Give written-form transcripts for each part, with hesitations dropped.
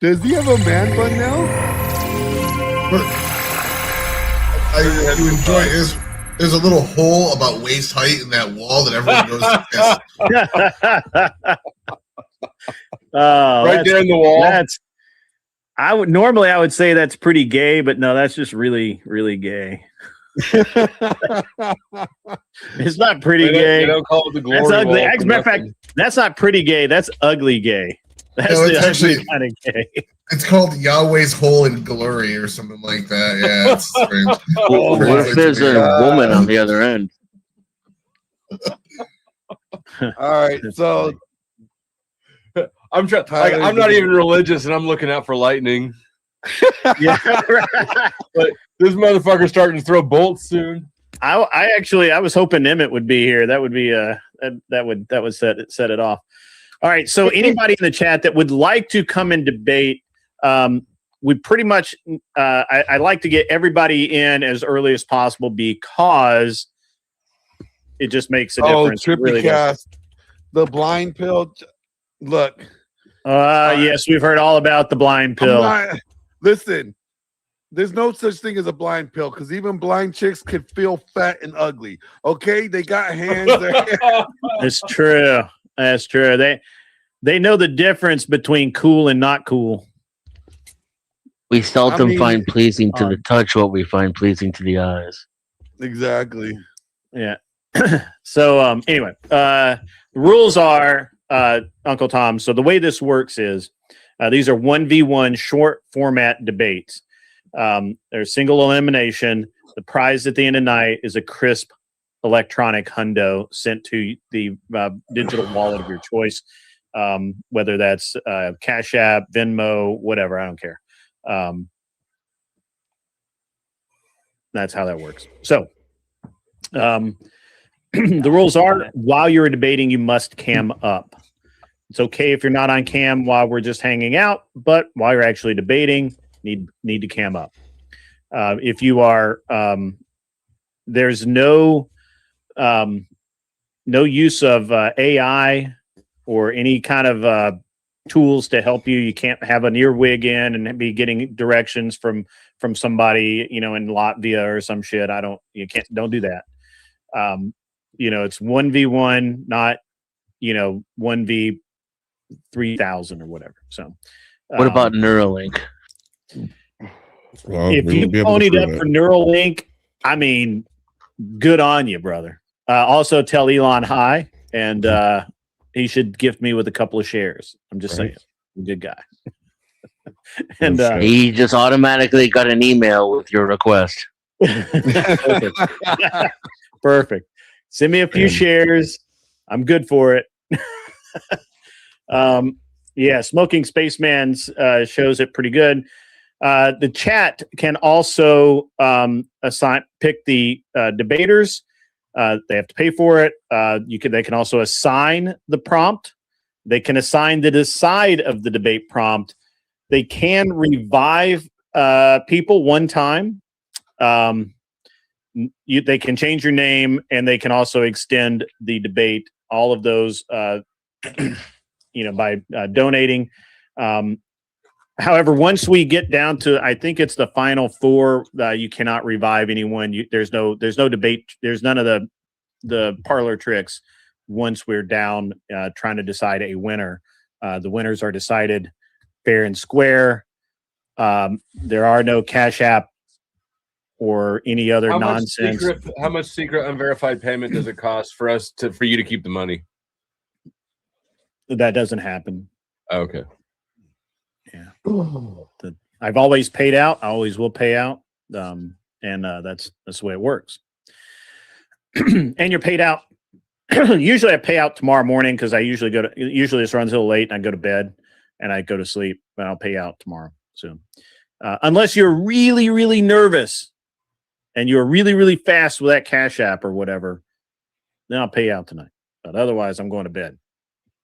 Does he have a man bun now? You enjoy is there's a little hole about waist height in that wall that everyone goes to kiss. Right there in the wall. I would say that's pretty gay, but no, that's just really, really gay. It's not pretty gay. They don't call it the glory That's ugly. wall As a matter of fact, that's not pretty gay. That's ugly gay. That's the ugly kind of gay. It's called Yahweh's Hole in Glory or something like that. Yeah, it's strange. What if there's a woman on the other end? All right, so I'm not even religious, and I'm looking out for lightning. Yeah, but this motherfucker's starting to throw bolts soon. I was hoping Emmett would be here. That would be that would set it off. All right. So anybody in the chat that would like to come and debate, we pretty much I like to get everybody in as early as possible because it just makes a difference. Oh, Trippy really Cast, the blind pill. Look. Yes, we've heard all about the blind pill. Listen, there's no such thing as a blind pill because even blind chicks can feel fat and ugly. Okay, they got hands. It's true. That's true. They know the difference between cool and not cool. We seldom find pleasing to the touch what we find pleasing to the eyes. Exactly. Yeah. So anyway, the rules are Uncle Tom. So the way this works is these are 1v1 short format debates. There's single elimination. The prize at the end of the night is a crisp electronic hundo sent to the digital wallet of your choice, whether that's Cash App, Venmo, whatever. I don't care. That's how that works. So the rules are while you're debating, you must cam up. It's okay if you're not on cam while we're just hanging out, but while you're actually debating, need to cam up. If you are, there's no use of AI or any kind of tools to help you. You can't have an earwig in and be getting directions from somebody, in Latvia or some shit. Don't do that. It's 1v1, not 1v 3,000 or whatever. So what about Neuralink? Well, if you ponied up for Neuralink, I mean, good on you, brother. Also tell Elon hi, and he should gift me with a couple of shares. I'm just saying, I'm a good guy. And he just automatically got an email with your request. Perfect. Send me a few shares. I'm good for it. Smoking Spaceman's shows it pretty good. The chat can also pick the debaters. They have to pay for it. They can also assign the prompt. They can assign the side of the debate prompt. They can revive people one time. They can change your name, and they can also extend the debate. All of those, by donating. However, once we get down to, I think it's the final four, you cannot revive anyone. There's no debate. There's none of the parlor tricks. Once we're down trying to decide a winner, the winners are decided fair and square. There are no Cash App or any other nonsense. How much secret unverified payment does it cost for you to keep the money? That doesn't happen. Okay. Yeah. I've always paid out. I always will pay out. And that's the way it works. And you're paid out. Usually I pay out tomorrow morning because I usually this runs a little late and I go to bed and I go to sleep, but I'll pay out tomorrow. So unless you're really, really nervous and you're really, really fast with that Cash App or whatever, then I'll pay out tonight. But otherwise I'm going to bed.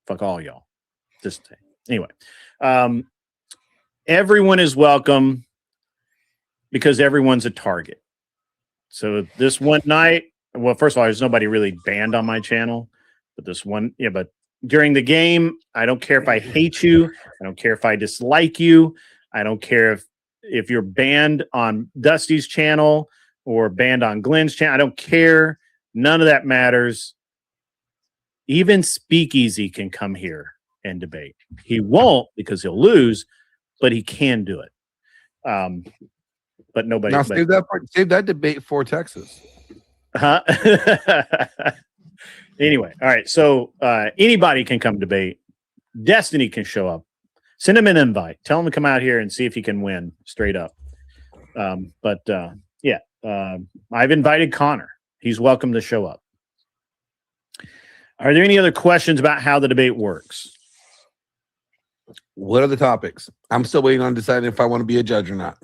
Fuck all y'all. Just anyway. Everyone is welcome because everyone's a target. So this one night, well, first of all, there's nobody really banned on my channel, but this one, but during the game. I don't care if I hate you. I don't care if I dislike you. I don't care if you're banned on Dusty's channel or banned on Glenn's channel. I don't care. None of that matters. Even Speakeasy can come here and debate. He won't because he'll lose, but he can do it. But nobody. Now save that debate for Texas. Huh? Anyway, all right. So anybody can come debate. Destiny can show up. Send him an invite. Tell him to come out here and see if he can win straight up. I've invited Connor. He's welcome to show up. Are there any other questions about how the debate works? What are the topics? I'm still waiting on deciding if I want to be a judge or not.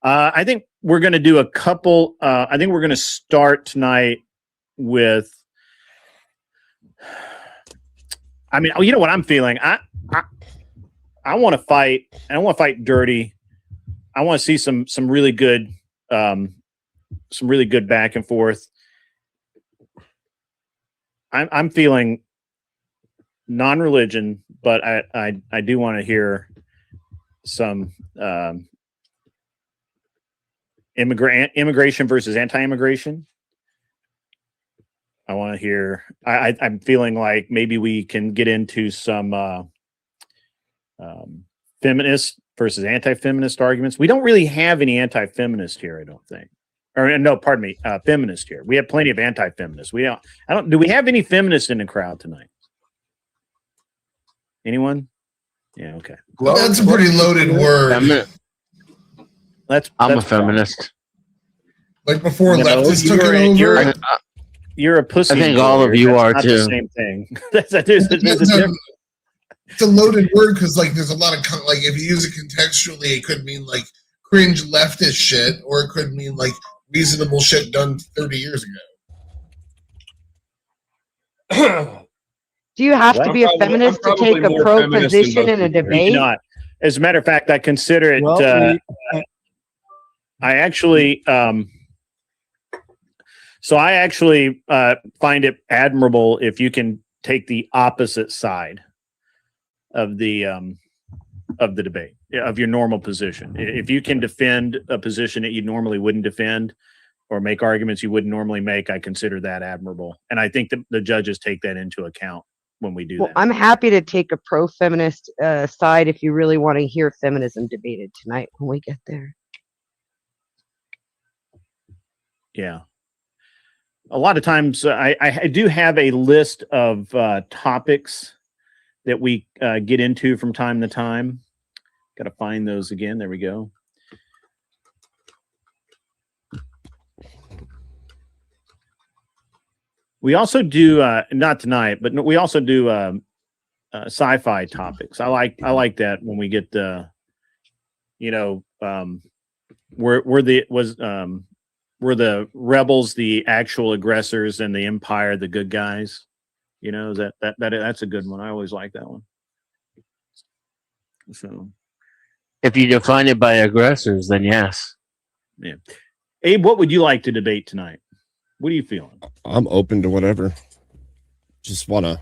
I think we're going to do a couple. I think we're going to start tonight with. I mean, you know what I'm feeling. I want to fight. I don't want to fight dirty. I want to see some really good, back and forth. I'm feeling non-religion, but I do want to hear some immigration versus anti-immigration. I want to hear. I'm feeling like maybe we can get into some feminist versus anti-feminist arguments. We don't really have any anti-feminist here, I don't think. Or no, pardon me, feminist here. We have plenty of anti-feminists. We don't. I don't. Do we have any feminists in the crowd tonight? Anyone? Yeah. Okay. Well, that's a pretty loaded word. I'm a feminist. Like before leftists took it over. You're a pussy. I think all of you are not too. The same thing. there's a difference. It's a loaded word because like there's a lot of like if you use it contextually, it could mean like cringe leftist shit, or it could mean like reasonable shit done 30 years ago. Do you have to be a feminist to take a pro position in a debate? Not. As a matter of fact, I consider it. I actually. So I actually find it admirable if you can take the opposite side of the debate, of your normal position. If you can defend a position that you normally wouldn't defend or make arguments you wouldn't normally make, I consider that admirable. And I think that the judges take that into account when we do that. I'm happy to take a pro-feminist side if you really want to hear feminism debated tonight when we get there. Yeah. A lot of times I do have a list of topics that we get into from time to time. Got to find those again. There we go. We also do not tonight, but we also do sci-fi topics. I like that when we get were the rebels the actual aggressors and the empire the good guys? You know, that's a good one. I always like that one. So, if you define it by aggressors, then yes. Yeah. Abe, what would you like to debate tonight? What are you feeling? I'm open to whatever. Just want to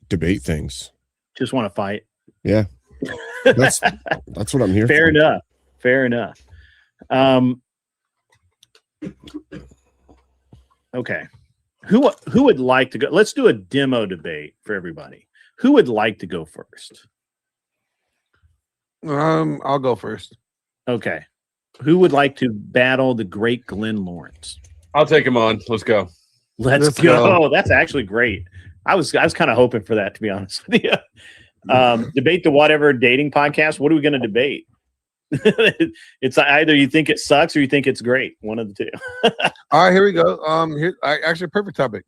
debate things. Just want to fight. Yeah. That's what I'm here Fair for. enough. Fair enough. Okay. Who would like to go? Let's do a demo debate for everybody. Who would like to go first? I'll go first. Okay. Who would like to battle the great Glenn Lawrence? I'll take him on. Let's go. Let's go. That's actually great. I was kind of hoping for that, to be honest with you. Debate the whatever dating podcast. What are we going to debate? It's either you think it sucks or you think it's great. One of the two. All right, here we go. Actually, perfect topic.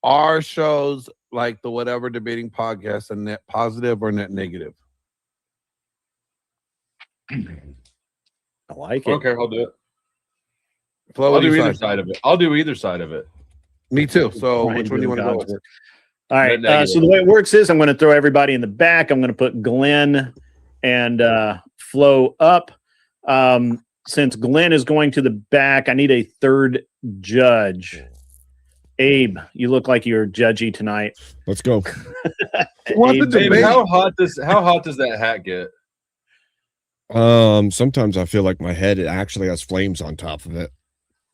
Are shows like the whatever debating podcast a net positive or net negative? I like it. Okay, I'll do it. Flo, I'll do either side of it. I'll do either side of it. Me too. So Ryan which one do you want to go with? All right. So the way it works is I'm going to throw everybody in the back. I'm going to put Glenn and Flo up. Since Glenn is going to the back, I need a third judge. Abe, you look like you're judgy tonight. Let's go. What's the Abe, Babe, debate? how hot does that hat get? Sometimes I feel like my head actually has flames on top of it.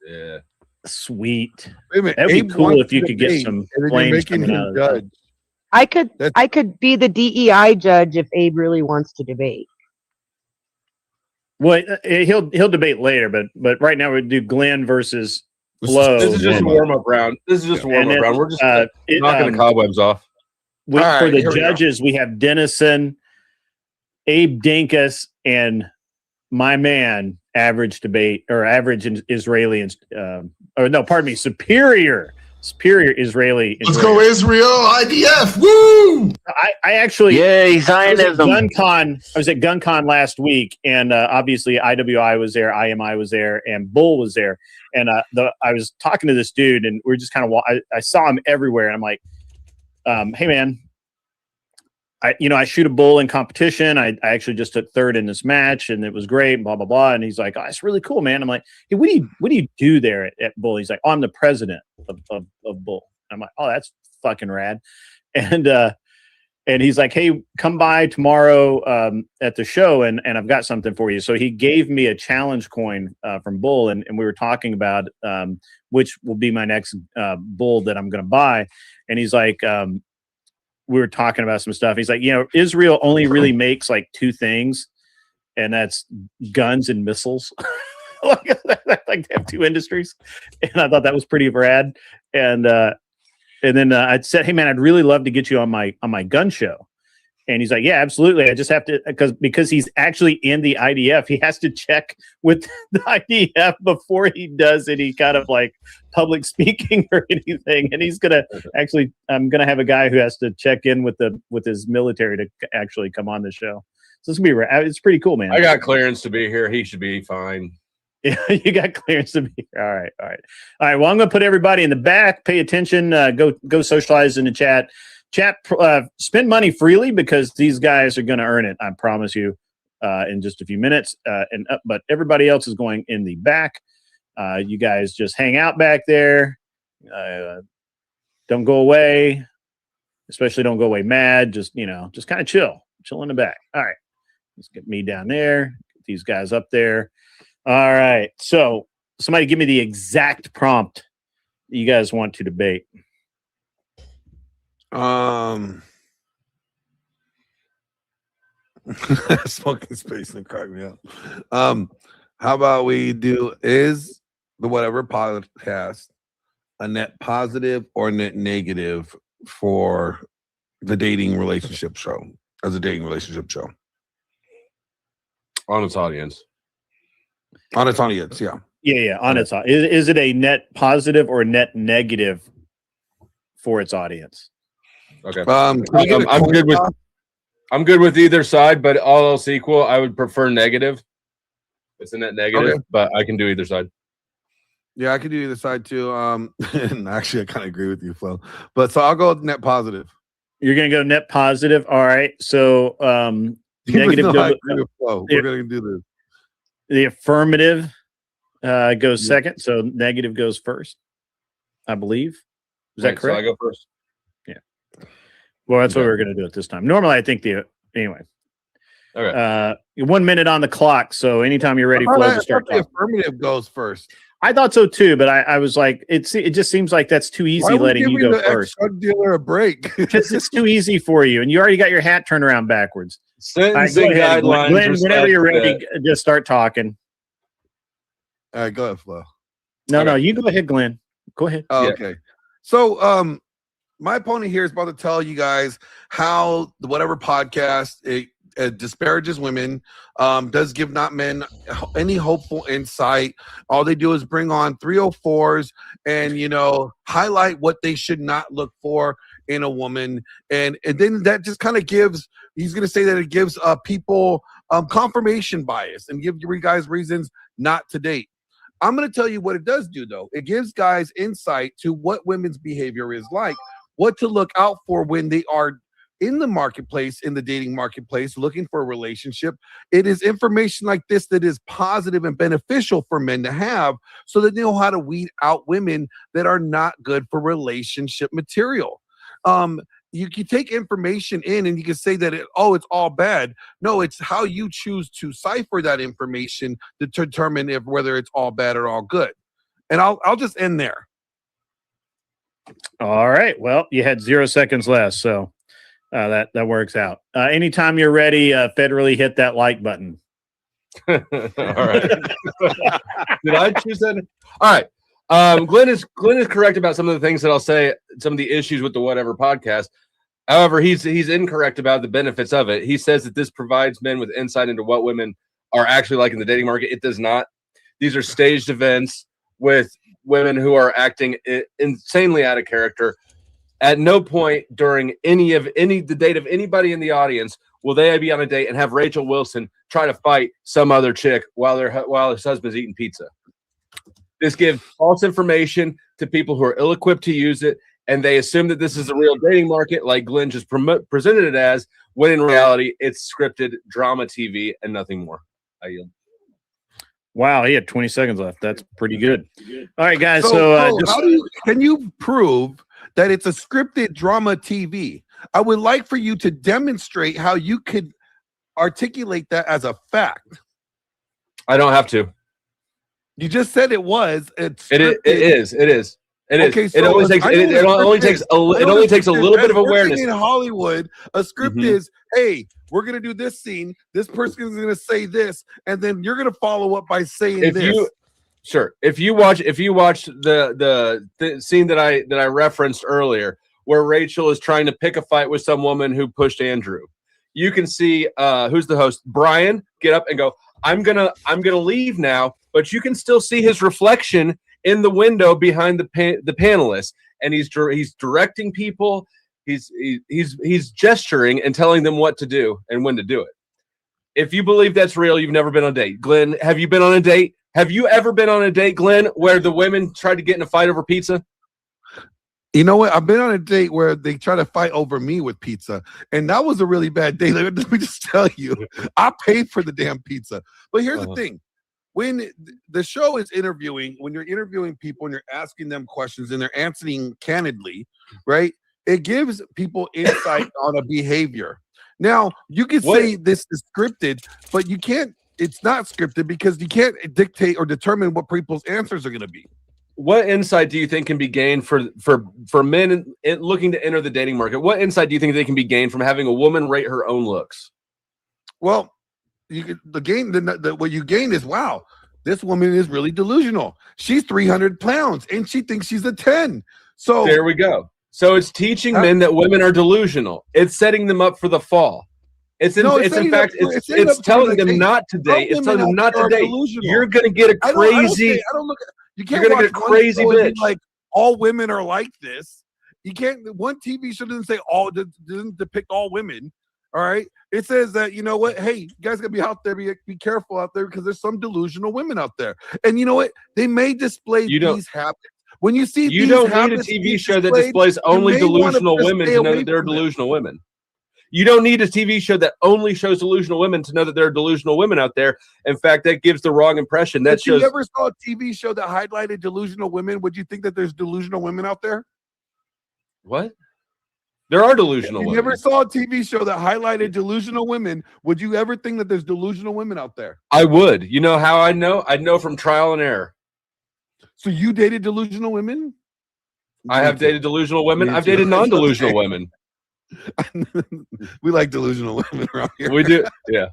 Yeah. sweet. Wait a minute, That'd be Abe cool wants if you to could get debate, some and then you're flames making coming him out of that. judge. I could be the DEI judge if Abe really wants to debate. Well, he'll debate later, but right now we do Glenn versus This Flo. This is just a warm-up. warm-up round. This is just a warm-up then, round. We're just um, knocking the cobwebs off. For All right, the here we go. judges, we have Dennison, Abe Dinkus, and my man, average Israeli, or no, pardon me, superior Israeli. Let's go Israel, IDF, woo! I actually, Yay, I Zionism. was at GunCon last week, and obviously IWI was there, IMI was there, and Bull was there. And I was talking to this dude, and we're just kind of I saw him everywhere, and I'm like, hey man, I shoot a bull in competition. I actually just took third in this match, and it was great. Blah blah blah. And he's like, "Oh, it's really cool, man." I'm like, "Hey, what do you do there at Bull?" He's like, "Oh, I'm the president of Bull." I'm like, "Oh, that's fucking rad." And he's like, "Hey, come by tomorrow at the show, and I've got something for you." So he gave me a challenge coin from Bull, and we were talking about which will be my next bull that I'm going to buy. And he's like, we were talking about some stuff. He's like, Israel only really makes like two things, and that's guns and missiles. Like they have two industries, and I thought that was pretty rad. And then I said, "Hey man, I'd really love to get you on my gun show." And he's like, "Yeah, absolutely. I just have to because he's actually in the IDF. He has to check with the IDF before he does any kind of like public speaking or anything. And he's I'm gonna have a guy who has to check in with his military to actually come on the show. So it's gonna be it's pretty cool, man. I got clearance to be here. He should be fine. Yeah, you got clearance to be here. All right. Well, I'm gonna put everybody in the back. Pay attention. Go socialize in the chat. Spend money freely because these guys are going to earn it. I promise you in just a few minutes. But everybody else is going in the back. You guys just hang out back there. Don't go away. Especially don't go away mad. Just kind of chill in the back. All right. Let's get me down there. Get these guys up there. All right. So somebody give me the exact prompt that you guys want to debate. Smoking space and crack me up. How about we do is the whatever podcast a net positive or net negative for the dating relationship show as a dating relationship show On its audience. on its audience? Yeah. Yeah. On its is it a net positive or net negative for its audience? Okay. Can we get a I'm coin good with toss? I'm good with either side, but all else equal, I would prefer negative. It's a net negative, Okay. but I can do either side. Yeah, I could do either side too. And actually, I kind of agree with you, Flo. But so I'll go with net positive. You're gonna go net positive. All right. So Even negative. though I agree with Flo, we're gonna do this. The affirmative goes second. So negative goes first. I believe. Is that correct? So I go first. Well, that's what we're going to do at this time. Normally, I think anyway. Okay. 1 minute on the clock. So anytime you're ready, Flo, to start the talking. affirmative goes first. I thought so too, but I was like, it just seems like that's too easy. Why are we letting you giving go the first ex-drug dealer a break? because it's too easy for you, and you already got your hat turned around backwards. Sentencing Go ahead, guidelines. Glenn, whenever you're ready, respect just start talking. All right, go ahead, Flo. No, you go ahead, Glenn. Go ahead. Oh, Yeah. okay. So, my opponent here is about to tell you guys how the whatever podcast it disparages women, does give not men any hopeful insight. All they do is bring on 304s and highlight what they should not look for in a woman, and then that just kind of gives. He's going to say that it gives people confirmation bias and give you guys reasons not to date. I'm going to tell you what it does do, though. It gives guys insight to what women's behavior is like, what to look out for when they are in the marketplace, in the dating marketplace, looking for a relationship, it is information like this that is positive and beneficial for men to have so that they know how to weed out women that are not good for relationship material. You can take information in and you can say that it's all bad. No, it's how you choose to cipher that information to determine whether it's all bad or all good. And I'll just end there. All right. Well, you had 0 seconds left, so that works out. Anytime you're ready, federally hit that like button. All right. Did I choose that? All right. Glenn is correct about some of the things that I'll say, some of the issues with the Whatever podcast. However, he's incorrect about the benefits of it. He says that this provides men with insight into what women are actually like in the dating market. It does not. These are staged events with women who are acting insanely out of character. At no point during the date of anybody in the audience will they be on a date and have Rachel Wilson try to fight some other chick while his husband's eating pizza. This gives false information to people who are ill-equipped to use it, and they assume that this is a real dating market, like Glenn just presented it as, when in reality, it's scripted drama TV and nothing more. I yield. Wow, he had 20 seconds left. That's pretty good. All right, guys. Can you prove that it's a scripted drama TV? I would like for you to demonstrate how you could articulate that as a fact. I don't have to. You just said it was. It is. Okay, so it only takes a little bit of awareness. In Hollywood, a script is, hey, we're gonna do this scene. This person is gonna say this, and then you're gonna follow up by saying this. If you watch the scene that I referenced earlier, where Rachel is trying to pick a fight with some woman who pushed Andrew, you can see who's the host, Brian, get up and go, I'm gonna leave now, but you can still see his reflection in the window behind the panelists, and he's directing people. He's gesturing and telling them what to do and when to do it. If you believe that's real, you've never been on a date. Glenn, have you been on a date? Have you ever been on a date, Glenn, where the women tried to get in a fight over pizza? You know what? I've been on a date where they try to fight over me with pizza, and that was a really bad date. Let me just tell you, I paid for the damn pizza. But here's the thing. When the show is interviewing, when you're interviewing people and you're asking them questions and they're answering candidly, right? It gives people insight on a behavior. Now, you can say this is scripted, but you can't. It's not scripted because you can't dictate or determine what people's answers are going to be. What insight do you think can be gained for men looking to enter the dating market? What insight do you think they can be gained from having a woman rate her own looks? Well, what you gain is, wow, this woman is really delusional. She's 300 pounds and she thinks she's a 10. So there we go. So it's teaching men that women are delusional. It's setting them up for the fall. It's telling them not to date. It's telling them not to date. You're going to get a crazy. You can't you're going to get a crazy bitch. Like all women are like this. You can't. One TV show doesn't say doesn't depict all women. All right. It says that, you know what? Hey, you guys gotta be out there. Be careful out there because there's some delusional women out there. And you know what? They may display these habits. When you see you don't need a TV show that displays only delusional women to know that they're delusional women. You don't need a TV show that only shows delusional women to know that there are delusional women out there. In fact, that gives the wrong impression. That shows. If you ever saw a TV show that highlighted delusional women, would you think that there's delusional women out there? What? There are delusional women. You never saw a TV show that highlighted delusional women. Would you ever think that there's delusional women out there? I would. You know how I know? I'd know from trial and error. So you dated delusional women? I have dated delusional women. I've dated non-delusional women. We like delusional women around here. We do. Yeah.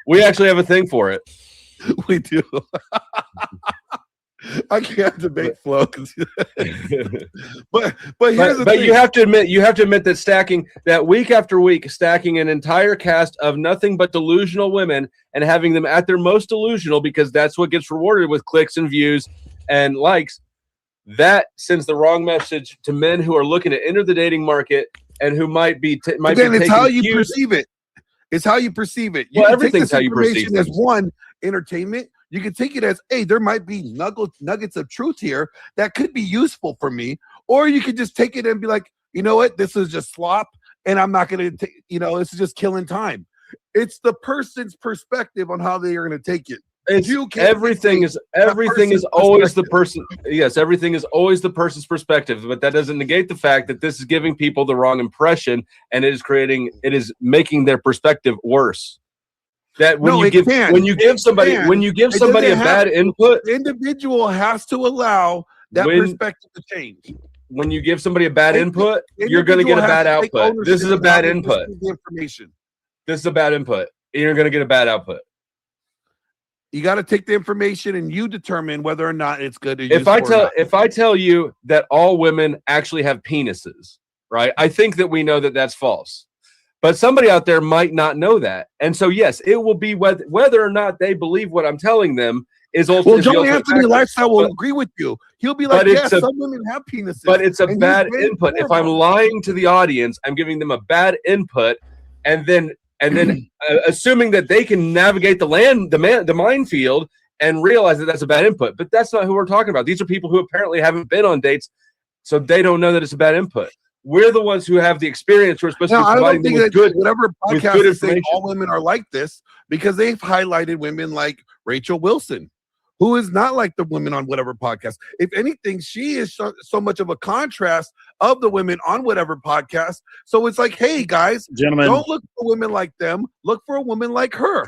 We actually have a thing for it. We do. I can't debate flow. but here's the thing. You have to admit that stacking that week after week, stacking an entire cast of nothing but delusional women and having them at their most delusional because that's what gets rewarded with clicks and views and likes, that sends the wrong message to men who are looking to enter the dating market and who might be it's how you perceive it. It's how you perceive it. Everything's how you perceive it. As one, entertainment. You can take it as, hey, there might be nuggets of truth here that could be useful for me. Or you could just take it and be like, you know what? This is just slop. and I'm not going to, this is just killing time. It's the person's perspective on how they are going to take it. Everything is always the person. Yes, everything is always the person's perspective, but that doesn't negate the fact that this is giving people the wrong impression, and it is making their perspective worse. That when you give somebody a bad input, the individual has to allow that perspective to change. When you give somebody a bad input, you're going to get a bad output. This is a bad input. This is a bad input. You're going to get a bad output. You got to take the information and you determine whether or not it's good. If I tell you that all women actually have penises, right? I think that we know that that's false, but somebody out there might not know that, and so yes, it will be whether or not they believe what I'm telling them is ultimately. Well, John Anthony Lifestyle will agree with you. He'll be like, "Yes, some women have penises," but it's a bad input. If I'm lying to the audience, I'm giving them a bad input, and then assuming that they can navigate the minefield and realize that that's a bad input. But that's not who we're talking about. These are people who apparently haven't been on dates, so they don't know that it's a bad input. We're the ones who have the experience. We're supposed to be providing them with good, whatever podcast is saying all women are like this, because they've highlighted women like Rachel Wilson, who is not like the women on whatever podcast. If anything, she is so much of a contrast of the women on whatever podcast. So it's like, hey, guys, gentlemen, don't look for women like them. Look for a woman like her.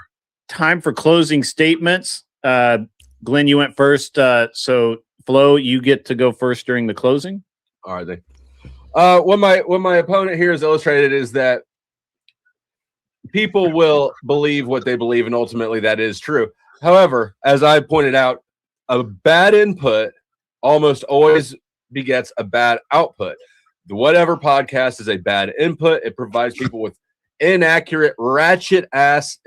Time for closing statements. Glenn, you went first. So, Flo, you get to go first during the closing. All right. What my opponent here has illustrated is that people will believe what they believe, and ultimately that is true. However, as I pointed out, a bad input almost always begets a bad output. The whatever podcast is a bad input. It provides people with inaccurate, ratchet ass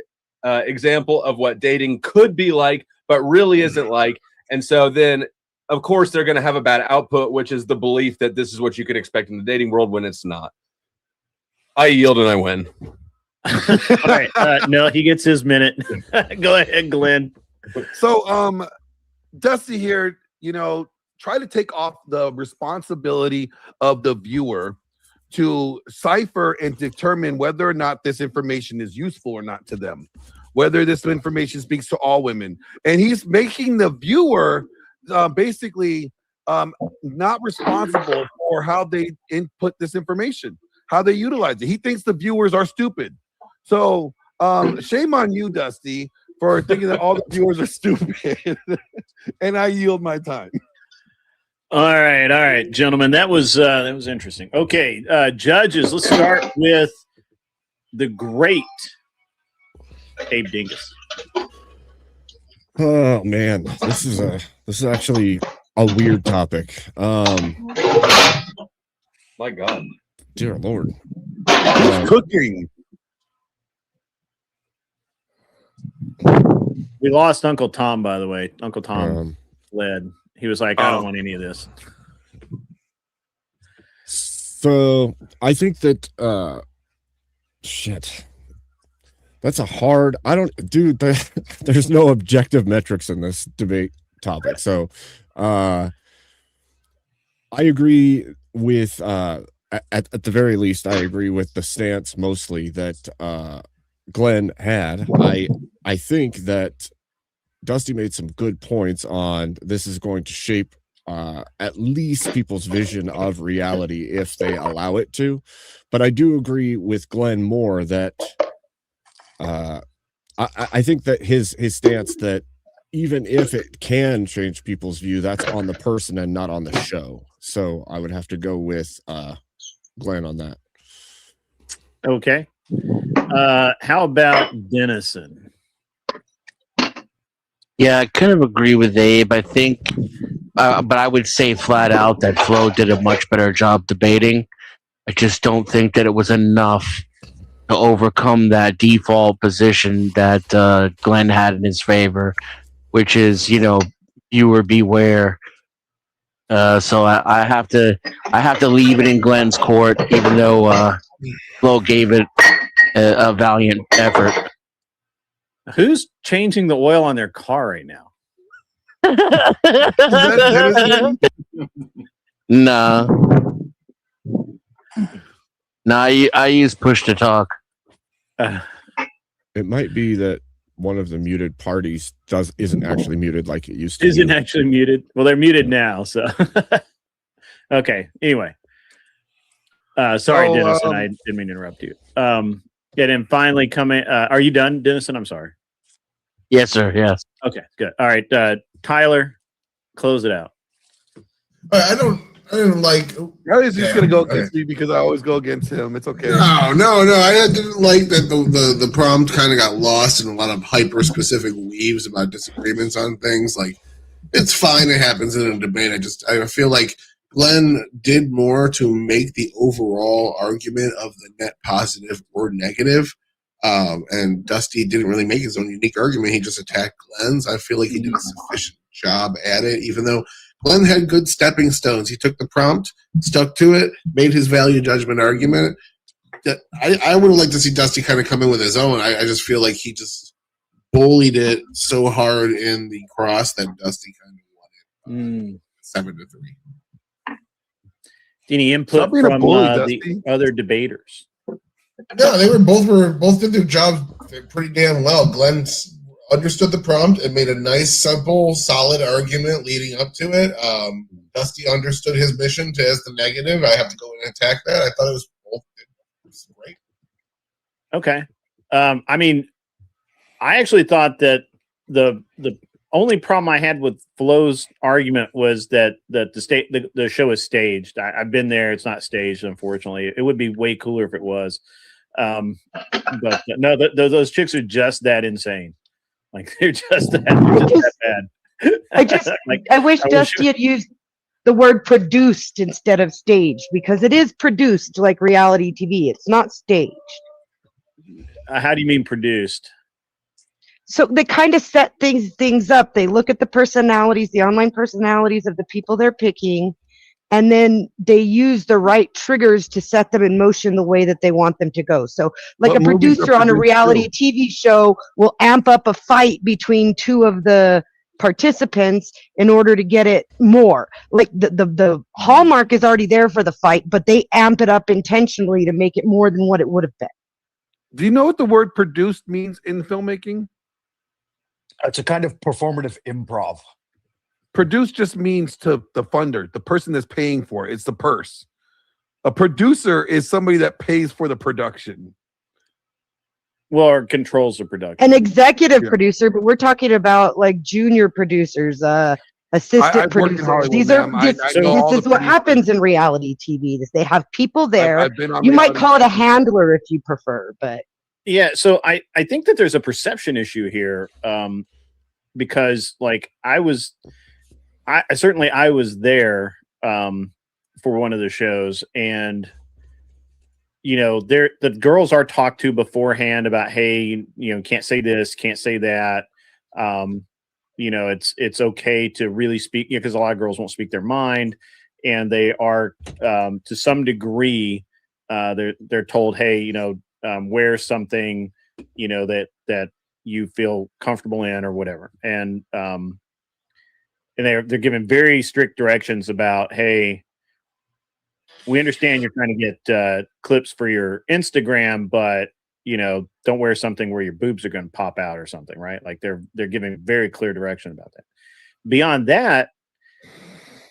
example of what dating could be like, but really isn't like. And so then, of course, they're going to have a bad output, which is the belief that this is what you could expect in the dating world when it's not. I yield and I win. All right. No, he gets his minute. Go ahead, Glenn. So, Dusty here, try to take off the responsibility of the viewer to cipher and determine whether or not this information is useful or not to them, whether this information speaks to all women. And he's making the viewer basically not responsible for how they input this information, how they utilize it. He thinks the viewers are stupid. So shame on you, Dusty, for thinking that all the viewers are stupid. And I yield my time. All right, gentlemen. That was interesting. Okay, judges, let's start with the great Abe Dingus. Oh man, this is actually a weird topic. My God, dear Lord, cooking. We lost Uncle Tom, by the way. Uncle Tom fled. He was like, I don't want any of this. So I think that shit. That's a hard. There's no objective metrics in this debate topic. So I agree with at the very least, I agree with the stance mostly that Glenn had. I think that Dusty made some good points on this is going to shape at least people's vision of reality if they allow it to. But I do agree with Glenn more that I think that his stance that even if it can change people's view, that's on the person and not on the show. So I would have to go with Glenn on that. Okay. How about Dennison? Yeah, I kind of agree with Abe. I think, but I would say flat out that Flo did a much better job debating. I just don't think that it was enough to overcome that default position that Glenn had in his favor, which is, viewer beware. So I have to leave it in Glenn's court, even though Flo gave it a valiant effort. Who's changing the oil on their car right now? Nah. No, I use push to talk. It might be that one of the muted parties isn't actually muted like it used to. Isn't actually muted. Well, they're muted now. So, okay. Anyway, sorry, So, Dennison. I didn't mean to interrupt you. Yeah, then finally coming. Are you done, Dennison? I'm sorry. Yes, sir. Yes. Okay, good. All right, Tyler, close it out. I didn't like. I was just gonna go against okay. me because I always go against him. It's okay. No. I didn't like that the prompt kind of got lost in a lot of hyper specific weaves about disagreements on things. Like, it's fine. It happens in a debate. I feel like Glenn did more to make the overall argument of the net positive or negative. And Dusty didn't really make his own unique argument. He just attacked Glenn's. I feel like he did a sufficient job at it, even though Glenn had good stepping stones. He took the prompt, stuck to it, made his value judgment argument. I would have liked to see Dusty kind of come in with his own. I just feel like he just bullied it so hard in the cross that Dusty kind of won it 7-3. Any input Stop being a from bully, the other debaters? No, they were both did their jobs pretty damn well. Glenn understood the prompt and made a nice, simple, solid argument leading up to it. Dusty understood his mission as the negative. I have to go and attack that. I thought it was great. Okay. I mean, I actually thought that the only problem I had with Flo's argument was that the show is staged. I've been there. It's not staged, unfortunately. It would be way cooler if it was. But no, those chicks are just that insane. Like they're just that bad. I wish Dusty had used the word produced instead of staged, because it is produced like reality TV. It's not staged. How do you mean produced? So they kind of set things up. They look at the personalities, the online personalities of the people they're picking, and then they use the right triggers to set them in motion the way that they want them to go. So like a producer on a reality TV show will amp up a fight between two of the participants in order to get it more. Like the hallmark is already there for the fight, but they amp it up intentionally to make it more than what it would have been. Do you know what the word produced means in filmmaking? It's a kind of performative improv. Produce just means to the funder, the person that's paying for it. It's the purse. A producer is somebody that pays for the production. Well, or controls the production. An executive producer, but we're talking about like junior producers, assistant producers. These are this is what happens in reality TV. They have people there. You might call it a handler if you prefer, but yeah. So I think that there's a perception issue here, because like I was there for one of the shows, and you know, the girls are talked to beforehand about, hey, you know, can't say this, can't say that. You know, it's okay to really speak, because a lot of girls won't speak their mind, and they are to some degree they're told, hey, you know, wear something, you know, that you feel comfortable in or whatever, and they're given very strict directions about, hey, we understand you're trying to get clips for your Instagram, but you know, don't wear something where your boobs are going to pop out or something, right? Like they're giving very clear direction about that. Beyond that,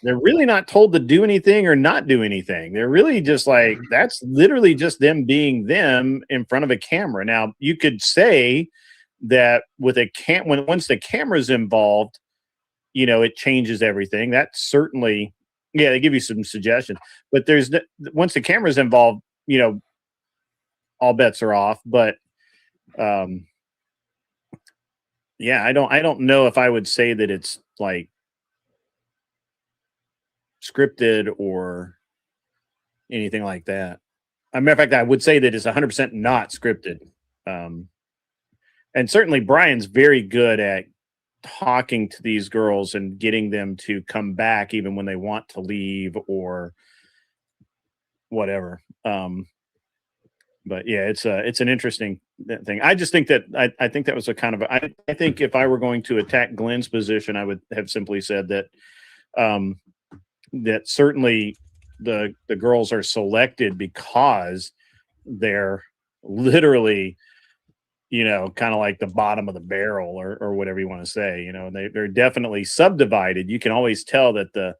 they're really not told to do anything or not do anything. They're really just like, that's literally just them being them in front of a camera. Now, you could say that with once the camera's involved, you know, it changes everything. That certainly, yeah, they give you some suggestions, but once the camera's involved, you know, all bets are off. But yeah, I don't know if I would say that it's like scripted or anything like that. As a matter of fact, I would say that it's 100% not scripted. And certainly Brian's very good at talking to these girls and getting them to come back even when they want to leave or whatever. But yeah, it's an interesting thing. I just think that I think that was a kind of I think if I were going to attack Glenn's position, I would have simply said that that certainly the girls are selected because they're literally, you know, kind of like the bottom of the barrel or whatever you want to say. You know, they're definitely subdivided. You can always tell that the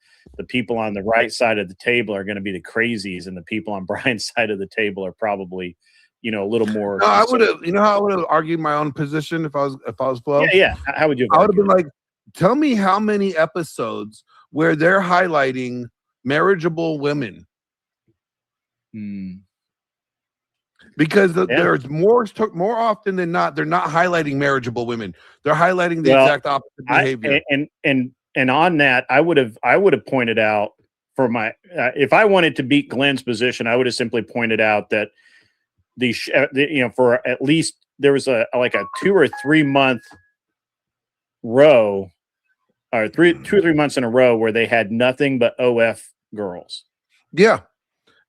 people on the right side of the table are going to be the crazies, and the people on Brian's side of the table are probably, you know, a little more. No, I would have. You know how I would have argued my own position if I was Flo? Yeah. How would you? I would have been like, tell me how many episodes where they're highlighting marriageable women. Because there's more often than not, they're not highlighting marriageable women. They're highlighting the exact opposite behavior. And on that, I would have pointed out for my if I wanted to beat Glenn's position, I would have simply pointed out that you know, for at least there was a 2 or 3 month row, or 2 or 3 months in a row where they had nothing but OF girls. Yeah,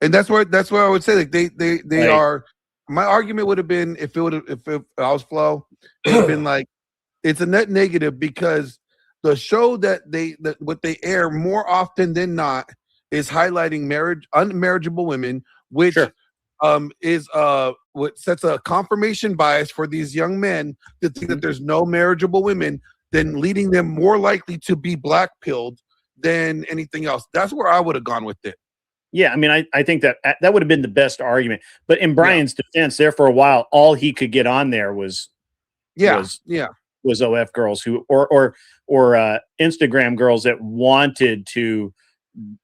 and that's where I would say, like, they are. My argument would have been, if I was Flo, it would have been like, it's a net negative, because the show that what they air more often than not is highlighting unmarriageable women, which is what sets a confirmation bias for these young men to think that there's no marriageable women, then leading them more likely to be black-pilled than anything else. That's where I would have gone with it. Yeah, I mean, I think that would have been the best argument. But in Brian's defense, there for a while, all he could get on there was OF girls who or Instagram girls that wanted to,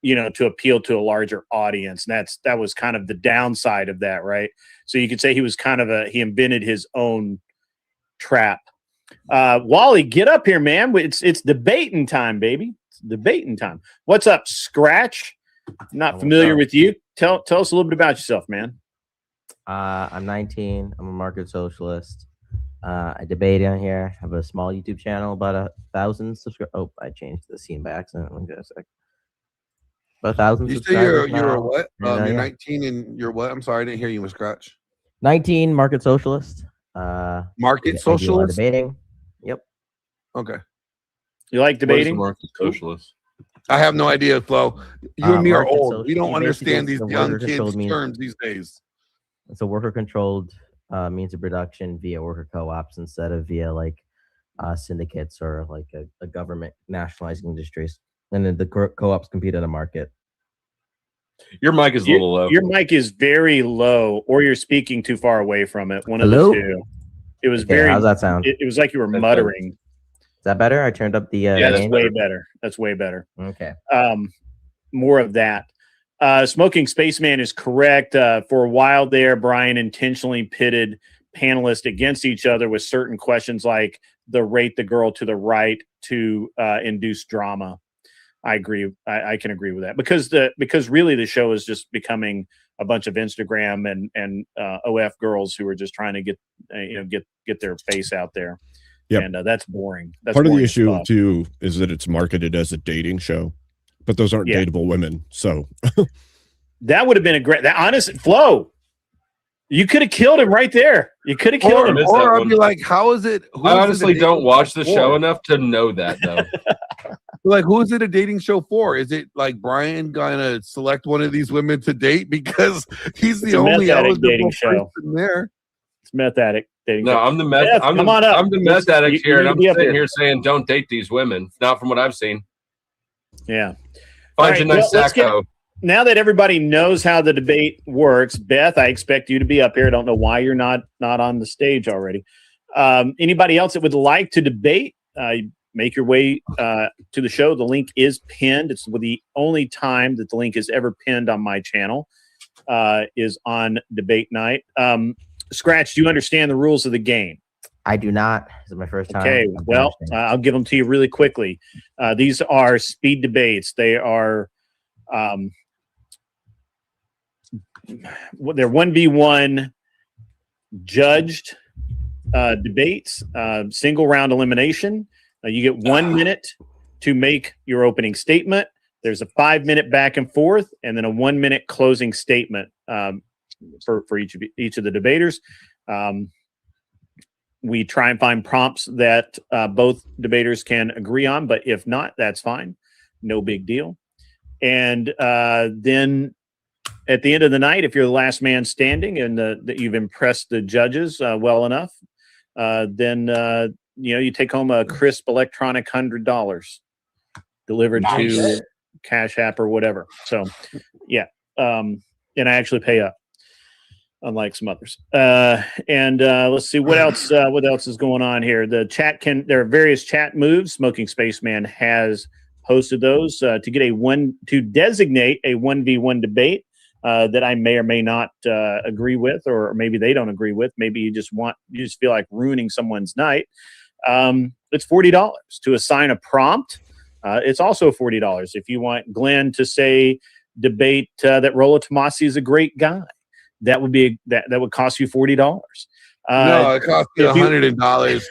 you know, to appeal to a larger audience. And that was kind of the downside of that, right? So you could say he was kind of he invented his own trap. Wally, get up here, man. It's debating time, baby. It's debating time. What's up, Scratch? Not familiar with you. Tell us a little bit about yourself, man. I'm 19. I'm a market socialist. I debate on here. I have a small YouTube channel, about 1,000 subscribers. Oh, I changed the scene by accident. Let me get a sec. About 1,000 subscribers. You're a what? You're Yeah. 19 and you're what? I'm sorry, I didn't hear you with Scratch. 19, market socialist. Market socialist? Debating. Yep. Okay. You like debating? Market socialist. I have no idea, Flo. You and me are market old. We don't understand these the young worker kids' controlled means. terms these days. It's a worker-controlled means of production via worker co-ops instead of via like syndicates or like a government nationalizing industries. And then the co-ops compete at a market. Your mic is a little low. Your mic is very low, or you're speaking too far away from it. One Hello? of the two. It was Okay, very. how's that sound? It was like you were That's muttering. Is that better? I turned up the Yeah, that's gain? way better. That's way better. Okay. More of that. Smoking Spaceman is correct. For a while there, Brian intentionally pitted panelists against each other with certain questions like the rate the girl to the right to induce drama. I agree. I can agree with that because really the show is just becoming a bunch of Instagram and OF girls who are just trying to get their face out there. Yep. And that's boring. That's Part of boring the as issue fuck. too is that it's marketed as a dating show, but those aren't dateable women. So that would have been a great. That honest Flo, you could have killed him right there. You could have killed him. Or I'd be like, how is it? I honestly don't watch the show enough to know that, though. Like, who is it a dating show for? Is it like Brian gonna select one of these women to date because he's the only eligible dating show there? It's meth addict dating. No, show. I'm the meth. Beth, I'm come on up. the meth addict here, and I'm need to be up sitting here saying, "Don't date these women." Not from what I've seen. Yeah. Find All your right, nice let's get- sacco. Now that everybody knows how the debate works, Beth, I expect you to be up here. I don't know why you're not on the stage already. Anybody else that would like to debate, make your way to the show. The link is pinned. It's the only time that the link is ever pinned on my channel is on debate night. Scratch, do you understand the rules of the game? I do not. This is my first time. Okay, well, I'll give them to you really quickly. These are speed debates. They are they're 1v1 judged debates, single round elimination. You get 1 minute to make your opening statement. There's a 5-minute back and forth, and then a 1 minute closing statement for each of the debaters. We try and find prompts that both debaters can agree on, but if not, that's fine. No big deal. And then At the end of the night, if you're the last man standing and that you've impressed the judges well enough, then you take home a crisp electronic $100 delivered to Cash App or whatever. So, yeah, and I actually pay up, unlike some others. And let's see what else. What else is going on here? The chat there are various chat moves. Smoking Spaceman has posted those to designate a 1v1 debate that I may or may not agree with, or maybe they don't agree with. Maybe you just feel like ruining someone's night. It's $40 to assign a prompt. It's also $40 if you want Glenn to say debate that Rollo Tomassi is a great guy. That would be that would cost you $40. No, it cost me $100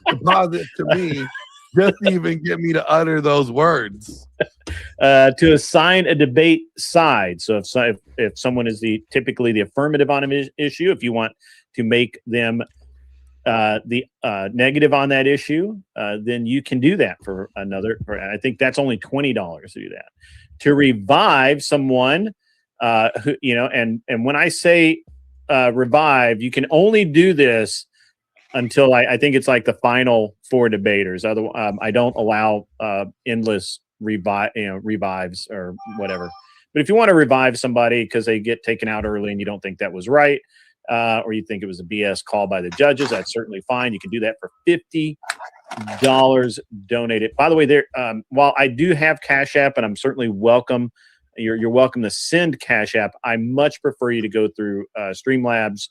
deposit to me just to even get me to utter those words. To assign a debate side. So if someone is typically the affirmative on an issue, if you want to make them the negative on that issue, then you can do that for another. I think that's only $20 to do that. To revive someone, and when I say revive, you can only do this until I think it's like the final 4 debaters. Otherwise, I don't allow endless revives or whatever. But if you want to revive somebody because they get taken out early and you don't think that was right, or you think it was a BS call by the judges, that's certainly fine. You can do that for $50 donated. By the way, while I do have Cash App, and I'm certainly welcome, you're welcome to send Cash App, I much prefer you to go through Streamlabs,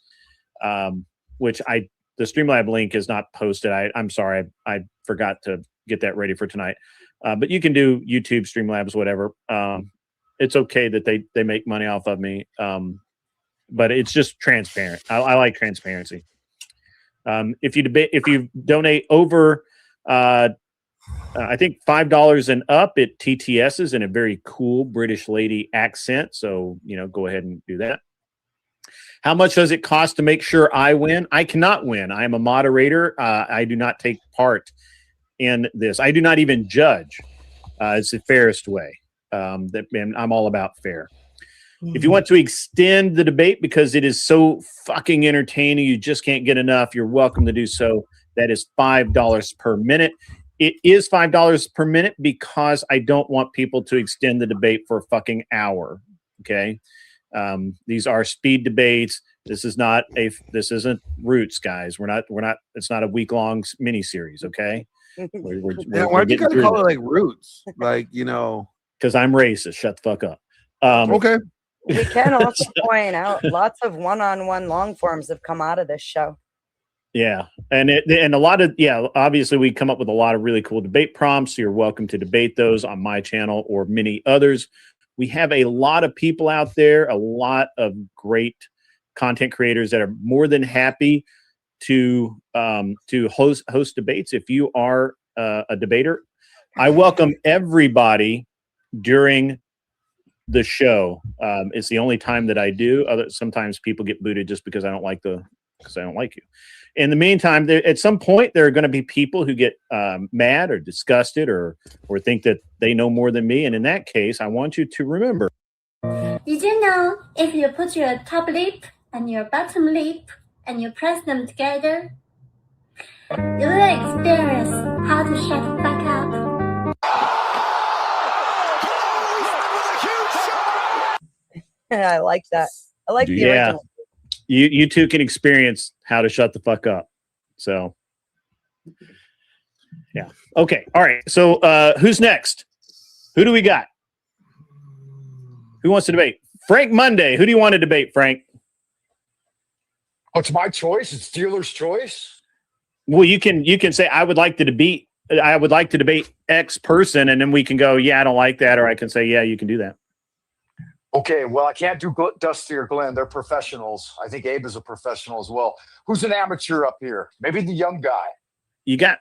which the Streamlab link is not posted. I'm sorry, I forgot to get that ready for tonight. But you can do YouTube, Streamlabs, whatever. It's okay that they make money off of me. But it's just transparent. I like transparency. If you donate over, I think $5 and up, it TTSs in a very cool British lady accent. So go ahead and do that. How much does it cost to make sure I win? I cannot win. I am a moderator. I do not take part in this. I do not even judge. It's the fairest way. And I'm all about fair. If you want to extend the debate because it is so fucking entertaining, you just can't get enough, you're welcome to do so. That is $5 per minute. It is $5 per minute because I don't want people to extend the debate for a fucking hour. Okay. These are speed debates. This isn't Roots, guys. It's not a week-long mini series. Okay. Why'd you gotta call it like Roots? Like, because I'm racist. Shut the fuck up. Okay. We can also point out lots of one-on-one long forms have come out of this show. Yeah, and a lot of obviously we come up with a lot of really cool debate prompts. You're welcome to debate those on my channel or many others. We have a lot of people out there, a lot of great content creators that are more than happy to host debates. If you are a debater, I welcome everybody during the show. It's the only time that I do. Sometimes people get booted just because I don't like you. In the meantime, at some point, there are going to be people who get mad or disgusted or think that they know more than me. And in that case, I want you to remember. Did you know if you put your top lip and your bottom lip and you press them together, you will experience how to shut the fuck up. I like that. I like the original. You too can experience how to shut the fuck up. So, yeah. Okay. All right. So, who's next? Who do we got? Who wants to debate? Frank Monday. Who do you want to debate, Frank? Oh, it's my choice. It's dealer's choice. Well, you can say I would like to debate. I would like to debate X person, and then we can go, yeah, I don't like that, or I can say, yeah, you can do that. Okay, well, I can't do Dusty or Glenn. They're professionals. I think Abe is a professional as well. Who's an amateur up here? Maybe the young guy. You got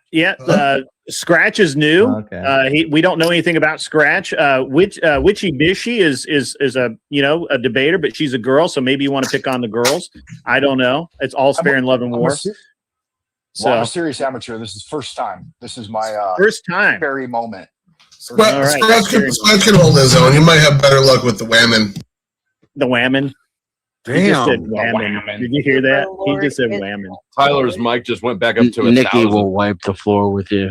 Scratch is new. Okay. We don't know anything about Scratch. Witchy Bishy is a debater, but she's a girl, so maybe you want to pick on the girls. I don't know. It's all fair in love and war. I'm a serious amateur. This is first time. This is my first time. Fairy moment. Scratch can hold his own. He might have better luck with the women. The whammon. He just said Damn. whammon. Did you hear that? He Lord, just said it- whammon. Tyler's mic just went back up to Nikki 1,000. will wipe the floor with you.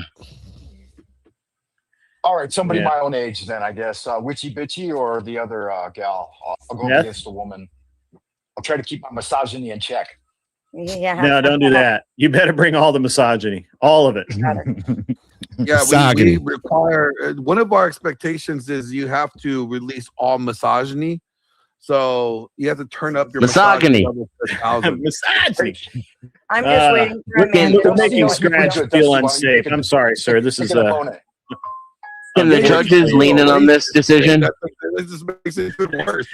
All right, somebody Yeah. my own age then, I guess. Witchy Bitchy or the other gal? I'll go Beth? against a woman. I'll try to keep my misogyny in check. Yeah. No, don't do that. You better bring all the misogyny, all of it. Yeah, we Misogyny. require one of our expectations is you have to release all misogyny. So you have to turn up your Misogyny. level to 1,000. Misogyny. I'm just waiting for a man. We're Dusty making knows me pretty Scratch good, feel Dusty. Why don't you unsafe. pick I'm sorry, sir. This Pick is an opponent. Can the Yeah, judges lean in on this decision? This just makes it even worse.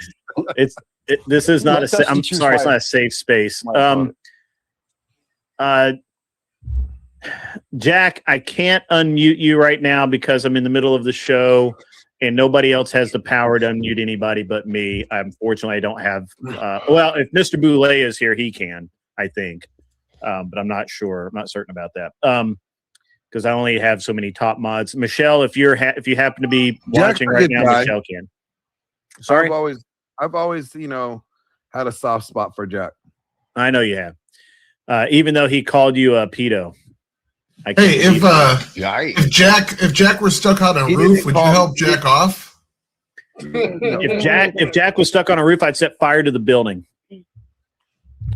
this is not Let a. Dusty I'm choose sorry, it's my- not a safe space. my opponent. Jack, I can't unmute you right now because I'm in the middle of the show, and nobody else has the power to unmute anybody but me. Unfortunately, I don't have. Well, if Mr. Boulay is here, he can. I think, but I'm not sure. I'm not certain about that. Because I only have so many top mods. Michelle, if you happen to be Jack's watching a right good now, guy. Michelle can. Sorry, I've always, had a soft spot for Jack. I know you have. Even though he called you a pedo. I can't Hey, believe it. if Jack were stuck on a He roof, didn't would you call- help Jack off? if Jack was stuck on a roof, I'd set fire to the building.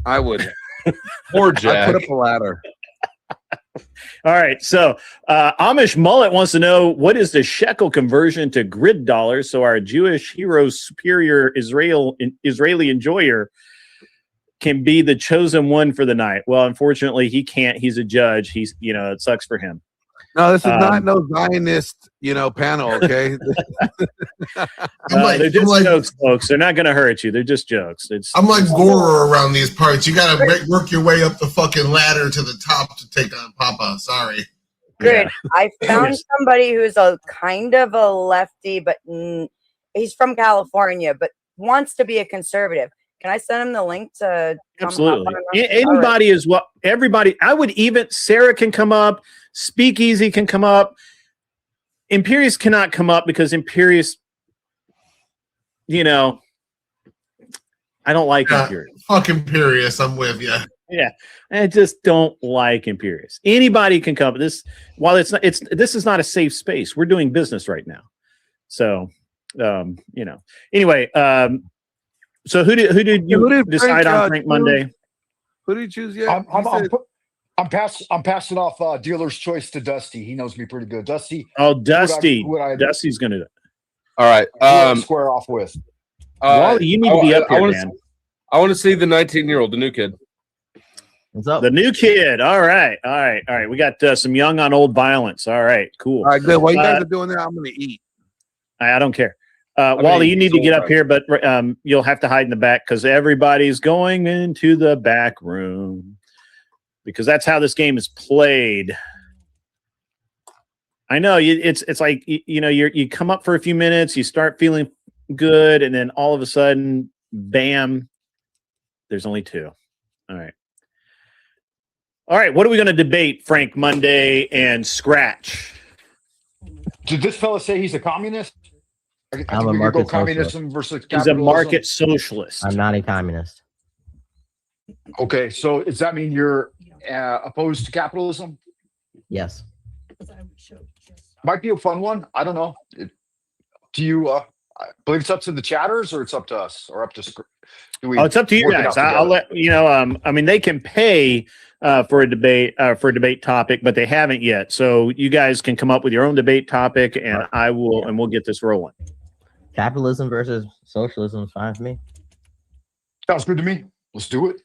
I would. Poor I Jack. put up a ladder. All right. So Amish Mullet wants to know, what is the shekel conversion to grid dollars so our Jewish hero superior Israeli enjoyer can be the chosen one for the night? Well, unfortunately, he can't. He's a judge. It sucks for him. No, this is not no Zionist, panel, okay? They're just jokes, folks. They're not going to hurt you. They're just jokes. I'm like Goro around these parts. You gotta work your way up the fucking ladder to the top to take on Papa. Sorry. Good. I found somebody who's a kind of a lefty, but he's from California, but wants to be a conservative. Can I send him the link to? Absolutely. Anybody is what everybody. I would even Sarah can come up. Speakeasy can come up. Imperious cannot come up because Imperious, I don't like Imperious. Fuck Imperious, I'm with you. Yeah, I just don't like Imperious. Anybody can come. This this is not a safe space. We're doing business right now, so Anyway, so who did you decide Frank, on Frank Monday? Who did you choose? Yeah, I'm passing off dealer's choice to Dusty. He knows me pretty good. Dusty. Oh, Dusty. Who would I Dusty's going to do it. All right. who would I square off with. Wally, you need to be up here, man. I want to see the 19-year-old, the new kid. What's up? The new kid. All right. We got some young on old violence. All right, cool. All right, good. While you guys are doing that, I'm going to eat. I don't care. Wally, you need to get up here, but you'll have to hide in the back because everybody's going into the back room because that's how this game is played. I know it's like you come up for a few minutes, you start feeling good, and then all of a sudden, bam, there's only two. All right. What are we going to debate, Frank Monday and Scratch? Did this fella say he's a communist? I think I'm a we could market go communism versus He's capitalism. a market socialist. I'm not a communist. Okay, so does that mean you're opposed to capitalism? Yes. Might be a fun one. I don't know. Do you I believe it's up to the chatters or it's up to us or up to do we It's up to you work it guys. out I'll together? let they can pay for a debate topic, but they haven't yet. So you guys can come up with your own debate topic, and we'll get this rolling. Capitalism versus socialism is fine for me. Sounds good to me. Let's do it.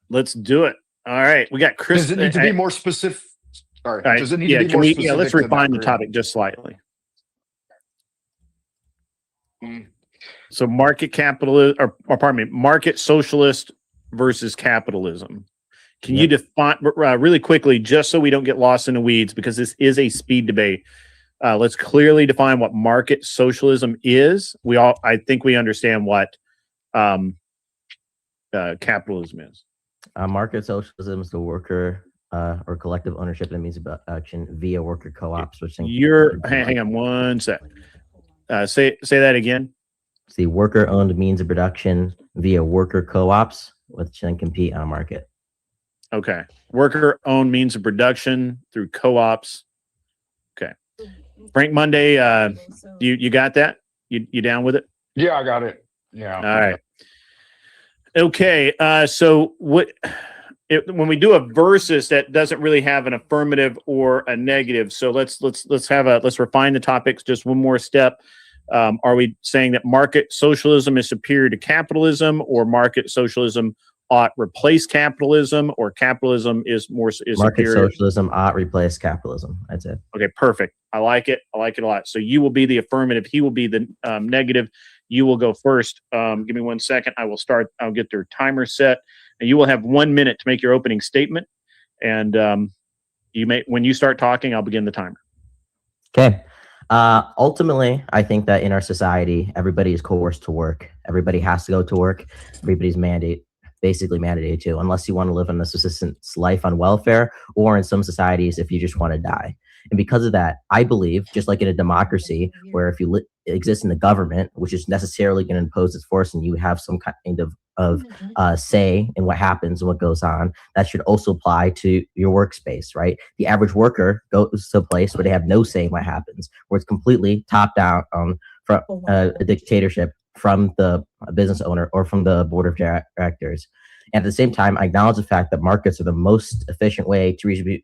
Let's do it. All right, we got Chris. Does it need to be more specific? All right. All right. Does it need to be more specific? Let's than refine the that, topic just slightly. So market market socialist versus capitalism. Can you define really quickly, just so we don't get lost in the weeds, because this is a speed debate? Let's clearly define what market socialism is. I think we understand what capitalism is. Market socialism is the worker or collective ownership that means action via worker co-ops. Which Hang on one sec. Say that again. It's the worker-owned means of production via worker co-ops, which then compete on a market. Okay. Worker-owned means of production through co-ops. Okay. Frank Monday, you got that? You down with it? Yeah, I got it. Yeah. All right. Okay. So when we do a versus, that doesn't really have an affirmative or a negative. So let's refine the topics just one more step. Are we saying that market socialism is superior to capitalism, or market socialism ought replace capitalism, or capitalism is Market superior? socialism ought replace capitalism. That's it. Okay, perfect. I like it. I like it a lot. So you will be the affirmative. He will be the negative. You will go first. Give me 1 second. I'll get their timer set, and you will have 1 minute to make your opening statement. And when you start talking, I'll begin the timer. Okay. Ultimately, I think that in our society, everybody is coerced to work. Everybody has to go to work. Everybody's basically mandated to, unless you want to live in a subsistence life on welfare, or in some societies, if you just want to die. And because of that, I believe, just like in a democracy, where if you exist in the government, which is necessarily going to impose its force, and you have some kind of say in what happens and what goes on, that should also apply to your workspace, right? The average worker goes to a place where they have no say in what happens, where it's completely top down from a dictatorship from the business owner or from the board of directors. And at the same time, I acknowledge the fact that markets are the most efficient way to redistribute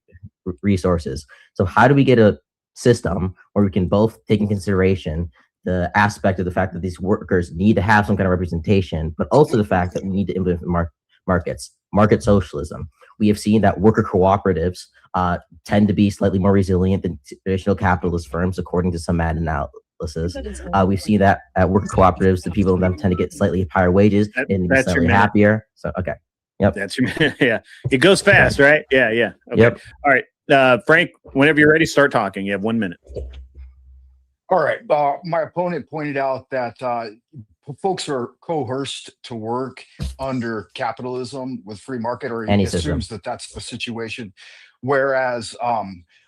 resources. So how do we get a system where we can both take in consideration the aspect of the fact that these workers need to have some kind of representation, but also the fact that we need to implement market socialism? We have seen that worker cooperatives tend to be slightly more resilient than traditional capitalist firms, according to some analysis. We've seen that at worker cooperatives, the people in them tend to get slightly higher wages and be slightly happier. So, okay. Yep. That's your yeah. It goes fast, right? Yeah. Yeah. Okay. Yep. All right. Frank, whenever you're ready, start talking. You have 1 minute. All right. My opponent pointed out that folks are coerced to work under capitalism with free market, or he assumes that that's the situation. Whereas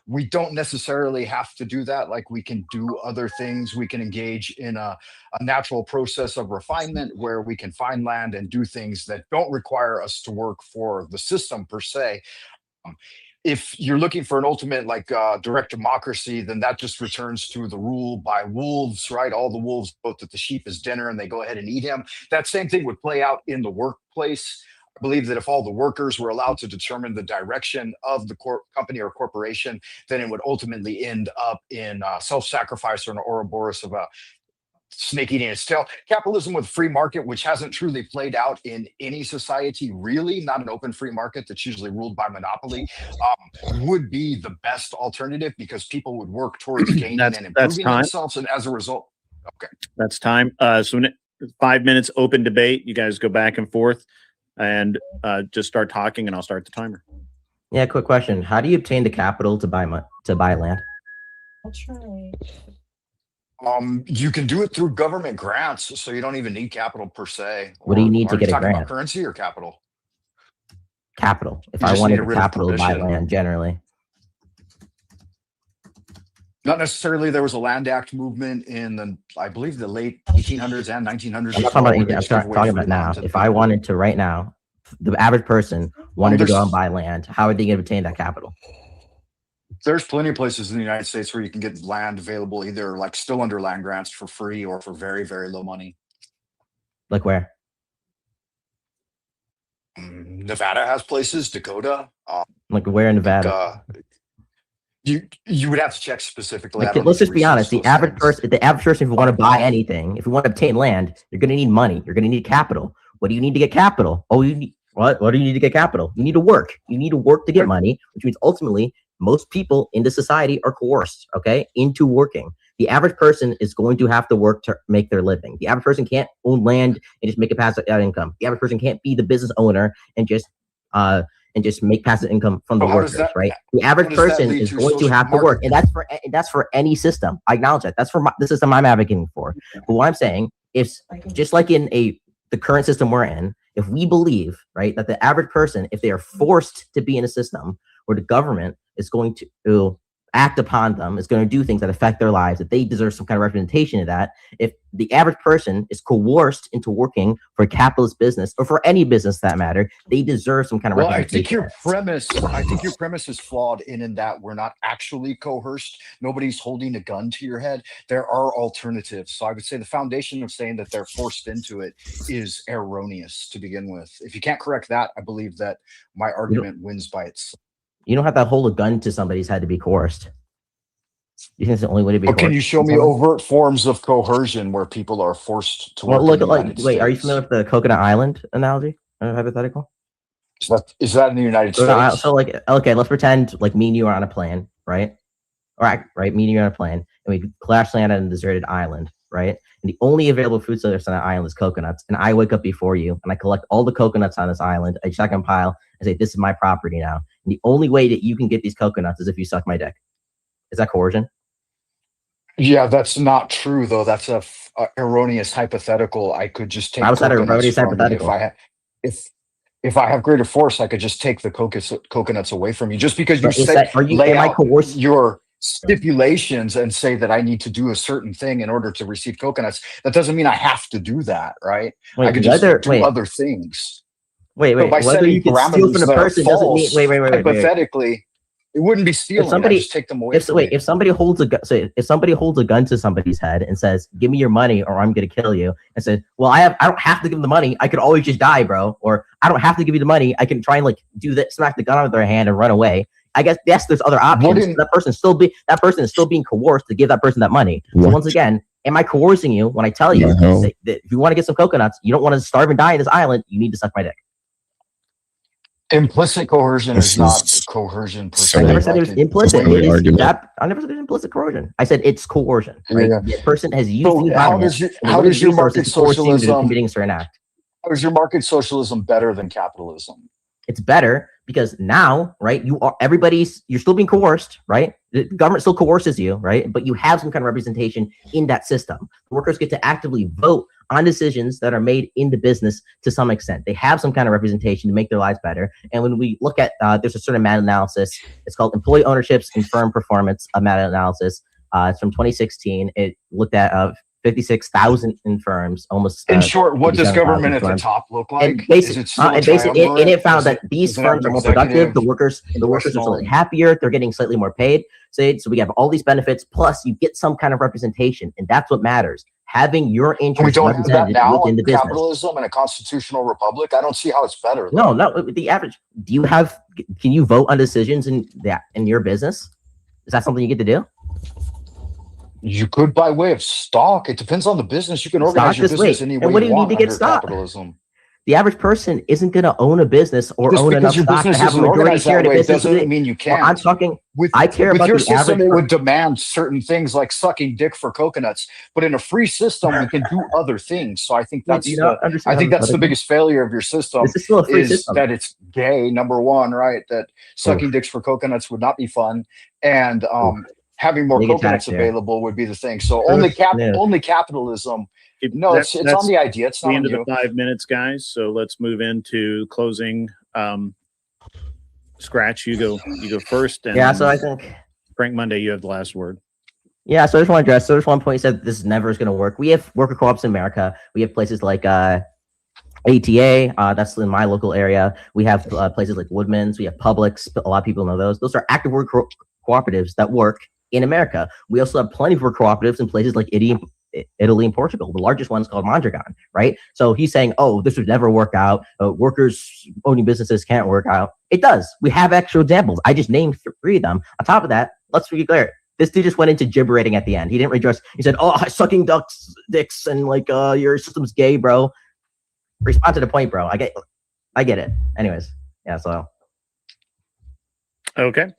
we don't necessarily have to do that. Like, we can do other things. We can engage in a natural process of refinement where we can find land and do things that don't require us to work for the system per se. If you're looking for an ultimate direct democracy, then that just returns to the rule by wolves, right? All the wolves vote that the sheep is dinner and they go ahead and eat him. That same thing would play out in the workplace. I believe that if all the workers were allowed to determine the direction of the company or corporation, then it would ultimately end up in self-sacrifice or an Ouroboros of a snake eating its tail. Capitalism with free market, which hasn't truly played out in any society, really, not an open free market that's usually ruled by monopoly, would be the best alternative, because people would work towards gaining and improving themselves. And as a result, okay. That's time. So 5 minutes open debate. You guys go back and forth and just start talking, and I'll start the timer. Yeah, quick question. How do you obtain the capital to buy land? That's right. You can do it through government grants, so you don't even need capital per se. What do you need to get a grant? About currency or capital? Capital. If I wanted capital to buy land, generally. Not necessarily. There was a Land Act movement in I believe the late 1800s and 1900s. I'm talking about now. If I wanted to right now, the average person wanted to go and buy land, how are they going to obtain that capital? There's plenty of places in the United States where you can get land available, either still under land grants for free or for very, very low money. Like where? Nevada has places, Dakota. Like where in Nevada? You would have to check specifically. Let's just be honest. The average person, if you want to buy anything, if you want to obtain land, you're going to need money. You're going to need capital. What do you need to get capital? What do you need to get capital? You need to work. You need to work to get money, which means ultimately most people in the society are coerced, into working. The average person is going to have to work to make their living. The average person can't own land and just make a passive income. The average person can't be the business owner and just make passive income from the workers, right? The average person is going to have to work, and that's for any system. I acknowledge that. That's for the system I'm advocating for. But what I'm saying is, just like in the current system we're in, if we believe, right, that the average person, if they are forced to be in a system where the government is going to act upon them, is going to do things that affect their lives, that they deserve some kind of representation of that. If the average person is coerced into working for a capitalist business or for any business that matter, they deserve some kind of representation. I think your premise is flawed in that we're not actually coerced. Nobody's holding a gun to your head. There are alternatives. So I would say the foundation of saying that they're forced into it is erroneous to begin with. If you can't correct that, I believe that my argument wins by itself. You don't have to hold a gun to somebody's head to be coerced. You think it's the only way to be coerced? Can you show me overt forms of coercion where people are forced to work? Well, look at wait, are you familiar with the Coconut Island analogy? Hypothetical? Is that in the United States? So like, okay, let's pretend like me and you are on a plane, right? Right, me and you are on a plane, and we crash land on a deserted island, right? And the only available food source on that island is coconuts. And I wake up before you, and I collect all the coconuts on this island. I check and pile, and say, this is my property now. And the only way that you can get these coconuts is if you suck my dick. Is that coercion? Yeah, that's not true, though. That's a erroneous hypothetical. I could just take. How is that erroneous hypothetical? If I have greater force, I could just take the coconuts away from you. Just because you lay out your stipulations and say that I need to do a certain thing in order to receive coconuts, that doesn't mean I have to do that, right? I could just do other things. Wait. Whether you can steal from the person doesn't mean. Wait. Hypothetically, it wouldn't be stealing. I just take them away. If somebody holds a gun, if somebody holds a gun to somebody's head and says, "Give me your money, or I'm going to kill you," and said, "Well, I don't have to give them the money. I could always just die, bro," or "I don't have to give you the money. I can try and like do that, smack the gun out of their hand and run away." I guess yes, there's other options. That person is still being coerced to give that person that money. So once again, am I coercing you when I tell you that if you want to get some coconuts, you don't want to starve and die in this island, you need to suck my dick? Implicit coercion is not coercion per se. I never said it was implicit. I never said it was implicit coercion. I said it's coercion. Right? Yeah. The person has used the how does your market socialism committing a certain act? How is your market socialism better than capitalism? It's better because now, right, you're still being coerced, right? The government still coerces you, right? But you have some kind of representation in that system. The workers get to actively vote on decisions that are made in the business to some extent. They have some kind of representation to make their lives better. And when we look at, there's a certain meta-analysis. It's called Employee Ownerships and Firm Performance, a meta-analysis. It's from 2016. It looked at 56,000 firms, almost. In short, what does government at the top look like? And it found that these firms are more productive. The workers are slightly happier. They're getting slightly more paid. So we have all these benefits. Plus, you get some kind of representation, and that's what matters. Having your interest represented within the business. Capitalism and a constitutional republic. I don't see how it's better. No. The average. Can you vote on decisions in your business? Is that something you get to do? You could by way of stock. It depends on the business. You can organize your business any way you want. And what do you need to get stock? Capitalism. The average person isn't going to own a business or own enough stock to have a majority share in a business. Doesn't mean you can't. Well, I'm talking. I care about your system. It would demand certain things like sucking dick for coconuts, but in a free system, we can do other things. So I think that's the biggest failure of your system. This is still a free system. That it's gay. Number one, right? That sucking dicks for coconuts would not be fun, and having more coconuts available would be the thing. So only capitalism. No, it's on the idea. It's not the end of the 5 minutes, guys. So let's move into closing. Scratch, you go first. And so I think Frank Monday, you have the last word. Yeah, so I just want to address. So there's one point you said this never is going to work. We have worker co-ops in America. We have places like ATA. That's in my local area. We have places like Woodman's. We have Publix. A lot of people know those. Those are active worker cooperatives that work in America. We also have plenty of worker cooperatives in places like Italy and Portugal. The largest one is called Mondragon, right? So he's saying, oh, this would never work out. Workers owning businesses can't work out. It does. We have actual examples. I just named 3 of them. On top of that, let's be clear. This dude just went into gibberating at the end. He didn't redress. He said, oh, sucking dicks and like your system's gay, bro. Respond to the point, bro. I get it. Anyways, yeah, so. Okay.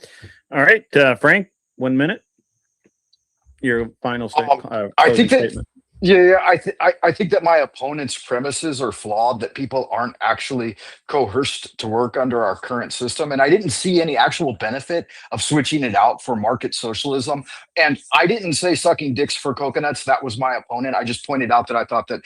All right, Frank, 1 minute. Your final statement. I think that Yeah, I think that my opponent's premises are flawed, that people aren't actually coerced to work under our current system. And I didn't see any actual benefit of switching it out for market socialism. And I didn't say sucking dicks for coconuts. That was my opponent. I just pointed out that I thought that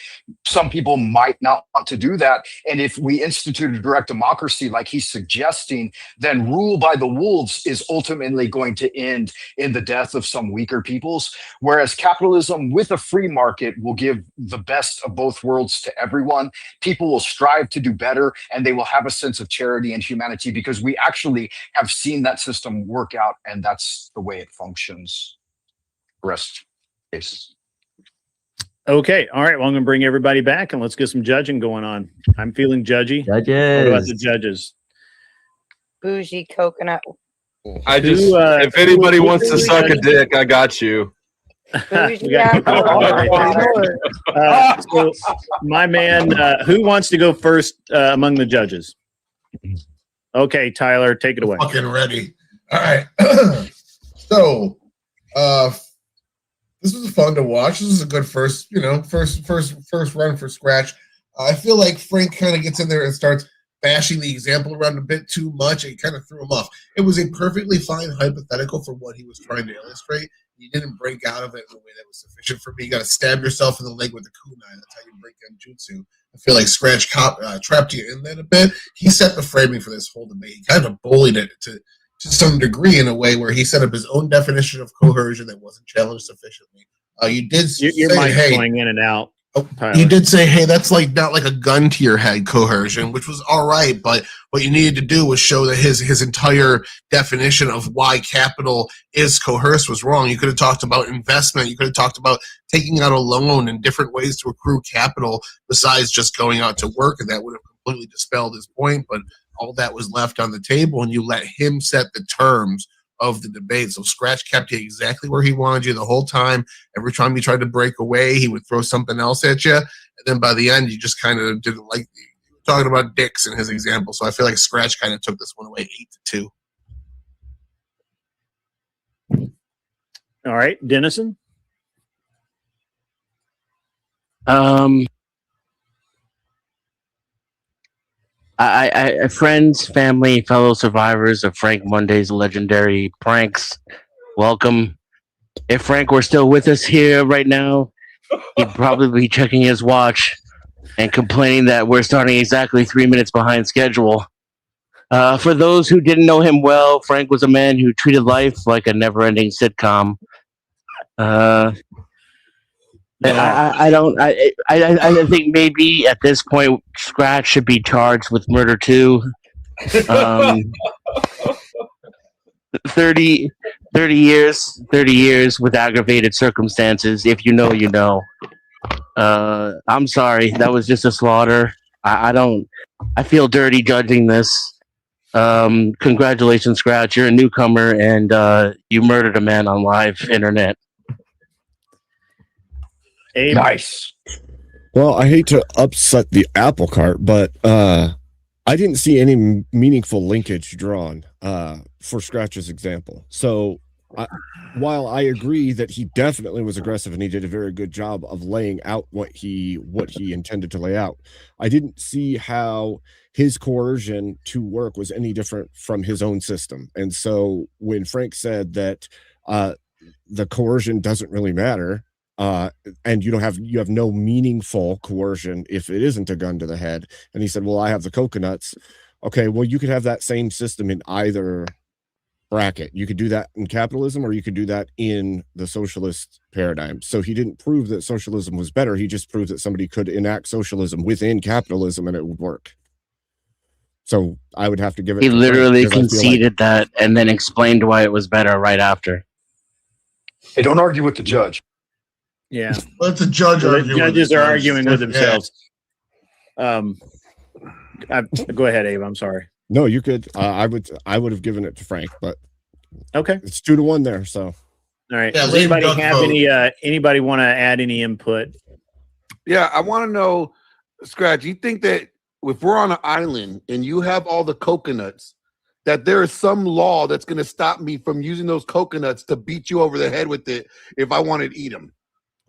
some people might not want to do that. And if we institute a direct democracy like he's suggesting, then rule by the wolves is ultimately going to end in the death of some weaker peoples. Whereas capitalism with a free market will give the best of both worlds to everyone. People will strive to do better, and they will have a sense of charity and humanity because we actually have seen that system work out, and that's the way it functions. Rest case. Okay. All right. Well, I'm going to bring everybody back and let's get some judging going on. I'm feeling judgy. Judges. What about the judges? Bougie coconut. I just, Who, if anybody wants to suck a dick, I got you. Bougie We got apple. so my man, who wants to go first among the judges? Okay, Tyler, take it away. Fucking ready. All right. So, this was fun to watch. This is a good first run for Scratch. I feel like Frank kind of gets in there and starts bashing the example around a bit too much. It kind of threw him off. It was a perfectly fine hypothetical for what he was trying to illustrate. You didn't break out of it in a way that was sufficient for me. You got to stab yourself in the leg with a kunai. That's how you break genjutsu. I feel like Scratch trapped you in that a bit. He set the framing for this whole debate. He kind of bullied it to some degree in a way where he set up his own definition of coercion that wasn't challenged sufficiently. You did Your say, mic's hey, going in and out. Tyler. you did say, hey, that's like not like a gun to your head coercion, which was all right. But what you needed to do was show that his entire definition of why capital is coerced was wrong. You could have talked about investment. You could have talked about taking out a loan and different ways to accrue capital besides just going out to work. And that would have completely dispelled his point. But all that was left on the table, and you let him set the terms of the debate. So Scratch kept you exactly where he wanted you the whole time. Every time you tried to break away, he would throw something else at you. And then by the end, you just kind of didn't like talking about dicks in his example. So I feel like Scratch kind of took this one away 8-2. All right, Dennison. I friends, family, fellow survivors of Frank Monday's legendary pranks, welcome. If Frank were still with us here right now, he'd probably be checking his watch and complaining that we're starting exactly 3 minutes behind schedule. For those who didn't know him well, Frank was a man who treated life like a never-ending sitcom. I think maybe at this point Scratch should be charged with murder too. 30 years with aggravated circumstances. If you know, you know. I'm sorry, that was just a slaughter. I feel dirty judging this. Congratulations, Scratch. You're a newcomer and you murdered a man on live internet. Abe. Nice. Well, I hate to upset the apple cart, but I didn't see any meaningful linkage drawn for Scratch's example. So while I agree that he definitely was aggressive and he did a very good job of laying out what he intended to lay out, I didn't see how his coercion to work was any different from his own system. And so when Frank said that the coercion doesn't really matter, and you have no meaningful coercion if it isn't a gun to the head. And he said, well, I have the coconuts. Okay, well, you could have that same system in either bracket. You could do that in capitalism or you could do that in the socialist paradigm. So he didn't prove that socialism was better. He just proved that somebody could enact socialism within capitalism and it would work. So I would have to give it. He literally conceded that and then explained why it was better right after. Hey, don't argue with the judge. Yeah. Let the judge argue. The judges are arguing with themselves. Go ahead, Abe. I'm sorry. No, you could. I would have given it to Frank, but okay, it's 2-1 there. So, all right. Yeah, Does anybody have anybody want to add any input? Yeah, I want to know, Scratch. You think that if we're on an island and you have all the coconuts, that there is some law that's going to stop me from using those coconuts to beat you over the head with it if I wanted to eat them?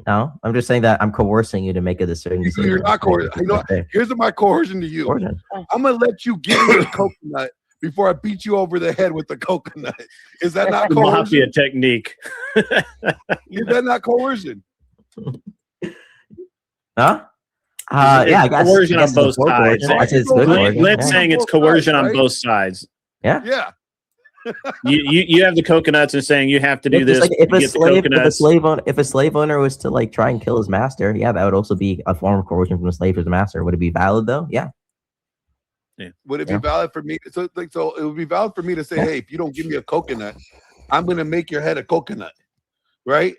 No, I'm just saying that I'm coercing you to make a certain decision. You're not coercing. You know, here's my coercion to you. Coercion. I'm gonna let you give me a coconut before I beat you over the head with the coconut. Is that not coercion? Mafia technique. Is that not coercion? Huh? Yeah, I guess coercion on it's both good sides. coercion. It's good coercion. Glenn's saying it's coercion on right? both sides. Yeah. Yeah. You have the coconuts and saying you have to do If, this. like, you get the coconuts. if a slave owner was to like try and kill his master, yeah, that would also be a form of coercion from the slave to the master. Would it be valid though? Yeah. Would it be valid for me? So it would be valid for me to say, hey, if you don't give me a coconut, I'm gonna make your head a coconut, right?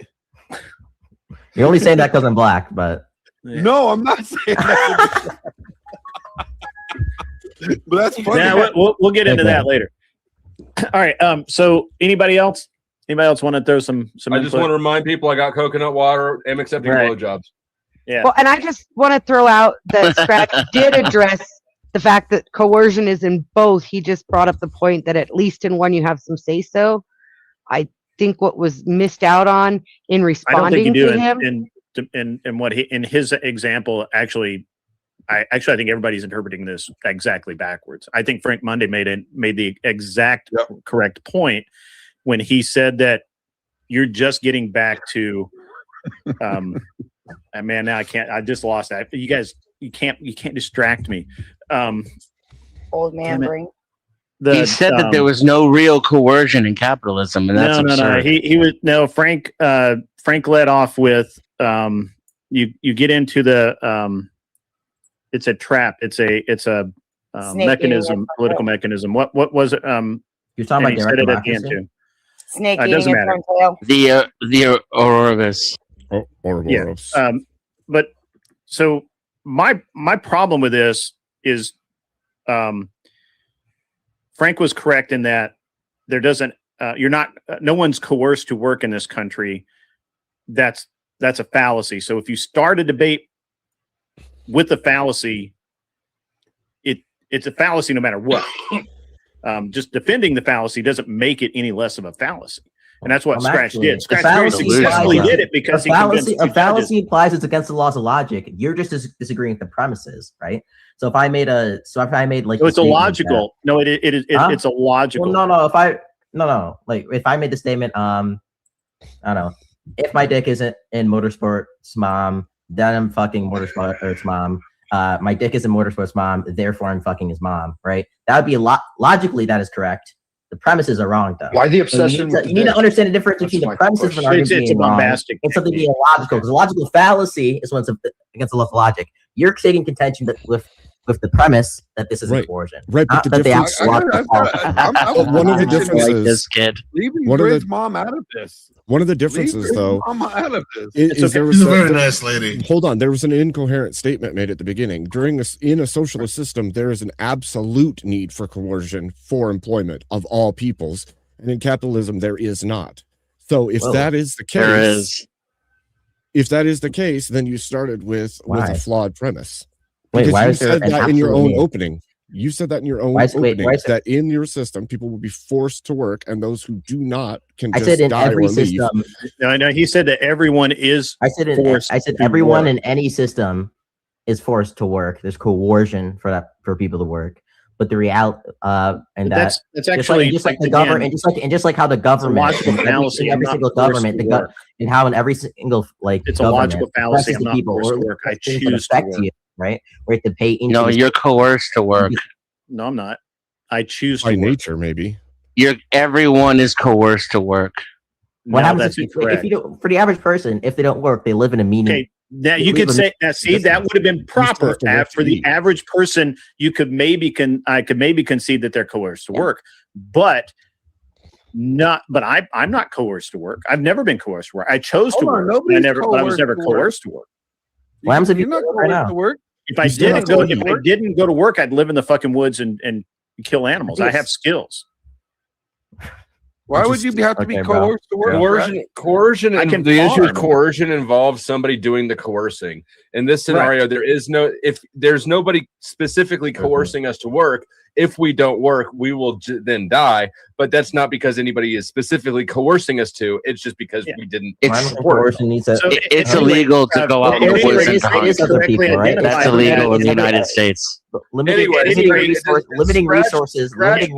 You're only saying that because I'm black, but no, I'm not saying that. But that's funny. Yeah, we'll get into that later. All right. So anybody else? Anybody else want to throw some? I just want to remind people I got coconut water. I'm accepting blowjobs. Yeah. Well, and I just want to throw out that Scratch did address the fact that coercion is in both. He just brought up the point that at least in one you have some say so. I think what was missed out on in I responding don't think you to do him. in what he in his example actually. I think everybody's interpreting this exactly backwards. I think Frank Monday made the exact correct point when he said that you're just getting back to man, now I just lost that. You guys, you can't distract me. Old man brain. He said that there was no real coercion in capitalism, and that's absurd. He was Frank led off with you get into the it's a trap. It's a mechanism, political mechanism. What was it? You're talking about direct democracy? Snake it eating doesn't its matter. own tail. The Ouroboros. Yeah. But so my problem with this is Frank was correct in that there doesn't no one's coerced to work in this country. That's a fallacy. So if you start a debate with a fallacy, it's a fallacy no matter what. Just defending the fallacy doesn't make it any less of a fallacy. And that's what Scratch did. Scratch very successfully did it because a fallacy implies it's against the laws of logic. You're just disagreeing with the premises, right? So if I made like so it's illogical. No, it's illogical. Well, no. Like if I made the statement, I don't know, if my dick isn't in motorsports, mom, then I'm fucking motorsports mom. My dick is in motorsports mom, therefore I'm fucking his mom, right? That would be logically that is correct. The premises are wrong, though. Why the obsession? So you need to understand the difference between the premises of an argument being wrong and something being illogical. Because a logical fallacy is when it's against the law of logic. You're taking contention that with the premise that this is a coercion, right? Not that the actual one of the differences. This kid. Leaving Grid's mom out of this. One of the differences, though, out of this. is there was She's a very nice lady. Hold on, there was an incoherent statement made at the beginning. In a socialist system, there is an absolute need for coercion for employment of all peoples, and in capitalism, there is not. So, if that is the case, if that is the case, then you started with a flawed premise. Wait, why is there that in your own opening? You said that in your own opening, that in your system, people will be forced to work, and those who do not can just die or leave. I said in every system. No, he said that everyone is forced. I said everyone in any system is forced to work. There's coercion for people to work. But the reality, and that's actually just like the government, and just like how the government, every single government, and how in every single it's a logical fallacy. I'm not forced to work. I choose to work. Right? We have to pay into. No, you're coerced to work. No, I'm not. I choose by to nature, maybe. Everyone is coerced to work. What happens if for the average person, if they don't work, they live in a meaning. Okay, now you could say that. See, that would have been proper. For the average person, you could I could maybe concede that they're coerced to work, but not. But I'm not coerced to work. I've never been coerced to work. I chose to work. I was never coerced to work. What happens if you're not coerced to work? If I didn't go to work, I'd live in the fucking woods and kill animals. I have skills. Why would you have to be coerced to work? Coercion. The issue with coercion involves somebody doing the coercing. In this scenario, there's nobody specifically coercing us to work. if we don't work, we will then die. But that's not because anybody is specifically coercing us to. It's just because we didn't. It's Coercion needs to. it's illegal to go out in the woods and to hunt. That's illegal in the United States. Limiting resources. Frank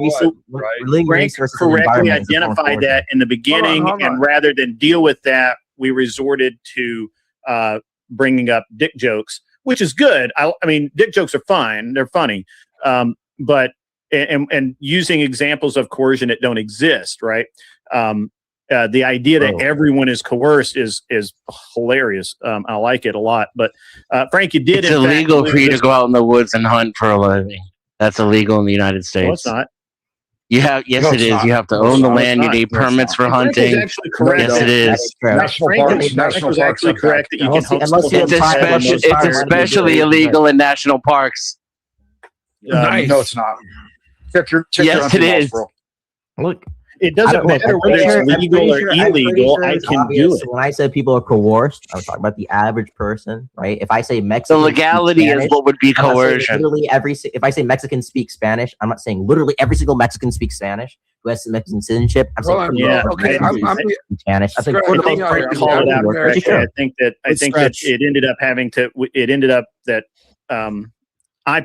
correctly identified that in the beginning, and rather than deal with that, we resorted to bringing up dick jokes, which is good. I mean, dick jokes are fine; they're funny, but and using examples of coercion that don't exist, right? The idea that everyone is coerced is hilarious. I like it a lot. But Frank, you did. It's illegal for you to go out in the woods and hunt for a living. That's illegal in the United States. No, it's not. You have it is. You have to own the land. You need permits for hunting. Yes, it is. National parks actually correct that you can hunt. It's especially illegal in national parks. Nice. No, it's not. Yes, it is. Look, it doesn't matter whether it's legal or illegal. I can do it. When I said people are coerced, I was talking about the average person, right? If I say Mexican, the legality is what would be coercion. Literally if I say Mexican speak Spanish, I'm not saying literally every single Mexican speaks Spanish who has Mexican citizenship. I'm saying Spanish. I think Frank called it out correctly. I think that it ended up that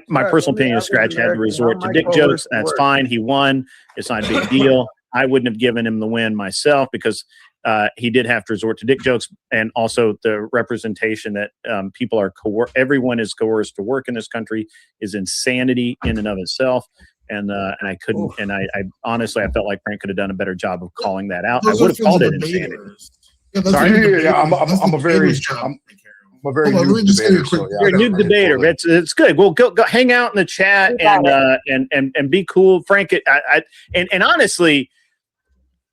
my personal opinion is Scratch had to resort to dick jokes. That's fine. He won. It's not a big deal. I wouldn't have given him the win myself because he did have to resort to dick jokes, and also the representation that people are everyone is coerced to work in this country is insanity in and of itself. And I couldn't. And I honestly, I felt like Frank could have done a better job of calling that out. I would have called it insanity. I'm a very new debater. You're a new debater. It's good. Well, go hang out in the chat and be cool, Frank. And honestly,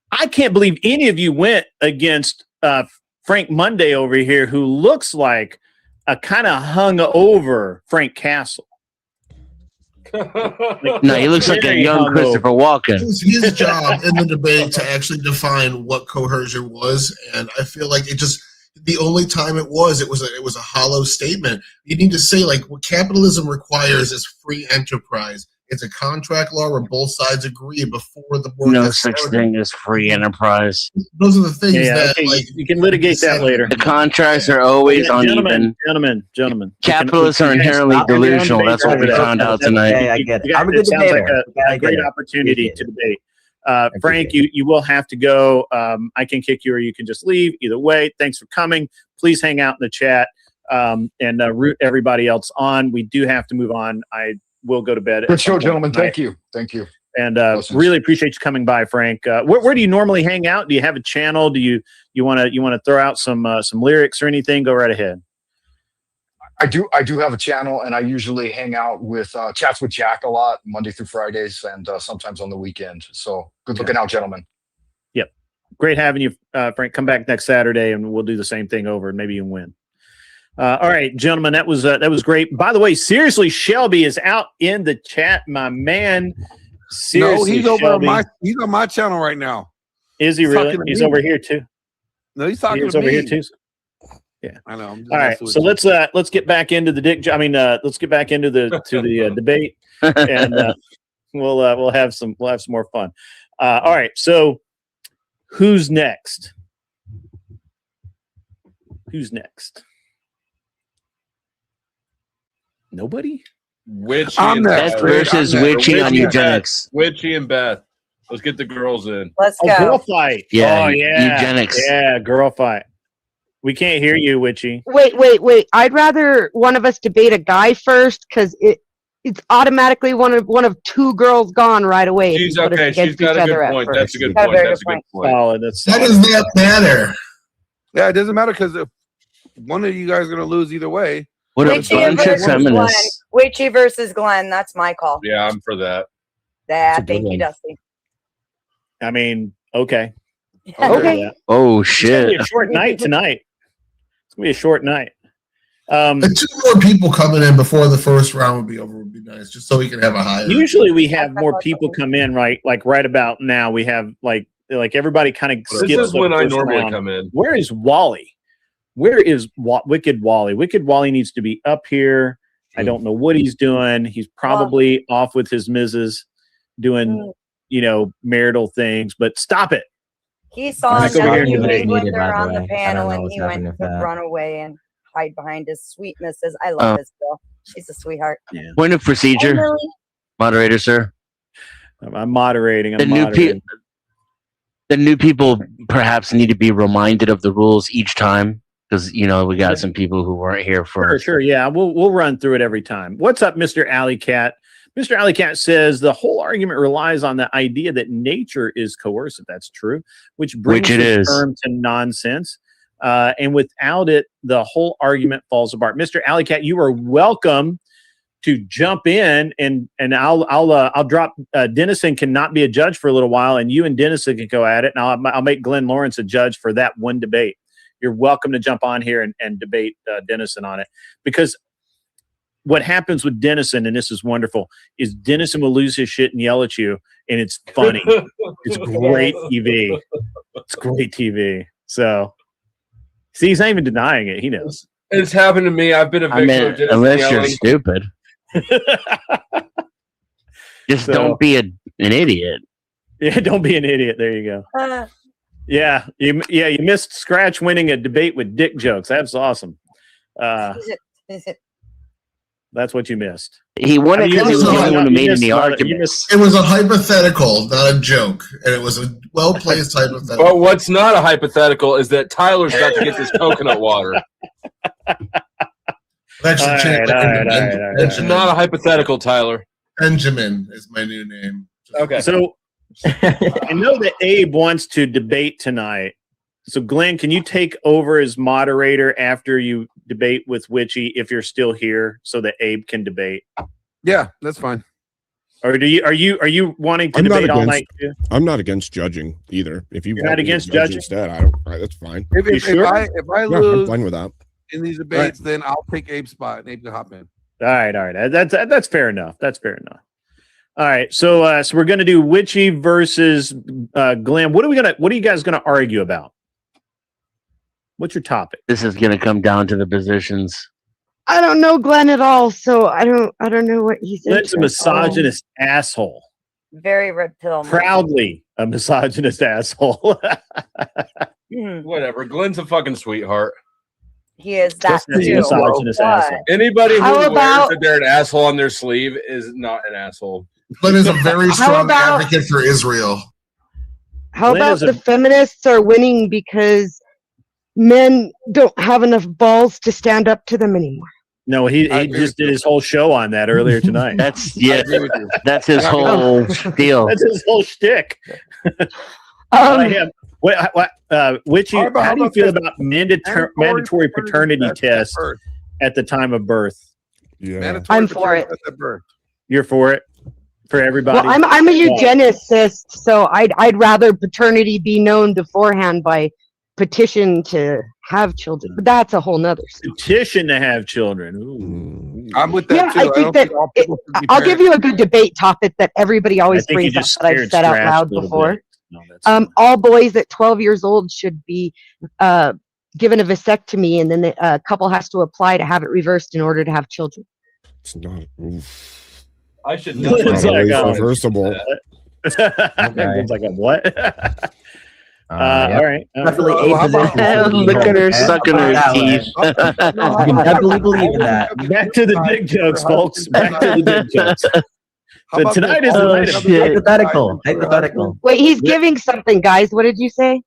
I can't believe any of you went against Frank Monday over here, who looks like a kind of hung over Frank Castle. No, he looks like a young Christopher Walken. It was his job in the debate to actually define what coercion was, and I feel like the only time it was a hollow statement. You need to say, like, what capitalism requires is free enterprise. It's a contract law where both sides agree before the board. No such thing as free enterprise. Those are the things that you can litigate that later. The contracts are always uneven. Gentlemen. Capitalists are inherently delusional. That's what we found out tonight. I get it. It sounds like a great opportunity to debate. Frank, you will have to go. I can kick you or you can just leave. Either way, thanks for coming. Please hang out in the chat and root everybody else on. We do have to move on. I will go to bed. Good show, gentlemen. Thank you. And really appreciate you coming by, Frank. Where do you normally hang out? Do you have a channel? Do you want to throw out some lyrics or anything? Go right ahead. I do have a channel, and I usually hang out with Chats with Jack a lot, Monday through Fridays, and sometimes on the weekend. So good looking out, gentlemen. Yep. Great having you, Frank. Come back next Saturday, and we'll do the same thing over, and maybe you win. All right, gentlemen, that was great. By the way, seriously, Shelby is out in the chat, my man. Seriously, no, he's on my channel right now. Is he really? He's over here too. No, he's talking to me. Over here too. Yeah, I know. All right, so let's get back into the let's get back into the debate, and we'll have some more fun. All right, so who's next? Nobody? Witchy I'm and next. Beth versus Witchy on eugenics. Witchy and Beth. Let's get the girls in. Let's go. Girl fight. Yeah, oh, yeah. Eugenics. Yeah, girl fight. We can't hear you, Witchy. Wait. I'd rather one of us debate a guy first, because it's automatically one of two girls gone right away. She's okay. She's got a good point. That's a good point. That's a good point. Solid. How does that matter? Yeah, it doesn't matter, because if one of you guys are going to lose either way. What a bunch of feminists. Witchy versus Glenn. That's my call. Yeah, I'm for that. Thank you, Dusty. I mean, okay. Okay. Oh, shit. It's going to be a short night tonight. It's going to be a short night. Two more people coming in before the first round would be over would be nice, just so we can have a higher. Usually we have more people come in right about now. We have like everybody kind of skips. This is when I normally round. come in. Where is Wally? Where is Wicked Wally? Wicked Wally needs to be up here I don't know what he's doing. He's probably off with his missus doing, marital things, but stop it. He saw Back over here Melanie in debate. Englander By the on the way. I panel don't know and what's he went happening to with that. run away and hide behind his sweet missus. I love this girl. She's a sweetheart. Yeah. Point of procedure, moderator, sir. I'm moderating. The new people perhaps need to be reminded of the rules each time because we got some people who weren't here for. Sure. Yeah, we'll run through it every time. What's up, Mr. Alley Cat? Mr. Alley Cat says the whole argument relies on the idea that nature is coercive. That's true, which brings the term to nonsense. And without it, the whole argument falls apart. Mr. Alley Cat, you are welcome to jump in, and I'll drop. Dennison cannot be a judge for a little while, and you and Dennison can go at it, and I'll make Glenn Lawrence a judge for that one debate. You're welcome to jump on here and debate Dennison on it, because what happens with Dennison, and this is wonderful, is Dennison will lose his shit and yell at you, and it's funny. It's great TV. It's great TV. So, see, he's not even denying it. He knows. It's happened to me. I've been a victim of Dennison unless yelling. you're stupid. Just don't be an idiot. Yeah, don't be an idiot. There you go. Yeah, you missed Scratch winning a debate with dick jokes. That's awesome. That's what you missed. He won it because he was the only one who made any arguments. It was a hypothetical, not a joke, and it was a well-placed hypothetical. But what's not a hypothetical is that Tyler's got to get this coconut water. That's the change. It's not a hypothetical, Tyler. Benjamin is my new name. Okay. So I know that Abe wants to debate tonight. So Glenn, can you take over as moderator after you debate with Witchy if you're still here, so that Abe can debate? Yeah, that's fine. Or are you wanting to debate all night too? I'm not against judging either. If you're not against judging instead, that's fine. If I I'm lose fine with that. in these debates, then I'll take Abe's spot and Abe can hop in. All right. That's fair enough. That's fair enough. All right. So we're gonna do Witchy versus Glenn. What are you guys gonna argue about? What's your topic? This is going to come down to the positions. I don't know Glenn at all, so I don't know what he's into. Glenn's a misogynist asshole. Very red pill. Proudly a misogynist asshole. Whatever. Glenn's a fucking sweetheart. He is that Just a too. misogynist asshole. Anybody who How wears about- that they're an asshole on their sleeve is not an asshole. Glenn is a very strong about- advocate for Israel. How Glenn about is a- the feminists are winning because men don't have enough balls to stand up to them anymore? No, he just did his whole show on that earlier tonight. That's his whole deal. That's his whole shtick. Witchy, how do you feel about mandatory paternity tests at the time of birth? Yeah. I'm for it. You're for it? For everybody? Well, I'm a eugenicist, so I'd rather paternity be known beforehand by petition to have children. But that's a whole nother story. Petition to have children. Ooh. I'm with that Yeah, too. I think that I'll give you a good debate topic that everybody always I think you brings up just that I've scared said out Scratch loud a little before. bit. No, that's All boys at 12 years old should be given a vasectomy, and then a couple has to apply to have it reversed in order to have children. It's not. Oof. I should It's It's like, always oh, reversible. It's like a what? Yep. All right. Definitely Well, how a about- position. Look at her sucking her teeth. I can definitely believe in that. Back to the dick jokes, folks. Back to the dick jokes. How about tonight this? is the Oh, night of shit. Hypothetical. Wait, he's giving something, guys. What did you say?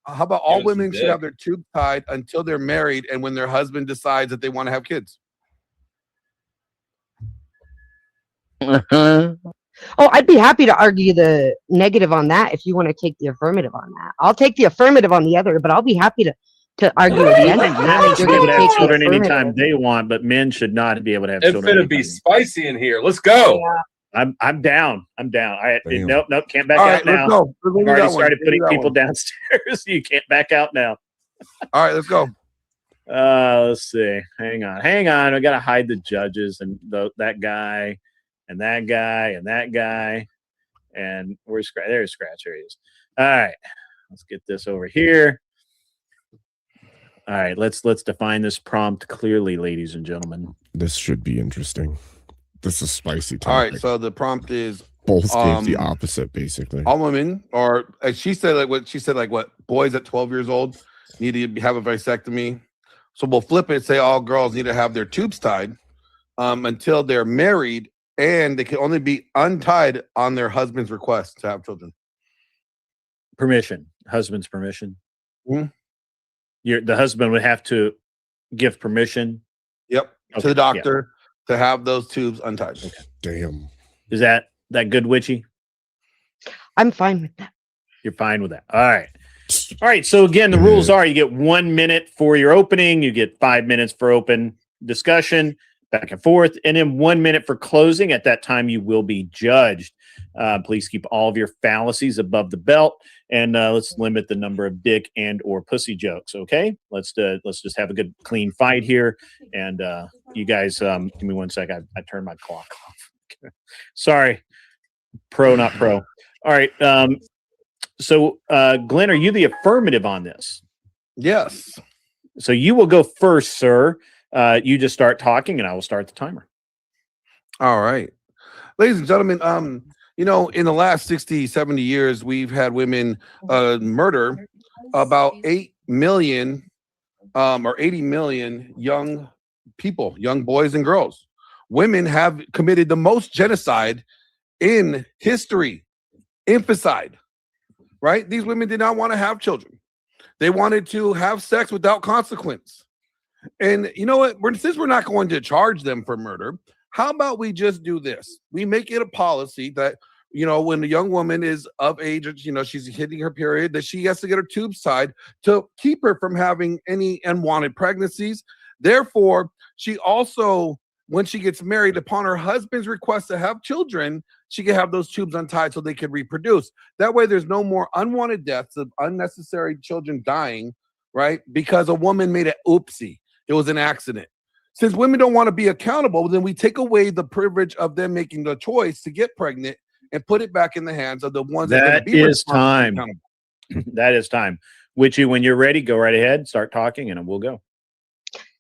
How about all Give us women some should dick. have their tube tied until they're married and when their husband decides that they want to have kids? Oh, I'd be happy to argue the negative on that if you want to take the affirmative on that. I'll take the affirmative on the other, but I'll be happy to argue I against think that. women if should you're be able gonna to have take the children anytime affirmative. they want, but men should not be able to have It's children. gonna be anytime. spicy in here. Let's go. I'm down. I'm down. Damn. Nope, can't back All out right, let's now. go. Let's I've do already that one. started Let's do putting that people one. downstairs. You can't back out now. All right, let's go. Let's see. Hang on. I gotta hide the judges and that guy and that guy and that guy. And where's Scratch? There's Scratch. There he is. All right. Let's get this over here. All right, let's define this prompt clearly, ladies and gentlemen. This should be interesting. This is spicy topic. All right, so the prompt is both gave the opposite, basically. All women, or she said what boys at 12 years old need to have a vasectomy. So we'll flip it, say all girls need to have their tubes tied until they're married, and they can only be untied on their husband's request to have children. Permission, husband's permission. Mm-hmm. The husband would have to give permission. Yep, to the doctor to have those tubes untied. Okay. Damn. Is that good, Witchy? I'm fine with that. You're fine with that. All right. All right. So again, the rules are: you get 1 minute for your opening, you get 5 minutes for open discussion, back and forth, and then 1 minute for closing. At that time, you will be judged. Please keep all of your fallacies above the belt, and let's limit the number of dick and or pussy jokes. Okay, let's just have a good clean fight here. And you guys, give me 1 sec. I turned my clock off. Sorry, pro, not pro. All right. So Glenn, are you the affirmative on this? Yes. So you will go first, sir. You just start talking, and I will start the timer. All right, ladies and gentlemen. In the last 60, 70 years, we've had women murder about 8 million or 80 million young people, young boys and girls. Women have committed the most genocide in history, infanticide, right? These women did not want to have children. They wanted to have sex without consequence. And you know what? Since we're not going to charge them for murder, how about we just do this? We make it a policy that, when a young woman is of age, she's hitting her period, that she has to get her tubes tied to keep her from having any unwanted pregnancies. Therefore, she also, when she gets married, upon her husband's request to have children, she can have those tubes untied so they can reproduce. That way, there's no more unwanted deaths of unnecessary children dying, right? Because a woman made an oopsie. It was an accident. Since women don't want to be accountable, then we take away the privilege of them making the choice to get pregnant and put it back in the hands of the ones that is time. That is time. Witchy, when you're ready, go right ahead, start talking, and we'll go.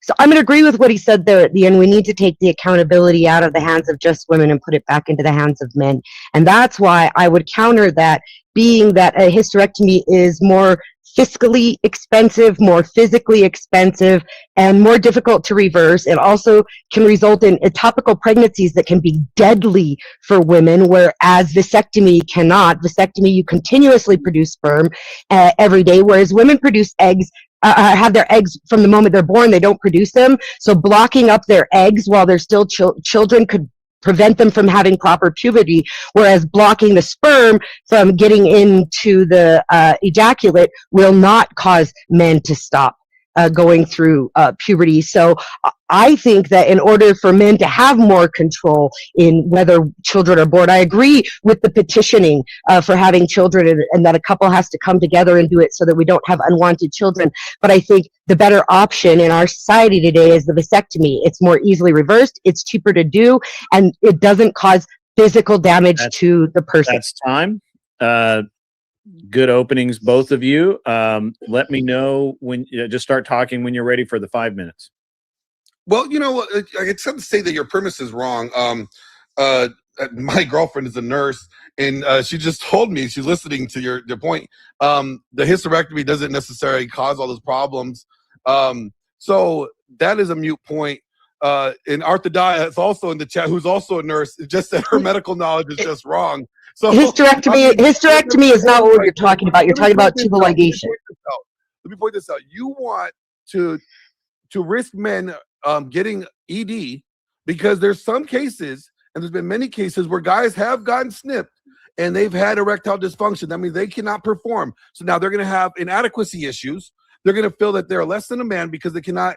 So I'm going to agree with what he said there at the end. We need to take the accountability out of the hands of just women and put it back into the hands of men. And that's why I would counter that, being that a hysterectomy is more fiscally expensive, more physically expensive, and more difficult to reverse. It also can result in ectopical pregnancies that can be deadly for women, whereas vasectomy cannot. Vasectomy, you continuously produce sperm every day, whereas women produce eggs, have their eggs from the moment they're born. They don't produce them. So blocking up their eggs while they're still children could prevent them from having proper puberty, whereas blocking the sperm from getting into the ejaculate will not cause men to stop going through puberty. So I think that in order for men to have more control in whether children are born, I agree with the petitioning for having children, and that a couple has to come together and do it so that we don't have unwanted children. But I think the better option in our society today is the vasectomy. It's more easily reversed, it's cheaper to do, and it doesn't cause physical damage to the person. That's time. Good openings, both of you. Let me know when, just start talking when you're ready for the 5 minutes. Well, I get something to say that your premise is wrong. My girlfriend is a nurse, and she just told me, she's listening to your point. The hysterectomy doesn't necessarily cause all those problems. So that is a moot point. And Arthodiah is also in the chat, who's also a nurse. It's just that her medical knowledge is just wrong. So hysterectomy is not what you're talking about. You're talking about tubal ligation. Let me point this out. You want to risk men getting ED because there's some cases, and there's been many cases where guys have gotten snipped and they've had erectile dysfunction. That means they cannot perform. So now they're going to have inadequacy issues. They're going to feel that they're less than a man because they cannot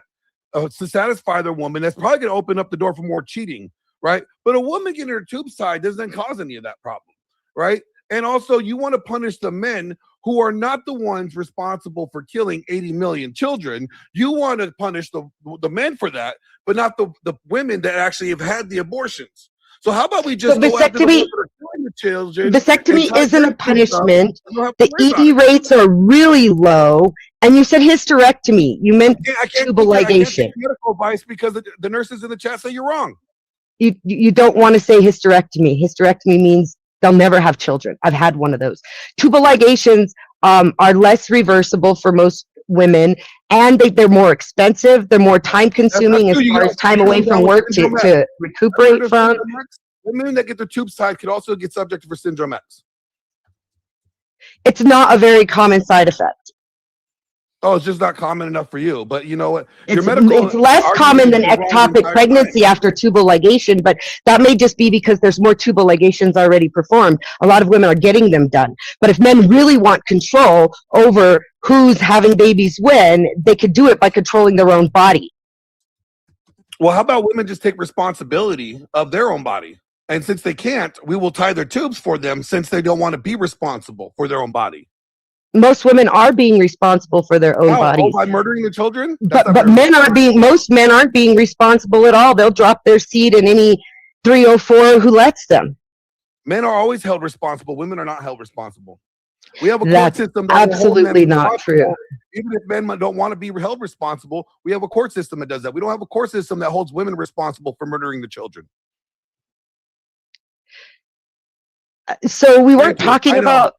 to satisfy their woman. That's probably going to open up the door for more cheating, right? But a woman getting her tubes tied doesn't cause any of that problem, right? And also, you want to punish the men who are not the ones responsible for killing 80 million children. You want to punish the men for that, but not the women that actually have had the abortions. So how about we just go after the children? Vasectomy isn't a punishment. The ED rates are really low, And you said hysterectomy. You meant I can't tubal ligation. take medical advice because the nurses in the chat say you're wrong. You don't want to say hysterectomy. Hysterectomy means they'll never have children. I've had one of those. Tubal ligations are less reversible for most women, and they're more expensive. They're more time consuming as far as time away from work to recuperate from. Women that get their tubes tied could also get subject for syndrome X. It's not a very common side effect. Oh, it's just not common enough for you. But you know what? It's less common than ectopic pregnancy after tubal ligation, but that may just be because there's more tubal ligations already performed. A lot of women are getting them done. But if men really want control over who's having babies when, they could do it by controlling their own body. Well, how about women just take responsibility of their own body? And since they can't, we will tie their tubes for them since they don't want to be responsible for their own body. Most women are being responsible for their own bodies. Oh, by murdering the children? But most men aren't being responsible at all. They'll drop their seed in any 304 who lets them. Men are always held responsible. Women are not held responsible. We have a court That's system that absolutely not true. Even if men don't want to be held responsible, we have a court system that does that. We don't have a court system that holds women responsible for murdering the children. So we weren't talking about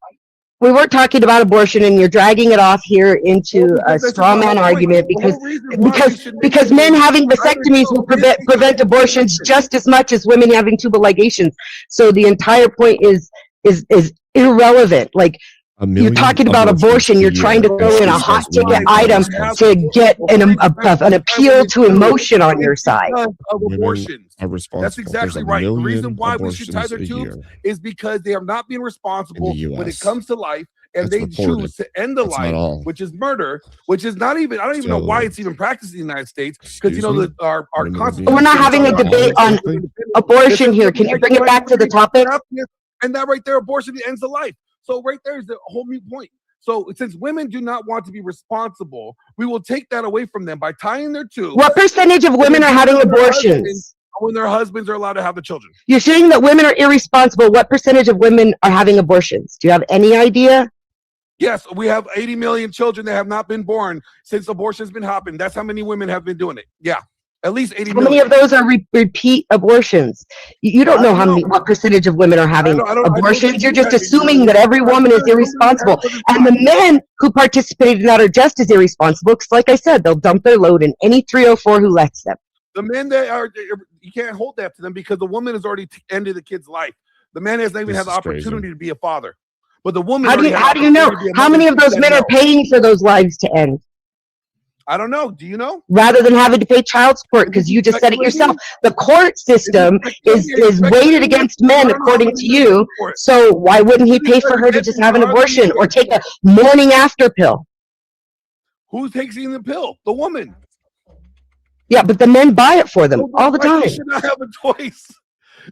abortion, and you're dragging it off here into a straw man argument because men having vasectomies will prevent abortions just as much as women having tubal ligations. So the entire point is irrelevant. Like, you're talking about abortion, you're trying to throw in a hot ticket item to get an appeal to emotion on your side. Of abortions. That's exactly right. The reason why we should tie their tubes is because they are not being responsible when it comes to life, and they choose to end the life, which is murder, which is not even, I don't even know why it's even practiced in the United States, because you know that our Constitution. We're not having a debate on abortion here. Can you bring it back to the topic? And that right there, abortion ends the life. So right there is the whole new point. So since women do not want to be responsible, we will take that away from them by tying their tubes. What percentage of women are having abortions? When their husbands are allowed to have the children. You're saying that women are irresponsible. What percentage of women are having abortions? Do you have any idea? Yes, we have 80 million children that have not been born since abortion's been happening. That's how many women have been doing it. Yeah. At least 80 million. How many of those are repeat abortions? You don't know what percentage of women are having abortions. You're just assuming that every woman is irresponsible. And the men who participate in that are just as irresponsible, because like I said, they'll dump their load in any 304 who lets them. The men that are, you can't hold that to them because the woman has already ended the kid's life. The man has not even had the opportunity to be a father. But the woman. How do you know? How many of those men are paying for those lives to end? I don't know. Do you know? Rather than having to pay child support, because you just said it yourself. The court system is weighted against men, according to you. So why wouldn't he pay for her to just have an abortion or take a morning after pill? Who's taking the pill? The woman. Yeah, but the men buy it for them all the time. She should not have a choice.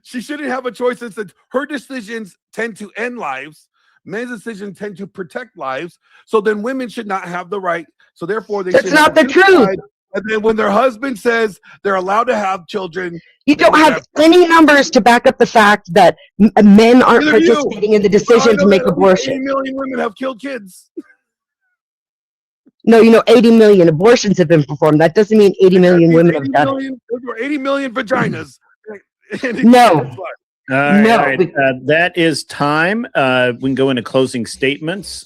She shouldn't have a choice. Since her decisions tend to end lives. Men's decisions tend to protect lives. So then women should not have the right. So therefore, that's not the truth. And then when their husband says they're allowed to have children, you don't have any numbers to back up the fact that men aren't participating in the decision to make abortion. 80 million women have killed kids. No, 80 million abortions have been performed. That doesn't mean 80 million women have done it. 80 million vaginas. No. All right. That is time. We can go into closing statements.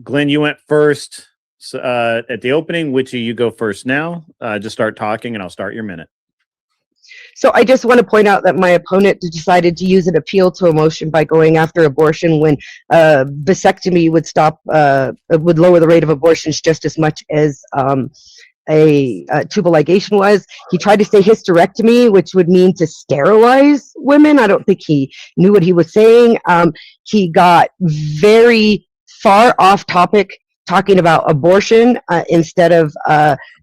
Glenn, you went first at the opening. Which of you go first now? Just start talking and I'll start your minute. So I just want to point out that my opponent decided to use an appeal to emotion by going after abortion when vasectomy would would lower the rate of abortions just as much as a tubal ligation was. He tried to say hysterectomy, which would mean to sterilize women. I don't think he knew what he was saying. He got very far off topic talking about abortion instead of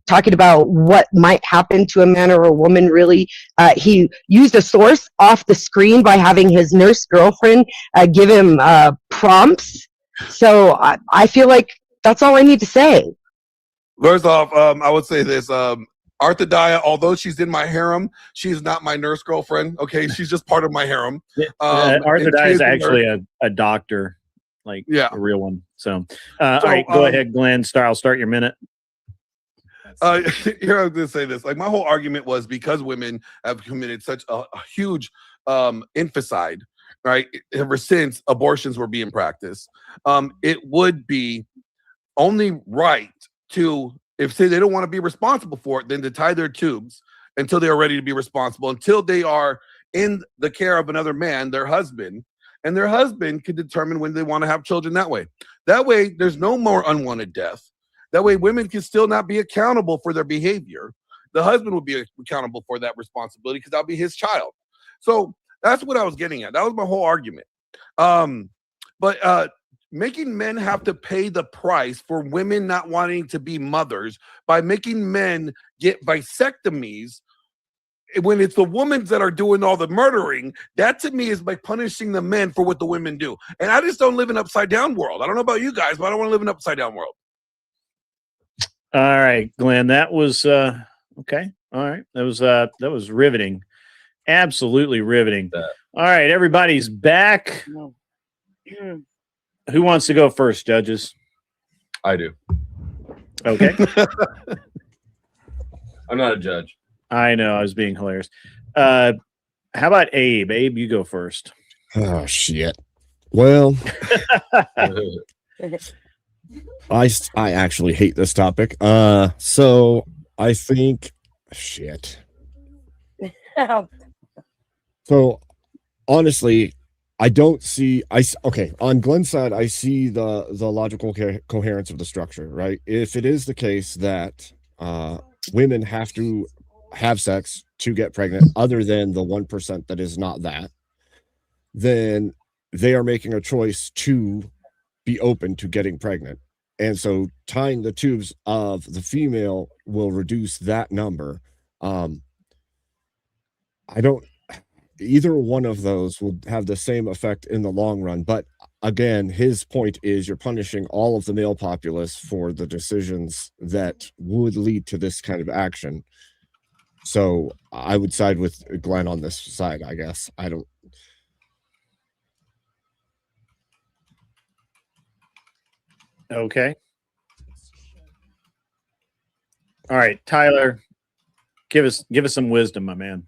talking about what might happen to a man or a woman. Really, he used a source off the screen by having his nurse girlfriend give him prompts. So I feel like that's all I need to say. First off, I would say this. Arthodiah, although she's in my harem, she's not my nurse girlfriend. Okay, she's just part of my harem. Arthodiah is actually a doctor. like Yeah. a real one. So, all right, go ahead, Glenn. I'll start your minute. Here I'm going to say this. Like my whole argument was because women have committed such a huge infanticide, right? Ever since abortions were being practiced, it would be only right to, if say they don't want to be responsible for it, then to tie their tubes until they are ready to be responsible, until they are in the care of another man, their husband, and their husband can determine when they want to have children that way. That way, there's no more unwanted death. That way, women can still not be accountable for their behavior. The husband will be accountable for that responsibility because that'll be his child. So that's what I was getting at. That was my whole argument. But making men have to pay the price for women not wanting to be mothers by making men get vasectomies when it's the women that are doing all the murdering, that to me is like punishing the men for what the women do. And I just don't live in an upside down world. I don't know about you guys, but I don't want to live in an upside down world. All right, Glenn, that was okay. All right, that was riveting, absolutely riveting. All right, everybody's back. Who wants to go first, judges? I do. Okay. I'm not a judge. I know, I was being hilarious. How about Abe? Abe, you go first. Oh shit. Well, I actually hate this topic. So I think shit. So honestly, I don't see okay, on Glenn's side, I see the logical coherence of the structure, right? If it is the case that women have to have sex to get pregnant, other than the 1% that is not that, then they are making a choice to be open to getting pregnant. And so tying the tubes of the female will reduce that number. Either one of those will have the same effect in the long run. But again, his point is you're punishing all of the male populace for the decisions that would lead to this kind of action. So I would side with Glenn on this side, I guess. I don't. Okay. All right, Tyler, give us some wisdom, my man.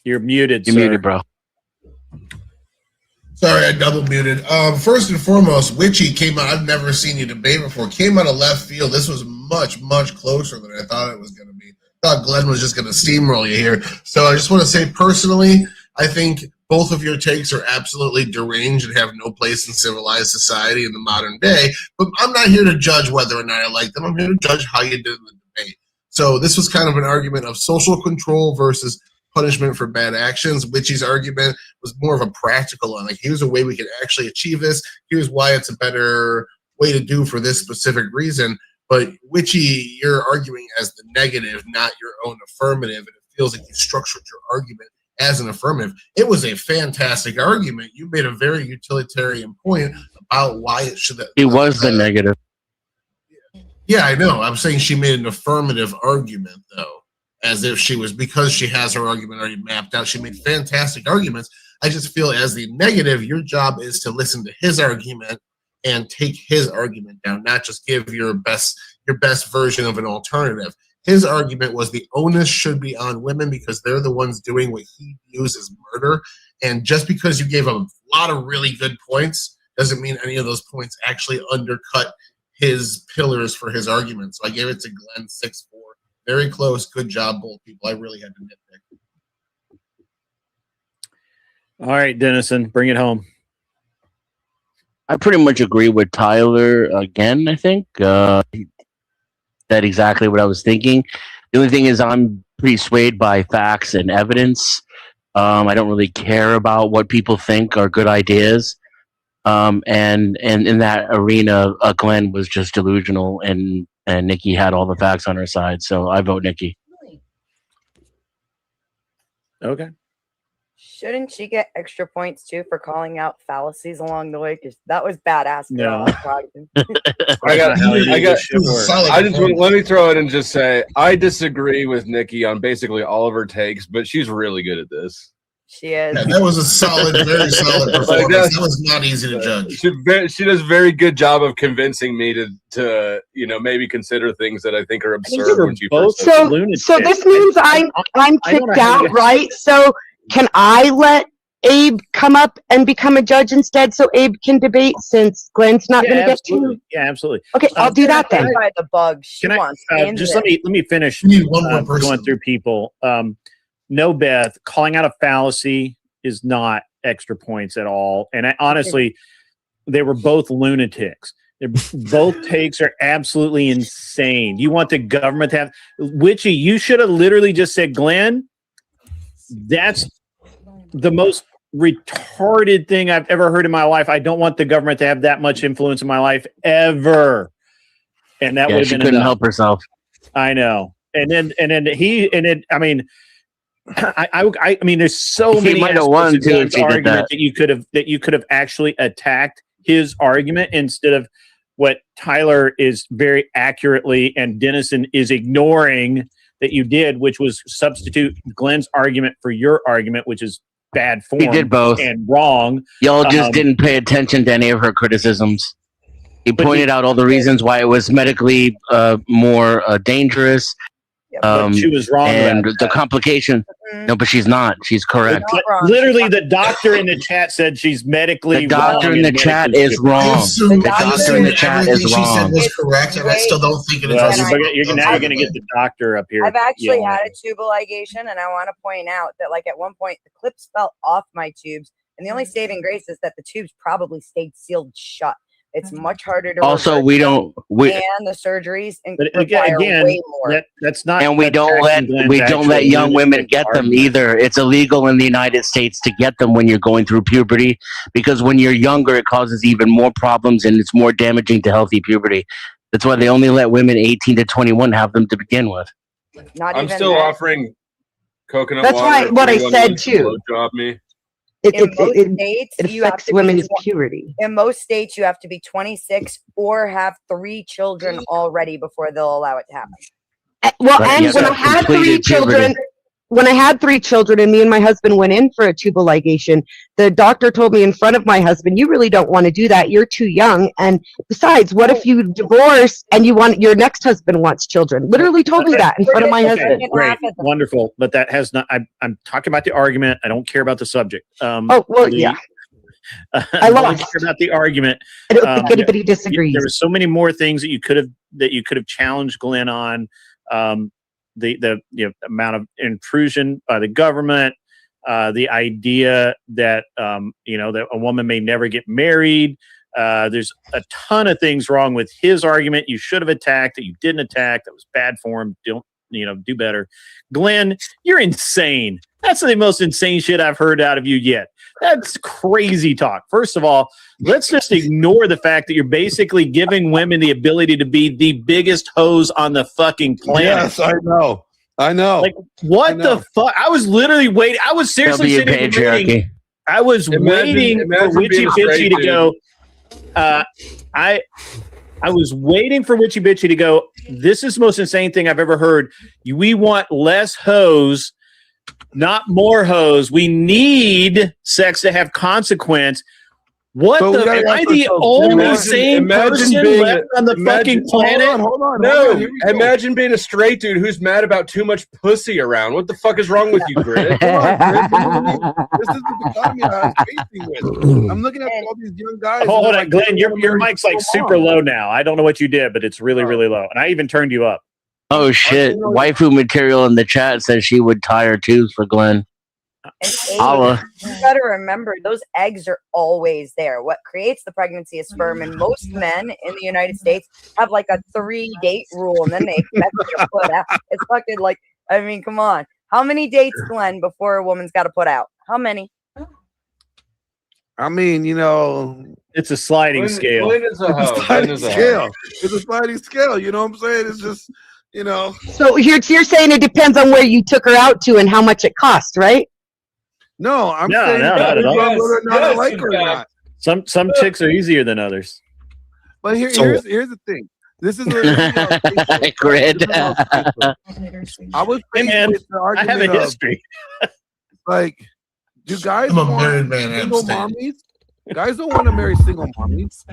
You're muted. You're muted, bro. Sorry, I double muted. First and foremost, Witchy came out. I've never seen you debate before. Came out of left field. This was much, much closer than I thought it was going to be. I thought Glenn was just going to steamroll you here. So I just want to say personally, I think both of your takes are absolutely deranged and have no place in civilized society in the modern day. But I'm not here to judge whether or not I like them. I'm here to judge how you did in the debate. So this was kind of an argument of social control versus punishment for bad actions. Witchy's argument was more of a practical one. Like, here's a way we can actually achieve this. Here's why it's a better way to do for this specific reason. But Witchy, you're arguing as the negative, not your own affirmative. And it feels like you structured your argument as an affirmative. It was a fantastic argument. You made a very utilitarian point about why it should. It was the negative. Yeah, I know. I'm saying she made an affirmative argument, though, as if she was, because she has her argument already mapped out. She made fantastic arguments. I just feel as the negative, your job is to listen to his argument and take his argument down, not just give your best version of an alternative. His argument was the onus should be on women because they're the ones doing what he views as murder. And just because you gave a lot of really good points doesn't mean any of those points actually undercut his pillars for his argument. So I gave it to Glenn 6-4. Very close. Good job, both people. I really had to nitpick. All right, Dennison, bring it home. I pretty much agree with Tyler again. I think that exactly what I was thinking. The only thing is I'm pretty swayed by facts and evidence. I don't really care about what people think are good ideas. And in that arena, Glenn was just delusional, and Nikki had all the facts on her side. So I vote Nikki. Okay. Shouldn't she get extra points too for calling out fallacies along the way? Because that was badass. No. Let me throw it and just say I disagree with Nikki on basically all of her takes, but she's really good at this. She is. Yeah, that was a solid, very solid performance. That was not easy to judge. She does a very good job of convincing me to maybe consider things that I think are absurd when she first says it. So this means I'm kicked out, right? So can I let Abe come up and become a judge instead, so Abe can debate since Glenn's not going to get to? Yeah, absolutely. Okay, I'll do that then. By the bug. She Can I wants just let me finish We need one more person. going through people. No, Beth, calling out a fallacy is not extra points at all. And honestly, they were both lunatics. Both takes are absolutely insane. You want the government to have Witchy? You should have literally just said, Glenn, that's the most retarded thing I've ever heard in my life. I don't want the government to have that much influence in my life ever. And that would have she been couldn't enough. help herself. I know. I mean, there's so He many might have aspects won of too Glenn's if she did argument that you could have actually attacked his argument instead of what Tyler is very accurately and Dennison is ignoring that you did, which was substitute Glenn's argument for your argument, which is bad form. He did both and wrong. Y'all just didn't pay attention to any of her criticisms. He But pointed out all the reasons why it was medically more dangerous. But she was wrong and about the that. complication. No, but she's not. She's correct. Not wrong. Literally, the doctor in the chat said she's medically The doctor wrong in the and chat medically is stupid. wrong. The doctor in the chat is She said wrong. was correct, and I still don't think it Well, addresses. now you're going to get the doctor up here. I've actually yelling. had a tubal ligation, and I want to point out that, like, at one point, the clips fell off my tubes, and the only saving grace is that the tubes probably stayed sealed shut. It's much harder to Also, reverse we them, don't. and the surgeries But require again, way more. that's not. And we don't let young women get them either. It's illegal in the United States to get them when you're going through puberty, because when you're younger, it causes even more problems and it's more damaging to healthy puberty. That's why they only let women 18 to 21 have them to begin with. Not I'm even still that. offering coconut That's water. what I if anyone said wants to too. blowjob me. In most states, it you have affects to women's be puberty. In most states, you have to be 26 or have 3 children already before they'll allow it to happen. Well, Right, and yes, when I I've had 3 completed children, puberty. when I had 3 children and me and my husband went in for a tubal ligation, the doctor told me in front of my husband, you really don't want to do that. You're too young. And besides, what if you divorce and your next husband wants children? Literally told me that in front of my husband. Great, wonderful, but that has not. I'm talking about the argument. I don't care about the subject. Oh well, yeah. I don't lost. care about the argument. I don't think anybody disagrees. There were so many more things that you could have challenged Glenn on. The amount of intrusion by the government, the idea that that a woman may never get married. There's a ton of things wrong with his argument. You should have attacked that you didn't attack. That was bad form. Don't do better. Glenn, you're insane. That's the most insane shit I've heard out of you yet. That's crazy talk. First of all, let's just ignore the fact that you're basically giving women the ability to be the biggest hoes on the fucking planet. Yes, I know. Like, what the fuck? I was literally waiting. I was seriously sitting there waiting. I was waiting for Witchy Bitchy to go. I was waiting for Witchy Bitchy to go. This is the most insane thing I've ever heard. We want less hoes, not more hoes. We need sex to have consequence. What So the? Am I the only sane person left on the fucking planet? Hold on. No, imagine being a straight dude who's mad about too much pussy around. What the fuck is wrong with you, Grid? Come on, Grid. This is the economy I'm facing with. I'm looking at all these young guys. Hold on, Glenn. Your mic's like super low now. I don't know what you did, but it's really, really low. And I even turned you up. Oh shit! Waifu material in the chat says she would tie her tubes for Glenn. And you gotta remember, those eggs are always there. What creates the pregnancy is sperm, and most men in the United States have like a 3-date rule, and then they expect you to put out. It's fucking like, I mean, come on. How many dates, Glenn, before a woman's got to put out? How many? I mean, it's a sliding scale. It's a sliding scale. It's a sliding scale. You know what I'm saying? It's just, So you're saying it depends on where you took her out to and how much it cost, right? No, I'm No, saying not at all. whether or not I like her or not. Some chicks are easier than others. But here's the thing. This is Grid. I was Hey, man, with the I have argument a of, history. like, Do guys I'm a want married man. single Abstain. mommies? Guys don't want to marry single mommies,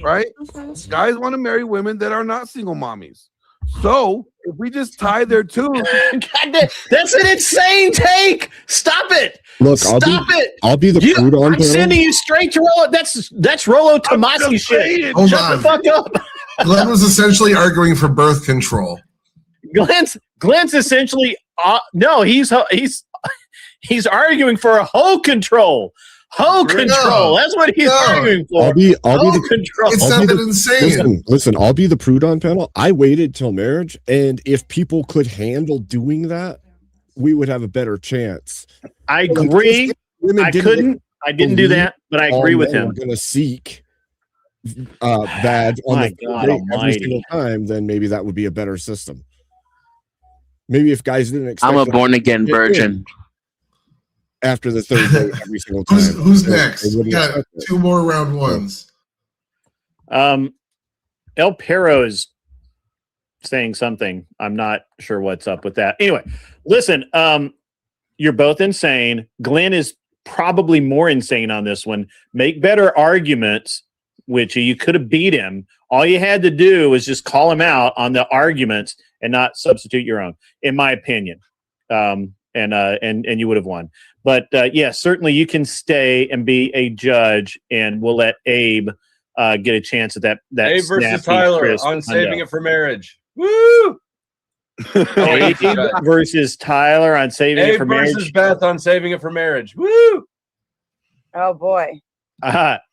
right? Guys want to marry women that are not single mommies. So if we just tie their two, That's an insane take. Stop it. Look, Stop it. I'll be the prude on I'm panel. sending you straight to Rollo. That's Rollo Tomasi shit. Hold Shut on. the fuck up. Glenn was essentially arguing for birth control. Glenn's essentially no, he's arguing for a hoe control. Hoe control. That's what he's arguing for. I'll be hoe the control. It's I'll not be that the- insane. Listen, I'll be the prude on panel. I waited till marriage, and if people could handle doing that, we would have a better chance. I agree. Women I didn't do believe that, but I agree all with men him. We're going to seek badge on My the God date every almighty. single time. Then maybe that would be a better system. Maybe if guys didn't expect I'm a them born to again get in virgin. after the third date every single time. Who's they next? We wouldn't got expect it. 2 more round ones. El Perro is saying something. I'm not sure what's up with that. Anyway, listen, you're both insane. Glenn is probably more insane on this one. Make better arguments, which you could have beat him. All you had to do was just call him out on the arguments and not substitute your own, in my opinion. And you would have won. But yeah, certainly you can stay and be a judge, and we'll let Abe get a chance at that. Abe versus snappy, Tyler crisp on saving hundo. it for marriage. Woo! Abe versus Tyler on saving it Abe for versus marriage. Beth on saving it for marriage. Woo! Oh boy.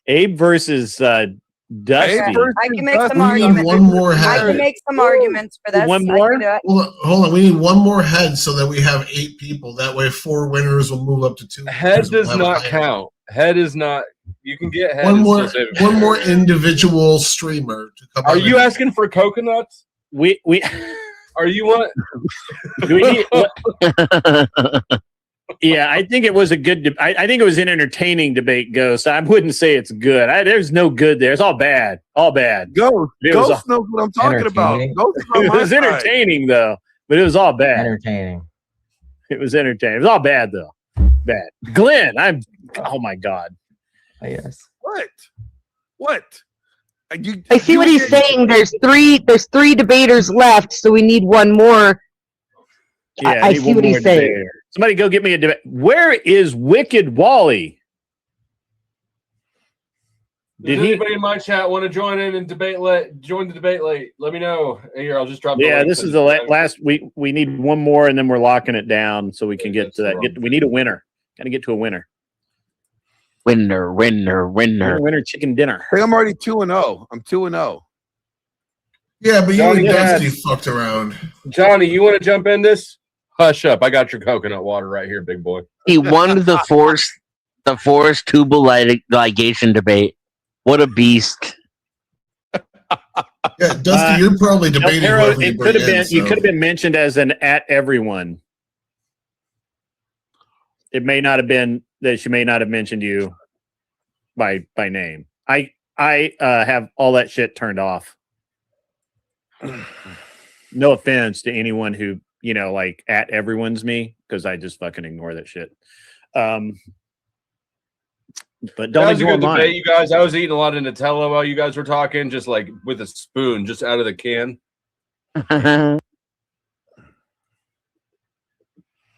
Abe versus Dusty. Okay. I can make some We need arguments. one more I head. can make some arguments for this. One I more? can do it. Well, hold on. We need one more head so that we have 8 people. That way, 4 winners will move up to 2. Head winners. We'll does have a not higher- count. Head is not. You can get head. One and more, still save it for one more marriage. individual streamer to come. Are on you in. asking for coconuts? We Are you want? do we need, yeah, I think it was a good. I think it was an entertaining debate, Ghost. I wouldn't say it's good. There's no good there. It's all bad. All bad. Ghost It was Ghost knows what I'm talking about. Entertaining. Ghost is on It my was side. entertaining though, but it was all bad. Entertaining. It was entertaining. It was all bad though. Bad. Glenn, oh my God. Yes. What? I see what he's saying. There's three debaters left, so we need one more. Yeah, I need see one what he's more saying. debater. Somebody go get me a debate. Where is Wicked Wally? Does Did he? anybody in my chat want to join in and debate? Join the debate late. Let me know. Here, I'll just drop. the Yeah, link this to is the last. We need one more, and then we're locking it down so we can get to that. We need a winner. Got to get to a winner. Winner. Winner chicken dinner. I think I'm already 2-0. I'm 2-0. Yeah, but you Johnny and Dad. Dusty fucked around. Johnny, you want to jump in this? Hush up! I got your coconut water right here, big boy. He won the forced tubal ligation debate. What a beast! Yeah, Dusty, you're probably debating Arrow, whoever you it bring could have been. in, You so. could have been mentioned as an at everyone. It may not have been that she may not have mentioned you by name. I have all that shit turned off. No offense to anyone who like at everyone's me, because I just fucking ignore that shit. But That don't was a ignore good debate, mine. you guys. I was eating a lot of Nutella while you guys were talking, just like with a spoon, just out of the can.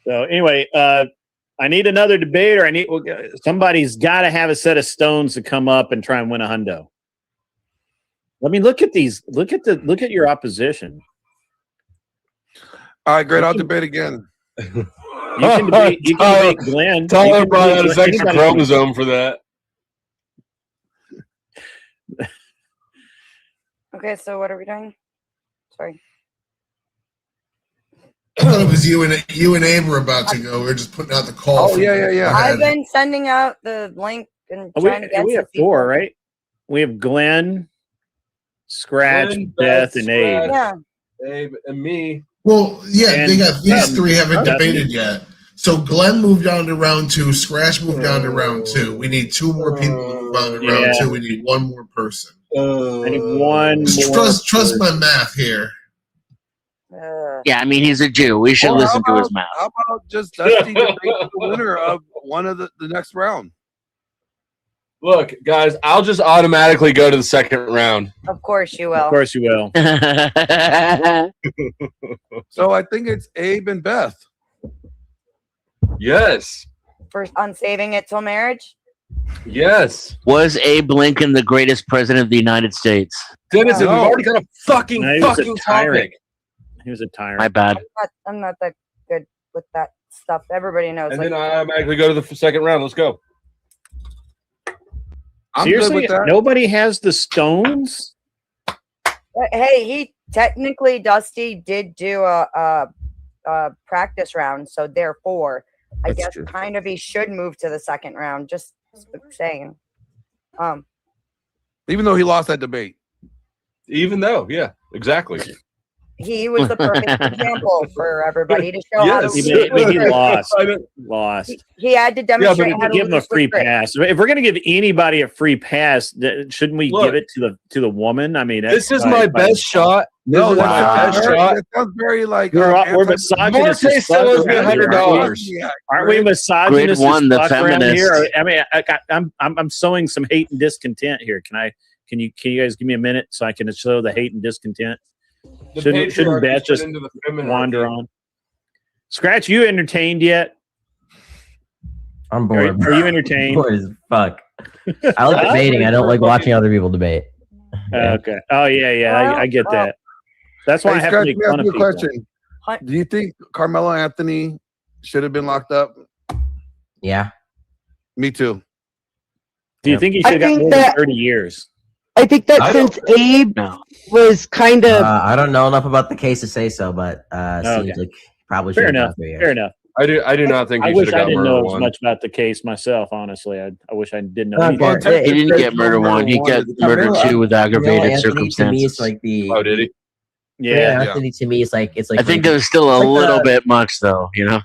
So anyway, I need another debater. Somebody's got to have a set of stones to come up and try and win a hundo. I mean, look at these. Look at your opposition. All right, great. I'll debate again. You can debate. You can debate Glenn. You Tyler can brought debate out his extra anybody. chromosome for that. Okay, so what are we doing? Sorry. I thought it was you and Abe were about to go. We were just putting out the call. Oh, yeah. I've been sending out the link and trying to get We some have people. 4, right? We have Glenn, Scratch, Glenn, Beth, Beth, and Abe. Yeah. Abe and me. Well, yeah, And, they got these 3 haven't Dusty. debated yet. So Glenn moved on to round 2. Scratch moved on to round 2. We need 2 more people to move on to round 2. We need 1 more person. I need one Just more. trust my math here. Yeah, I mean, he's a Jew. We should Or listen to his mouth. How about just Dusty debate the winner of one of the next round? Look, guys, I'll just automatically go to the second round. Of course you will. Of course you will. So I think it's Abe and Beth. Yes. On saving it till marriage. Yes. Was Abe Lincoln the greatest president of the United States? Dennis, No. we've already got a fucking No, he was a fucking tyrant. topic. He was a tyrant. My bad. I'm not that good with that stuff. Everybody knows. And like, then I automatically go to the second round. Let's go. I'm good Seriously, with that. nobody has the stones. hey, he technically Dusty did do a practice round, so therefore, I That's guess true. kind of he should move to the second round. Just saying. Even though he lost that debate. Even though, yeah, exactly. He was the perfect example for everybody to show how to Yes. lose with He grit. lost. I mean, Lost. He had to demonstrate how to Give him a lose free with grit. pass. If we're gonna give anybody a free pass, shouldn't we Look, give it to the woman? I mean, this is by- my by- best shot. This No, is that my sounds best very, shot. that sounds very like We're anti- misogynist. Marte as still fuck owes me around here, $100. Yeah, Aren't we Grid- misogynist Grid one, as the fuck around feminist. here? I mean, I'm sowing some hate and discontent here. Can you guys give me a minute so I can sow the hate and discontent? The Shouldn't patriarchy Beth turned just into the feminine wander arcade. on? Scratch, you entertained yet? I'm Are, bored. are you entertained? Bored as fuck. I like debating. I don't like watching other people debate. Okay. Oh yeah. I get that. That's why I Hey, have Scratch, to make let me fun ask of you a people. question. Do you think Carmelo Anthony should have been locked up? Yeah. Me too. Do you think he should have got think more than that- 30 years? I think that I since Abe No. was kind of I don't know enough about the case to say so, but Okay. seems like probably Fair should have enough. gone 3 years. Fair enough. I do not think I he should wish have I got didn't murder know as one. much about the case myself. Honestly, I wish I didn't know. Okay. anything. He didn't get murder one. He got murder two with Carmelo aggravated Anthony to me is circumstances. like the Oh, did he? Yeah. Anthony to me is like it's like I think when- there's still a it's like little the- bit much, though. You know.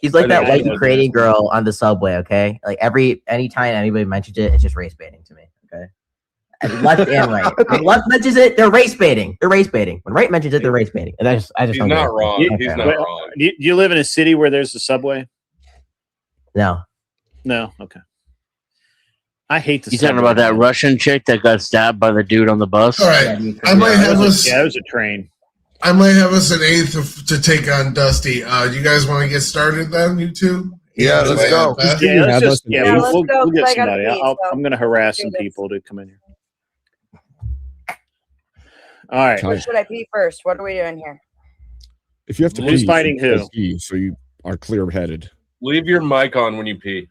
He's like I that know, white I know, Ukrainian girl on the subway. Okay, like anytime anybody mentions it, it's just race baiting to me. Okay, and left and right. When left mentions it, they're race baiting. They're race baiting. When right mentions it, they're race baiting. And I just He's don't get not it. wrong. You- He's Okay. not Well, wrong. Do you live in a city where there's a subway? No, No. Okay. I hate the You talking subway, about that man. Russian chick that got stabbed by the dude on the bus? All right, I might have us. Yeah, it was a train. I might have us an eighth to take on Dusty. You guys want to get started then, you two? Yeah, let's go. Beth? Yeah, let's have just us in yeah, the we'll, let's we'll, go, we'll get 'cause I gotta somebody. pee, so I'm going to harass do some this. people to come in here. All right. Who should I pee first? What are we doing here? If you have to Who's pee, fighting you who? pee, so you are clear-headed. Leave your mic on when you pee.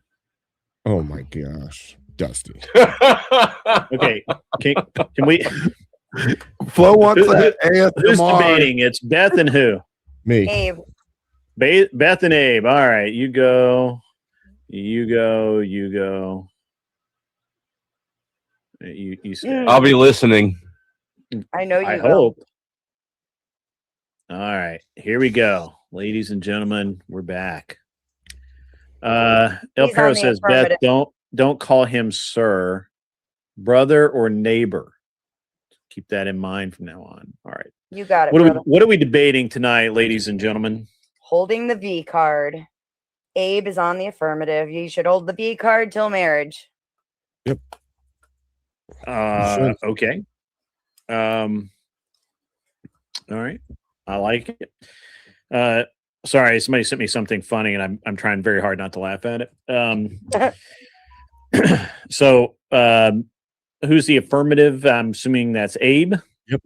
Oh my gosh, Dusty. Okay. Can we? Flo wants Who- that Who's ASMR. debating? It's Beth and who? Me. Abe. Beth and Abe. All right, you go. You go. You go. You stay. I'll be listening. I know you I will. hope. All right, here we go, ladies and gentlemen. We're back. El He's Perro on the says, "Beth, affirmative. don't call him sir, brother, or neighbor. Keep that in mind from now on." All right. You got it, What brother. are we debating tonight, ladies and gentlemen? Holding the V card. Abe is on the affirmative. You should hold the V card till marriage. Sure. Okay. All right. I like it. Sorry, somebody sent me something funny, and I'm trying very hard not to laugh at it. So, who's the affirmative? I'm assuming that's Abe.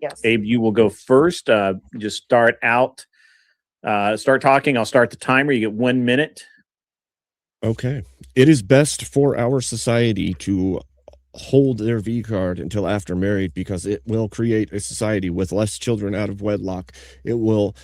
Yes. Abe, you will go first. Just start out. Start talking. I'll start the timer. You get 1 minute. Okay. It is best for our society to hold their V card until after married because it will create a society with less children out of wedlock. It will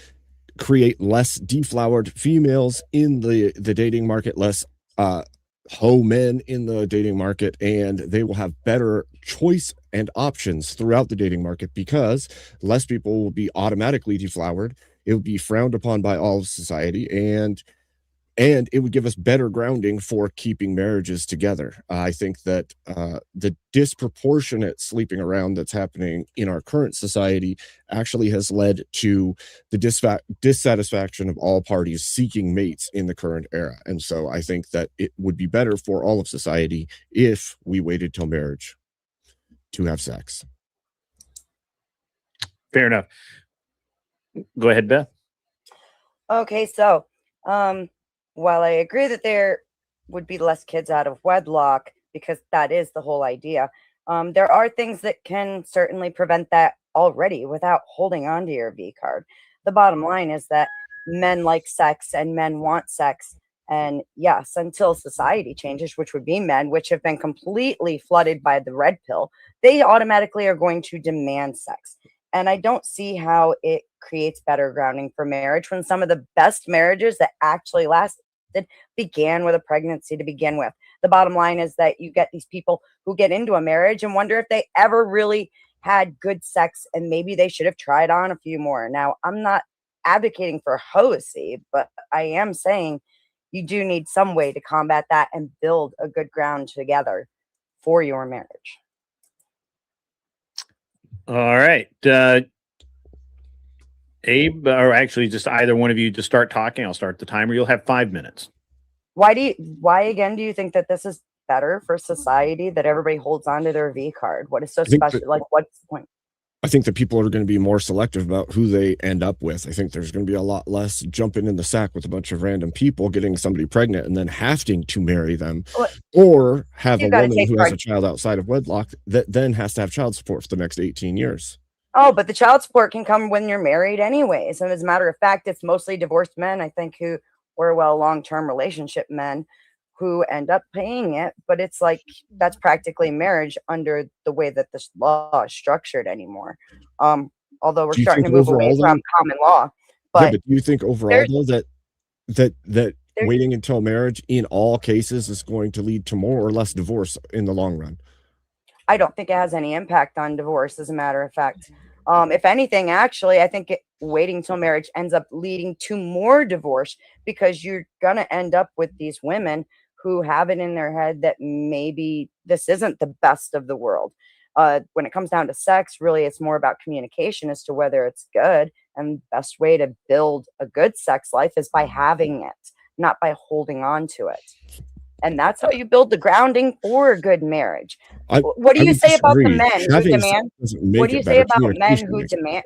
create less deflowered females in the dating market, less hoe men in the dating market, and they will have better choice and options throughout the dating market because less people will be automatically deflowered. It will be frowned upon by all of society, and and it would give us better grounding for keeping marriages together. I think that the disproportionate sleeping around that's happening in our current society actually has led to the dissatisfaction of all parties seeking mates in the current era. And so I think that it would be better for all of society if we waited till marriage to have sex. Fair enough. Go ahead, Beth. Okay, so while I agree that there would be less kids out of wedlock, because that is the whole idea, there are things that can certainly prevent that already without holding on to your V card. The bottom line is that men like sex and men want sex. And yes, until society changes, which would be men, which have been completely flooded by the red pill, they automatically are going to demand sex. And I don't see how it creates better grounding for marriage when some of the best marriages that actually lasted began with a pregnancy to begin with. The bottom line is that you get these people who get into a marriage and wonder if they ever really had good sex, and maybe they should have tried on a few more. Now, I'm not advocating for heresy, but I am saying you do need some way to combat that and build a good ground together for your marriage. All right. Abe, or actually just either one of you just start talking. I'll start the timer. You'll have 5 minutes. Why again do you think that this is better for society, that everybody holds on to their V card? What is so special? Like, what's the point? I think that people are going to be more selective about who they end up with. I think there's going to be a lot less jumping in the sack with a bunch of random people, getting somebody pregnant and then having to marry them, or have a woman who has a child outside of wedlock that then has to have child support for the next 18 years. Oh, but the child support can come when you're married anyways. And as a matter of fact, it's mostly divorced men, I think, who were long-term relationship men who end up paying it. But it's like, that's practically marriage under the way that this law is structured anymore. Although we're starting to move away from common law. But do you think overall though that waiting until marriage in all cases is going to lead to more or less divorce in the long run? I don't think it has any impact on divorce, as a matter of fact. If anything, actually, I think waiting till marriage ends up leading to more divorce, because you're going to end up with these women who have it in their head that maybe this isn't the best of the world. When it comes down to sex, really, it's more about communication as to whether it's good. And the best way to build a good sex life is by having it, not by holding on to it. And that's how you build the grounding for a good marriage. What do you say about the men who demand? What do you say about men who demand?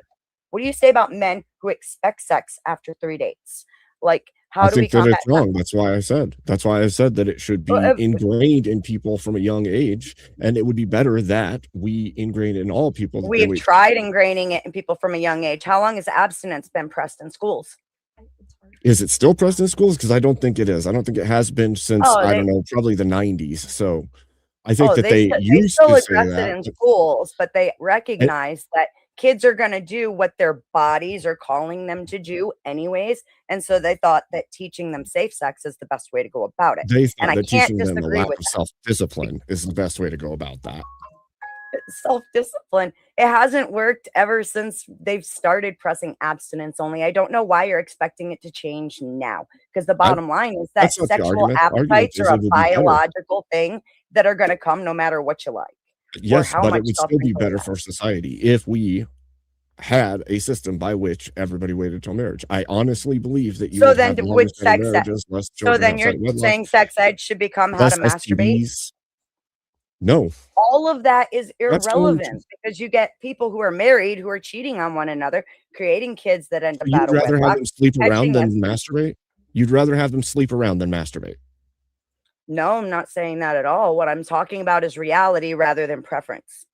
What do you say about men who expect sex after 3 dates? Like, how do we combat that? I think that it's wrong. That's why I said that it should be ingrained in people from a young age, and it would be better that we ingrain it in all people. We've tried ingraining it in people from a young age. How long has abstinence been pressed in schools? Is it still pressed in schools? Because I don't think it is. I don't think it has been since, I don't know, probably the 90s. So I think that they used to say that in schools, but they recognize that kids are going to do what their bodies are calling them to do anyways. And so they thought that teaching them safe sex is the best way to go about it. They thought that teaching them a lack of self-discipline is the best way to go about that. Self-discipline, it hasn't worked ever since they've started pressing abstinence only. I don't know why you're expecting it to change now, because the bottom line is that sexual appetites are a biological thing that are going to come no matter what you like. Yes, but it would still be better for society if we had a system by which everybody waited till marriage. I honestly believe that you so then with sex ed, so then you're saying sex ed should become how to masturbate. No. All of that is irrelevant, because you get people who are married who are cheating on one another, creating kids that end up out of wedlock. You'd rather have them sleep around than masturbate? You'd rather have them sleep around than masturbate? No, I'm not saying that at all. What I'm talking about is reality rather than preference.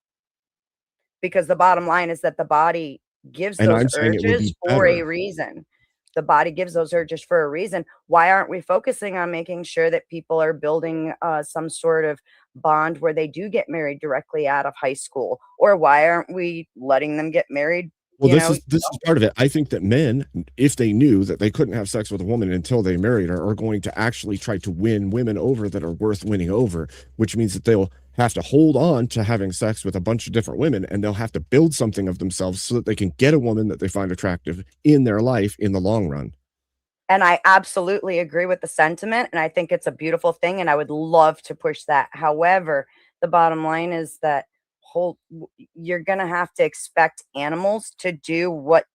Because the bottom line is that the body gives those urges for a reason. The body gives those urges for a reason. Why aren't we focusing on making sure that people are building some sort of bond where they do get married directly out of high school? Or why aren't we letting them get married? Well, this is part of it. I think that men, if they knew that they couldn't have sex with a woman until they married her, are going to actually try to win women over that are worth winning over, which means that they'll have to hold on to having sex with a bunch of different women, and they'll have to build something of themselves so that they can get a woman that they find attractive in their life in the long run. And I absolutely agree with the sentiment. And I think it's a beautiful thing. And I would love to push that. However, the bottom line is that you're going to have to expect animals to do what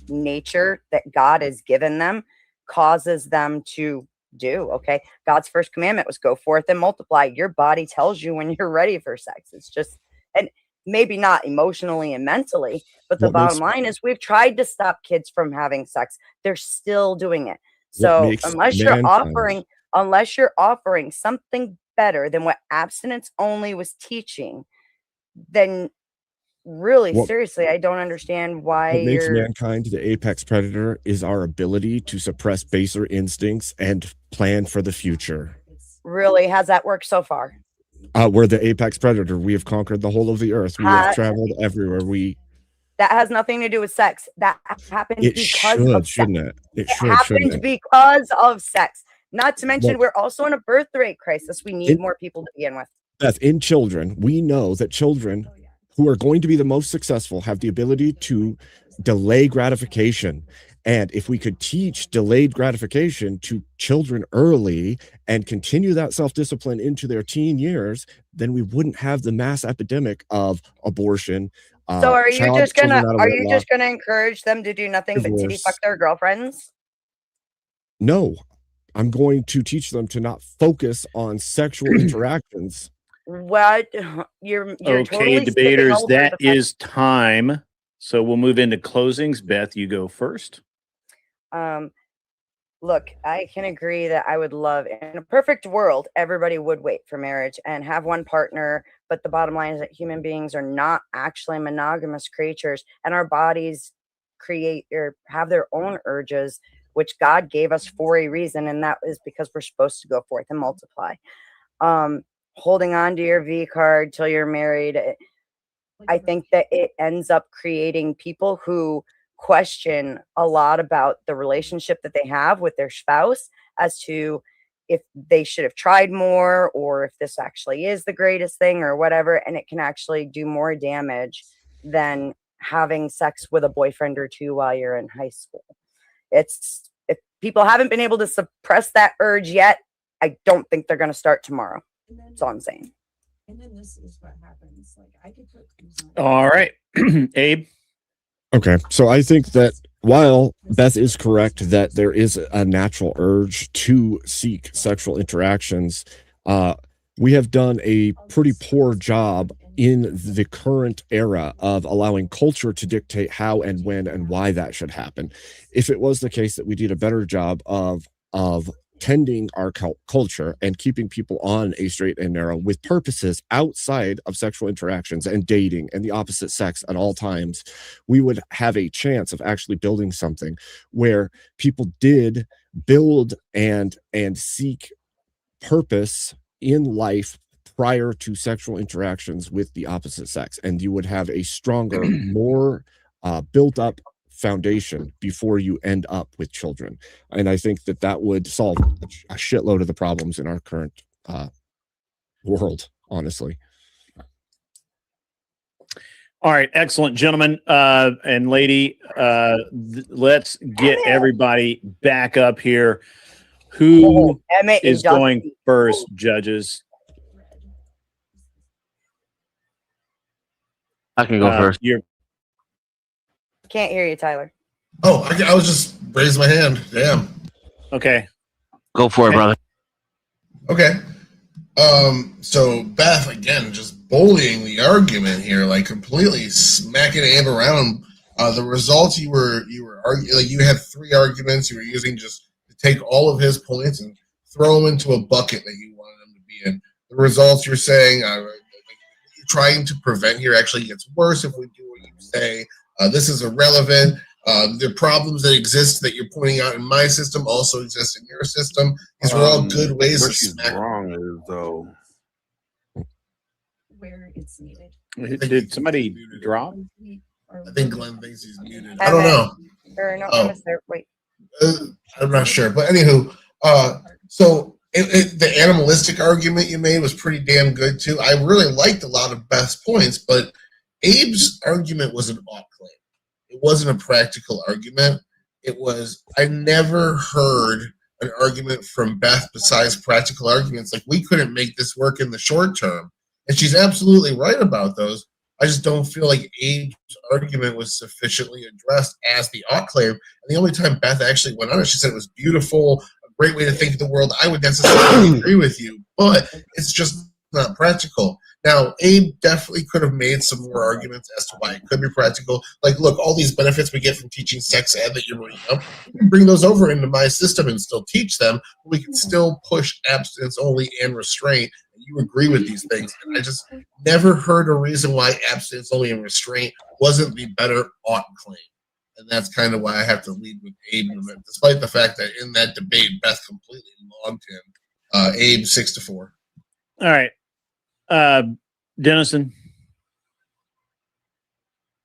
nature that God has given them causes them to do. Okay. God's first commandment was go forth and multiply. Your body tells you when you're ready for sex. It's just, and maybe not emotionally and mentally, but the bottom line is we've tried to stop kids from having sex. They're still doing it. So unless you're offering something better than what abstinence only was teaching, then really, seriously, I don't understand why what makes mankind the apex predator is our ability to suppress baser instincts and plan for the future. Really, has that worked so far? We're the apex predator. We have conquered the whole of the earth. We have traveled everywhere. That has nothing to do with sex. That happened shouldn't it? It happened because of sex. Not to mention, we're also in a birth rate crisis. We need more people to begin with. Beth, in children, we know that children who are going to be the most successful have the ability to delay gratification. And if we could teach delayed gratification to children early and continue that self-discipline into their teen years, then we wouldn't have the mass epidemic of abortion. So are you just gonna encourage them to do nothing but titty fuck their girlfriends? No, I'm going to teach them to not focus on sexual interactions. What you're okay, totally debaters, that is time. So we'll move into closings. Beth, you go first. Look, I can agree that I would love, in a perfect world, everybody would wait for marriage and have one partner. But the bottom line is that human beings are not actually monogamous creatures, and our bodies create or have their own urges, which God gave us for a reason, and that is because we're supposed to go forth and multiply. Holding on to your V card till you're married, I think that it ends up creating people who question a lot about the relationship that they have with their spouse as to if they should have tried more or if this actually is the greatest thing or whatever. And it can actually do more damage than having sex with a boyfriend or two while you're in high school. If people haven't been able to suppress that urge yet, I don't think they're going to start tomorrow. That's all I'm saying. And then this is what happens. Like I could put all right. Abe. Okay, so I think that while Beth is correct that there is a natural urge to seek sexual interactions, we have done a pretty poor job in the current era of allowing culture to dictate how and when and why that should happen. If it was the case that we did a better job of tending our culture and keeping people on a straight and narrow with purposes outside of sexual interactions and dating and the opposite sex at all times, we would have a chance of actually building something where people did build and seek purpose in life prior to sexual interactions with the opposite sex. And you would have a stronger, more built up foundation before you end up with children. And I think that that would solve a shitload of the problems in our current world, honestly. All right, excellent, gentlemen and lady. Let's get everybody back up here. Who is going first, judges? I can go first. Can't hear you, Tyler. Oh, I was just raising my hand. Damn. Okay. Go for it, brother. Okay. So Beth, again, just bullying the argument here, like completely smacking Abe around. The results you were arguing, like you had three arguments you were using just to take all of his points and throw them into a bucket that you wanted them to be in. The results you're saying, you're trying to prevent here actually gets worse if we do what you say. This is irrelevant. The problems that exist that you're pointing out in my system also exist in your system. These are all good ways to smack. Wrong is though where it's needed. Did somebody drop? I think Glenn thinks he's muted. I don't know. Or no, I was there. Wait. I'm not sure, but anywho, so the animalistic argument you made was pretty damn good too. I really liked a lot of Beth's points, but Abe's argument was an ought claim. It wasn't a practical argument. it was, I never heard an argument from Beth besides practical arguments. Like, we couldn't make this work in the short term. And she's absolutely right about those. I just don't feel like Abe's argument was sufficiently addressed as the ought claim. And the only time Beth actually went on it, she said it was beautiful, a great way to think of the world. I would necessarily agree with you, but it's just not practical. Now, Abe definitely could have made some more arguments as to why it could be practical. Like, look, all these benefits we get from teaching sex ed that you're bringing up, we can bring those over into my system and still teach them. But we can still push abstinence only and restraint. You agree with these things. And I just never heard a reason why abstinence only and restraint wasn't the better ought claim. And that's kind of why I have to lead with Abe, despite the fact that in that debate, Beth completely logged him. Abe 6-4. All right. Dennison.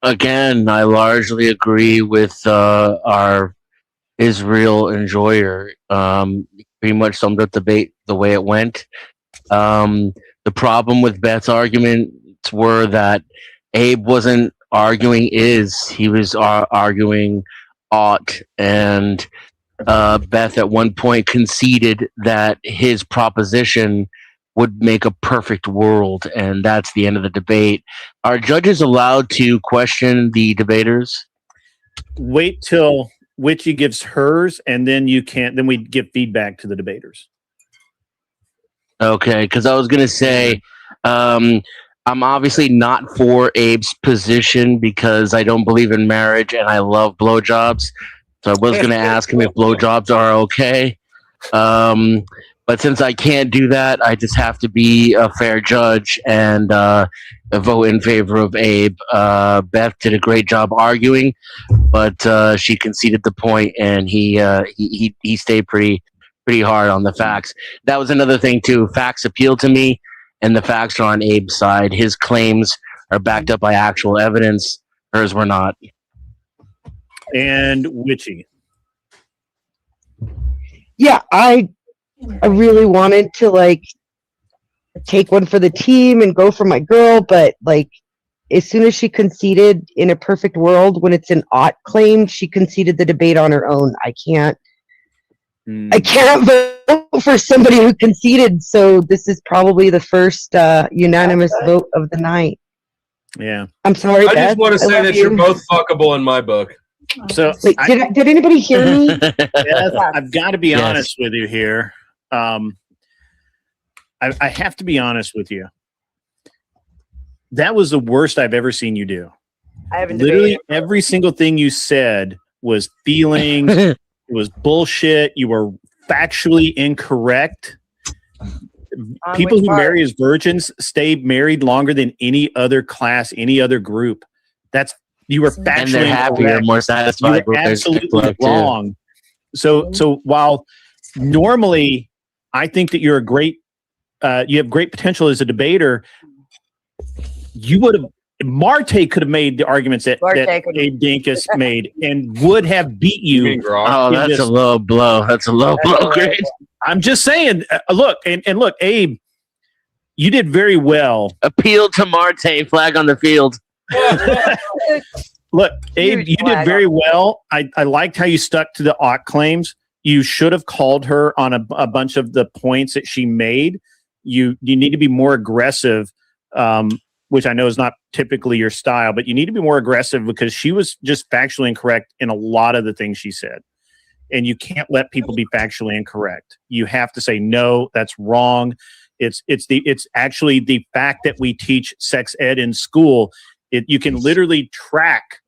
Again, I largely agree with our Israel enjoyer. Pretty much summed up the debate the way it went. The problem with Beth's arguments were that Abe wasn't arguing he was arguing ought, and Beth at one point conceded that his proposition would make a perfect world, and that's the end of the debate. Are judges allowed to question the debaters? Wait till Witchy gives hers, and then then we give feedback to the debaters. Okay, because I was going to say, I'm obviously not for Abe's position because I don't believe in marriage and I love blowjobs. So I was going to ask him if blowjobs are okay. But since I can't do that, I just have to be a fair judge and vote in favor of Abe. Beth did a great job arguing, but she conceded the point, and he stayed pretty hard on the facts. That was another thing too. Facts appeal to me, and the facts are on Abe's side. His claims are backed up by actual evidence. Hers were not. And Witchy. Yeah, I really wanted to like take one for the team and go for my girl, but like as soon as she conceded in a perfect world, when it's an ought claim, she conceded the debate on her own. I can't vote for somebody who conceded, so this is probably the first unanimous vote of the night. Yeah. I'm sorry, I Beth. just want to say that you're both fuckable in my book. So wait, did anybody hear me? Beth, I've got to be honest with you here. I have to be honest with you. That was the worst I've ever seen you do. I haven't Literally debated. every single thing you said was feelings. It was bullshit. You were factually incorrect. People who marry as virgins stay married longer than any other class, any other group. You were factually and they're happier, incorrect. more satisfied. You were absolutely wrong. So while normally I think that you're you have great potential as a debater, you would have. Marte could have made the arguments that Abe Dinkus made and would have beat you. Oh, that's a low blow. That's a low blow grade. I'm just saying, look, and look, Abe, you did very well. Appeal to Marte, flag on the field. Look, Abe, you did very well. I liked how you stuck to the ought claims. You should have called her on a bunch of the points that she made. You need to be more aggressive, which I know is not typically your style, but you need to be more aggressive because she was just factually incorrect in a lot of the things she said. And you can't let people be factually incorrect. You have to say, no, that's wrong. It's actually the fact that we teach sex ed in school. You can literally track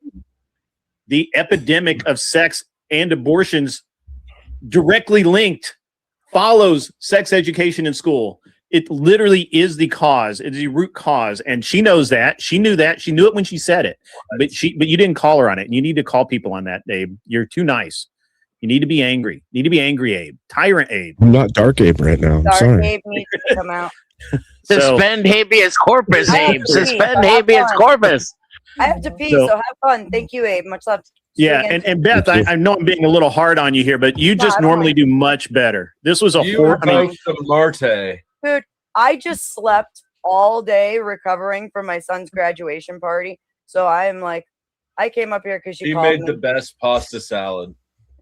the epidemic of sex and abortions directly linked, follows sex education in school. It literally is the cause. It's the root cause. And she knows that. She knew that. She knew it when she said it. But you didn't call her on it. And you need to call people on that, Abe. You're too nice. You need to be angry. You need to be angry, Abe. Tyrant Abe. I'm not Dark Abe right now. I'm Dark sorry. Abe needs to come out. Suspend habeas corpus, I have Abe. to pee. Suspend Have habeas fun. corpus. I have to pee, So- so have fun. Thank you, Abe. Much love. Yeah, and Beth, I know I'm being a little hard on you here, but you just I don't normally mind. do much better. This was a You were horrible. both the Marte. Dude, I just slept all day recovering from my son's graduation party. So I'm like, I came up here because you He called made me. the best pasta salad.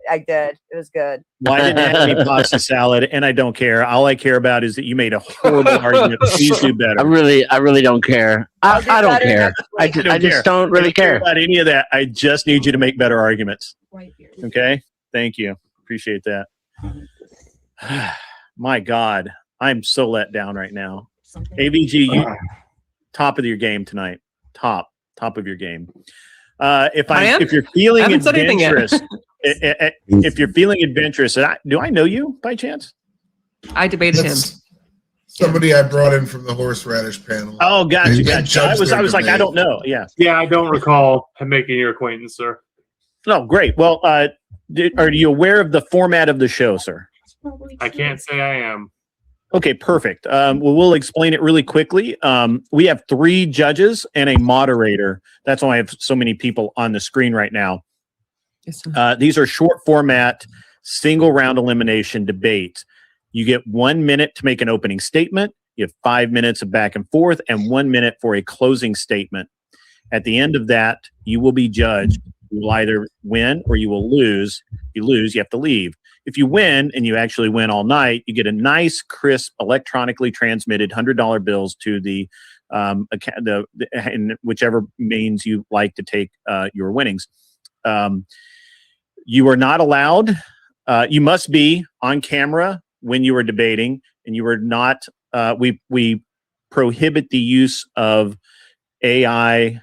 I did. It was good. Well, I didn't have any pasta salad, and I don't care. All I care about is that you made a horrible argument. Please do better. I really don't care. I don't care. I just don't really care about any of that. I just need you to make better arguments. Okay? Thank you. Appreciate that. My God, I'm so let down right now. AVG, you top of your game tonight. Top of your game. If you're feeling adventurous, if you're feeling adventurous, do I know you by chance? I debated him. Somebody I brought in from the horseradish panel. Oh, gotcha. I was like, I don't know. Yeah. Yeah, I don't recall making your acquaintance, sir. Oh, great. Well, are you aware of the format of the show, sir? I can't say I am. Okay, perfect. Well, we'll explain it really quickly. We have 3 judges and a moderator. That's why I have so many people on the screen right now. These are short format, single round elimination debates. You get 1 minute to make an opening statement. You have 5 minutes of back and forth and 1 minute for a closing statement. At the end of that, you will be judged. You will either win or you will lose. If you lose, you have to leave. If you win, and you actually win all night, you get a nice, crisp, electronically transmitted $100 bills to the in whichever means you like to take your winnings. You are not allowed. You must be on camera when you are debating, and you are not. We prohibit the use of AI,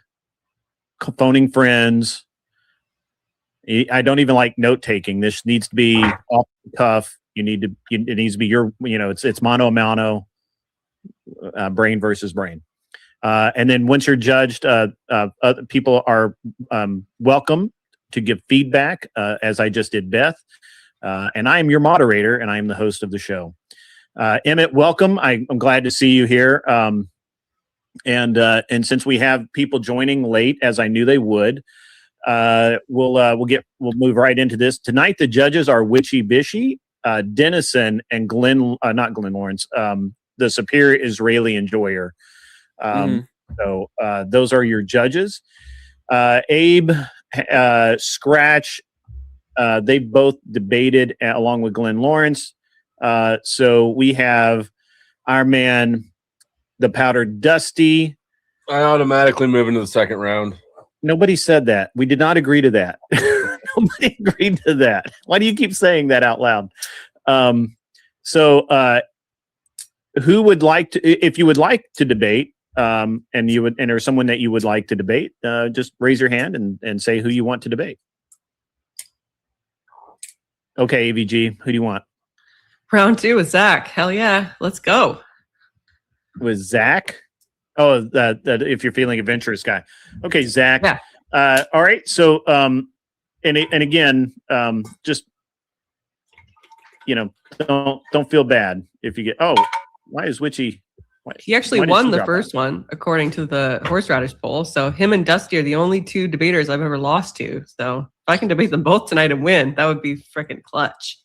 phoning friends. I don't even like note taking. This needs to be off the cuff. It needs to be your, it's mano a mano, brain versus brain. And then once you're judged, other people are welcome to give feedback, as I just did Beth. And I am your moderator, and I am the host of the show. Emmett, welcome. I'm glad to see you here. And since we have people joining late, as I knew they would, we'll move right into this. Tonight, the judges are Witchy Bishy, Dennison, and not Glenn Lawrence, the Superior Israeli Enjoyer. So those are your judges. Abe, Scratch, they both debated along with Glenn Lawrence. So we have our man, the Powdered Dusty. I automatically move into the second round. Nobody said that. We did not agree to that. Nobody agreed to that. Why do you keep saying that out loud? Who would like to, if you would like to debate, and there's someone that you would like to debate, just raise your hand and say who you want to debate. Okay, AVG, who do you want? Round 2 with Zach. Hell yeah. Let's go. With Zach? Oh, if you're feeling adventurous guy. Okay, Zach. Yeah. All right. So, and again, just, don't feel bad if you get, why is Witchy? He actually won the first one, according to the horseradish poll. So him and Dusty are the only 2 debaters I've ever lost to. So if I can debate them both tonight and win, that would be freaking clutch.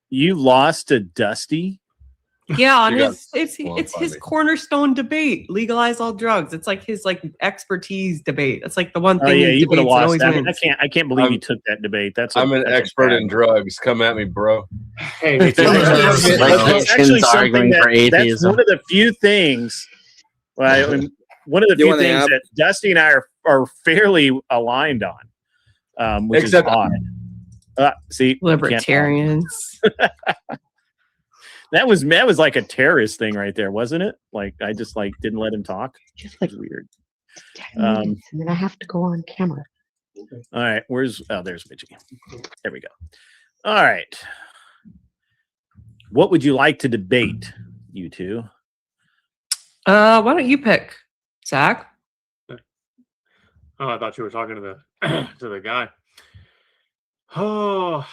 You lost to Dusty? Yeah, on it's his cornerstone debate, legalize all drugs. It's like his expertise debate. It's like the one thing. Oh yeah, you would have lost that. I can't believe you took that debate. I'm an expert in drugs. Come at me, bro. Hey, that's actually something that's one of the few things. One of the few things that Dusty and I are fairly aligned on, which is odd. See, libertarians. That was like a terrorist thing right there, wasn't it? Like I just didn't let him talk. Just like weird. 10 minutes, and then I have to go on camera. All right, there's Mitchie. There we go. All right. What would you like to debate, you two? Why don't you pick, Zach? Oh, I thought you were talking to the to the guy. Oh,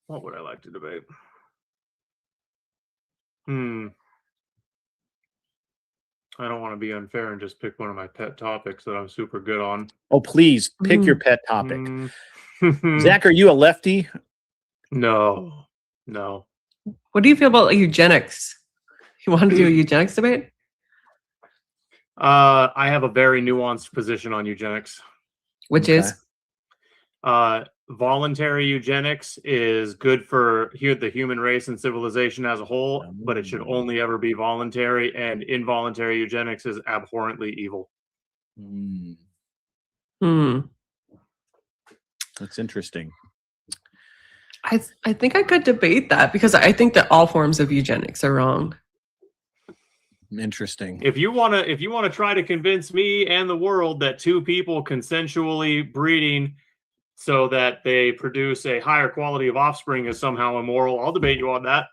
what would I like to debate? I don't want to be unfair and just pick one of my pet topics that I'm super good on. Oh, please pick your pet topic. Zach, are you a lefty? No. What do you feel about eugenics? You want to do a eugenics debate? I have a very nuanced position on eugenics. Which is? voluntary eugenics is good for the human race and civilization as a whole, but it should only ever be voluntary, and involuntary eugenics is abhorrently evil. That's interesting. I think I could debate that because I think that all forms of eugenics are wrong. Interesting. If you wanna try to convince me and the world that two people consensually breeding so that they produce a higher quality of offspring is somehow immoral, I'll debate you on that.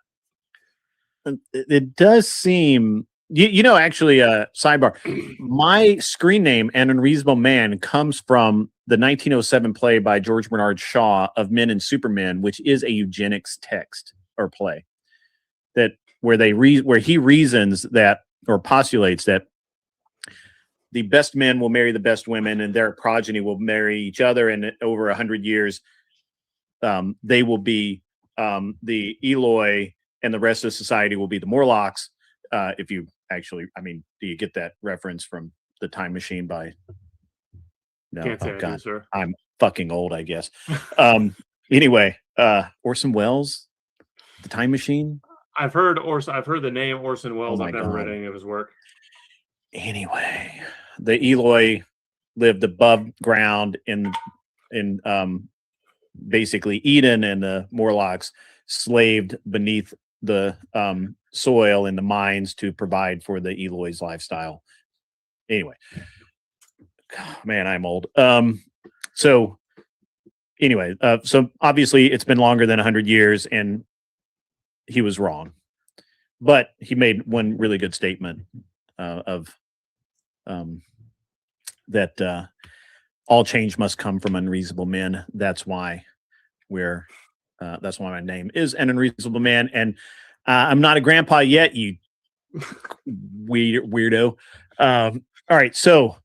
It does seem, actually, sidebar. My screen name, An Unreasonable Man, comes from the 1907 play by George Bernard Shaw of Men and Supermen, which is a eugenics text or play where he reasons that, or postulates that, the best men will marry the best women and their progeny will marry each other. And over 100 years, they will be the Eloi and the rest of society will be the Morlocks. If you actually, do you get that reference from The Time Machine by... No, Can't say oh I God, do, sir. I'm fucking old, I guess. Anyway, Orson Welles, The Time Machine. I've heard the name Orson Welles. Oh my I've never read God. any of his work. Anyway, the Eloi lived above ground in basically Eden, and the Morlocks slaved beneath the soil in the mines to provide for the Eloi's lifestyle. Anyway, man, I'm old. So obviously it's been longer than 100 years, and he was wrong, but he made one really good statement that all change must come from unreasonable men. That's why that's why my name is An Unreasonable Man. And I'm not a grandpa yet, you weirdo. All right, so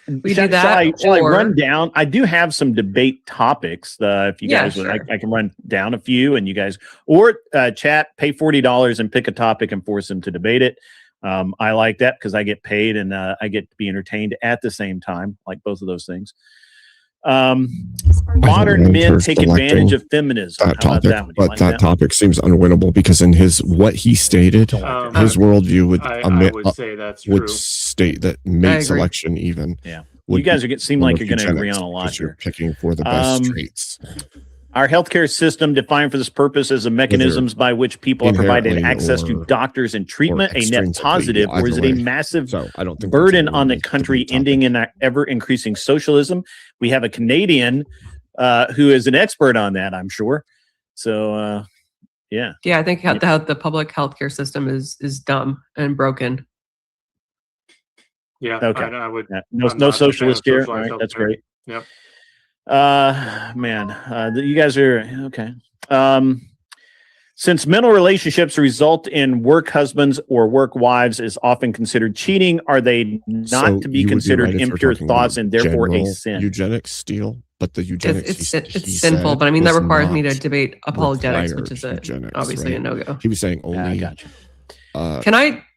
We do that. Shall I run down? I do have some debate topics. If you guys would, sure. I can run down a few, and you guys or chat, pay $40 and pick a topic and force them to debate it. I like that because I get paid and I get to be entertained at the same time, like both of those things. Modern men take advantage of feminism. That topic, but that topic seems unwinnable because in what he stated, his worldview would say that's true. would state that mate selection even. Yeah, you guys seem like you're going to agree on a lot because you're here. picking for the best traits. Our healthcare system defined for this purpose as the mechanisms by which people are provided access to doctors and treatment, a net positive, or is it a massive burden on the country, ending in ever-increasing socialism? We have a Canadian who is an expert on that, I'm sure. So, yeah. Yeah, I think the public healthcare system is dumb and broken. Yeah, okay. I would. No socialist here. All right, that's great. Yep. You guys are okay. Since mental relationships result in work husbands or work wives is often considered cheating, are they not to be considered impure thoughts and therefore a sin? Eugenics steal, but the eugenics it's sinful, but that requires me to debate apologetics, which is obviously a no-go. He was saying only.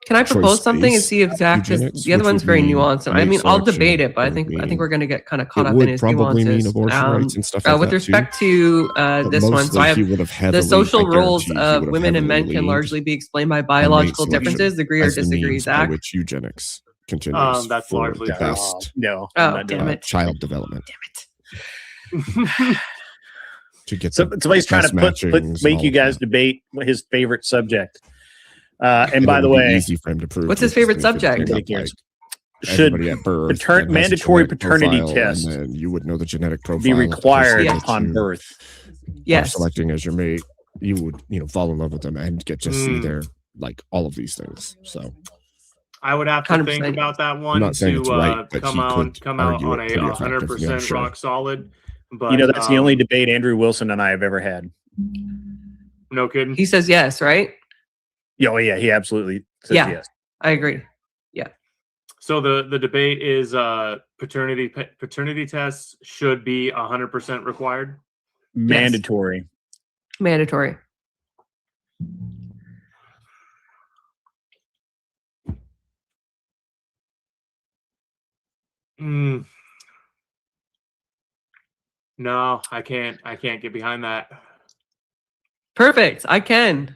Can I propose something and see if Zach? Because the other one's very nuanced, and I'll debate it, but I think we're going to get kind of caught up in his nuances. With respect to this one, so I have the social roles of women and men can largely be explained by biological differences. Agree or disagree, Zach? Which eugenics continues. That's largely the best. No. Damn it. Child development. Damn it. To get somebody's trying to make you guys debate his favorite subject. And by the way, easy for him to prove. What's his favorite subject? Should mandatory paternity tests you would know the genetic profile be required upon birth? Yes. Selecting as your mate, you would fall in love with them and get to see their all of these things. So I would have to 100%. think about that one to come out on a 100% rock solid. But that's the only debate Andrew Wilson and I have ever had. No kidding. He says yes, right? Oh yeah, he absolutely says yes. I agree. Yeah. So the debate is paternity tests should be 100% required. Mandatory. Yes. Mandatory. No, I can't get behind that. Perfect. I can.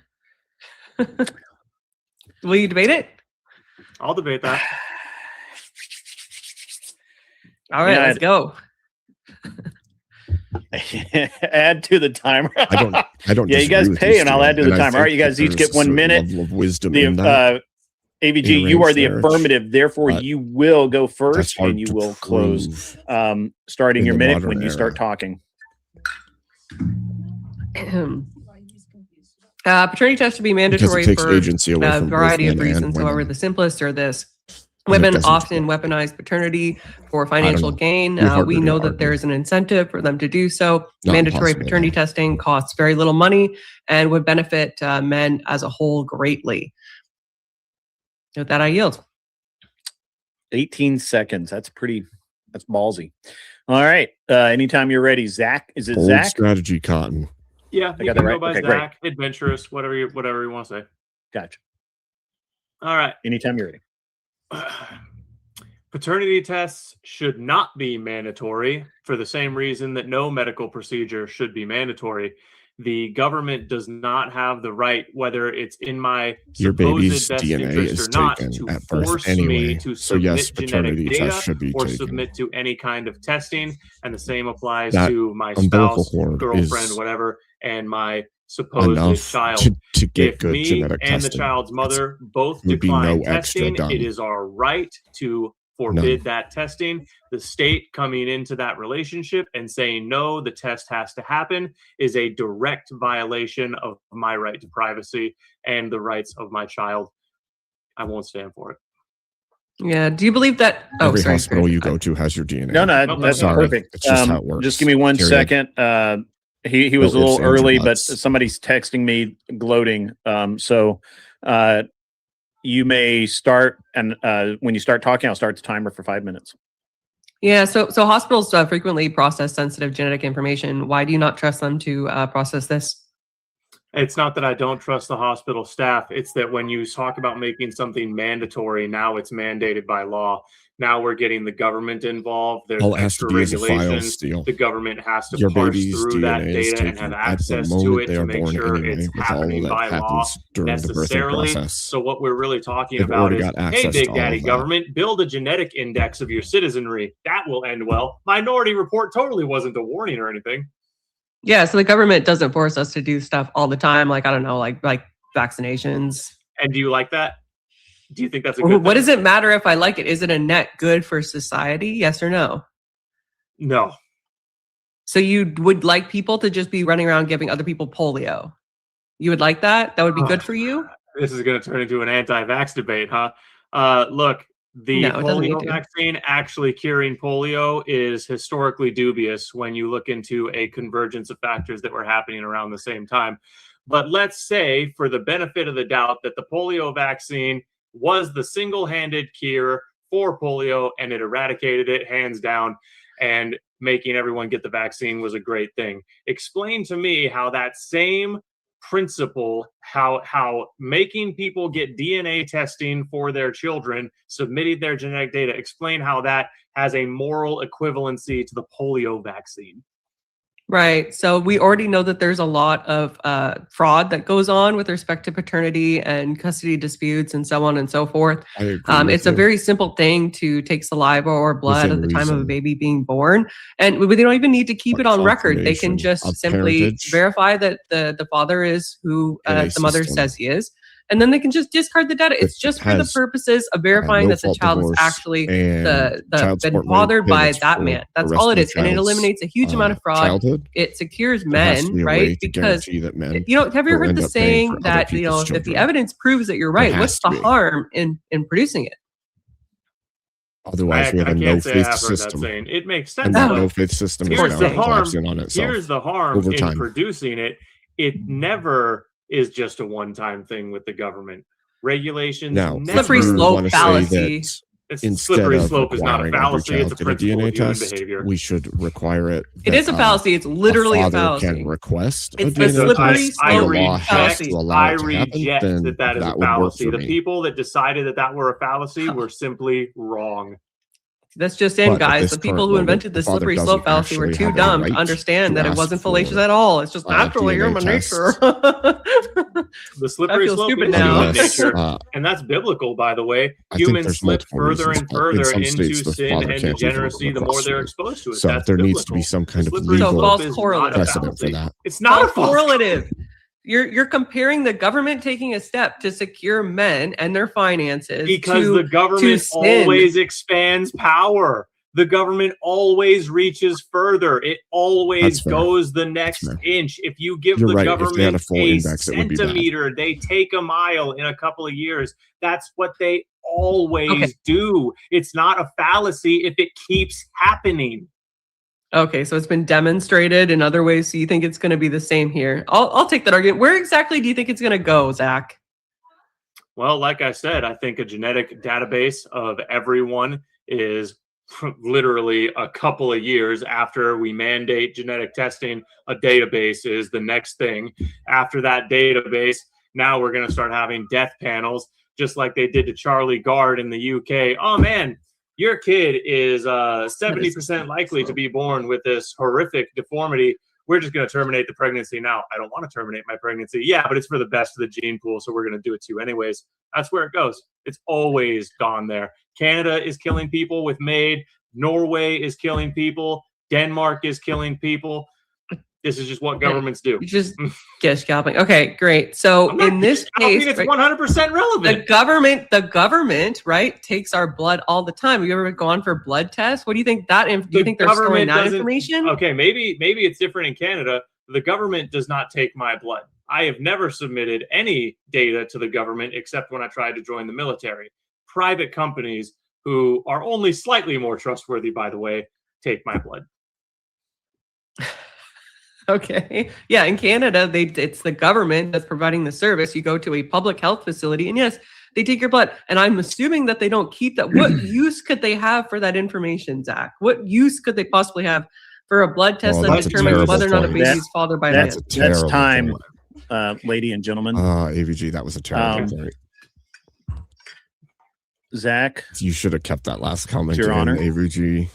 Will you debate it? I'll debate that. All right, let's go. Add to the timer. I don't. Yeah, you guys pay, and I'll add to the timer. All right, you guys each get 1 minute. Level of wisdom in that. AVG, you are the marriage. affirmative. Therefore, you will go first, and you will close, starting your minute when you start talking. Paternity test should be mandatory for a variety of reasons. However, the simplest are this. Women often weaponize paternity for financial gain. We know that there's an incentive for them to do so. Mandatory paternity testing costs very little money and would benefit men as a whole greatly. With that, I yield. 18 seconds. That's ballsy. All right. Anytime you're ready, Zach. Is it Bold Zach? strategy, Cotton. Yeah, you got can that go by right? Okay, Zach, adventurous, whatever you want to say. Gotcha. All right. Anytime you're ready. Paternity tests should not be mandatory for the same reason that no medical procedure should be mandatory. The government does not have the right, whether it's in my Your baby's best DNA interest is or not, taken to at birth force anyway. me to So submit yes, genetic paternity data tests should be or taken. submit to any kind of testing. And the same applies That to my umbilical spouse, cord girlfriend, is whatever, and my supposed enough child. to get If good me genetic and testing. the child's mother both would be decline no extra testing, done. it is our right to forbid that testing. The state coming into that relationship and saying, no, the test has to happen is a direct violation of my right to privacy and the rights of my child. I won't stand for it. Yeah. Do you believe that? Every hospital you go to has your DNA. No, that's perfect. It's just how it works. Just give me 1 second. He was a little early, but somebody's texting me gloating. So you may start, and when you start talking, I'll start the timer for 5 minutes. Yeah. So hospitals frequently process sensitive genetic information. Why do you not trust them to process this? It's not that I don't trust the hospital staff. It's that when you talk about making something mandatory, now it's mandated by law. Now we're getting the government involved. There's extra regulations. The government has to parse through that data and have access to it to make sure it's happening by law necessarily. So what we're really talking about is, hey, Big Daddy government, build a genetic index of your citizenry. That will end well. Minority Report totally wasn't a warning or anything. Yeah. So the government doesn't force us to do stuff all the time. Like, I don't know, like vaccinations. And do you like that? Do you think that's a good What thing? does it matter if I like it? Is it a net good for society? Yes or no? No. So you would like people to just be running around giving other people polio? You would like that? That would be good for you? This is going to turn into an anti-vax debate, huh? Look, the polio vaccine actually curing polio is historically dubious when you look into a convergence of factors that were happening around the same time. But let's say, for the benefit of the doubt, that the polio vaccine was the single-handed cure for polio and it eradicated it hands down, and making everyone get the vaccine was a great thing. Explain to me how that same principle, how making people get DNA testing for their children, submitting their genetic data, explain how that has a moral equivalency to the polio vaccine. Right. So we already know that there's a lot of fraud that goes on with respect to paternity and custody disputes and so on and so forth. It's a very simple thing to take saliva or blood at the time of a baby being born. And they don't even need to keep it on record. They can just simply verify that the father is who the mother says he is. And then they can just discard the data. It's just for the purposes of verifying that the child is actually been fathered by that man. That's all it is. And it eliminates a huge amount of fraud. It secures men, right? Because, have you ever heard the saying that, if the evidence proves that you're right, what's the harm in producing it? Otherwise, we have a no-faith system. It makes sense. And that no-faith system is now collapsing on itself. Here's the harm in producing it. It never is just a one-time thing with the government. Regulations. Now, slippery slope fallacy. Slippery slope is not a fallacy. It's a principle of human behavior. We should require it. It is a fallacy. It's literally a fallacy. Can request it's a slippery slope fallacy. I reject that is a fallacy. The people that decided that were a fallacy were simply wrong. That's just in, But at guys. this The people current who moment, invented the the father slippery doesn't slope fallacy were actually too have any dumb to right understand to that it ask wasn't for, fallacious at all. It's just naturally DNA human nature. tests. The slippery feel slope stupid is now. human Unless, nature, and that's biblical, by the way. I think Humans there's slip multiple further reasons, and but in further some into states, the sin father and can't be degeneracy the more they're regressive. exposed to it. So That's there biblical. needs to be some kind of slippery legal slope false is correlative. not a precedent for fallacy. that. It's not a False false correlative. You're comparing the government taking a step to secure men and their finances because to, the government to sin. always expands power. The government always reaches further. It always That's fair. goes the next fair. inch. If you give You're the right. If they had government a full a index, it would be bad. centimeter, they take a mile in a couple of years. That's what they always do. It's not a fallacy if it keeps happening. Okay, so it's been demonstrated in other ways. So you think it's going to be the same here? I'll take that argument. Where exactly do you think it's going to go, Zach? Well, like I said, I think a genetic database of everyone is literally a couple of years after we mandate genetic testing. A database is the next thing. After that database, now we're going to start having death panels, just like they did to Charlie Gard in the UK. Oh, man, your kid is 70% likely to be born with this horrific deformity. We're just going to terminate the pregnancy now. I don't want to terminate my pregnancy. Yeah, but it's for the best of the gene pool, so we're going to do it too anyways. That's where it goes. It's always gone there. Canada is killing people with MAID. Norway is killing people. Denmark is killing people. This is just what governments do. You just get scalping. Okay, great. So in this case, it's 100% relevant. The government, right, takes our blood all the time. Have you ever gone for blood tests? What do you think that? Do you think they're storing that information? Okay, maybe it's different in Canada. The government does not take my blood. I have never submitted any data to the government except when I tried to join the military. Private companies who are only slightly more trustworthy, by the way, take my blood. Okay. Yeah, in Canada, it's the government that's providing the service. You go to a public health facility, and yes, they take your blood. And I'm assuming that they don't keep that. What use could they have for that information, Zach? What use could they possibly have for a blood test that determines whether or not a baby is fathered by a man? That's time, lady and gentlemen. AVG, that was a terrible point. Zach, you should have kept that last comment. Your Honor, AVG.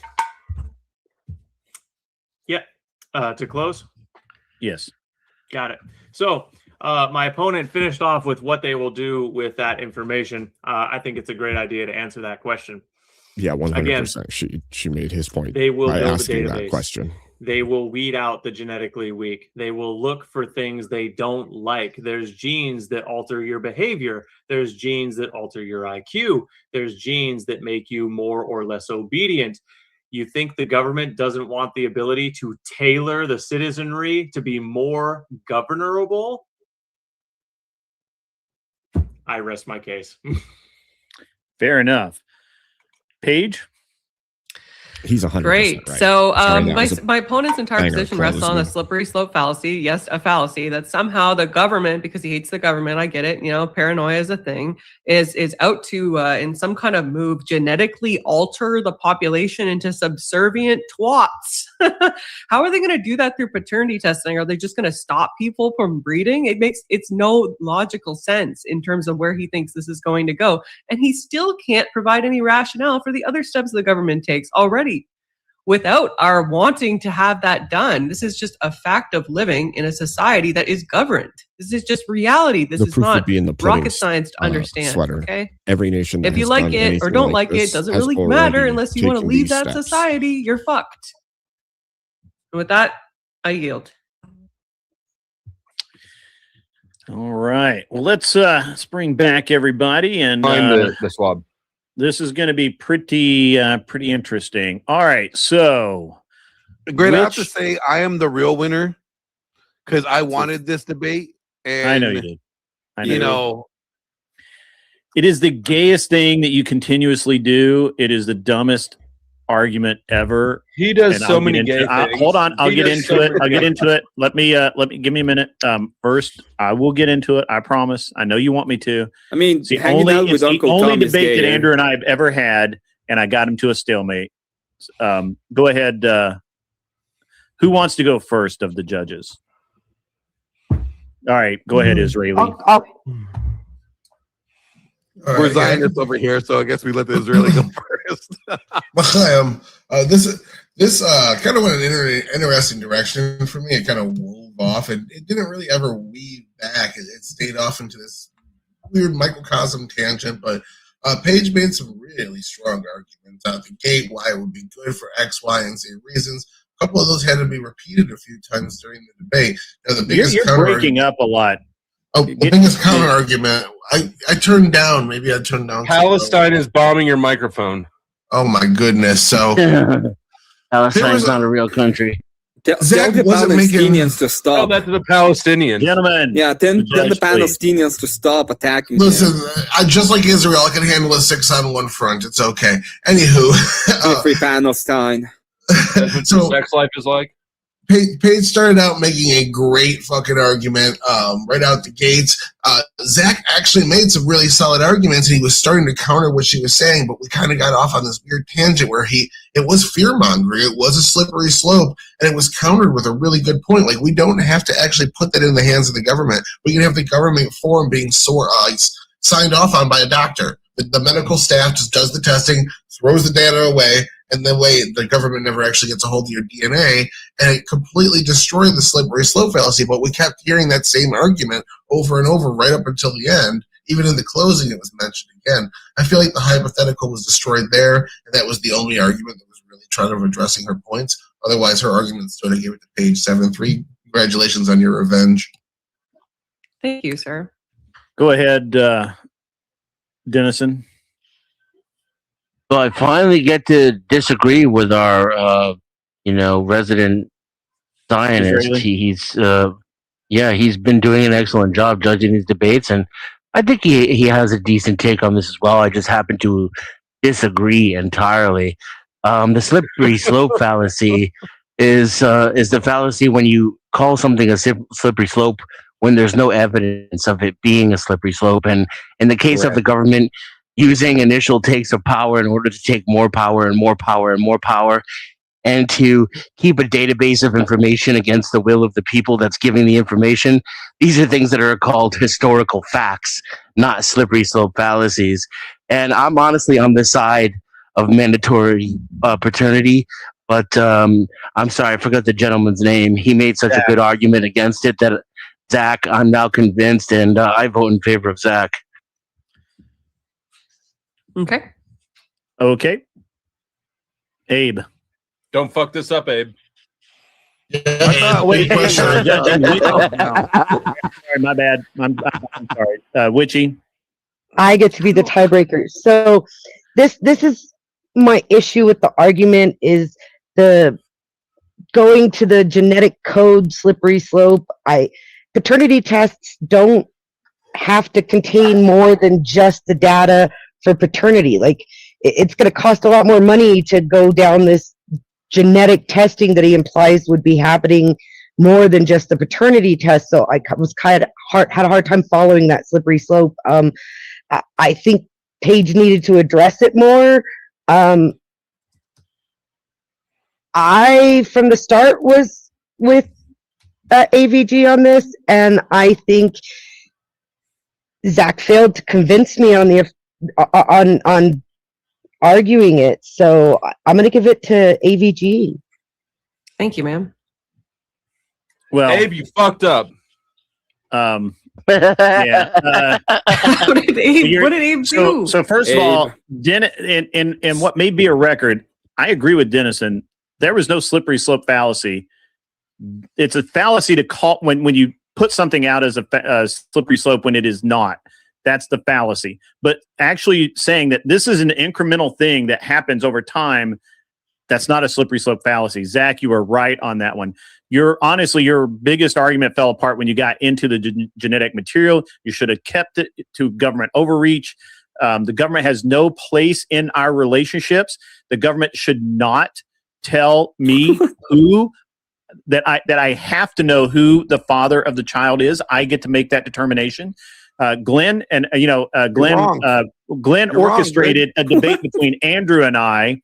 Yeah. To close. Yes. Got it. So my opponent finished off with what they will do with that information. I think it's a great idea to answer that question. Yeah, 100%. She made his point. They will by build asking a database. that question. They will weed out the genetically weak. They will look for things they don't like. There's genes that alter your behavior. There's genes that alter your IQ. There's genes that make you more or less obedient. You think the government doesn't want the ability to tailor the citizenry to be more governable? I rest my case. Fair enough. Paige? He's 100% Great. right. So Sorry, my opponent's entire position rests on a slippery slope fallacy. Yes, a fallacy that somehow the government, because he hates the government, I get it, paranoia is a thing, is out to, in some kind of move, genetically alter the population into subservient twats. How are they going to do that through paternity testing? Are they just going to stop people from breeding? It's no logical sense in terms of where he thinks this is going to go. And he still can't provide any rationale for the other steps the government takes already without our wanting to have that done. This is just a fact of living in a society that is governed. This is just reality. This is not rocket science to understand. Sweater. Okay. Every nation. If you like it or don't like it, doesn't really matter unless you want to leave that society. You're fucked. And with that, I yield. All right. Well, let's bring back everybody and the swab. This is going to be pretty interesting. All right, so Great. I have to say I am the real winner because I wanted this debate, and I know you did. You know, it is the gayest thing that you continuously do. It is the dumbest argument ever. He does so many gay things. Hold on, I'll get into it. I'll get into it. Let me give me a minute. First, I will get into it. I promise. I know you want me to. I mean, it's the only debate that Andrew and I have ever had, and I got him to a stalemate. Go ahead. Who wants to go first of the judges? All right, go ahead, Israeli. We're Zionists over here, so I guess we let the Israeli go first. This kind of went in an interesting direction for me. It kind of wove off, and it didn't really ever weave back. It stayed off into this weird microcosm tangent, but Paige made some really strong arguments out the gate why it would be good for X, Y, and Z reasons. A couple of those had to be repeated a few times during the debate. Now, the biggest you're breaking up a lot. Oh, the biggest counter argument I turned down. Maybe I turned down. Palestine is bombing your microphone. Oh my goodness! So Palestine's not a real country. Tell the Palestinians to stop. Tell that to the Palestinians. Gentlemen. Yeah, tell the Palestinians to stop attacking. Listen, just like Israel, I can handle a 6-on-1 front. It's okay. Anywho. Free Palestine. That's what your sex life is like? Paige started out making a great fucking argument right out the gates. Zach actually made some really solid arguments, and he was starting to counter what she was saying, but we kind of got off on this weird tangent where it was fear-mongering, it was a slippery slope, and it was countered with a really good point. Like, we don't have to actually put that in the hands of the government. We can have the government form being signed off on by a doctor. The medical staff just does the testing, throws the data away, and then the government never actually gets a hold of your DNA, and it completely destroyed the slippery slope fallacy. But we kept hearing that same argument over and over right up until the end. Even in the closing, it was mentioned again. I feel like the hypothetical was destroyed there, and that was the only argument that was really trying to addressing her points. Otherwise, her argument stood. I gave it to page 7-3. Congratulations on your revenge. Thank you, sir. Go ahead, Dennison. So I finally get to disagree with our, resident scientist. He's been doing an excellent job judging these debates, and I think he has a decent take on this as well. I just happen to disagree entirely. The slippery slope fallacy is the fallacy when you call something a slippery slope when there's no evidence of it being a slippery slope. And in the case of the government using initial takes of power in order to take more power and more power and more power, and to keep a database of information against the will of the people that's giving the information. These are things that are called historical facts, not slippery slope fallacies. And I'm honestly on the side of mandatory paternity, but I'm sorry, I forgot the gentleman's name. He made such a good argument against it that Zach, I'm now convinced, and I vote in favor of Zach. Okay. Abe. Don't fuck this up, Abe. Wait, sorry, my bad. I'm sorry. Witchy. I get to be the tiebreaker. So this is my issue with the argument is the going to the genetic code slippery slope. Paternity tests don't have to contain more than just the data for paternity. Like, it's going to cost a lot more money to go down this genetic testing that he implies would be happening more than just the paternity test. So I was had a hard time following that slippery slope. I think Paige needed to address it more. I, from the start, was with AVG on this, and I think Zach failed to convince me on on arguing it. So I'm going to give it to AVG. Thank you, ma'am. Well, Abe, you fucked up. Yeah. What did Abe do? So first of all, and what may be a record, I agree with Dennison. There was no slippery slope fallacy. It's a fallacy to call when you put something out as a slippery slope when it is not. That's the fallacy. But actually saying that this is an incremental thing that happens over time, that's not a slippery slope fallacy. Zach, you are right on that one. Your biggest argument fell apart when you got into the genetic material. You should have kept it to government overreach. The government has no place in our relationships. The government should not tell me that I have to know who the father of the child is. I get to make that determination. Glenn orchestrated a debate between Andrew and I.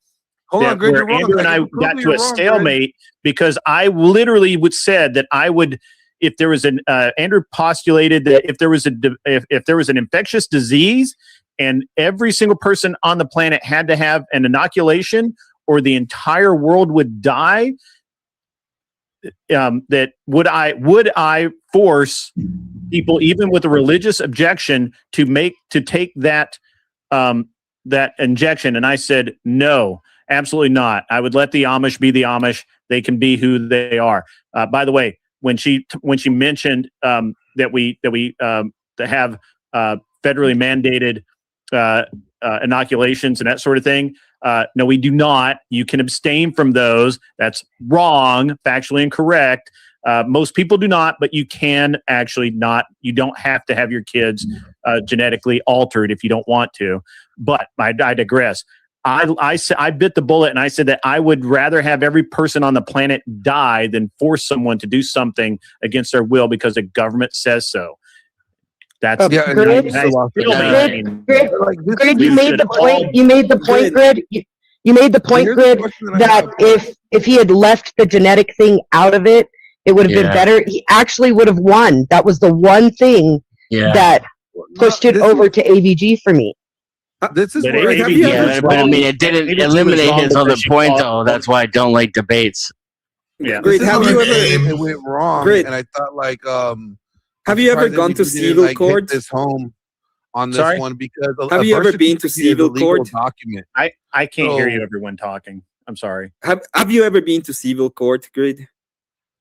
Where Andrew and I got to a stalemate because I literally said that I would, if there was Andrew postulated that if there was an infectious disease and every single person on the planet had to have an inoculation or the entire world would die, that would I force people, even with a religious objection, to take that that injection? And I said, no, absolutely not. I would let the Amish be the Amish. They can be who they are. By the way, when she mentioned that we have federally mandated inoculations and that sort of thing, no, we do not. You can abstain from those. That's wrong, factually incorrect. Most people do not, but you can actually not. You don't have to have your kids genetically altered if you don't want to. But I digress. I bit the bullet and I said that I would rather have every person on the planet die than force someone to do something against their will because the government says so. That's Grid, you made the point. You made the point, Grid. You made the point, Grid, that if he had left the genetic thing out of it, it would have been better. He actually would have won. That was the one thing that pushed it over to AVG for me. This is but I mean, it didn't eliminate his other point, though. That's why I don't like debates. Yeah. Great. Have you ever? It went wrong, Great. and I thought like Have you ever gone to civil court? Hit this home on this Sorry? one because have you ever been to civil court? Document. I can't hear you, everyone talking. I'm sorry. Have you ever been to civil court, Grid?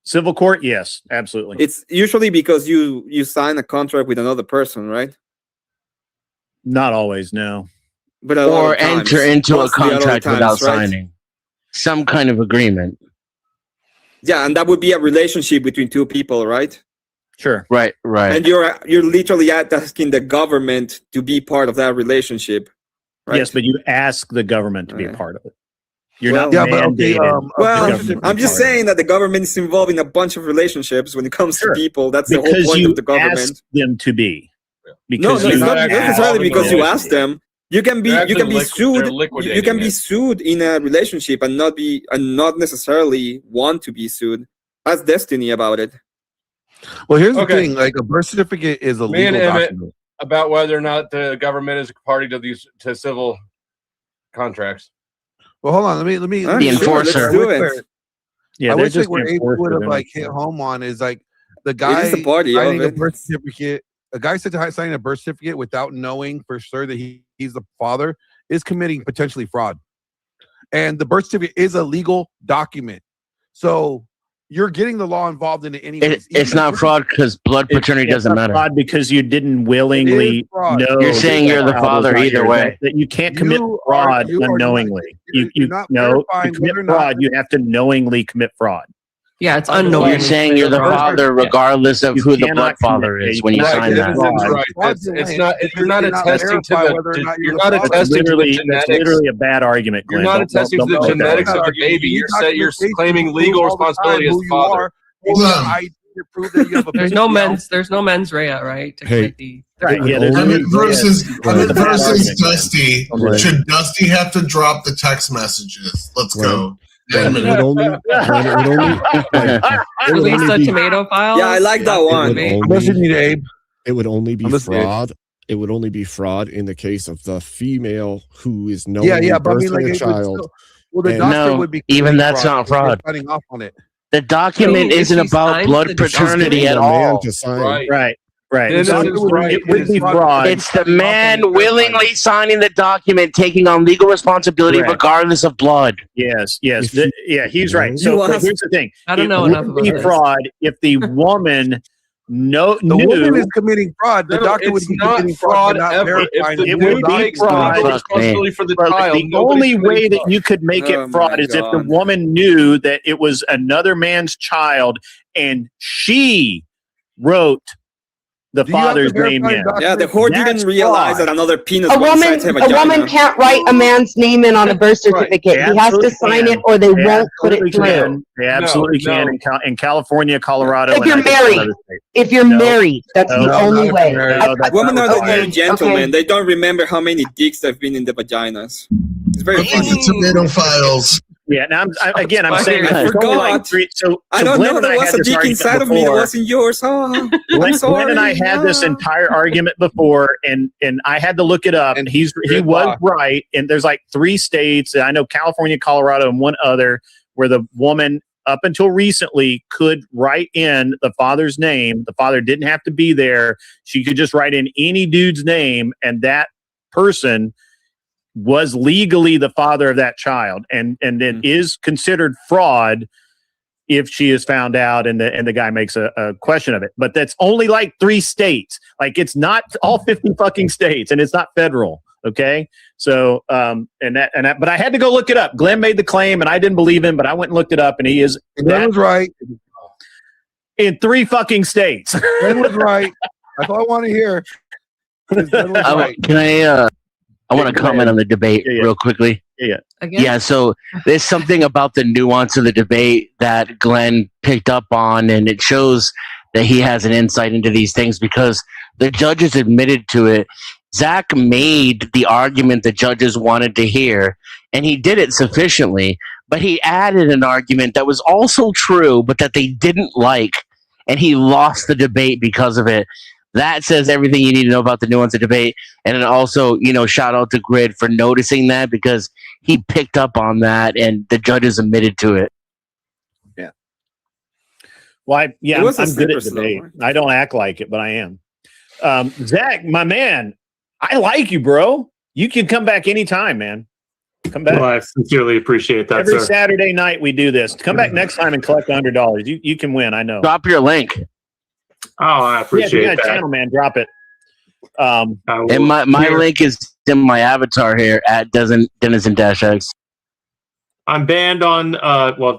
Civil court, yes, absolutely. It's usually because you sign a contract with another person, right? Not always, no. But or enter into a contract without signing some kind of agreement. Yeah, and that would be a relationship between two people, right? Sure. Right. And you're literally asking the government to be part of that relationship, right? Yes, but you ask the government to be a part of it. You're not Yeah, but mandated. well, I'm just saying that the government is involved in a bunch of relationships when it comes to people. That's the whole Because point you of the government. ask them to be. No, Because it's you not ask necessarily them. because you ask them. You can be sued. You can be it. sued in a relationship and not necessarily want to be sued. Ask Destiny about it. Well, here's the thing: like a birth certificate is a Me and legal Emmett document. about whether or not the government is a party to civil contracts. Well, hold on. Let me. The enforcer. Yeah, I they're would say just where the Abe would enforcer, have they're like not- hit home on is like the guy is the party signing of a it. birth certificate. A guy said to sign a birth certificate without knowing for sure that he's the father is committing potentially fraud. And the birth certificate is a legal document. So you're getting the law involved in it anyway. It's not fraud because blood paternity It's doesn't not matter. fraud because you didn't willingly fraud. know. You're saying that you're the child was father not either yours. way. That you can't commit You fraud are not- unknowingly. you're not No, to verifying commit whether or not- fraud, you have to knowingly commit fraud. Yeah, it's You're unknowing. saying you're the father regardless of You who the cannot blood father commit- is when you Right, sign it that. is fraud. Right. It's not. You're not They cannot attesting to verify whether or not the. you're You're the not father. attesting to the That's genetics. literally a bad argument, You're Glenn. not Don't- attesting to don't the make that genetics of argument. the baby. You're saying you're Documentation claiming to legal prove all the time responsibility as who the you father. are. You need an ID to prove that you have a There's baby no now. there's no mens rea, right? To Hey, commit the Right, would yeah, there's only- Versus Glenn, bad argument, Glenn. Dusty. Glenn. Should Dusty have to drop the text messages? Let's go. Glenn, it would only, Glenn, it would only, Glenn, it would release only the be- tomato files. Yeah, I like that one. It would Listen to only, you, Abe. it would only be I'm listening. fraud. It would only be fraud in the case of the female who is knowingly Yeah, but I mean, birthing like, a it would child. still, well, the And- doctor No, would be even committing that's not if they're fraud. signing off on it. The document If isn't she about signs blood the paternity Getting at a man all. to sign. Right. Right. It is So right. it would It be is fraud. It's the man willingly signing the document, taking on legal responsibility Correct. regardless of blood. Yes. If Yeah, he's right. You So ask- here's the thing. I don't It know enough would about be this. fraud if the woman The woman knew. is committing fraud. The No, doctor would it's be not committing fraud fraud by not ever. verifying If the the would legal be dude takes document. legal fraud. responsibility for the But child, the nobody's only way committing that fraud. you could make it Oh fraud my is if the God. woman knew that it was another man's child and she wrote the Do you have to father's name verify in. the Yeah, the document? whore That's didn't realize fraud. that another penis A was woman, inside her a woman vagina. can't write a man's name in on a birth Right. certificate. They He has to absolutely sign can. it, or they They won't put it absolutely through. can. They absolutely No, can no. in California, Colorado. If and you're I think some married. other states. If you're No. married, that's No, the no, only not way. married. No, that's Women not are what the I'm new saying. gentlemen. Okay. They don't remember how many dicks have been in the vaginas. It's very Release funny. the tomato files. Yeah, now I'm saying I there's only like forgot. three. So I don't Glenn know. and There I was had a this dick argument inside of me that before. wasn't yours. Oh, I'm Glenn sorry. and I had this entire argument before, and I had to look it up. And he was right. And there's like 3 states, and I know California, Colorado, and one other where the woman up until recently could write in the father's name. The father didn't have to be there. She could just write in any dude's name, and that person was legally the father of that child, and it is considered fraud if she is found out and the guy makes a question of it. But that's only like 3 states. Like, it's not all 50 fucking states, and it's not federal. Okay. So, but I had to go look it up. Glenn made the claim and I didn't believe him, but I went and looked it up, and he is. Glenn was right. In 3 fucking states. Glenn was right. That's all I want to hear. Can I want to comment on the debate real quickly. Yeah. Again? Yeah. So there's something about the nuance of the debate that Glenn picked up on, and it shows that he has an insight into these things because the judges admitted to it. Zach made the argument the judges wanted to hear, and he did it sufficiently, but he added an argument that was also true, but that they didn't like, and he lost the debate because of it. That says everything you need to know about the nuance of debate. And then also, shout out to Grid for noticing that because he picked up on that and the judges admitted to it. Yeah. Well, I'm good at debate. I don't act like it, but I am. Zach, my man, I like you, bro. You can come back anytime, man. Come back. Well, I sincerely appreciate that, Every sir. Saturday night we do this. Come back next time and collect $100. You can win, I know. Drop your link. Oh, I appreciate you got that. a channel, man. Drop it. And my link is in my avatar here at Denizen-X. I'm banned on,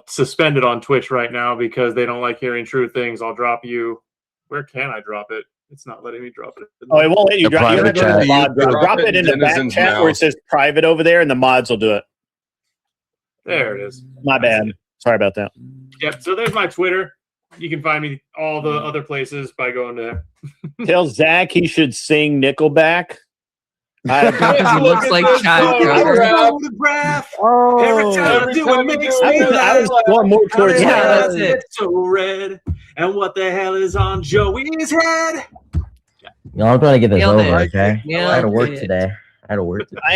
suspended on Twitch right now because they don't like hearing true things. I'll drop you. Where can I drop it? It's not letting me drop it. Oh, it won't let you drop it. Drop it in the back Denizen's chat where it says private over there, and the mods will do it. There it is. My bad. Sorry about that. Yep. So there's my Twitter. You can find me all the other places by going there. Tell Zach he should sing Nickelback. He looks like Chad Photograph. Every time I do it makes me I was going more towards that's it. It's so red. And what the hell is on Joey's head? I'm trying to get this Nailed over, it. okay? Nailed I had to work it. today. I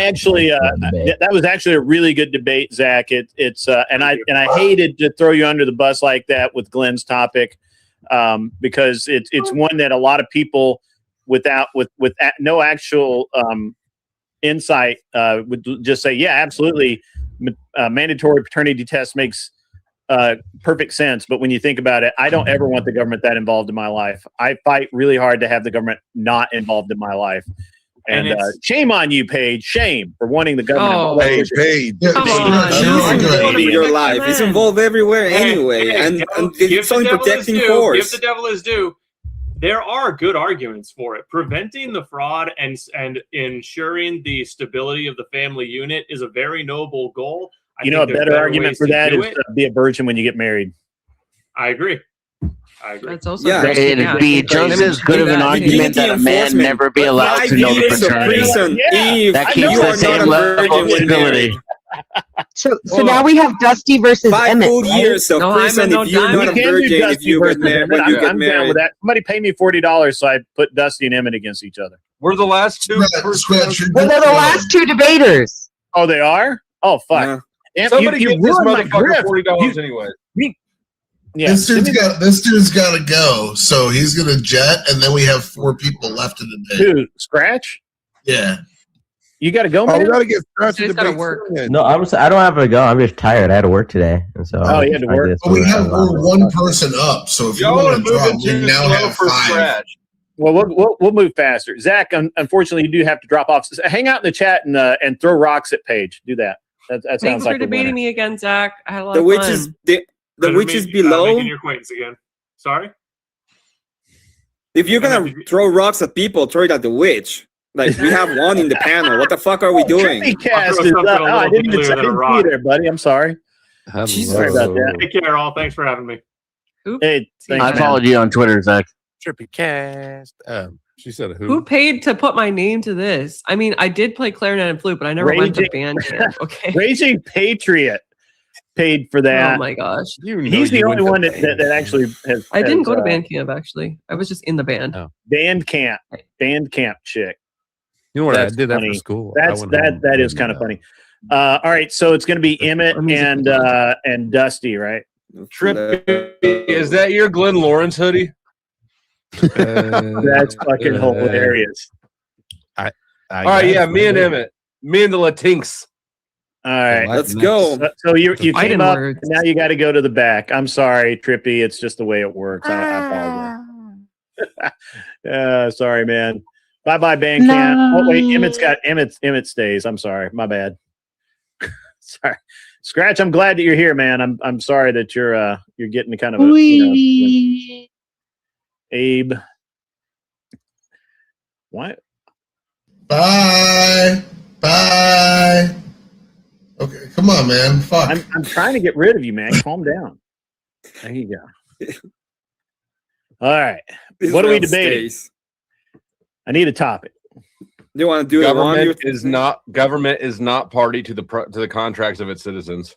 actually that was actually a really good debate, Zach. It's and I hated to throw you under the bus like that with Glenn's topic, because it's one that a lot of people with no actual insight would just say, yeah, absolutely, mandatory paternity test makes perfect sense. But when you think about it, I don't ever want the government that involved in my life. I fight really hard to have the government not involved in my life. And shame on you, Paige. Shame for wanting the government. Oh, Paige. Come on. Involved in your life. It's involved everywhere anyway. And it's only protecting force. Give the devil his due. There are good arguments for it. Preventing the fraud and ensuring the stability of the family unit is a very noble goal. A better argument for that is to be a virgin when you get married. I agree. That's also It'd be just as good of an argument that a man never be allowed to know the paternity. That keeps the same level of stability. So now we have Dusty versus 5 Emmett. full years of prison if you're not a virgin if you get married. When you get I'm down with that. Somebody pay me $40 so I put Dusty and Emmett against each other. We're the last two. Well, they're the last 2 debaters. Oh, they are? Oh, fuck. Yeah. Somebody you give this ruined my motherfucker grip. $40 anyway. Yeah. This dude's got to go, so he's gonna jet, and then we have 4 people left in the day. Dude, Scratch? Yeah. You got to go, Oh, man? we got to get Scratch He's to gotta debate work. soon. No, I don't have to go. I'm just tired. I had to work today, and so. You had to work. But we're 1 person up, so if you Y'all are want to drop, moving we too now slow have for 5. Scratch. Well, we'll move faster. Zach, unfortunately, you do have to drop off. Hang out in the chat and throw rocks at Paige. Do that. That sounds Thanks like for debating me again, Zach. I had a lot The of witch fun. is the witch is below. Making your acquaintance again. Sorry. If you're gonna throw rocks at people, throw it at the witch. Like we have one in the panel. What the fuck are we doing? Cast is up. I didn't see you there, buddy. I'm sorry. Sorry about that. Take care, all. Thanks for having me. Hey, I followed you on Twitter, Zach. Trippy cast. She said Who paid to put my name to this? I mean, I did play clarinet and flute, but I never went to band camp. Okay. Raging Patriot. paid for that. Oh my gosh. He's the only one that actually has. I didn't go to band camp, actually. I was just in the band. Band camp chick. You know what? I That's did that funny. for school. That is kind of funny. All right, so it's going to be Emmett and Dusty, right? Trippy, is that your Glenn Lawrence hoodie? That's fucking hilarious. All right, yeah, me and Emmett, me and the Latinx. All right, let's go. So you came up, and now you got to go to the back. I'm sorry, Trippy. It's just the way it works. I apologize. Sorry, man. Bye, band camp. Oh wait, Emmett stays. I'm sorry, my bad. Sorry, Scratch. I'm glad that you're here, man. I'm sorry that you're getting kind of a Abe. What? Bye. Okay, come on, man. Fuck. I'm trying to get rid of you, man. Calm down. There you go. All right. What are we debating? I need a topic. Do you want to do government is not party to the contracts of its citizens.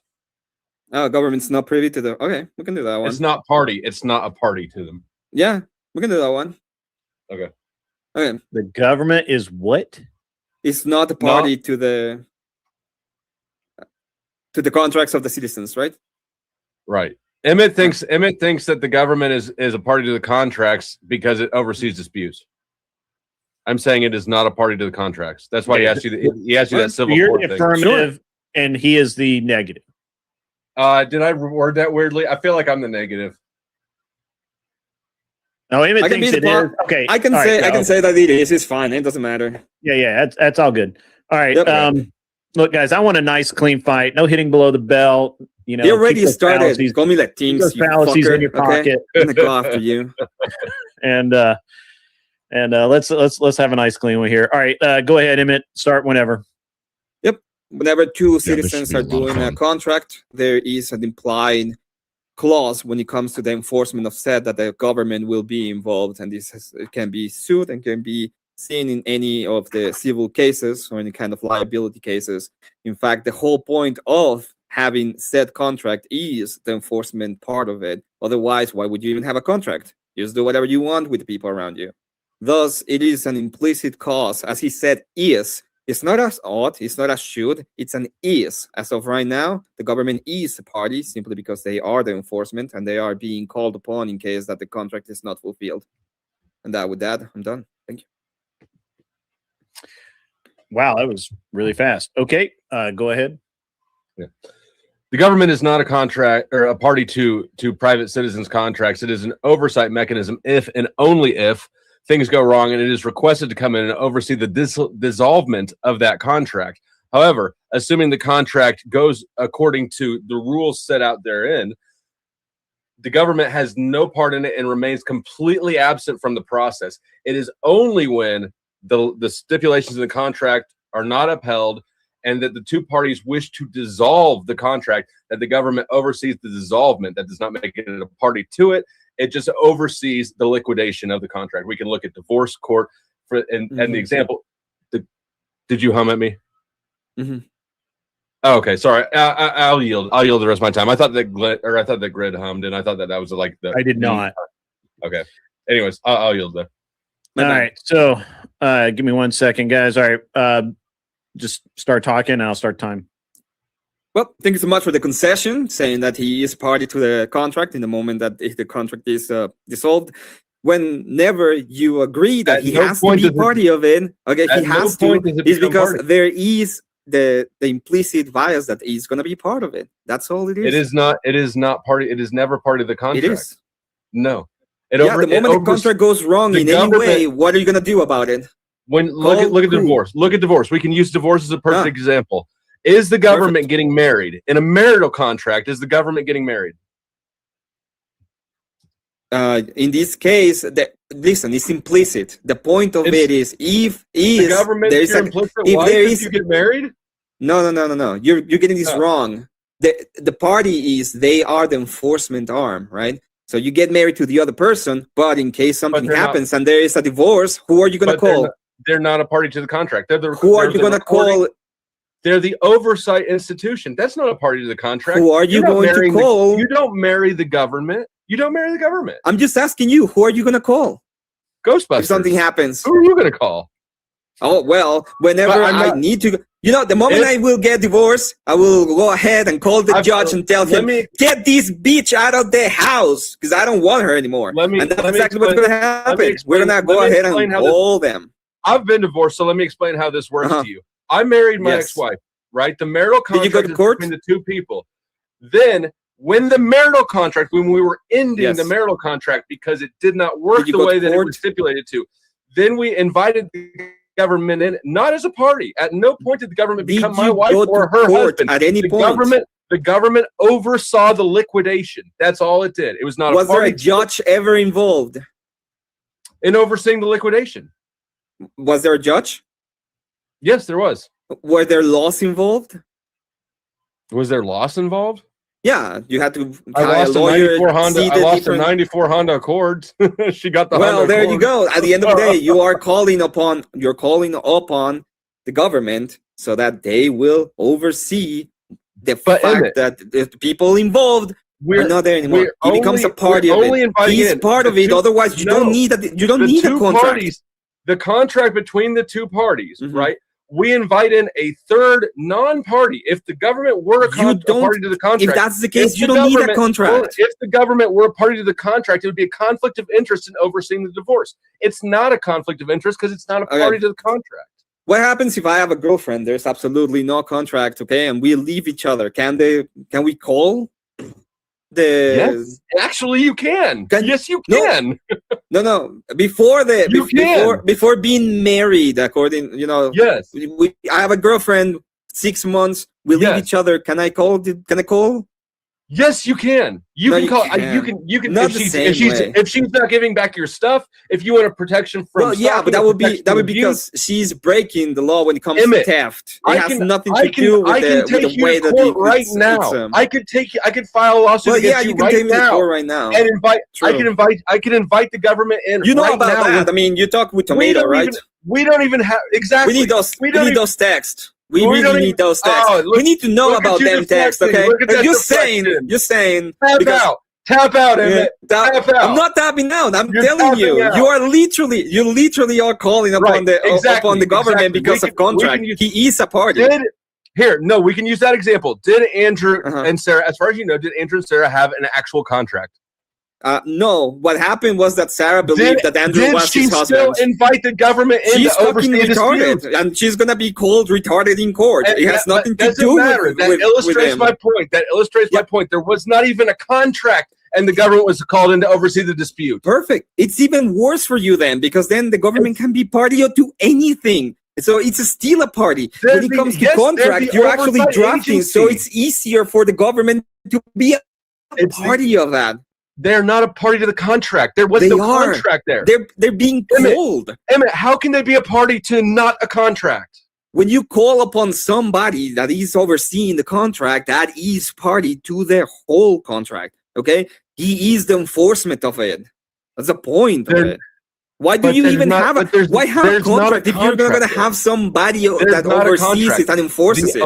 Oh, government's not privy to the. Okay, we can do that one. It's not party. It's not a party to them. Yeah, we can do that one. Okay. Okay. The government is what? It's not a party to the contracts of the citizens, right? Right. Emmett thinks that the government is a party to the contracts because it oversees disputes. I'm saying it is not a party to the contracts. That's why he asked you that civil You're court the thing. affirmative, and he is the negative. Did I word that weirdly? I feel like I'm the negative. No, Emmett thinks it is. Okay, I can say that it is. It's fine. It doesn't matter. Yeah. That's all good. All right. Yep. Look, guys, I want a nice, clean fight. No hitting below the belt. You know, you already started. Call me like teams. Keep those fallacies in your pocket. I'm gonna go after you. And let's have a nice, clean one here. All right, go ahead, Emmett. Start whenever. Yep. Whenever two citizens are doing a contract, there is an implied clause when it comes to the enforcement of said that the government will be involved, and it can be sued and can be seen in any of the civil cases or any kind of liability cases. In fact, the whole point of having said contract is the enforcement part of it. Otherwise, why would you even have a contract? You just do whatever you want with the people around you. Thus, it is an implicit cause, as he said, is. It's not as ought, it's not as should, it's an is. As of right now, the government is a party simply because they are the enforcement and they are being called upon in case that the contract is not fulfilled. And with that, I'm done. Thank you. Wow, that was really fast. Okay, go ahead. Yeah. The government is not a contract or a party to private citizens' contracts. It is an oversight mechanism if and only if things go wrong, and it is requested to come in and oversee the dissolvement of that contract. However, assuming the contract goes according to the rules set out therein, the government has no part in it and remains completely absent from the process. It is only when the stipulations in the contract are not upheld and that the two parties wish to dissolve the contract that the government oversees the dissolvement. That does not make it a party to it. It just oversees the liquidation of the contract. We can look at divorce court and the example. Did you hum at me? Mm-hmm. Oh, okay, sorry. I'll yield. I'll yield the rest of my time. I thought that Grid hummed, and I thought that was like the. I did not. Okay. Anyways, I'll yield there. All right. So, give me 1 second, guys. All right. Just start talking, and I'll start time. Well, thank you so much for the concession, saying that he is party to the contract in the moment that if the contract is dissolved. Whenever you agree that he has to be party of it, okay, he has to, is because there is the implicit bias that he's going to be part of it. That's all it is. It is not party. It is never part of the contract. It is. No. The moment the contract goes wrong in any way, what are you going to do about it? Look at divorce. Look at divorce. We can use divorce as a perfect example. Is the government getting married? In a marital contract, is the government getting married? In this case, listen, it's implicit. The point of it is if the government is implicit, if you get married? No. You're getting this wrong. The party is they are the enforcement arm, right? So you get married to the other person, but in case something happens and there is a divorce, who are you going to call? They're not a party to the contract. Who are you going to call? They're the oversight institution. That's not a party to the contract. Who are you going to call? You don't marry the government. You don't marry the government. I'm just asking you, who are you going to call? Ghostbusters. If something happens. Who are you going to call? Oh, well, whenever I need to, the moment I will get divorced, I will go ahead and call the judge and tell him, get this bitch out of the house because I don't want her anymore. And that's exactly what's going to happen. We're going to go ahead and call them. I've been divorced, so let me explain how this works to you. I married my ex-wife, right? The marital contract is between the two people. Then, when the marital contract, when we were ending the marital contract because it did not work the way that it was stipulated to, then we invited the government in, not as a party. At no point did the government become my wife or her husband. At any point, the government oversaw the liquidation. That's all it did. It was not. Was there a judge ever involved in overseeing the liquidation? Was there a judge? Yes, there was. Were there laws involved? Was there loss involved? Yeah, you had to hire a lawyer. I lost a 94 Honda Accord. She got the Honda Accord. You go. At the end of the day, you're calling upon the government so that they will oversee the fact that the people involved are not there anymore. He becomes a party of it. He's part of it. Otherwise, you don't need a contract. Parties, the contract between the two parties, right? We invite in a third non-party. If the government were a party to the contract, if that's the case, you don't need a contract. If the government were a party to the contract, it would be a conflict of interest in overseeing the divorce. It's not a conflict of interest because it's not a party to the contract. What happens if I have a girlfriend? There's absolutely no contract, okay, and we leave each other. Can we call? Yes, actually, you can. Yes, you can. No. Before being married, according, Yes. I have a girlfriend. 6 months. We leave each other. Can I call? Can I call? Yes, you can. You can call. You can. Not if she's not giving back your stuff, if you want a protection from. Well, yeah, but that would be because she's breaking the law when it comes to theft. It has nothing to do with the way that it right now. I could file a lawsuit against you right now. And invite. I can invite the government in. You know about that? I mean, you talk with Tomato, right? We don't even have exactly. We need those texts. We really need those texts. We need to know about them texts, okay? You're saying tap out, Emmett. Tap out. I'm not tapping out. I'm telling you, you literally are calling upon the government because of contract. He is a party. We can use that example. Did Andrew and Sarah, as far as you know, did Andrew and Sarah have an actual contract? No. What happened was that Sarah believed that Andrew was his husband. Did she still invite the government in to oversee the dispute? And she's going to be called retarded in court. It has nothing to do with That illustrates my point. That illustrates my point. There was not even a contract, and the government was called in to oversee the dispute. Perfect. It's even worse for you then, because then the government can be party to anything. So it's still a party. When it comes to contract, you're actually drafting, so it's easier for the government to be a party of that. They're not a party to the contract. There was no contract there. They're being called. Emmett, how can they be a party to not a contract? When you call upon somebody that is overseeing the contract, that is party to their whole contract. Okay? He is the enforcement of it. That's the point of it. Why do you even have a contract if you're not going to have somebody that oversees it and enforces it?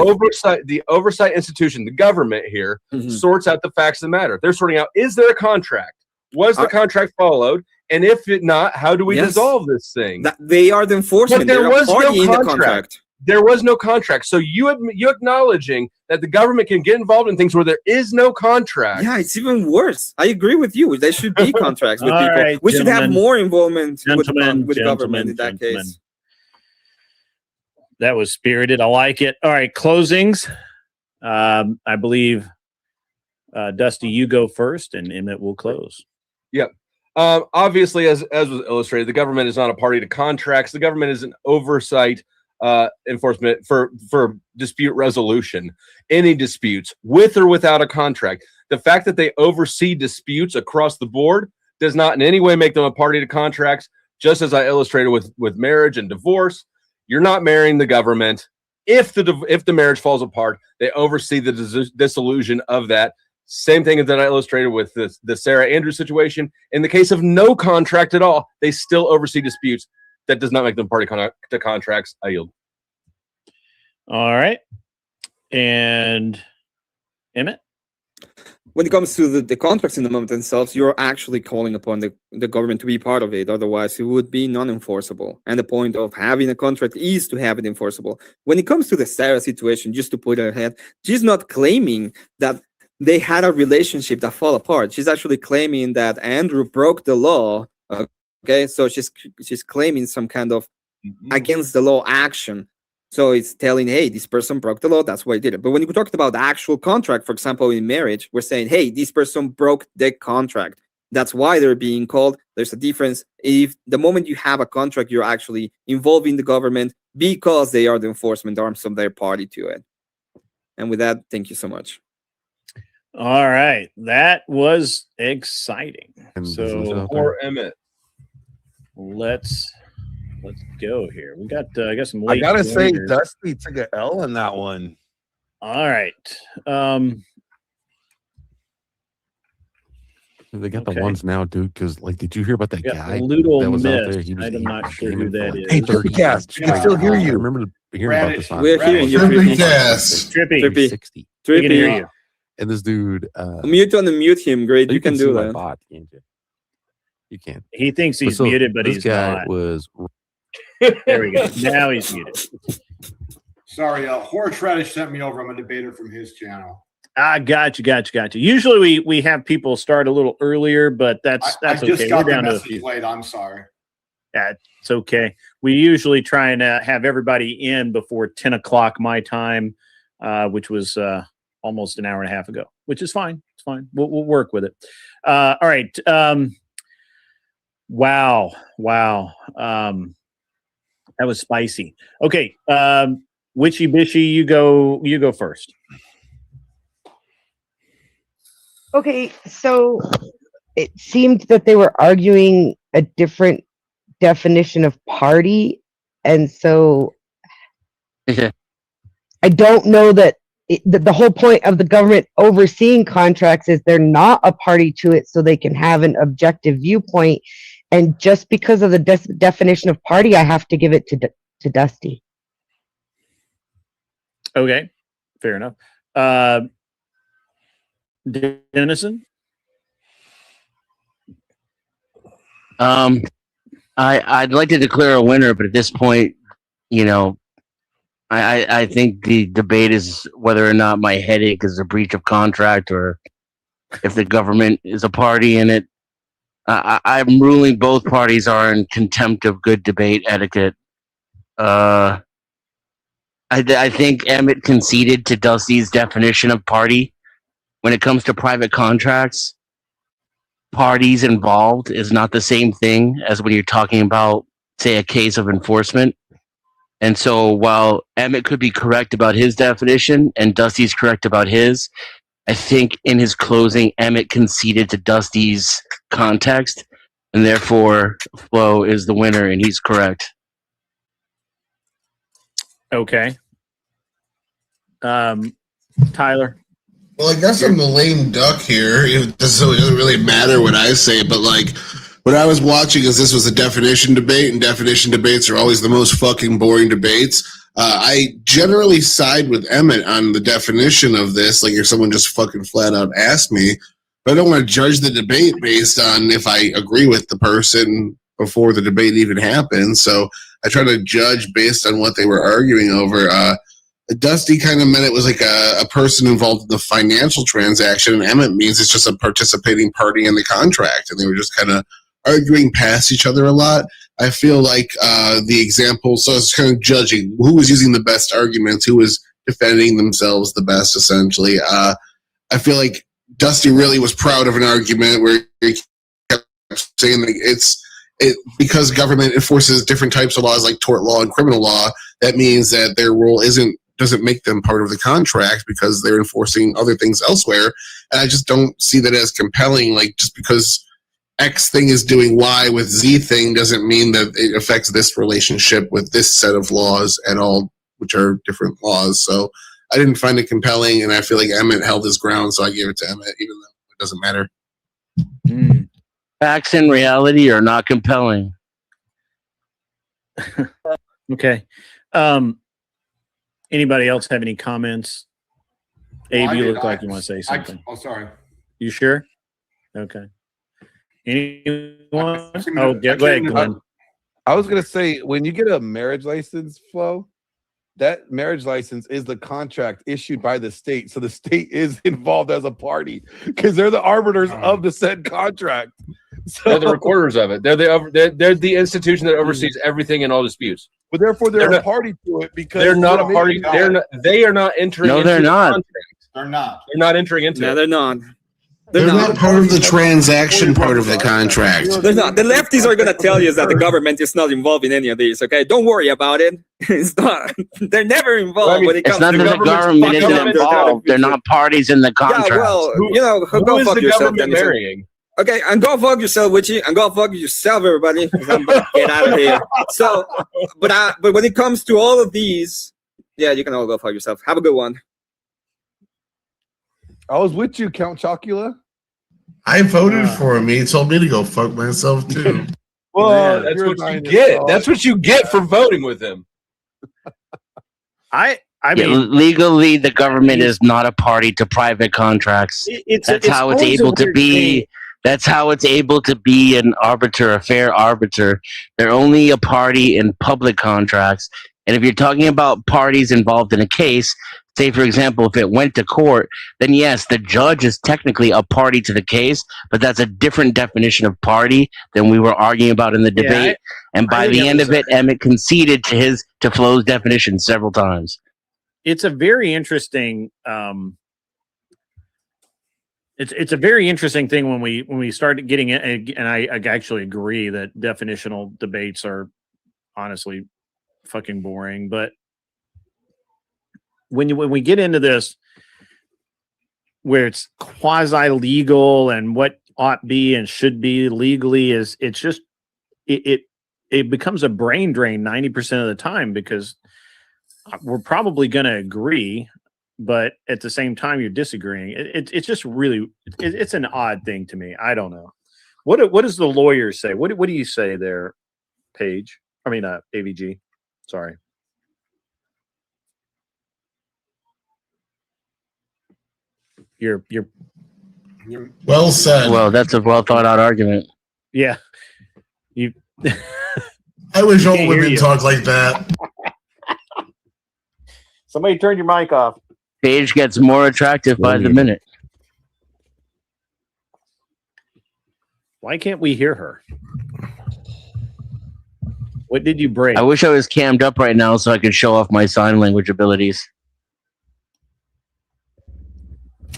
The oversight institution, the government here, sorts out the facts of the matter. They're sorting out, is there a contract? Was the contract followed? And if it not, how do we dissolve this thing? They are the enforcement. There was no contract. There was no contract. So you acknowledging that the government can get involved in things where there is no contract. Yeah, it's even worse. I agree with you. There should be contracts with people. Right, we should have more involvement with government in that case. That was spirited. I like it. All right, closings. I believe, Dusty, you go first, and Emmett will close. Yep. Obviously, as was illustrated, the government is not a party to contracts. The government is an oversight enforcement for dispute resolution. Any disputes with or without a contract. The fact that they oversee disputes across the board does not in any way make them a party to contracts. Just as I illustrated with marriage and divorce, you're not marrying the government. If the marriage falls apart, they oversee the dissolution of that. Same thing that I illustrated with the Sarah Andrews situation. In the case of no contract at all, they still oversee disputes. That does not make them party to contracts. I yield. All right. And Emmett? When it comes to the contracts in the moment themselves, you're actually calling upon the government to be part of it. Otherwise, it would be non-enforceable. And the point of having a contract is to have it enforceable. When it comes to the Sarah situation, just to put it ahead, she's not claiming that they had a relationship that fell apart. She's actually claiming that Andrew broke the law. Okay, so she's claiming some kind of against the law action. So it's telling, hey, this person broke the law. That's why he did it. But when you talked about the actual contract, for example, in marriage, we're saying, hey, this person broke the contract. That's why they're being called. There's a difference. If the moment you have a contract, you're actually involving the government because they are the enforcement arm, so they're party to it. And with that, thank you so much. All right. That was exciting. So Poor Emmett. Let's go here. We got some I late gotta say, joiners. Dusty took an L in that one. All right. They got the ones now, dude. Because like, did you hear about that guy Ludo that was out Mist. there? He was I'm not sure who gaming for that like is. Hey, Trippycast, we can still hear I you. remember hearing about this. We're hearing you, Trippy. Trippy. 60. We can hear you. And this dude, Unmute him. Great, you can do my that. bot, can't you? You can. He thinks he's muted, but this he's guy not. was. There we go. Now he's muted. Sorry, Horace Radish sent me over. I'm a debater from his channel. Gotcha. Usually we have people start a little earlier, but that's I okay. just got We're the down to a message few. late. I'm sorry. That's okay. We usually try and have everybody in before 10 o'clock my time, which was almost an hour and a half ago, which is fine. It's fine. We'll work with it. All right. Wow. That was spicy. Okay. Witchy Bishy, you go first. Okay, so it seemed that they were arguing a different definition of party, and so I don't know that the whole point of the government overseeing contracts is they're not a party to it, so they can have an objective viewpoint. And just because of the definition of party, I have to give it to Dusty. Okay, fair enough. Dennison? I'd like to declare a winner, but at this point, I think the debate is whether or not my headache is a breach of contract or if the government is a party in it. I'm ruling both parties are in contempt of good debate etiquette. I think Emmett conceded to Dusty's definition of party. When it comes to private contracts, parties involved is not the same thing as when you're talking about, say, a case of enforcement. And so while Emmett could be correct about his definition and Dusty's correct about his, I think in his closing, Emmett conceded to Dusty's context, and therefore Flo is the winner and he's correct. Okay. Tyler? Well, I guess I'm the lame duck here. It doesn't really matter what I say, but like what I was watching is this was a definition debate, and definition debates are always the most fucking boring debates. I generally side with Emmett on the definition of this, like if someone just fucking flat out asked me, but I don't want to judge the debate based on if I agree with the person before the debate even happens. So I try to judge based on what they were arguing over. Dusty kind of meant it was like a person involved in the financial transaction, and Emmett means it's just a participating party in the contract, and they were just kind of arguing past each other a lot. I feel like the example, so I was kind of judging who was using the best arguments, who was defending themselves the best, essentially. I feel like Dusty really was proud of an argument where he kept saying that because government enforces different types of laws like tort law and criminal law, that means that their role doesn't make them part of the contract because they're enforcing other things elsewhere. And I just don't see that as compelling. Like, just because X thing is doing Y with Z thing doesn't mean that it affects this relationship with this set of laws at all, which are different laws. So I didn't find it compelling, and I feel like Emmett held his ground, so I gave it to Emmett, even though it doesn't matter. Facts and reality are not compelling. Okay. Anybody else have any comments Abe, you look like you want to say something. Oh, sorry. You sure? Okay. Anyone? Oh, go ahead, Glenn. I was gonna say, when you get a marriage license, Flo, that marriage license is the contract issued by the state, so the state is involved as a party because they're the arbiters of the said contract. So They're the recorders of it. They're the institution that oversees everything in all disputes. But therefore, they're a party to it because they're not a party. They are not entering. No, into they're the not. contract. They're not. They're not entering into No, it. they're not. They're not part of the transaction part of the contract. They're not. The lefties are going to tell you that the government is not involved in any of these. Okay, don't worry about it. It's not. They're never involved when it It's comes not to that the government isn't involved. They're not parties in the contract. Yeah, well, Who go is fuck the yourself. government Then. marrying? Okay, and go fuck yourself, Witchy, and go fuck yourself, everybody. 'Cause I'm gonna get out of here. So, but when it comes to all of these, yeah, you can all go fuck yourself. Have a good one. I was with you, Count Chocula. I voted for him. He told me to go fuck myself too. Well, that's what you get. That's what you get for voting with him. I mean, legally, the government is not a party to private contracts. That's how it's able to be. That's how it's able to be an arbiter, a fair arbiter. They're only a party in public contracts. And if you're talking about parties involved in a case, say, for example, if it went to court, then yes, the judge is technically a party to the case, but that's a different definition of party than we were arguing about in the debate. And by the end of it, Emmett conceded to Flo's definition several times. It's a very interesting it's a very interesting thing when we start getting it, and I actually agree that definitional debates are honestly fucking boring. But when we get into this, where it's quasi legal and what ought be and should be legally, it becomes a brain drain 90% of the time, because we're probably going to agree, but at the same time you're disagreeing. It's just really it's an odd thing to me. I don't know. What does the lawyer say? What do you say there, Paige? I mean, AVG. Sorry. You're well said. Well, that's a well thought out argument. Yeah. You. I wish all women talked like that. Somebody turn your mic off. Paige gets more attractive by the minute. Why can't we hear her? What did you break? I wish I was cammed up right now so I could show off my sign language abilities.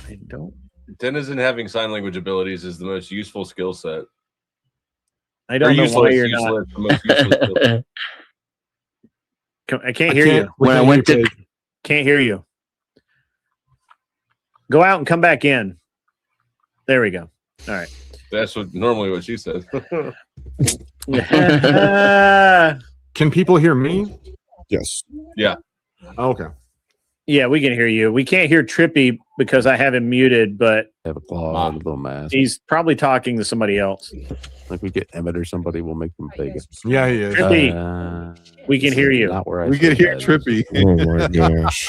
I don't. Denizen having sign language abilities is the most useful skill set. I don't know why you're not. I can't hear you. When I went to, can't hear you. Go out and come back in. There we go. All right. That's normally what she says. Can people hear me? Yes. Yeah. Okay. Yeah, we can hear you. We can't hear Trippy because I have him muted, but have a claw and a little mask. He's probably talking to somebody else. Like we get Emmett or somebody, we'll make them take it. Yeah, he is. Trippy, we can hear you. Not where I We can hear Trippy. Oh my gosh.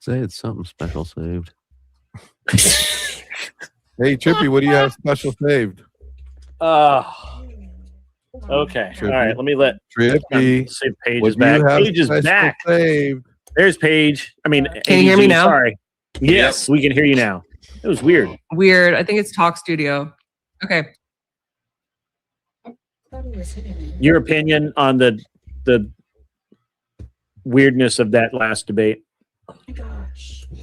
Say it's something special saved. Hey, Trippy, what do you have special saved? Okay. All right. Let me let Trippy. See if Paige What is do you back. have Paige is special back. saved? There's Paige. I mean, Can you hear me now? Sorry. Yes, we can hear you now. It was weird. Weird. I think it's Talk Studio. Okay. Your opinion on the weirdness of that last debate?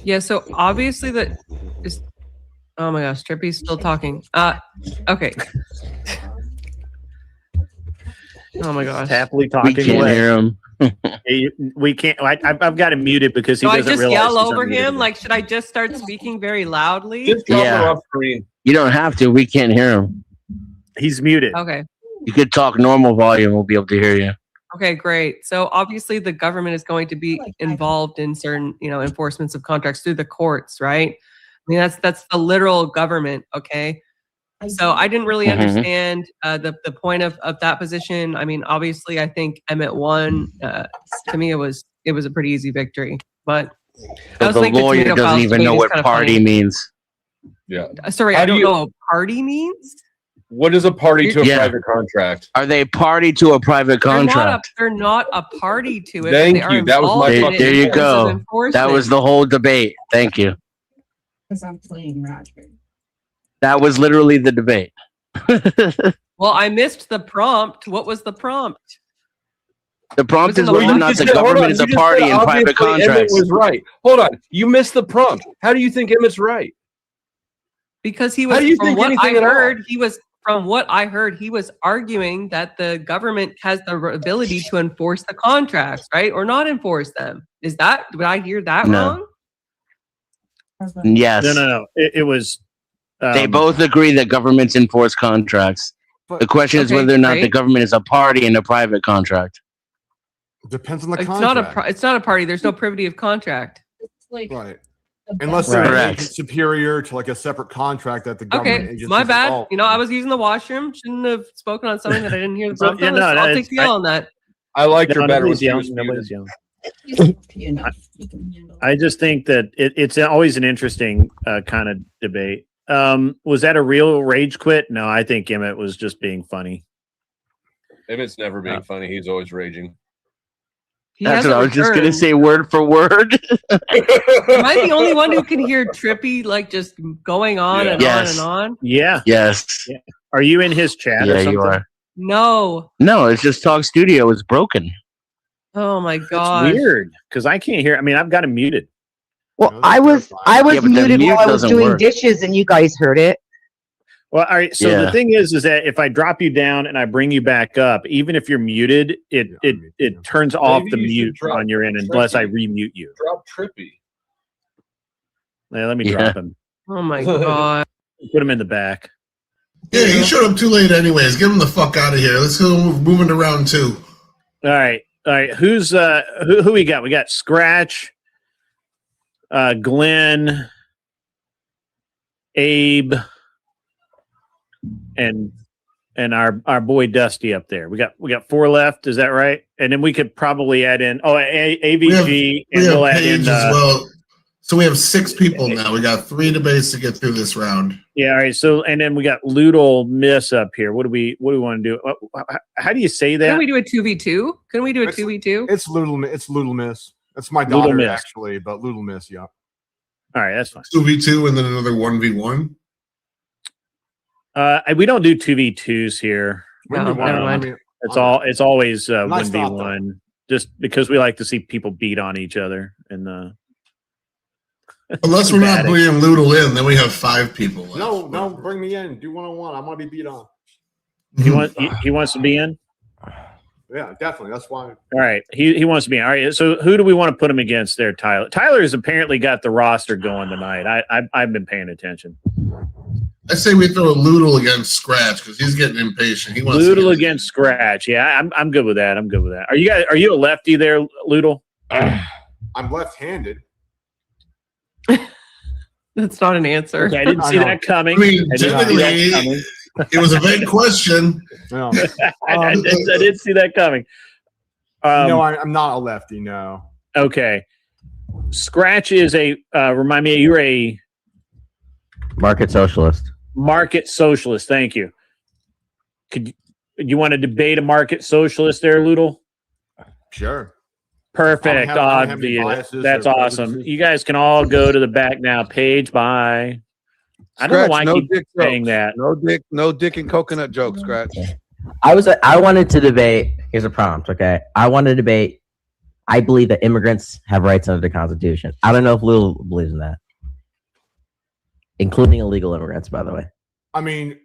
Yeah, so obviously that is, oh my gosh, Trippy's still talking. Okay. Oh my gosh. Happily talking. We can't hear him. We can't. I've got him muted because he So I doesn't just realize. yell he's over unmuted. him? Like, should I just start speaking very loudly? Just drop Yeah. her off screen. You don't have to. We can't hear him. He's muted. Okay. You could talk normal volume. We'll be able to hear you. Okay, great. So obviously the government is going to be involved in certain, enforcements of contracts through the courts, right? I mean, that's the literal government, okay? So I didn't really understand the point of that position. I mean, obviously, I think Emmett won. To me, it was a pretty easy victory. But But the lawyer doesn't even know what party means. Yeah. Sorry, I don't know what party means. What is a party to a private contract? Are they party to a private contract? They're not a party to it. Thank they are you. That was my involved in it There in you terms of go. That enforcement. was the whole debate. Thank you. Because I'm playing Roger. That was literally the debate. Well, I missed the prompt. What was the prompt? The prompt is the whether or law? not the Hold on, government is you a just party said in private obviously Emmett contracts. was right. Hold on. You missed the prompt. How do you think Emmett's right? Because he How was do you from think what I anything at all? heard, he was arguing that the government has the ability to enforce the contracts, right? Or not enforce them. Did I hear that No. wrong? Yes. No. It was. They both agree that governments enforce contracts. The question is Okay, whether or not the great. government is a party in a private contract. Depends on the It's contract. it's not a party. There's no privity of contract. It's like Right. the Unless best- they're an Correct. agent superior to like a separate contract that the government Okay, agency. my bad. I was using the washroom. Shouldn't have spoken on something that I didn't hear the prompt on. I'll take the L on that. I liked her better when Nobody's she was yelling. muted. Nobody's yelling. You know, you can handle it. I just think that it's always an interesting kind of debate. Was that a real rage quit? No, I think Emmett was just being funny. Emmett's never being funny. He's always raging. He That's what hasn't I was just going to returned. say word for word. Am I the only one who can hear Trippy like just going on and Yes. on and on? Yeah. Yes. Are you in his chat or Yeah, something? you are. No. No, it's just Talk Studio is broken. Oh my It's god. weird because I can't hear. I mean, I've got him muted. Well, No, I was Yeah, but the muted mute while I was doesn't doing work. dishes, and you guys heard it. Well, all right. So Yeah. the thing is that if I drop you down and I bring you back up, even if you're muted, it turns off Maybe the you should mute drop on your end unless I remute you. Drop Trippy. Yeah, let me Yeah. drop him. Oh my god. Put him in the back. Yeah, he showed up too late anyways. Get him the fuck out of here. Let's go moving to round 2. All right. Who's who we got? We got Scratch, Glenn, Abe, and our boy Dusty up there. We got 4 left. Is that right? And then we could probably add in AVG, and We have we'll add in Paige as well. So we have 6 people now. We got 3 debates to get through this round. Yeah. All right. So and then we got Loodle Miss up here. What do we want to do? How do you say that? Can we do a 2v2? Can we do a 2v2? It's Little Miss. That's my Little daughter Miss. actually, but Little Miss, yeah. All right, that's fine. 2v2 and then another 1v1. We don't do 2v2s here. No, Wouldn't be never one. mind. I mean, It's always Nice thought, 1v1, just because we like to see people beat on each other. And Unless we're not bringing Loodle in, then we have 5 people left. no, bring me in. Do 1-on-1. I want to be beat on. he wants to be in. Yeah, definitely. That's why. All right, he wants to be in. All right, so who do we want to put him against there, Tyler? Tyler's apparently got the roster going tonight. I've been paying attention. I say we throw a Loodle against Scratch because he's getting impatient. He wants Loodle to get against Scratch. Yeah, I'm good with that. I'm good with that. Are you a lefty there, Loodle? I'm left-handed. That's not an answer. Okay, I didn't see that coming. I mean, I didn't see that coming. technically, it was a vague question. No, I didn't see that coming. no, I'm not a lefty. No. Okay. Scratch is a remind me, you're a Market socialist. market socialist. Thank you. Could you want to debate a market socialist there, Loodle? Sure. Perfect. I don't have any Obvious. biases That's or awesome. prejudices. You guys can all go to the back now. Page bye. I don't know why I keep dick saying jokes. that. No dick and coconut jokes, Scratch. I wanted to debate. Here's a prompt. Okay, I wanted to debate. I believe that immigrants have rights under the Constitution. I don't know if Lou believes in that, including illegal immigrants, by the way. I mean,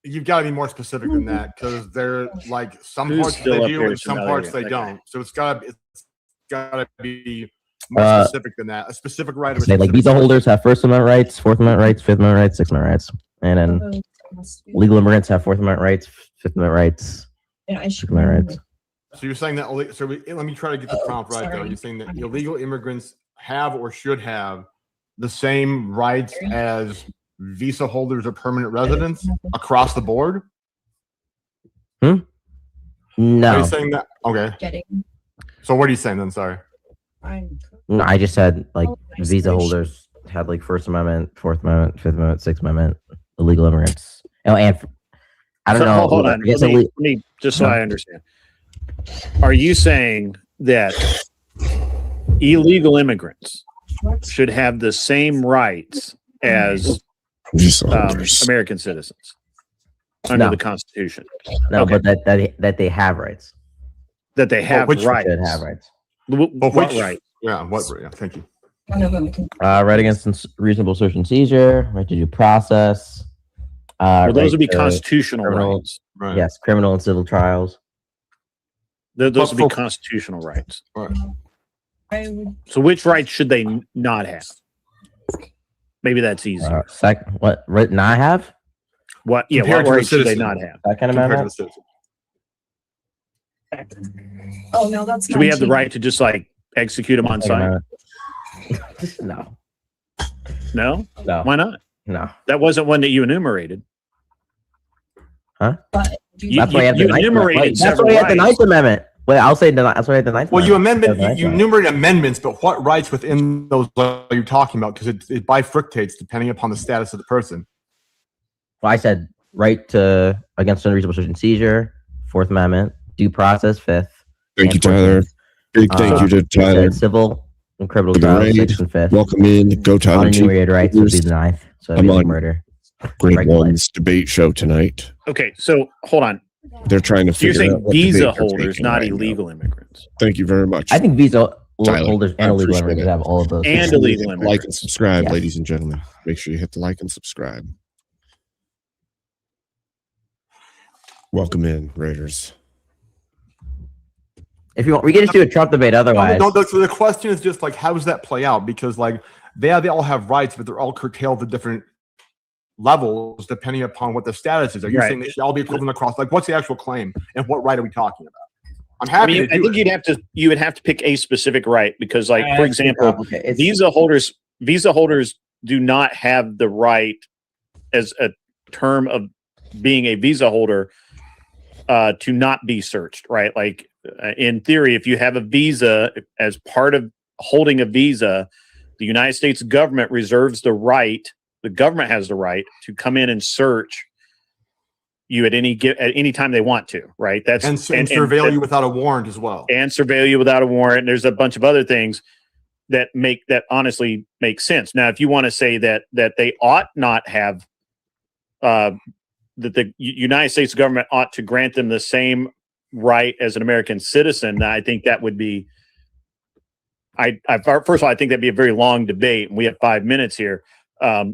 you've got to be more specific than that because they're like some Who's parts still they up do here? and some Chanel, parts yeah, they that don't. guy. So it's gotta be more specific than that. A specific right of a Say like specific visa holders have First Amendment rights, Fourth Amendment rights, Fifth Amendment rights, Sixth Amendment rights, and then legal immigrants have Fourth Amendment rights, Fifth Amendment rights, Sixth Amendment rights. So you're saying that? Let me try to get the prompt right though. You're saying that illegal immigrants have or should have the same rights as visa holders or permanent residents across the board? No. Are you saying that? Okay. So what are you saying then? Sorry. No, I just said like visa holders had like First Amendment, Fourth Amendment, Fifth Amendment, Sixth Amendment, illegal immigrants. Oh, and I don't know. Hold on. Let me just so I understand. Are you saying that illegal immigrants should have the same rights as American citizens under the Constitution? No, but that they have rights. That they have rights. Should have rights. What right? Yeah, what? Yeah, thank you. Right against reasonable search and seizure, right to due process. Well, those would be constitutional rights. Right. Yes, criminal and civil trials. Those would be constitutional rights. Right. So which rights should they not have? Maybe that's easy. What right not have? What? Yeah, what rights should they not have? That kind of amendment. Oh no, that's. Do we have the right to just like execute them on site? No. No? No. Why not? No. That wasn't one that you enumerated. Huh? You enumerated That's why you have the Ninth Amendment. Wait, I'll say that's why I have the Ninth Well, Amendment. you enumerate amendments, but what rights within those are you talking about? Because it bifurcates depending upon the status of the person. Well, I said right to against unreasonable search and seizure, Fourth Amendment, due process, Fifth. Thank you, Tyler. Big thank you to Tyler. Civil and criminal trials, Sixth and Fifth. Welcome in. Go Tyler. Unenumerated rights would be the Ninth. So I'm on murder. Grade One's debate show tonight. Okay, so hold on. They're trying to So you're figure saying out what visa debate they're holders, taking not right illegal now. immigrants. Thank you very much. I think visa Tyler, holders I and illegal appreciate immigrants it. have all of those. And illegal immigrants. Like and subscribe, Yes. ladies and gentlemen. Make sure you hit the like and subscribe. Welcome in, Raiders. If you want, we can just do a Trump debate. Otherwise, So the question is just like, how does that play out? Because like they all have rights, but they're all curtailed to different levels depending upon what the status is. Are you saying they should all be equivalent across? Like, what's the actual claim, and what right are we talking about? I'm happy. I think you would have to pick a specific right because, like, for example, visa holders do not have the right as a term of being a visa holder to not be searched, right? Like in theory, if you have a visa as part of holding a visa, the United States government reserves the right. The government has the right to come in and search you at any time they want to, right? That's and surveil you without a warrant as well. And surveil you without a warrant. There's a bunch of other things that honestly make sense. Now, if you want to say that they ought not have that the United States government ought to grant them the same right as an American citizen, I think that would be. First of all, I think that'd be a very long debate, and we have 5 minutes here.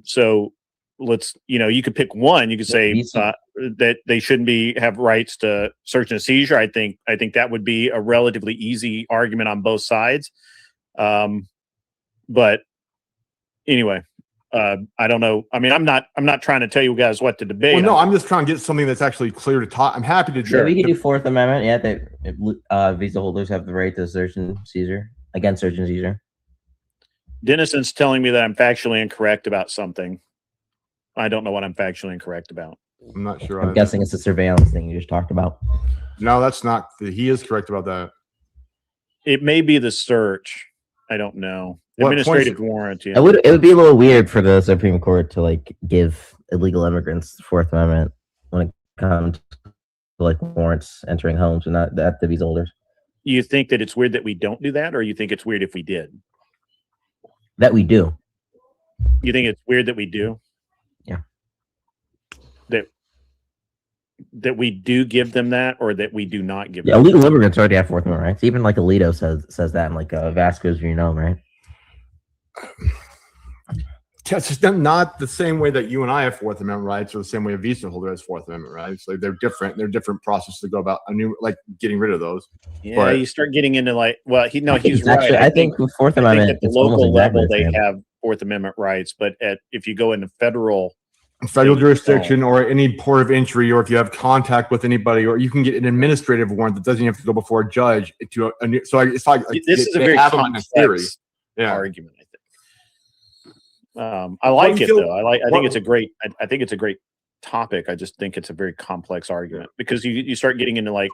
So let's, you could pick one. You could say that they shouldn't have rights to search and seizure. I think that would be a relatively easy argument on both sides. But anyway, I don't know. I mean, I'm not trying to tell you guys what to debate. Well, no, I'm just trying to get something that's actually clear to talk. I'm happy to do. Yeah, we can do Fourth Amendment. Yeah, that visa holders have the right to search and seizure against search and seizure. Denison's telling me that I'm factually incorrect about something. I don't know what I'm factually incorrect about. I'm not sure. I'm guessing it's the surveillance thing you just talked about. No, that's not. He is correct about that. It may be the search. I don't know. Administrative warrant. Yeah. It would be a little weird for the Supreme Court to like give illegal immigrants the Fourth Amendment when it comes to like warrants entering homes and not the visa holders. You think that it's weird that we don't do that, or you think it's weird if we did? That we do. You think it's weird that we do? Yeah. That we do give them that, or that we do not give them illegal immigrants already have Fourth Amendment rights. Even like Alito says that in like Vasquez Genome, right? It's just not the same way that you and I have Fourth Amendment rights, or the same way a visa holder has Fourth Amendment rights. Like they're different. They're different processes to go about getting rid of those. Yeah, but you start getting into he's right. Actually, I think with Fourth Amendment, at the local level they have Fourth Amendment rights, but if you go into federal jurisdiction or any port of entry, or if you have contact with anybody, or you can get an administrative warrant that doesn't have to go before a judge. So it's like this is a very complex argument. I like it though. I think it's a great. I think it's a great topic. I just think it's a very complex argument because you start getting into like.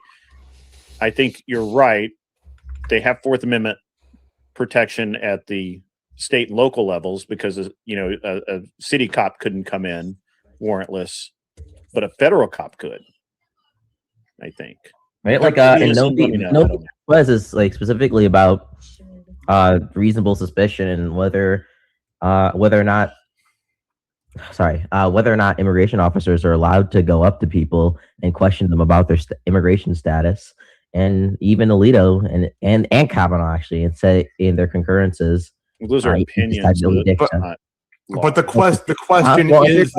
I think you're right. They have Fourth Amendment protection at the state and local levels because a city cop couldn't come in warrantless, but a federal cop could. I think. Right, like and no was is like specifically about reasonable suspicion and whether or not immigration officers are allowed to go up to people and question them about their immigration status. And even Alito and Kavanaugh actually, and say in their concurrences, those are opinions. But the question is,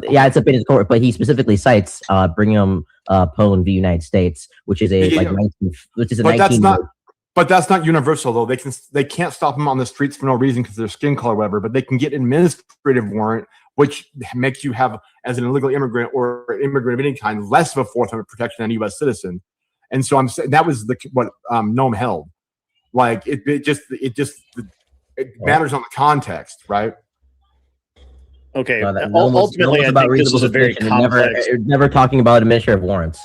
yeah, it's opinion court. But he specifically cites Brigham Pone v. United States, which is But that's not universal though. They can't stop them on the streets for no reason because of their skin color, or whatever. But they can get administrative warrant, which makes you have, as an illegal immigrant or an immigrant of any kind, less of a Fourth Amendment protection than a U.S. citizen. And so I'm saying that was what Noam held. Like it matters on the context, right? Okay. Ultimately, I think this is a very complex. Never talking about administrative warrants.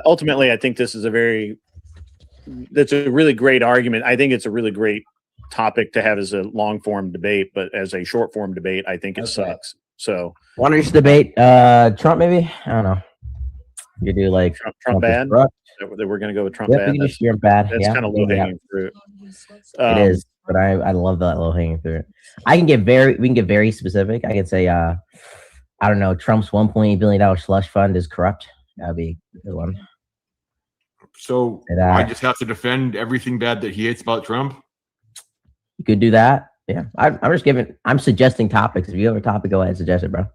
Ultimately, I think this is that's a really great argument. I think it's a really great topic to have as a long form debate, but as a short form debate, I think it sucks. So, want to debate Trump? Maybe I don't know. You do like Trump bad. That we're going to go with Trump bad. That's bad. That's kind of low hanging fruit. It is, but I love that low hanging fruit. We can get very specific. I can say I don't know. Trump's $1.8 billion slush fund is corrupt. That'd be a good one. So I just have to defend everything bad that he hates about Trump. You could do that. Yeah, I'm suggesting topics. If you have a topic, go ahead and suggest it, bro.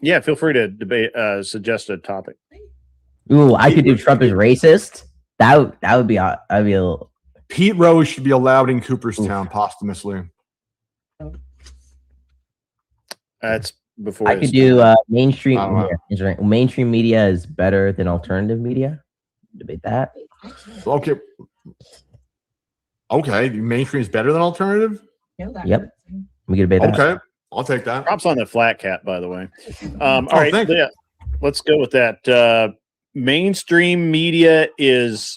Yeah, feel free to debate. Suggest a topic. Ooh, I could do Trump is racist. That would be. I'd be a little. Pete Rose should be allowed in Cooperstown posthumously. That's before. I could do mainstream. Mainstream media is better than alternative media. Debate that. Okay. Mainstream is better than alternative. Yep. We can debate that. Okay. I'll take that. Props on the flat cap, by the way. All right, let's go with that. Mainstream media is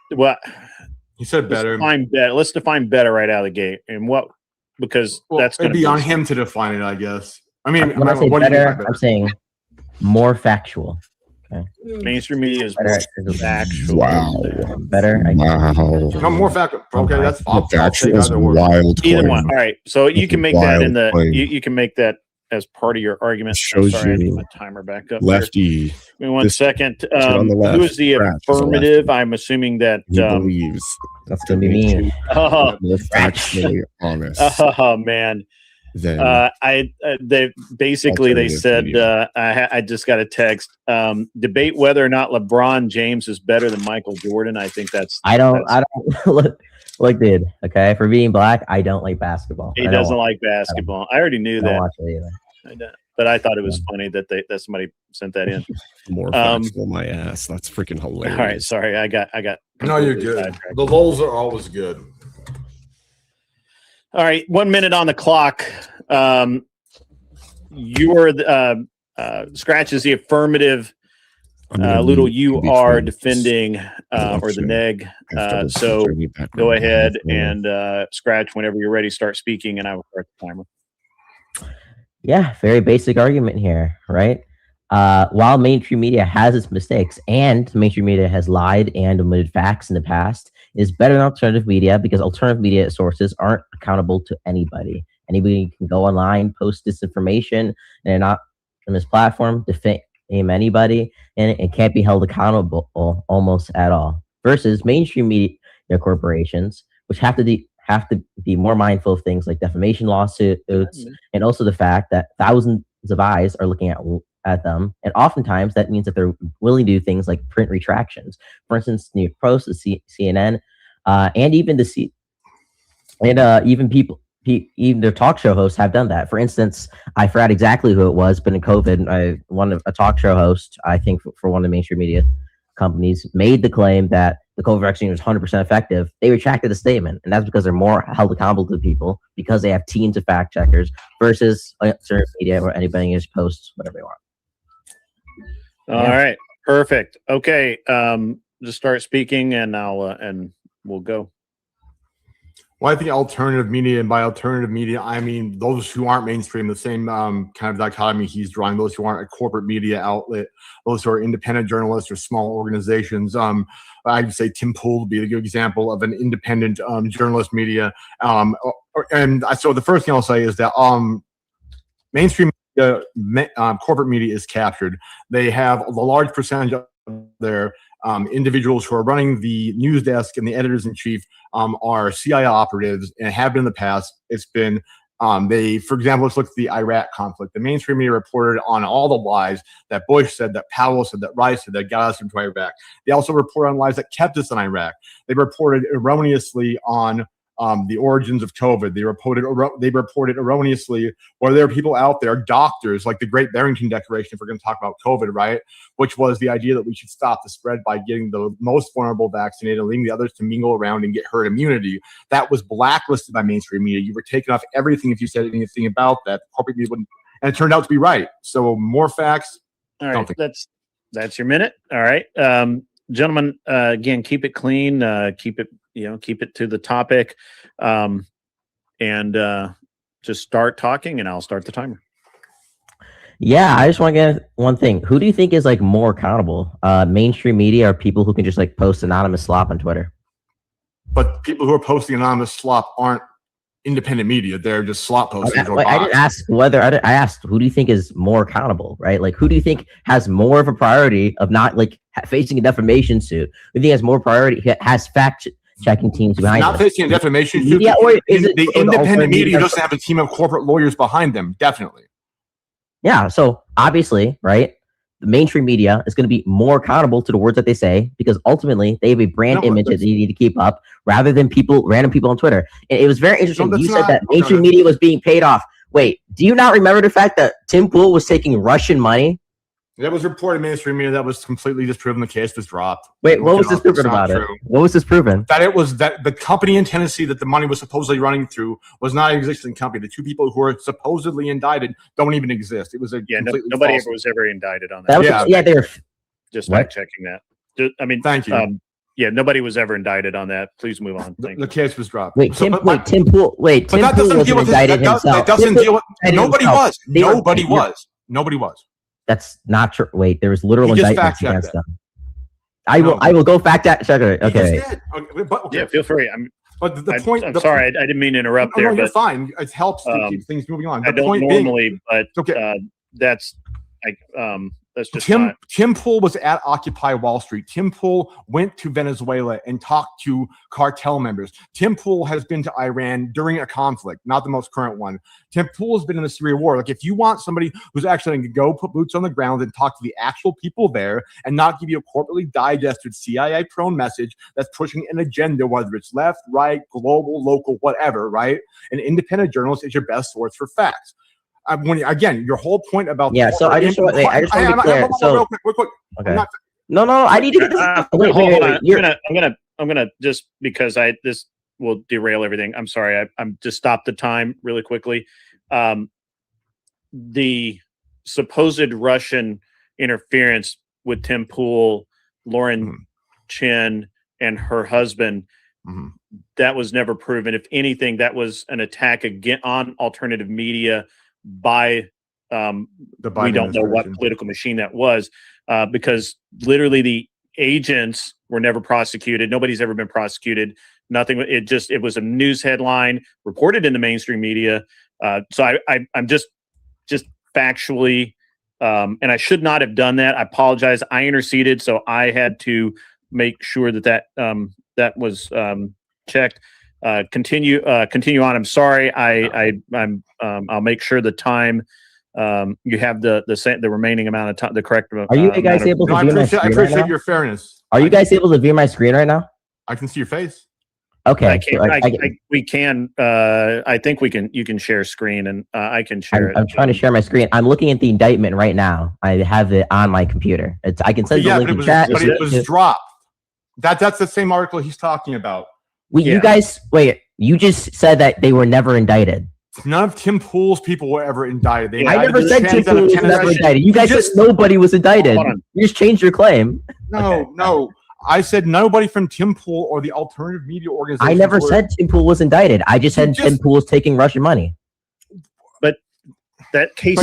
what he said. Better. Let's define better right out of the gate, and what because that's going to be on him to define it, I guess. I mean, when I say better, I'm saying more factual. Okay. Mainstream media is more factual. Wow. Better. Wow. No, more factual. Okay, that's factual is wild. Either one. All right. So you can make that in the. You can make that as part of your argument. Shows Sorry, I need you my timer back up. lefty. Give me one second. Who is the affirmative? I'm assuming that he believes that's going to be me. Factually honest. Oh man. Then they said I just got a text. Debate whether or not LeBron James is better than Michael Jordan. I think I don't look, dude. Okay, for being black, I don't like basketball. He doesn't like basketball. I already knew that. Watch it either. But I thought it was funny that somebody sent that in. More factual, my ass. That's freaking hilarious. All right, sorry, I got. No, you're good. The lulls are always good. All right, 1 minute on the clock. Scratch is the affirmative. Ludo, you are defending or the neg. So go ahead and Scratch whenever you're ready. Start speaking, and I will start the timer. Yeah, very basic argument here, right? While mainstream media has its mistakes, and mainstream media has lied and omitted facts in the past, is better than alternative media because alternative media sources aren't accountable to anybody. Anybody can go online, post disinformation, and they're not on this platform, defame anybody, and it can't be held accountable almost at all. Versus mainstream media corporations, which have to be more mindful of things like defamation lawsuits, and also the fact that thousands of eyes are looking at them, and oftentimes that means that they're willing to do things like print retractions. For instance, New York Post, the CNN, and even even their talk show hosts have done that. For instance, I forgot exactly who it was, but in COVID, a talk show host, I think for one of the mainstream media companies, made the claim that the COVID vaccine was 100% effective. They retracted the statement, and that's because they're more held accountable to people because they have teams of fact checkers versus certain media where anybody can just post whatever they want. All right, perfect. Okay, just start speaking, and I'll and we'll go. Well, I think alternative media, and by alternative media, I mean those who aren't mainstream, the same kind of dichotomy he's drawing, those who aren't a corporate media outlet, those who are independent journalists or small organizations. I'd say Tim Pool would be a good example of an independent journalist media. So the first thing I'll say is that mainstream media, corporate media is captured. They have a large percentage of their individuals who are running the news desk and the editors-in-chief are CIA operatives and have been in the past. It's been for example, let's look at the Iraq conflict. The mainstream media reported on all the lies that Bush said, that Powell said, that Rice said, that got us into Iraq. They also reported on lies that kept us in Iraq. They reported erroneously on the origins of COVID. They reported erroneously, or there are people out there, doctors, like the Great Barrington Declaration, if we're going to talk about COVID, right? Which was the idea that we should stop the spread by getting the most vulnerable vaccinated and leaving the others to mingle around and get herd immunity. That was blacklisted by mainstream media. You were taken off everything if you said anything about that. Corporate media wouldn't, and it turned out to be right. So more facts. All right, that's your minute. All right, gentlemen. Again, keep it clean. Keep it to the topic, and just start talking, and I'll start the timer. Yeah, I just want to get one thing. Who do you think is like more accountable? Mainstream media or people who can just like post anonymous slop on Twitter? But people who are posting anonymous slop aren't independent media. They're just slop posters. I didn't ask whether. I asked who do you think is more accountable, right? Like who do you think has more of a priority of not like facing a defamation suit? Who do you think has more priority? Has fact-checking teams behind not facing a defamation suit. Media, or is it the independent media doesn't have a team of corporate lawyers behind them? Definitely. Yeah. So obviously, right, the mainstream media is going to be more accountable to the words that they say because ultimately they have a brand image that they need to keep up rather than random people on Twitter. And it was very interesting. You said that mainstream media was being paid off. Wait, do you not remember the fact that Tim Pool was taking Russian money? That was reported in mainstream media. That was completely disproven. The case was dropped. Wait, what was disproven about it? What was disproven? That it was that the company in Tennessee that the money was supposedly running through was not an existing company. The two people who were supposedly indicted don't even exist. It was a nobody ever was ever indicted on that. They're just fact checking that. I mean, thank you. Yeah, nobody was ever indicted on that. Please move on. The case was dropped. Wait, Tim Pool. Tim Pool wasn't indicted himself. That doesn't deal with. Nobody was. Nobody was. Nobody was. That's not true. Wait, there was literal indictments against them. I will go fact check it. Okay. Okay. Yeah, feel free. But the point. I'm sorry, I didn't mean to interrupt there. No, you're fine. It helps to keep things moving on. I don't normally, but that's just Tim Pool was at Occupy Wall Street. Tim Pool went to Venezuela and talked to cartel members. Tim Pool has been to Iran during a conflict, not the most current one. Tim Pool has been in the Syria war. Like, if you want somebody who's actually going to go put boots on the ground and talk to the actual people there and not give you a corporately digested CIA-prone message that's pushing an agenda, whether it's left, right, global, local, whatever, right? An independent journalist is your best source for facts. Again, your whole point about so I just want to be clear. So real quick. Okay. No, I need to get this. Wait, hold on. I'm gonna just because this will derail everything. I'm sorry. I'm just stop the time really quickly. The supposed Russian interference with Tim Pool, Lauren Chin, and her husband. That was never proven. If anything, that was an attack again on alternative media by we don't know what political machine that was because literally the agents were never prosecuted. Nobody's ever been prosecuted. Nothing. It was a news headline reported in the mainstream media. So I'm just factually, and I should not have done that. I apologize. I interceded, so I had to make sure that was checked. Continue on. I'm sorry. I'll make sure the time you have the remaining amount of time, the correct. Are you guys able to view my screen? I appreciate your fairness. Are you guys able to view my screen right now? I can see your face. Okay. We can. I think we can. You can share screen, and I can share it. I'm trying to share my screen. I'm looking at the indictment right now. I have it on my computer. I can send the link in chat. But it was dropped. That's the same article he's talking about. You guys, wait. You just said that they were never indicted. None of Tim Pool's people were ever indicted. I never said Tim Pool was never indicted. You guys said nobody was indicted. You just changed your claim. No. I said nobody from Tim Pool or the alternative media organization. I never said Tim Pool was indicted. I just said Tim Pool was taking Russian money. But that case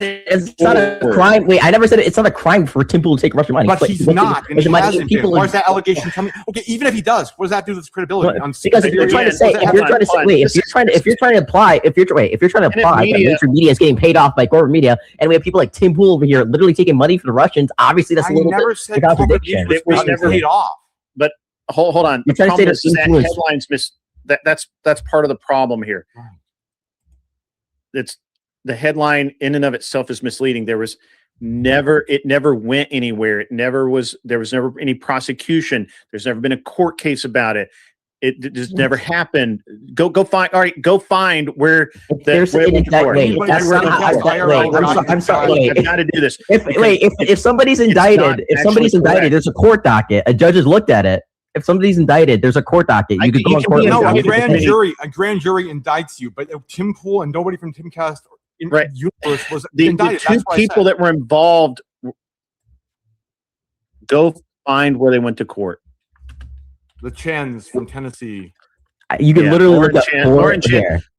it's not a crime. Wait, I never said it's not a crime for Tim Pool to take Russian money. But he's not. And he hasn't been. Where's that allegation coming? Okay, even if he does, what does that do to his credibility? Because if you're trying to say, if you're trying to apply that mainstream media is getting paid off by corporate media, and we have people like Tim Pool over here literally taking money from the Russians, obviously that's a little bit of a contradiction. It was never paid off. But hold on. You're trying to say that headlines that's part of the problem here. It's the headline in and of itself is misleading. It never went anywhere. There was never any prosecution. There's never been a court case about it. It just never happened. Go find where there's I'm sorry. I've got to do this. If somebody's indicted, there's a court docket. A judge has looked at it. If somebody's indicted, there's a court docket. You could go in court. No, a grand jury indicts you, but Tim Pool and nobody from Timcast universe was indicted. The two people that were involved, go find where they went to court. The Chens from Tennessee. You can literally look up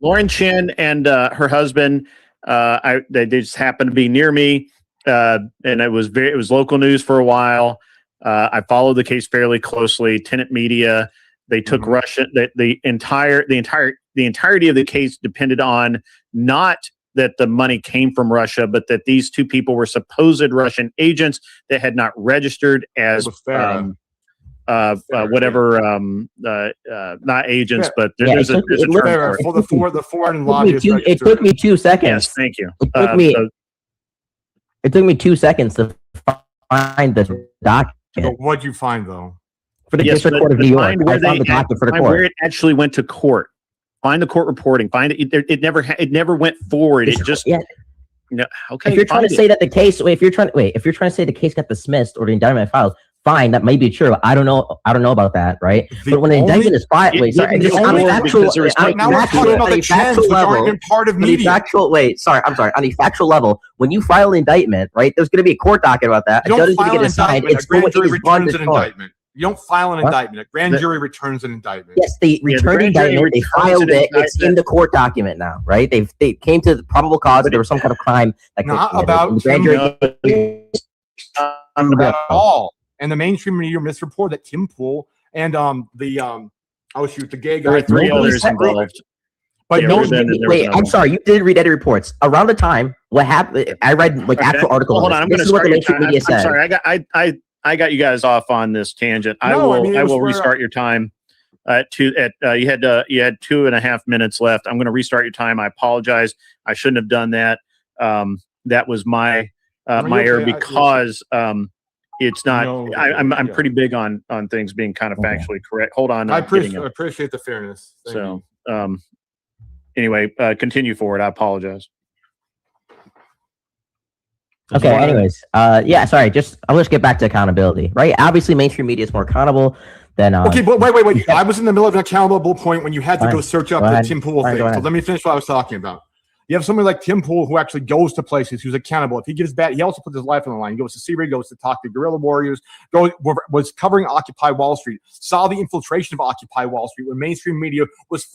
Lauren Chen and her husband. They just happened to be near me, and it was local news for a while. I followed the case fairly closely. Tenant Media. They took Russia. The entirety of the case depended on not that the money came from Russia, but that these two people were supposed Russian agents that had not registered as not agents, but there's a term for the foreign lobbyists. It took me 2 seconds. Yes, thank you. It took me 2 seconds to find the document. What'd you find though? For the District Court of New York, I found the document for the court. Where it actually went to court. Find the court reporting. Find it. It never went forward. It just okay. If you're trying to say that the case, if you're trying to say the case got dismissed or the indictment filed, fine, that may be true. I don't know about that, right? But when the indictment is filed, on a factual level, when you file an indictment, right, there's going to be a court docket about that. A judge is going to get assigned. It's going to returns an indictment. You don't file an indictment. A grand jury returns an indictment. Yes, they returned the indictment. They filed it. It's in the court document now, right? They came to the probable cause that there was some kind of crime. Not about grand jury. About all. And the mainstream media misreported that Tim Pool and the gay guy. There were 3 others involved. But wait, I'm sorry, you didn't read any reports. Around the time, what happened? I read actual articles. Hold on, I'm going to start. I'm sorry, I got you guys off on this tangent. I will restart your time. You had 2.5 minutes left. I'm going to restart your time. I apologize. I shouldn't have done that. That was my error because it's not. I'm pretty big on things being kind of factually correct. Hold on. I appreciate the fairness. Thank you. Anyway, continue forward. I apologize. Okay. Anyways, sorry. I'll just get back to accountability, right? Obviously, mainstream media is more accountable than. Okay, but wait. I was in the middle of an accountable point when you had to go search up the Tim Pool thing. So let me finish what I was talking about. You have somebody like Tim Pool who actually goes to places, who's accountable. If he gets bad, he also puts his life on the line. He goes to Syria, goes to talk to guerrilla warriors, was covering Occupy Wall Street, saw the infiltration of Occupy Wall Street when mainstream media was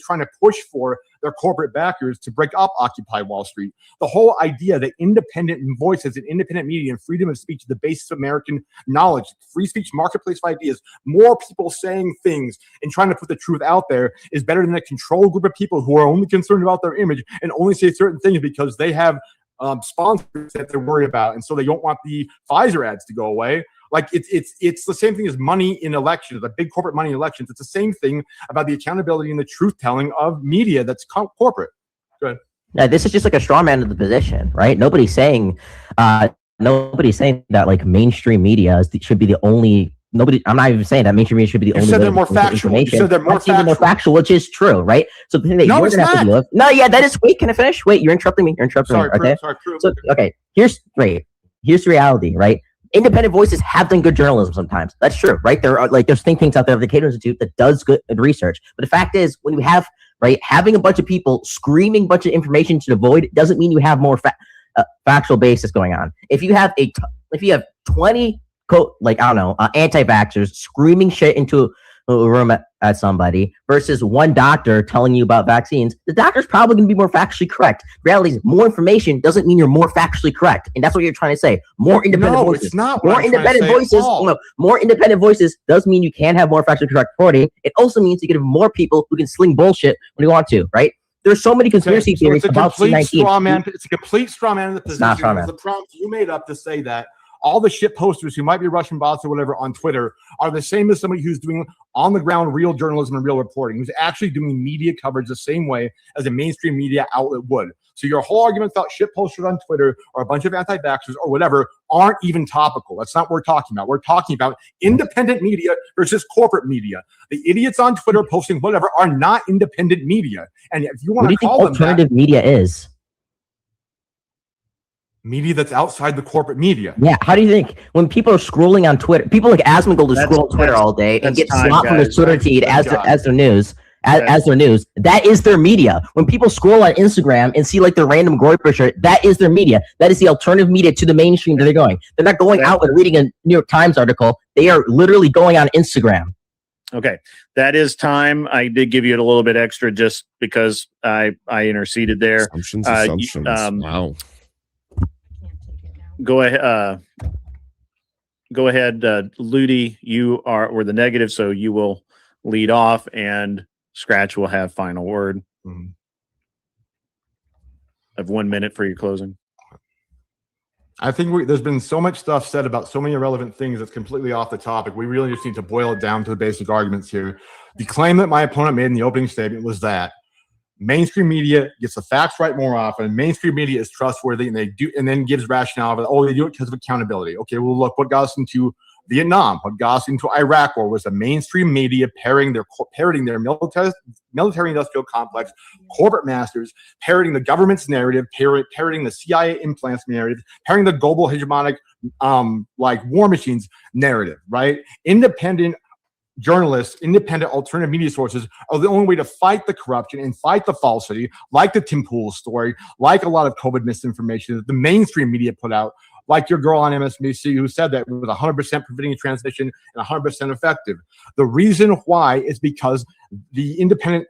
trying to push for their corporate backers to break up Occupy Wall Street. The whole idea that independent voices and independent media and freedom of speech is the basis of American knowledge, free speech, marketplace of ideas, more people saying things and trying to put the truth out there is better than a controlled group of people who are only concerned about their image and only say certain things because they have sponsors that they're worried about, and so they don't want the Pfizer ads to go away. Like it's the same thing as money in elections, the big corporate money in elections. It's the same thing about the accountability and the truth telling of media that's corporate. Good. Yeah, this is just like a straw man of the position, right? Nobody's saying that like mainstream media should be the only. I'm not even saying that mainstream media should be the only. You said they're more factual. You said they're more factual, which is true, right? So the thing that you're gonna have to deal with. No, yeah, that is. Wait, can I finish? Wait, you're interrupting me. Sorry, okay. Sorry, so okay, here's the reality, right? Independent voices have done good journalism sometimes. That's true, right? There's think tanks out there, the Cato Institute, that does good research. But the fact is, when you have having a bunch of people screaming a bunch of information to the void doesn't mean you have more factual basis going on. If you have 20 like, I don't know, anti-vaxxers screaming shit into a room at somebody versus one doctor telling you about vaccines, the doctor's probably going to be more factually correct. Reality is, more information doesn't mean you're more factually correct, and that's what you're trying to say. More independent voices. It's not more independent voices. No, more independent voices does mean you can have more factually correct reporting. It also means you can have more people who can sling bullshit when you want to, right? There's so many conspiracy theories about C-19. It's a complete straw man in the position. It's not the prompt you made up to say that all the shit posters who might be Russian bots or whatever on Twitter are the same as somebody who's doing on the ground real journalism and real reporting, who's actually doing media coverage the same way as a mainstream media outlet would. So your whole argument about shit posters on Twitter or a bunch of anti-vaxxers or whatever aren't even topical. That's not what we're talking about. We're talking about independent media versus corporate media. The idiots on Twitter posting whatever are not independent media. And if you want to call them alternative media is media that's outside the corporate media. Yeah, how do you think when people are scrolling on Twitter, people like Asmongold to scroll on Twitter all day and get slapped from the Twitter feed as their news, as their news? That is their media. When people scroll on Instagram and see like their random Groyper shirt, that is their media. That is the alternative media to the mainstream that they're going. They're not going out and reading a New York Times article. They are literally going on Instagram. Okay, that is time. I did give you a little bit extra just because I interceded there. Assumptions. Wow. Go ahead, Ludi. You were the negative, so you will lead off, and Scratch will have final word. Have 1 minute for your closing. I think there's been so much stuff said about so many irrelevant things that's completely off the topic. We really just need to boil it down to the basic arguments here. The claim that my opponent made in the opening statement was that mainstream media gets the facts right more often. Mainstream media is trustworthy, and and then gives rationale for, they do it because of accountability. Okay, well, look, what got us into Vietnam, what got us into Iraq War was the mainstream media parroting their military industrial complex, corporate masters, parroting the government's narrative, parroting the CIA implants narrative, parroting the global hegemonic like war machines narrative, right? Independent journalists, independent alternative media sources are the only way to fight the corruption and fight the falsity, like the Tim Pool story, like a lot of COVID misinformation that the mainstream media put out, like your girl on MSNBC who said that it was 100% preventing transmission and 100% effective. The reason why is because the independent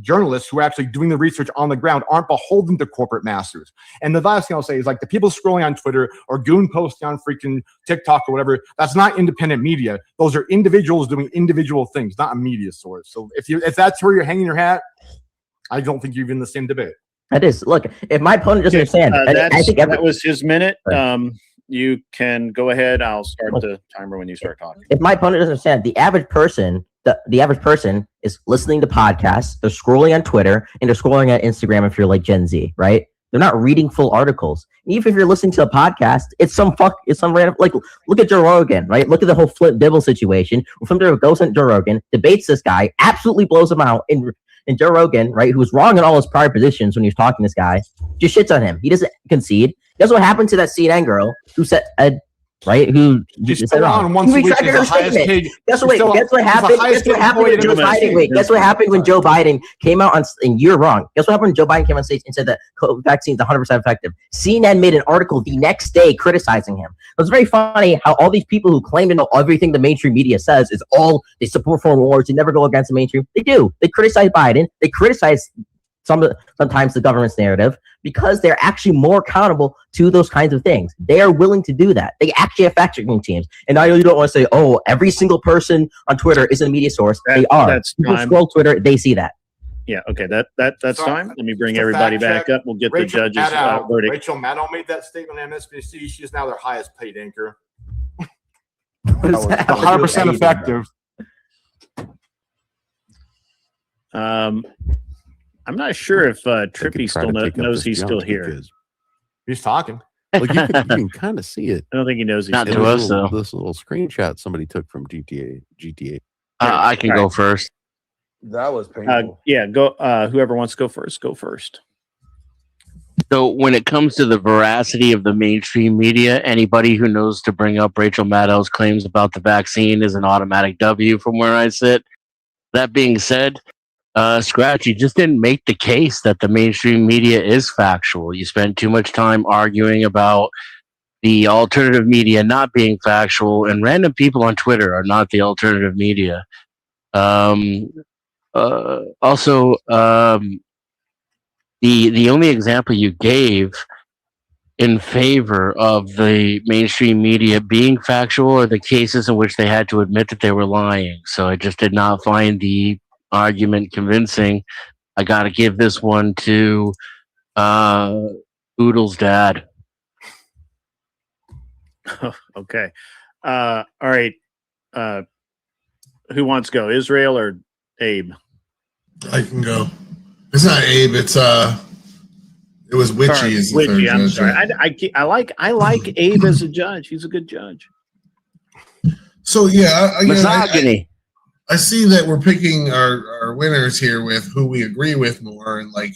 journalists who are actually doing the research on the ground aren't beholden to corporate masters. And the last thing I'll say is, like, the people scrolling on Twitter or goon posting on freaking TikTok or whatever, that's not independent media. Those are individuals doing individual things, not a media source. So if that's where you're hanging your hat, I don't think you're in the same debate. That is, look, if my opponent doesn't understand, I think that was his minute. You can go ahead. I'll start the timer when you start talking. If my opponent doesn't understand, the average person, the average person is listening to podcasts, they're scrolling on Twitter, and they're scrolling on Instagram if you're like Gen Z, right? They're not reading full articles. Even if you're listening to a podcast, it's some random, like, look at Joe Rogan, right? Look at the whole Flint Dibble situation. Flint Dibble goes on Joe Rogan, debates this guy, absolutely blows him out, and Joe Rogan, right, who was wrong in all his prior positions when he was talking to this guy, just shits on him. He doesn't concede. Guess what happened to that CNN girl who said, right? Who just said wrong? He retracted her statement. Guess what happened? Guess what happened when Joe Biden? Wait, guess what happened when Joe Biden came out on? And you're wrong. Guess what happened when Joe Biden came on stage and said that COVID vaccine is 100% effective? CNN made an article the next day criticizing him. It's very funny how all these people who claim to know everything the mainstream media says is all they support foreign wars. They never go against the mainstream. They do. They criticize Biden. They criticize sometimes the government's narrative, because they're actually more accountable to those kinds of things. They are willing to do that. They actually have fact-checking teams. And I really don't want to say, oh, every single person on Twitter is a media source. They are. People scroll Twitter, they see that. Yeah, okay, that's time. Let me bring everybody back up. We'll get the judges' verdict. Rachel Maddow made that statement on MSNBC. She's now their highest paid anchor. 100% effective. I'm not sure if Trippy still knows he's still here. He's talking. Like you can kind of see it. I don't think he knows he's Not still to here. us, though. This little screenshot somebody took from GTA. I can go first. That was painful. Yeah, go. Whoever wants to go first, go first. So when it comes to the veracity of the mainstream media, anybody who knows to bring up Rachel Maddow's claims about the vaccine is an automatic W from where I sit. That being said, Scratch, you just didn't make the case that the mainstream media is factual. You spent too much time arguing about, the alternative media not being factual, and random people on Twitter are not the alternative media. Also, the only example you gave in favor of the mainstream media being factual are the cases in which they had to admit that they were lying. So I just did not find the argument convincing. I got to give this one to Oodle's dad. Okay. All right. Who wants to go? Israel or Abe? I can go. It's not Abe. It was Witchy. Witchy. I'm sorry. I like Abe as a judge. He's a good judge. So yeah, misogyny. I see that we're picking our winners here with who we agree with more, and like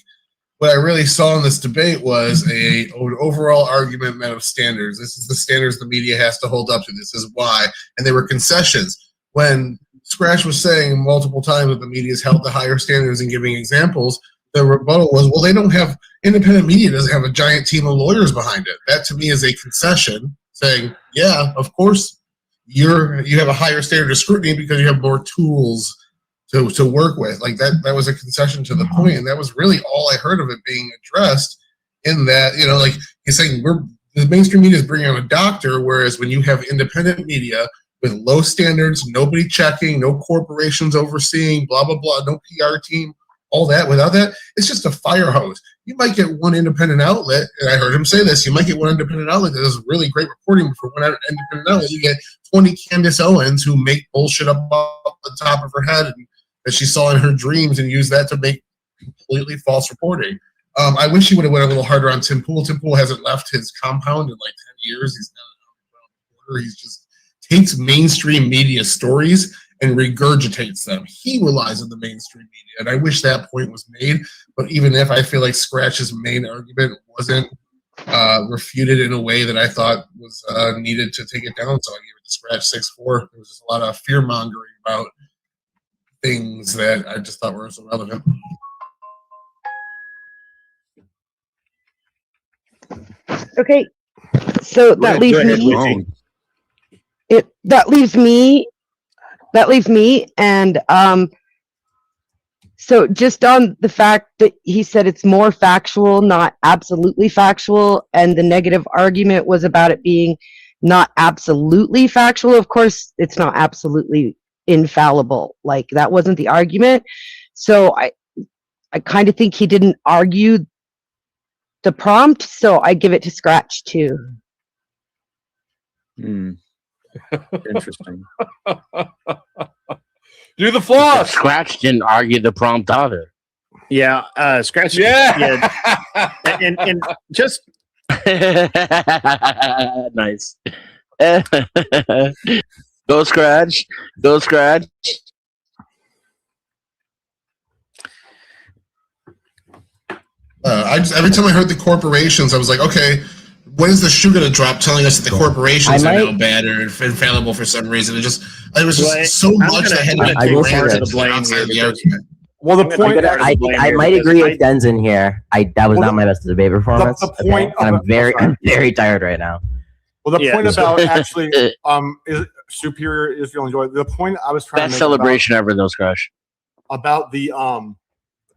what I really saw in this debate was an overall argument met of standards. This is the standards the media has to hold up to. This is why, and they were concessions. When Scratch was saying multiple times that the media has held to higher standards and giving examples, the rebuttal was, well, they don't have, independent media doesn't have a giant team of lawyers behind it. That to me is a concession saying, yeah, of course you have a higher standard of scrutiny because you have more tools to work with. Like that was a concession to the point, and that was really all I heard of it being addressed in that, like he's saying the mainstream media is bringing on a doctor, whereas when you have independent media with low standards, nobody checking, no corporations overseeing, blah, blah, blah, no PR team, all that. Without that, it's just a fire hose. You might get one independent outlet, and I heard him say this, you might get one independent outlet that does really great reporting, but for one independent outlet, you get 20 Candace Owens who make bullshit up the top of her head and that she saw in her dreams and use that to make completely false reporting. I wish he would have went a little harder on Tim Pool. Tim Pool hasn't left his compound in like 10 years. He's not a He's just takes mainstream media stories and regurgitates them. He relies on the mainstream media, and I wish that point was made. But even if I feel like Scratch's main argument wasn't refuted in a way that I thought was needed to take it down, so I gave it to Scratch 6-4. There was just a lot of fear mongering about things that I just thought were so relevant. Okay, so that leaves me. That leaves me, and so just on the fact that he said it's more factual, not absolutely factual, and the negative argument was about it being not absolutely factual. Of course, it's not absolutely infallible. Like that wasn't the argument. So I kind of think he didn't argue the prompt. So I give it to Scratch too. Interesting. Do the floss. Scratch didn't argue the prompt either. Yeah, Scratch. Yeah. And just nice. Go Scratch. Go Scratch. Every time I heard the corporations, I was like, okay, when is the shoe going to drop telling us that the corporations are now bad or infallible for some reason? It was just so much that had to be outside the argument. Well, the point I might agree with Denson here. That was not my best debate performance. The point, and I'm very tired right now. Well, the point about actually is superior Israel enjoy. The point I was trying to make best celebration ever, though, Scratch. About the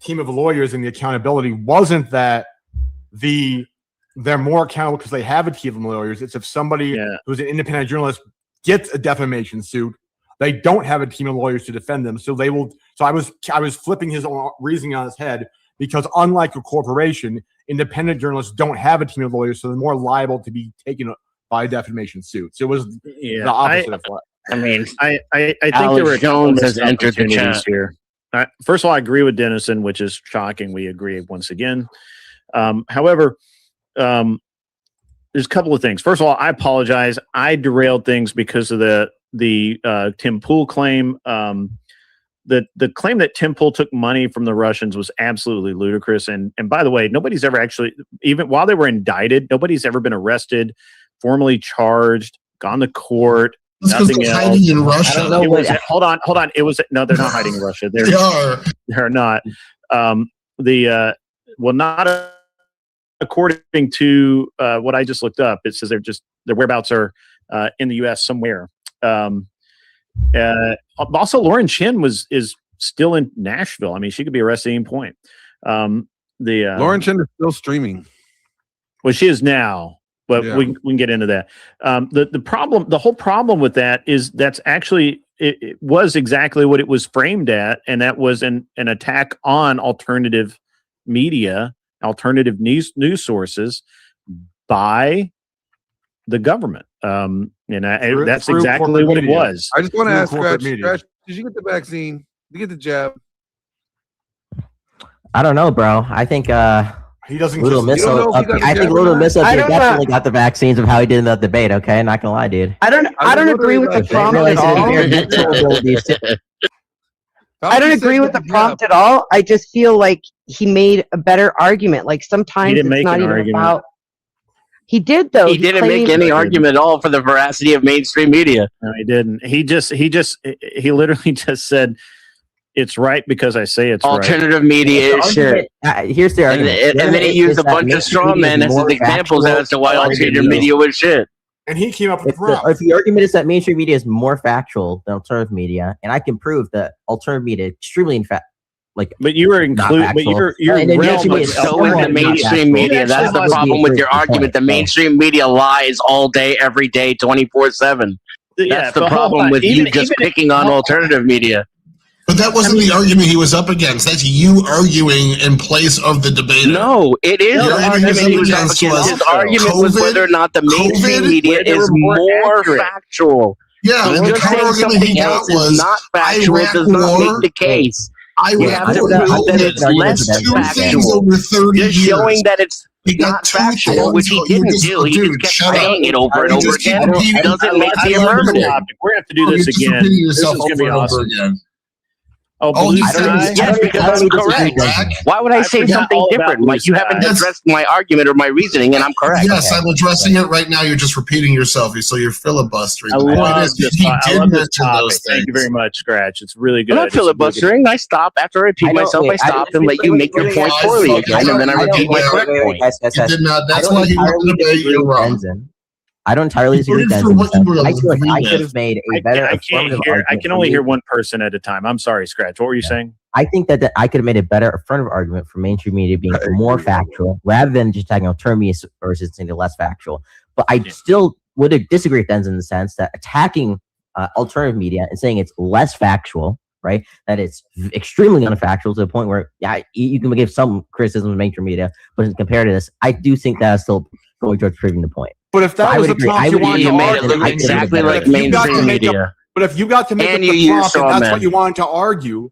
team of lawyers and the accountability wasn't that they're more accountable because they have a team of lawyers. It's if somebody who's an independent journalist gets a defamation suit, they don't have a team of lawyers to defend them. So they will. So I was flipping his reasoning on his head because unlike a corporation, independent journalists don't have a team of lawyers, so they're more liable to be taken by a defamation suit. So it was the opposite of what. I mean, I think Alex there were Jones has entered the opportunities chat here. First of all, I agree with Dennison, which is shocking. We agree once again. However, there's a couple of things. First of all, I apologize. I derailed things because of the Tim Pool claim. The claim that Tim Pool took money from the Russians was absolutely ludicrous. And by the way, nobody's ever actually, even while they were indicted, nobody's ever been arrested, formally charged, gone to court. Nothing else. Hiding in Russia. Hold on. It was no, they're not hiding in Russia. They are. They're not. Not according to what I just looked up. It says they're just their whereabouts are in the U.S. somewhere. Also, Lauren Chin is still in Nashville. I mean, she could be arrested at any point. Lauren Chin is still streaming. Well, she is now, but we can get into that. The whole problem with that is that's actually it was exactly what it was framed at, and that was an attack on alternative media, alternative news sources by the government. That's exactly what it was. I just want to ask Scratch, did you get the vaccine? Did you get the jab? I don't know, bro. I think he doesn't. Little Misso. I think Little Misso definitely got the vaccines of how he did in the debate. Okay, not gonna lie, dude. I don't agree with the prompt at all. I don't agree with the prompt at all. I just feel like he made a better argument. Like sometimes it's not even about. He did though. He didn't make any argument at all for the veracity of mainstream media. No, he didn't. He literally just said, "It's right because I say it's alternative right." media is shit. Here's the argument. And then he used a bunch of straw men as examples as to why alternative media was shit. And he came up with if the argument is that mainstream media is more factual than alternative media, and I can prove that alternative media is extremely but you were included. But you're so in the mainstream media. That's the problem with your argument. The mainstream media lies all day, every day, 24/7. That's the problem with you just picking on alternative media. But that wasn't the argument he was up against. That's you arguing in place of the debater. No, it is the argument he was up against. His argument was whether or not the mainstream media is more factual. Yeah, and just saying something else is not factual does not make the case. You have to prove that it's less factual. Just showing that it's not factual, which he didn't do. He just kept saying it over and over again. It doesn't make the affirmative. We're going to have to do this again. This is going to be awesome. Yes, because that's correct. Why would I say something different? Like you haven't addressed my argument or my reasoning, and I'm correct. Yes, I'm addressing it right now. You're just repeating yourself, so you're filibustering. I love this topic. Thank you very much, Scratch. It's really good. I'm not filibustering. I stop after I repeat myself. I stop and let you make your point poorly again, and then I repeat my correct point. That's why he wanted to debate. You're wrong. I don't entirely disagree with that. I feel like I could have made a better affirmative argument. I can only hear one person at a time. I'm sorry, Scratch. What were you saying? I think that I could have made a better affirmative argument for mainstream media being more factual rather than just attacking alternative media versus saying less factual. But I still would disagree with Denz in the sense that attacking alternative media and saying it's less factual, right? That it's extremely unfactual to the point where, you can give some criticism of mainstream media, but compared to this, I do think that is still going towards proving the point. But if that was the prompt you wanted to argue, exactly like mainstream media. But if you got to make it the prompt and that's what you wanted to argue,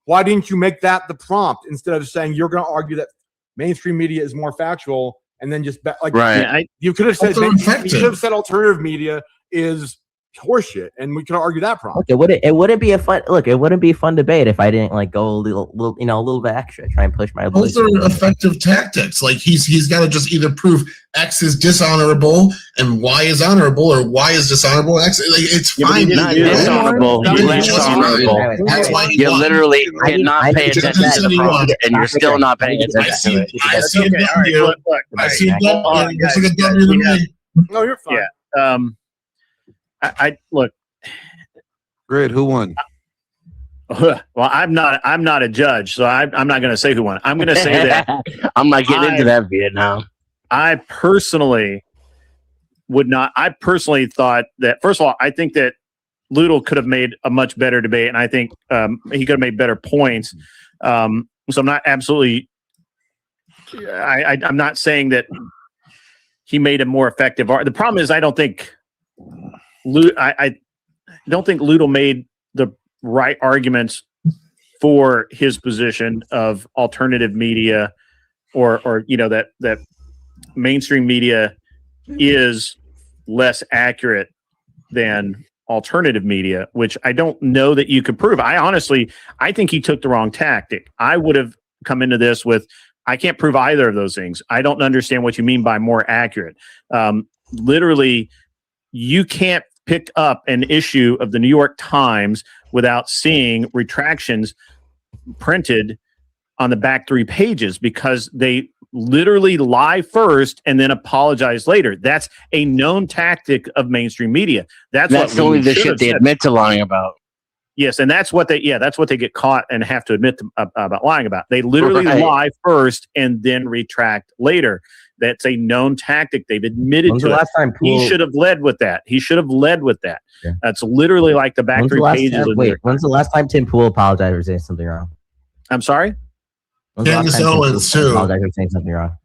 why didn't you make that the prompt instead of saying you're going to argue that mainstream media is more factual and then just you could have said alternative media is horseshit, and we could argue that prompt. Okay, it wouldn't be a fun debate if I didn't go a little bit extra, try and push my. Those are effective tactics. Like he's got to just either prove X is dishonorable and Y is honorable, or Y is dishonorable. X, it's fine. Not dishonorable. You're less honorable. That's why you literally did not pay attention to the prompt, and you're still not paying attention to it. I see it. I see it. It's like a W to me. No, you're fine. Yeah. I look. Grid, who won? Well, I'm not a judge, so I'm not going to say who won. I'm going to say that I'm not getting into that Vietnam. I personally would not. I personally thought that, first of all, I think that Ludl could have made a much better debate, and I think he could have made better points. So I'm not absolutely. I'm not saying that he made a more effective. The problem is, I don't think Ludl made the right arguments for his position of alternative media, or that mainstream media is less accurate than alternative media, which I don't know that you could prove. I think he took the wrong tactic. I would have come into this with, I can't prove either of those things. I don't understand what you mean by more accurate. Literally, you can't pick up an issue of the New York Times without seeing retractions printed on the back 3 pages, because they literally lie first and then apologize later. That's a known tactic of mainstream media. That's only the shit they admit to lying about. Yes, and that's what they get caught and have to admit about lying about. They literally Right. lie first and then retract later. That's a known tactic. They've admitted When's to the it. last time He should have led with that. Yeah. That's literally like the back When's the three last pages. time, of wait, their- when's the last time Tim Pool apologized for saying something wrong? I'm sorry? When's the last Candace time Tim Pool Owens, too. apologized for saying something wrong?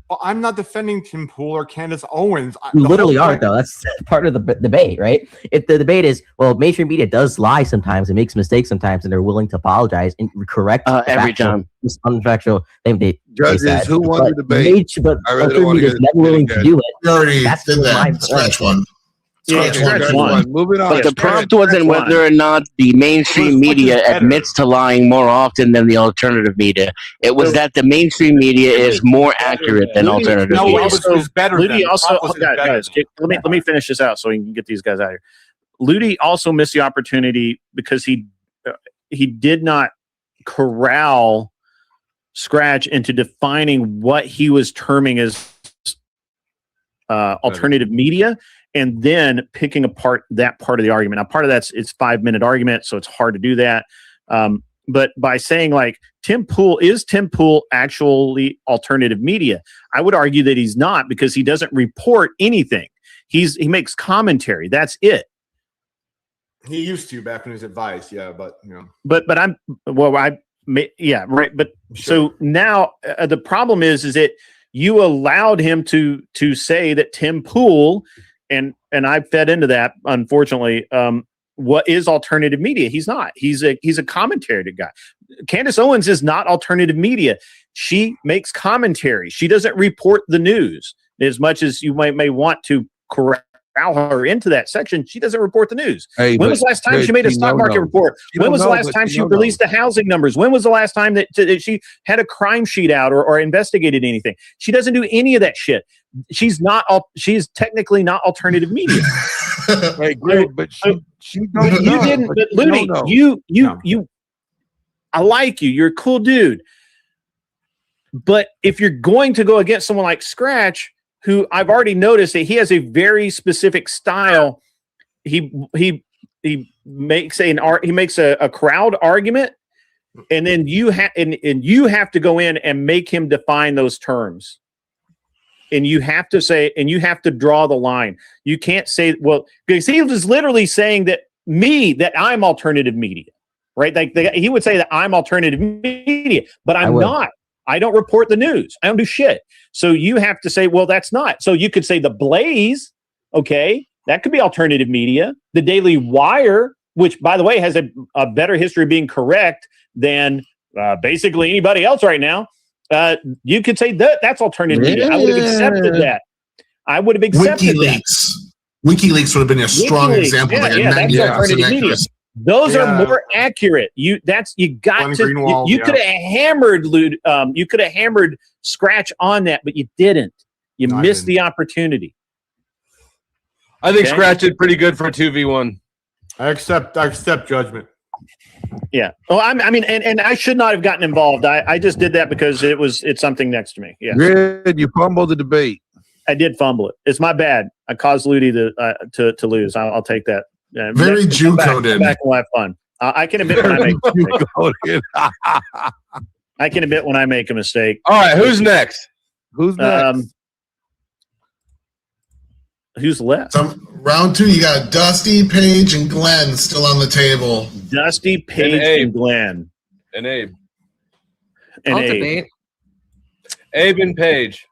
Well, I'm not defending Tim Pool or Candace Owens. You The literally whole are, point- though. That's part of the debate, right? If the debate is, well, mainstream media does lie sometimes and makes mistakes sometimes, and they're willing to apologize and correct the Every factual- time. unfactual thing they Judges, said. who won But the debate? But I really mainstream wanna media is hear never it willing to again. do it. We already That's did my that. point. Scratch one. Yeah, scratch one. Moving on. But the prompt wasn't whether or not the mainstream Which is media better? admits to lying more often than the alternative media. It was that the mainstream media is more accurate than alternative No, media. it was better. Ludi than. The also, prompt was better guys, than. let me finish this out so we can get these guys out of here. Ludi also missed the opportunity because he did not corral Scratch into defining what he was terming as alternative media, and then picking apart that part of the argument. Now, part of it's 5-minute argument, so it's hard to do that. But by saying like Tim Pool actually alternative media? I would argue that he's not, because he doesn't report anything. He makes commentary. That's it. He used to back in his advice, yeah, but you know. But right. But so now the problem is that you allowed him to say that Tim Pool, and I fed into that, unfortunately. What is alternative media? He's not. He's a commentary guy. Candace Owens is not alternative media. She makes commentary. She doesn't report the news. As much as you may want to corral her into that section, she doesn't report the news. Hey, when was the last time she made a stock market report? When was the last time she released the housing numbers? When was the last time that she had a crime sheet out or investigated anything? She doesn't do any of that shit. She's technically not alternative media. Hey, great, but she don't You know. didn't, but Ludi, No. you I like you. You're a cool dude. But if you're going to go against someone like Scratch, who I've already noticed that he has a very specific style, he makes a crowd argument, and then you have to go in and make him define those terms. And you have to say, and you have to draw the line. You can't say, well, because he was literally saying that I'm alternative media, right? Like he would say that I'm alternative media, but I'm not. I don't report the news. I don't do shit. So you have to say, well, that's not. So you could say the Blaze, okay, that could be alternative media. The Daily Wire, which, by the way, has a better history of being correct than basically anybody else right now. You could say that's alternative media. I would have accepted that. I would have accepted that. WikiLeaks would have been a strong example. Yeah, that's alternative media. Those are more accurate. You could have hammered you could have hammered Scratch on that, but you didn't. You missed the opportunity. I think Scratch did pretty good for a 2v1. I accept judgment. Yeah. Oh, I mean, and I should not have gotten involved. I just did that because it's something next to me. Yeah. Grid, you fumbled the debate. I did fumble it. It's my bad. I caused Ludi to lose. I'll take that. Very Jew coded. Back and we'll have fun. I can admit when I make a mistake. I can admit when I make a mistake. All right, who's next? Who's next? Who's left? Round 2, you got Dusty, Paige, and Glenn still on the table. Dusty, Paige, and Glenn. And Abe. I'll debate. Abe and Paige.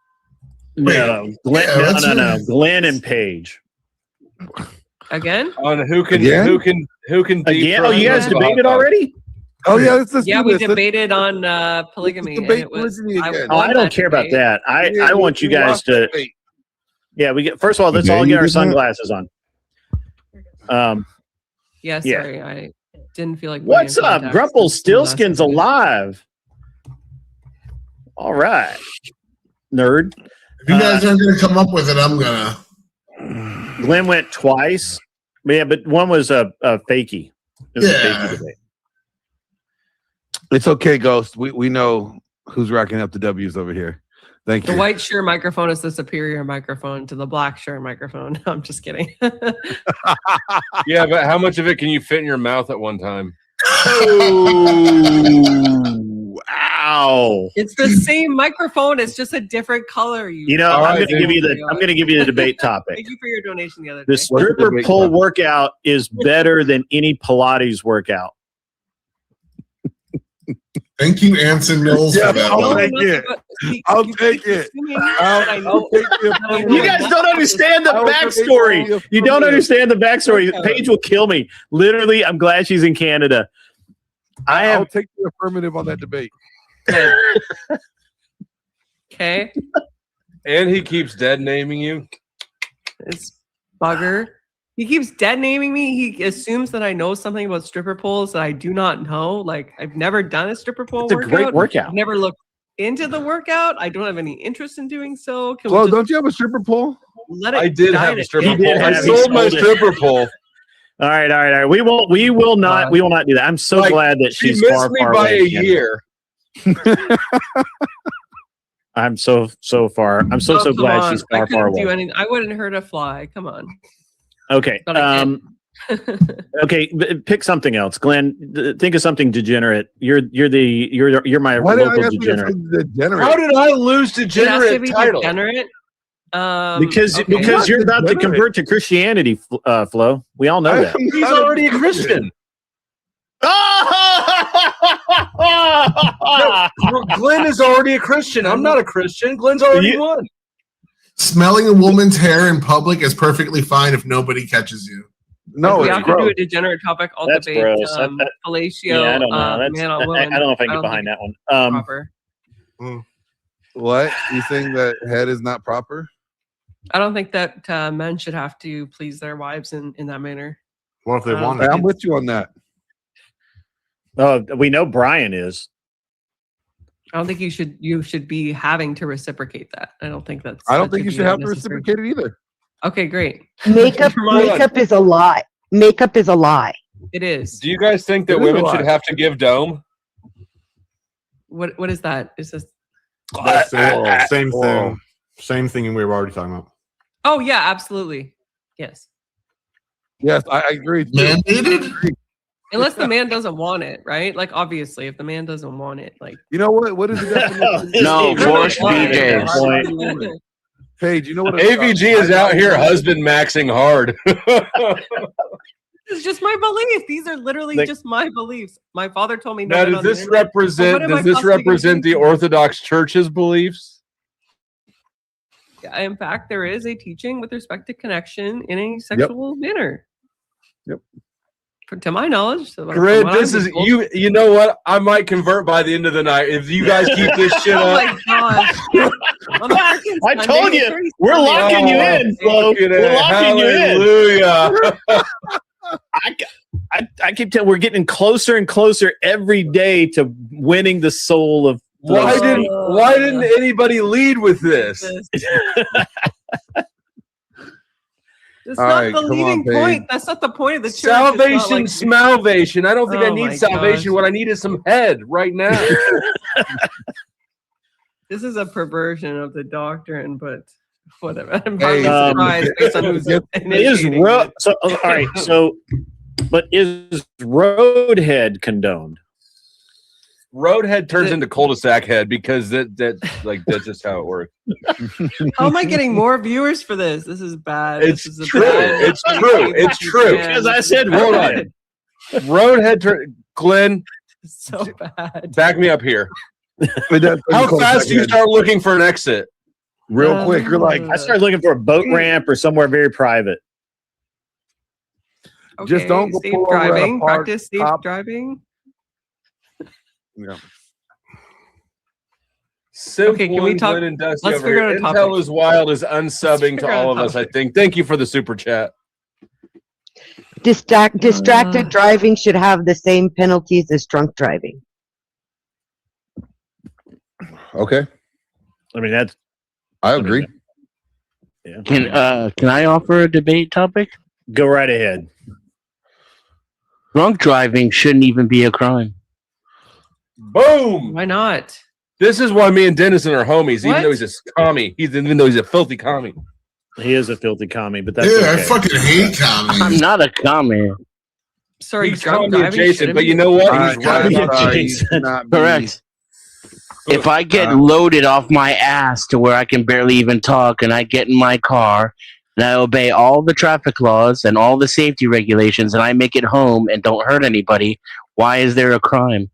No, Glenn, no. Glenn and Paige. Again? On who can again? Oh, you guys debated already? Oh yeah, we debated on polygamy. And it was, I don't care about that. I want you guys to. Yeah, first of all, let's all get our sunglasses on. Yeah, sorry, I didn't feel like. What's up, Grumple? Stillskin's alive. All right, nerd. If you guys aren't going to come up with it, I'm gonna. Glenn went twice. Yeah, but one was a fakie. It was a fakie debate. It's okay, Ghost. We know who's racking up the W's over here. Thank you. The white Shure microphone is the superior microphone to the black Shure microphone. I'm just kidding. Yeah, but how much of it can you fit in your mouth at one time? Oh, ow! It's the same microphone. It's just a different color. You know, I'm going to give you the debate topic. Thank you for your donation the other day. The stripper pole workout is better than any Pilates workout. Thank you, Anson Mills. Yeah, for that I'll one. take it. I'll take it. I'll take it. You guys don't understand the backstory. You don't understand the backstory. Paige will kill me. Literally, I'm glad she's in Canada. I'll take the affirmative on that debate. Okay. And he keeps dead naming you. This bugger. He keeps dead naming me. He assumes that I know something about stripper poles that I do not know. Like, I've never done a stripper pole workout. It's a great workout. I've never looked into the workout. I don't have any interest in doing so. Can Flo, don't you have a stripper pole? let it I did die have in a a stripper day? pole. I sold my stripper pole. All right. We will not do that. I'm so glad that she she's missed far, me far by away. a year. I'm so glad Come she's on. far, I far couldn't do away. anything. I wouldn't hurt a fly. Come on. Okay. But I Okay. Pick something else, Glenn. Think of something degenerate. You're my Why did I local ask you to degenerate. say degenerate? How did I lose Did I ask degenerate if he title? degenerate? Because Okay. you're about to degenerate? convert to Christianity, Flo. We all know that. He's already a Christian. Glenn is already a Christian. I'm not a Christian. Glenn's already won. Smelling a woman's hair in public is perfectly fine if nobody catches you. No, we it's have to do gross. a degenerate topic. I'll That's debate gross. fellatio. Yeah, I don't know. Man on woman. I don't know if I can get don't behind think that one. it's proper. What? You think that head is not proper? I don't think that men should have to please their wives in that manner. What if they want Hey, it? I'm with you on that. We know Brian is. I don't think you should be having to reciprocate that. I don't think that's. I don't that think you be should have to necessary. reciprocate it either. Okay, great. Makeup is a lie. Makeup is a lie. It is. Do you guys think that It is women a should lie. have to give dome? What is that? Is this? That's same thing. Same thing we were already talking about. Oh yeah, absolutely. Yes. Yes, I agree. Mandated? Unless the man doesn't want it, right? Like obviously, if the man doesn't want it, like You know what? What is the definition? No, forced BJs. Paige, you know what? AVG is out here husband maxing hard. it's just my belief. These are literally just my beliefs. My father told me. Now, no, does this represent the Orthodox Church's beliefs? In fact, there is a teaching with respect to connection in a sexual manner. Yep. To my knowledge. So Grid, this is you. You know what? I might convert by the end of the night if you guys keep this shit Oh up. my gosh. I told you, we're locking you in, Flo. We're locking you in. Hallelujah. I keep telling we're getting closer and closer every day to winning the soul of. Why didn't anybody lead with this? That's All not right, the come leading on, Paige. point. That's not the point of the church. Salvation, It's not smalvation. I don't think I Oh need my salvation. gosh. What I need is some head right now. this is a perversion of the doctrine, but whatever. I'm Hey, surprised based on who's Is initiating it. all right? So, but is roadhead condoned? Roadhead turns into cul-de-sac head because that's just how it works. How am I getting more viewers for this? This is bad. It's This is true. It's true. It's true. Because I said Hold on. roadhead. Roadhead turn. Glenn, so bad. back me up here. How How fast do you start looking for an exit? Real quick. You're like, I started looking for a boat ramp or somewhere very private. just don't go safe pull over at a driving. park, Practice safe stop. driving. Yeah. Okay, can we talk- And Dusty let's over figure here. out a Intel topic. is wild is unsubbing to figure out all a of us, I topic. think. Thank you for the super chat. Distracted driving should have the same penalties as drunk driving. Okay. I mean, that's. I agree. Yeah. Can I offer a debate topic? Go right ahead. Drunk driving shouldn't even be a crime. Boom. Why not? This is why me and Dennison are homies, even What? though he's a commie. Even though he's a filthy commie. He is a filthy commie, but that's Dude, okay. I fucking hate commies. I'm not a commie. Sorry, He's drunk commie driving adjacent, shouldn't but be- you know what? He's right. Correct. If I get loaded off my ass to where I can barely even talk, and I get in my car and I obey all the traffic laws and all the safety regulations, and I make it home and don't hurt anybody, why is there a crime?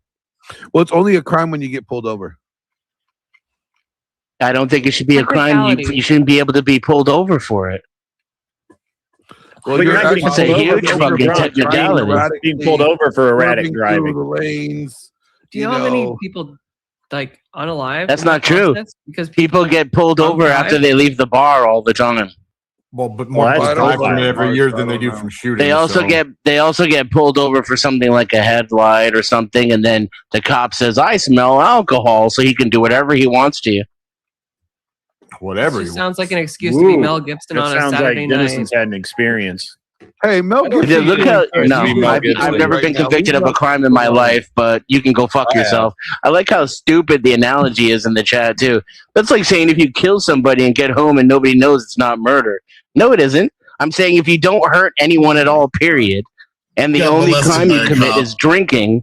Well, it's only a crime when you get pulled over. I don't think it should be a crime. You shouldn't be able to be pulled over for it. Well, But you're not getting It's pulled a over huge for fucking drunk technicality. driving. Being pulled over for erratic Swerving driving. through the lanes. Do you know how many people like unalive? That's in that not true. process? Because People get pulled over drive? after they leave the bar all the time. Well, but more Well, people that's die fine. from it every year than they do from shooting. They also get pulled over for something like a headlight or something, and then the cop says, "I smell alcohol," so he can do whatever he wants to you. whatever. It You sounds like an excuse to be Mel Gibson That on a sounds Saturday like night. Dennison's had an experience. Hey, Mel Dude, Gibson. look how no, Mel I've Gibson never right been now. convicted of a crime in my life, but you can go fuck yourself. I like how stupid the analogy is in the chat too. That's like saying if you kill somebody and get home and nobody knows, it's not murder. No, it isn't. I'm saying if you don't hurt anyone at all, period, and the Yeah, only molested crime by you a commit cop. is drinking,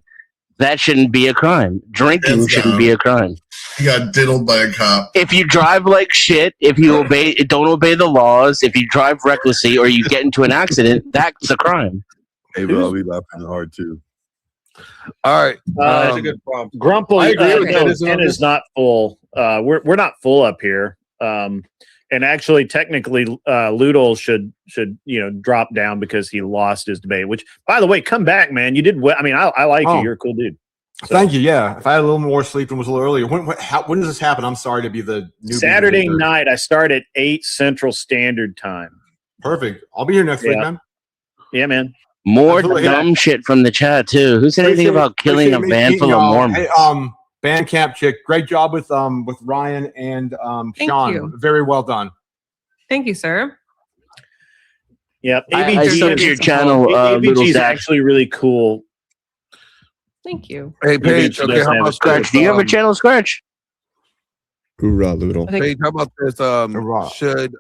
that shouldn't be a crime. Drinking Hands shouldn't down. be a crime. He got diddled by a cop. If you drive like shit, if you don't obey the laws, if you drive recklessly or you get into an accident, that's a crime. Hey, bro, I'll be laughing hard too. All right. That's a good prompt. Grumple, I agree with no, Dennis on 10 this. is not full. We're not full up here. And actually, technically, Ludol should drop down because he lost his debate. Which, by the way, come back, man. You did well. I mean, I like you. You're a cool dude. So. Thank you. Yeah, if I had a little more sleep and was a little earlier, when does this happen? I'm sorry to be the newbie Saturday debater. night, I start at 8 Central Standard Time. Perfect. I'll be here next week, man. Yeah, man. More Absolutely. dumb shit from the chat too. Who said anything about killing a van full of Mormons? Hey, Bandcamp chick, great job with Ryan and Thank Sean. you. Very well done. Thank you, sir. Yep. I ABG subbed to your channel, Little ABG is Zach. actually really cool. Thank you. Hey, Paige. She Okay, doesn't how have a about Scratch, this? do you have a channel, Scratch? Hoorah, Loodle. Paige, how about this? Should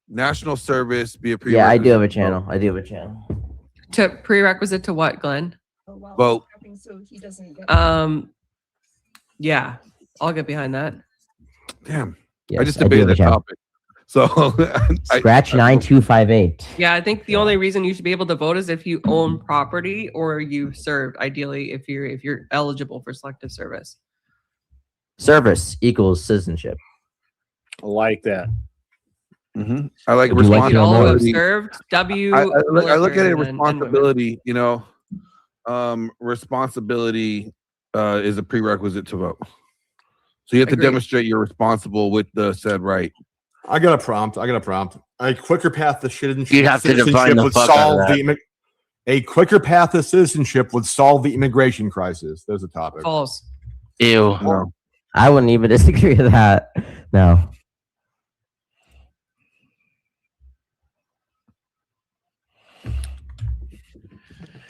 national service be a prerequisite? Yeah, I do have a channel. I do have a channel. To prerequisite to what, Glenn? Vote. Yeah, I'll get behind that. Damn. Yes, I just I do debated have a the channel. topic. So Scratch 9258. Yeah, I think the only reason you should be able to vote is if you own property or you served. Ideally, if you're eligible for selective service. Service equals citizenship. I like that. Mm-hmm. I like Would you like to know more? responsibility. Served W. I look at it military, and women. responsibility. Responsibility is a prerequisite to vote. So you have to Agreed. demonstrate you're responsible with the said right. I got a prompt. A quicker path to citizenship. You'd have to define the would fuck out of solve that. a quicker path to citizenship would solve the immigration crisis. There's a topic. False. Ew. No. I wouldn't even disagree with that. No.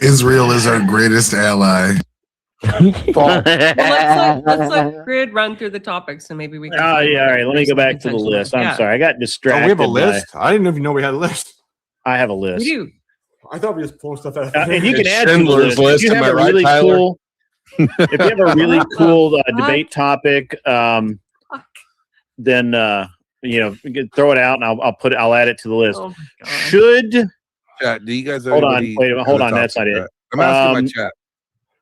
Israel is our greatest ally. Well, let's let Grid run through the topics and maybe we can. Oh, yeah. All right. Let me go back to the list. I'm sorry. I got Oh, distracted. we have a list? I didn't even know we had a list. I have a list. We do. I thought we just pulling stuff out. And you can It's add to the Schindler's list. If List, you am have I a right, really Tyler? cool, if you have a really cool debate topic, then you can throw it out, and I'll add it to the list. Oh my God. Should Chat, do you guys hold on? already Wait, have hold a on. That's not topic? it. I'm asking my chat.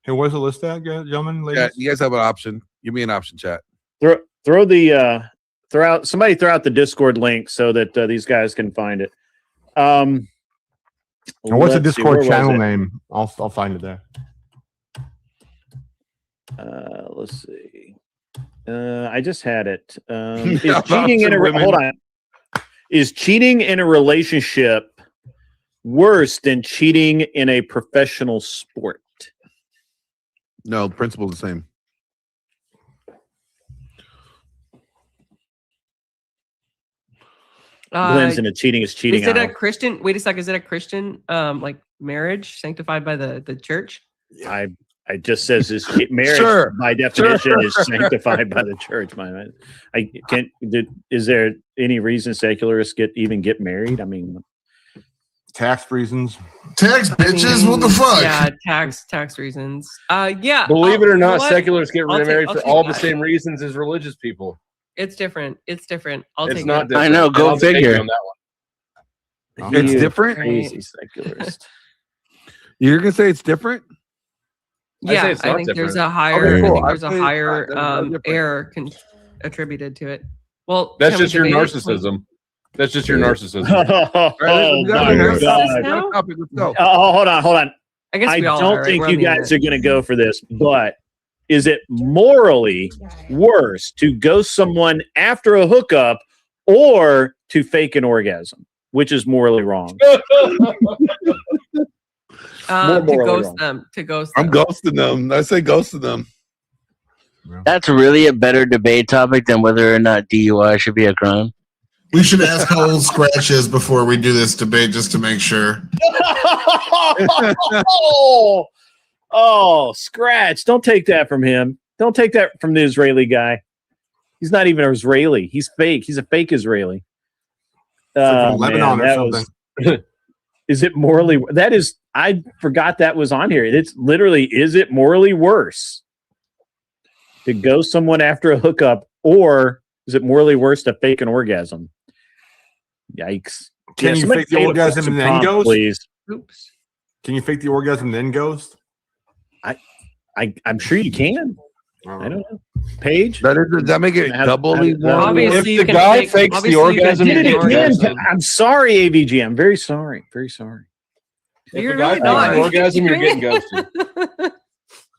Hey, where's the list at, gentlemen, ladies? Chat, you guys have an option. Give me an option, chat. Throw out the Discord link so that these guys can find it. And what's the let's see, Discord where was channel it? name? I'll find it there. Let's see. I just had it. Is Yeah, cheating in a women. hold on? Is cheating in a relationship worse than cheating in a professional sport? No, the principle's the same. Glenn's in a cheating is cheating. Is it a aisle. Christian? Wait a sec. Is it a Christian like marriage sanctified by the church? I It just says this marriage Sure. by definition is sanctified by the church. I can't. Is there any reason secularists get married? I mean, tax reasons. Tax bitches. What the fuck? Yeah, tax reasons. Yeah. Believe it or not, what? secularists get married I'll for take all that. the same reasons as religious people. It's different. I'll It's take not it. different. I know. Go I'll take you figure. on that one. It's different. Crazy secularist. You're gonna say it's different? Yeah, it's I not think different. there's a higher. Okay, cool. I think there's I'd a say higher that's different. error attributed to it. Well, That's can we just your debate it? narcissism. That's just your narcissism. Oh, We got my a narcissist God. now? topic. Let's go. Oh, hold on. I guess I we all don't are, right? think We're you on the guys internet. are going to go for this, but is it morally worse to ghost someone after a hookup or to fake an orgasm? Which is morally wrong? To morally ghost wrong. them. To ghost I'm them. ghosting them. I say ghosting them. That's really a better debate topic than whether or not DUI should be a crime. We should ask how old Scratch is before we do this debate, just to make sure. Oh, Scratch. Don't take that from him. Don't take that from the Israeli guy. He's not even Israeli. He's fake. He's a fake Israeli. From Lebanon or something. Is it morally? That is, I forgot that was on here. It's literally, is it morally worse to ghost someone after a hookup, or is it morally worse to fake an orgasm? Yikes. Can you somebody fake the pay orgasm some and then prompt, ghost? please? Oops. Can you fake the orgasm and then ghost? I'm sure you can. I don't know. Paige? Does that make it doubly more? Obviously, If the guy fakes the orgasm, Did you it get again. ghosted. I'm sorry, AVG. I'm very sorry. Very sorry. If You're the guy really fakes not. the orgasm, you're getting ghosted.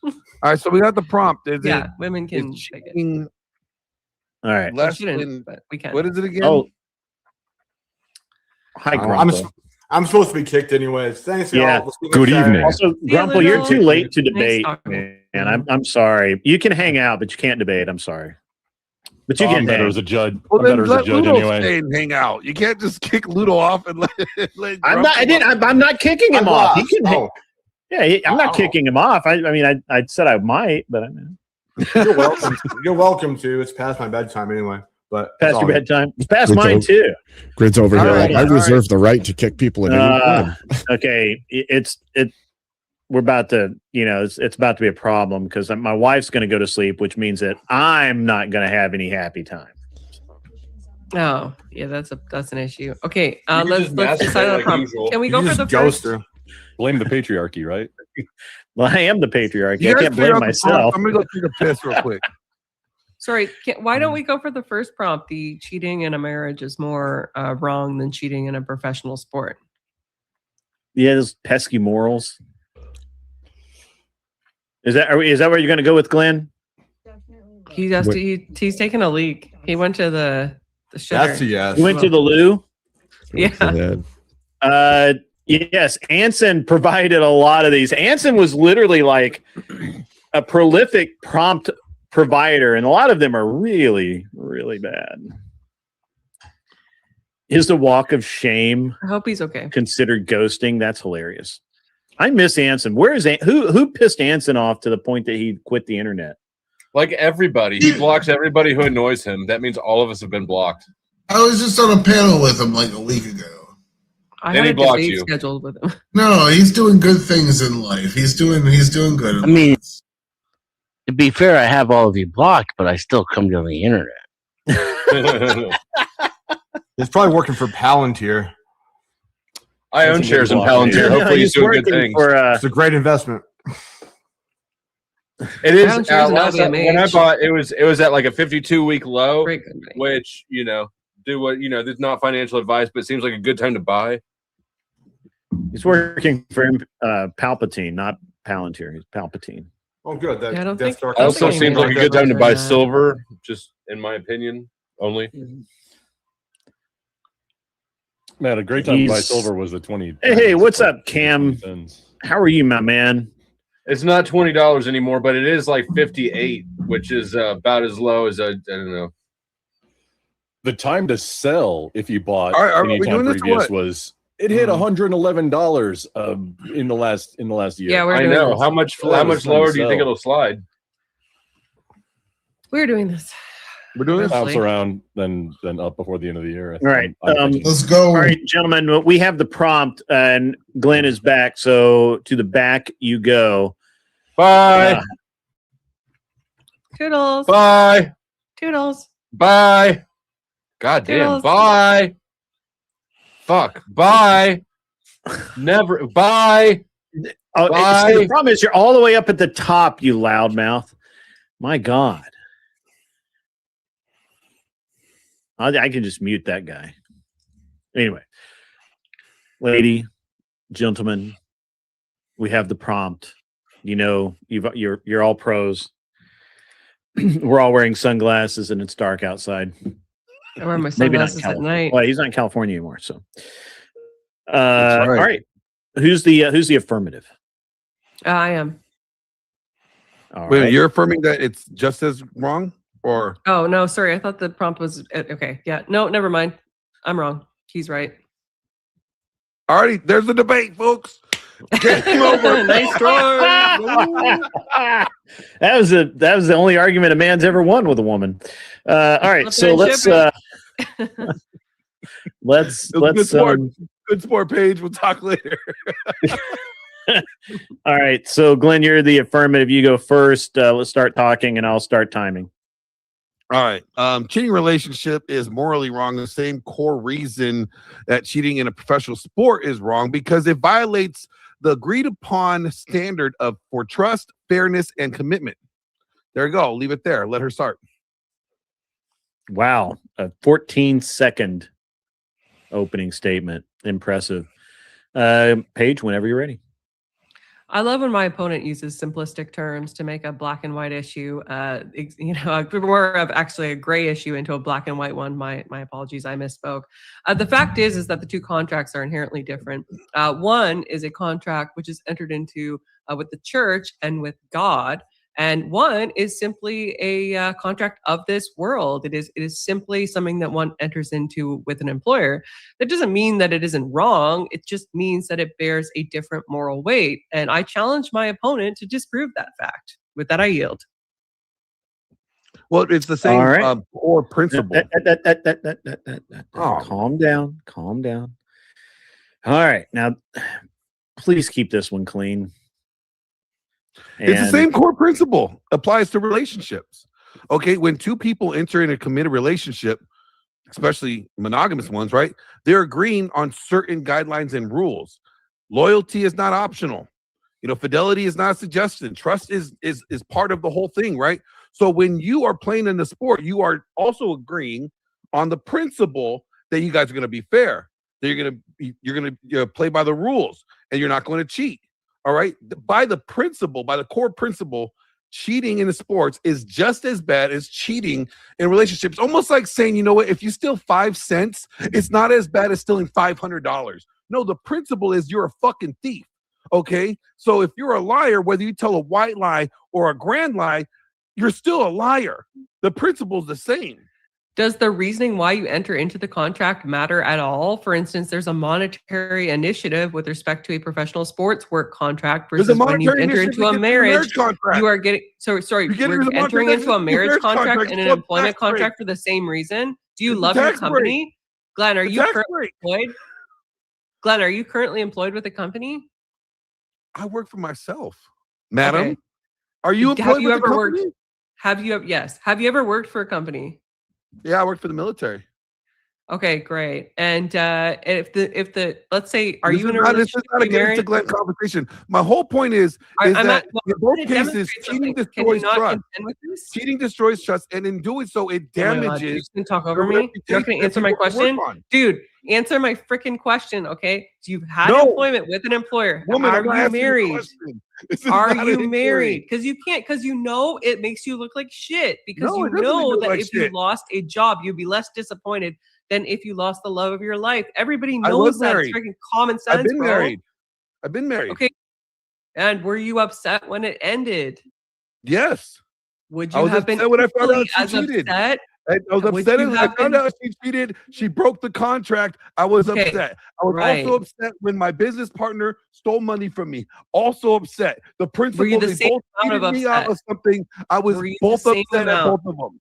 All right, so we got the prompt. Is Yeah, it women can is take it. cheating All right. less Shouldn't, than but we can. what is it again? Oh, hi, Grumple. I'm supposed to be kicked anyways. Thanks, y'all. Yeah. We'll see you Good next evening. Saturday. Also, Grumple, you're too late to Nice debate, talking. man. I'm sorry. You can hang out, but you can't debate. I'm sorry. But you I'm can better hang. as a judge. Well, I'm better then as a let judge Ludo anyway. stay and hang out. You can't just kick Ludo off and let I'm not. I'm not kicking him I'm off. He lost. can. Oh. Yeah, I'm Wow. not kicking him off. I mean, I said I might, but I mean, You're welcome. You're welcome to. It's past my bedtime anyway. But past it's all your good. bedtime. It's past Grid's mine over. too. Grid's over All here. right, I all reserve the right to kick people at any time. Okay, we're about to, it's about to be a problem because my wife's going to go to sleep, which means that I'm not going to have any happy time. Oh, yeah, that's an issue. Okay, You can let's just decide masturbate on a like prompt. usual. Can we You go for just the ghost first? her. Blame the patriarchy, right? Well, I am the patriarchy. You I guys can't figure blame out the prompt. myself. I'm gonna go take a piss real quick. Sorry, why don't we go for the first prompt? The cheating in a marriage is more wrong than cheating in a professional sport. Yeah, those pesky morals. Is that where you're going to go with, Glenn? He's taking a leak. He went to the shitter. That's a yes. You went to the loo? Yeah. Yes, Anson provided a lot of these. Anson was literally like a prolific prompt provider, and a lot of them are really, really bad. Is the walk of shame I hope he's okay. considered ghosting? That's hilarious. I miss Anson. Where is who pissed Anson off to the point that he quit the internet? Like everybody, he blocks everybody who annoys him. That means all of us have been blocked. I was just on a panel with him like a week ago. I Then had he a blocked debate you. scheduled with him. No, he's doing good things in life. He's doing good. In I mean, life. to be fair, I have all of you blocked, but I still come to the internet. It's probably working for Palantir. I own shares in block me. Palantir. Hopefully, he's doing good things. It's a great investment. It is. Palantir's an Last time, when I LVMH. bought, it was at like a 52-week low, Great company. which do what there's not financial advice, but it seems like a good time to buy. He's working for Palpatine, not Palantir. He's Palpatine. Oh, good. That Yeah, I don't Death think- Star Also, thinking seems like a about good that time to right buy now. silver, just in my opinion, only. Man, a great time to buy He's- silver was the 20. Hey, what's up, Cam? How are you, my man? It's not $20 anymore, but it is like 58, which is about as low as I don't know. The time to sell if you bought All right, are we anytime doing this or previous what? was It hit $111 in the last year. Yeah, I know. How much lower do you think it'll slide? We're doing this. We're doing this. Bounce around, then up before the end of the year. All right. Let's go. All right, gentlemen, we have the prompt, and Glenn is back. So to the back you go. Bye. Toodles. Bye. Toodles. Bye. God damn. Toodles. Bye. Fuck. Bye. Never. Bye. Oh, Bye. see, the problem is you're all the way up at the top, you loudmouth. My God. I can just mute that guy. Anyway, lady, gentlemen, we have the prompt. You know, you're all pros. We're all wearing sunglasses, and it's dark outside. I wear my Maybe not sunglasses at California. night. Well, he's not in California anymore. So, right. All right, who's the affirmative? I am. All Wait, right. you're affirming that it's just as wrong, or Oh no, sorry. I thought the prompt was okay. Yeah, no, never mind. I'm wrong. He's right. alrighty? There's the debate, folks. Game over. Nice story. That was the only argument a man's ever won with a woman. All right, Flip so and let's Good sport page. We'll talk later. all right, so Glenn, you're the affirmative. You go first. Let's start talking, and I'll start timing. All right. Cheating relationship is morally wrong. The same core reason that cheating in a professional sport is wrong, because it violates the agreed upon standard for trust, fairness, and commitment. There you go. Leave it there. Let her start. Wow, a 14-second opening statement. Impressive. Paige, whenever you're ready. I love when my opponent uses simplistic terms to make a black and white issue, more of actually a gray issue into a black and white one. My apologies, I misspoke. The fact is that the two contracts are inherently different. One is a contract which is entered into with the church and with God, and one is simply a contract of this world. It is simply something that one enters into with an employer. That doesn't mean that it isn't wrong. It just means that it bears a different moral weight. And I challenge my opponent to disprove that fact. With that, I yield. Well, it's the same All right. core principle. Calm down. Calm down. All right. Now, please keep this one clean. It's the same core principle applies to relationships. Okay, when two people enter in a committed relationship, especially monogamous ones, right? They're agreeing on certain guidelines and rules. Loyalty is not optional. Fidelity is not a suggestion. Trust is part of the whole thing, right? So when you are playing in the sport, you are also agreeing on the principle that you guys are going to be fair. That you're going to play by the rules, and you're not going to cheat. All right. By the core principle, cheating in the sports is just as bad as cheating in relationships. Almost like saying, you know what, if you steal 5 cents, it's not as bad as stealing $500. No, the principle is you're a fucking thief. Okay. So if you're a liar, whether you tell a white lie or a grand lie, you're still a liar. The principle is the same. Does the reasoning why you enter into the contract matter at all? For instance, there's a monetary initiative with respect to a professional sports work contract versus when you enter into a marriage you are getting. Sorry, you're entering into a marriage contract and an employment contract for the same reason. Do you love your company, Glenn? Are you currently employed? Glenn, are you currently employed with a company? I work for myself, madam. Okay. Are you employed? Have you ever worked? Yes. Have you ever worked for a company? Yeah, I work for the military. Okay, great. And if the let's say, are you in a relationship? relationship? This is not a get into Glenn conversation. My whole point is that in both cases, cheating destroys trust. Cheating destroys trust, and in doing so, it damages. You can talk over me. You're not going to answer my question, dude. Answer my freaking question, okay? So you've had employment with an employer. Woman, are you married? Are you an married? Because you can't. Because it makes you look like shit. Because you know that if you lost a job, you'd be less disappointed than if you lost the love of your life. Everybody knows that. It's freaking common sense. I've been married. Okay. And were you upset when it ended? Yes. Would you have been as upset I was upset. I found out she cheated. She broke the contract. I was upset. I was also upset when my business partner stole money from me. Also upset. The principal, they both cheated me out of something. I was both upset at both of them.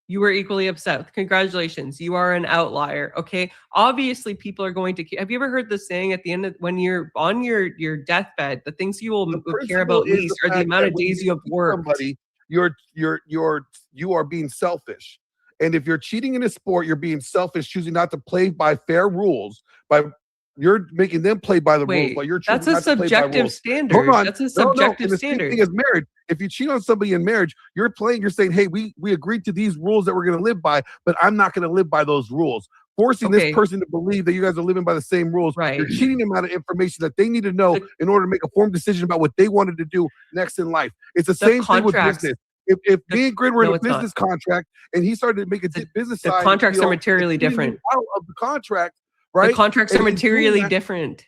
You were equally upset. Congratulations. You are an outlier. Okay. Obviously, people are going to. Have you ever heard the saying at the end of when you're on your deathbed, the things you will care about least are the amount of days you have worked. Somebody, you are being selfish. And if you're cheating in a sport, you're being selfish, choosing not to play by fair rules. You're making them play by the rules, but you're that's a subjective standard. Hold on. That's a subjective standard. The same thing as marriage. If you cheat on somebody in marriage, you're saying, hey, we agreed to these rules that we're going to live by, but I'm not going to live by those rules. Forcing this person to believe that you guys are living by the same rules. Right. You're cheating them out of information that they need to know in order to make a informed decision about what they wanted to do next in life. It's the same thing with business. If me and Grid were in a business contract and he started to make a business the contracts are materially different. Out of the contract, right? The contracts are materially different.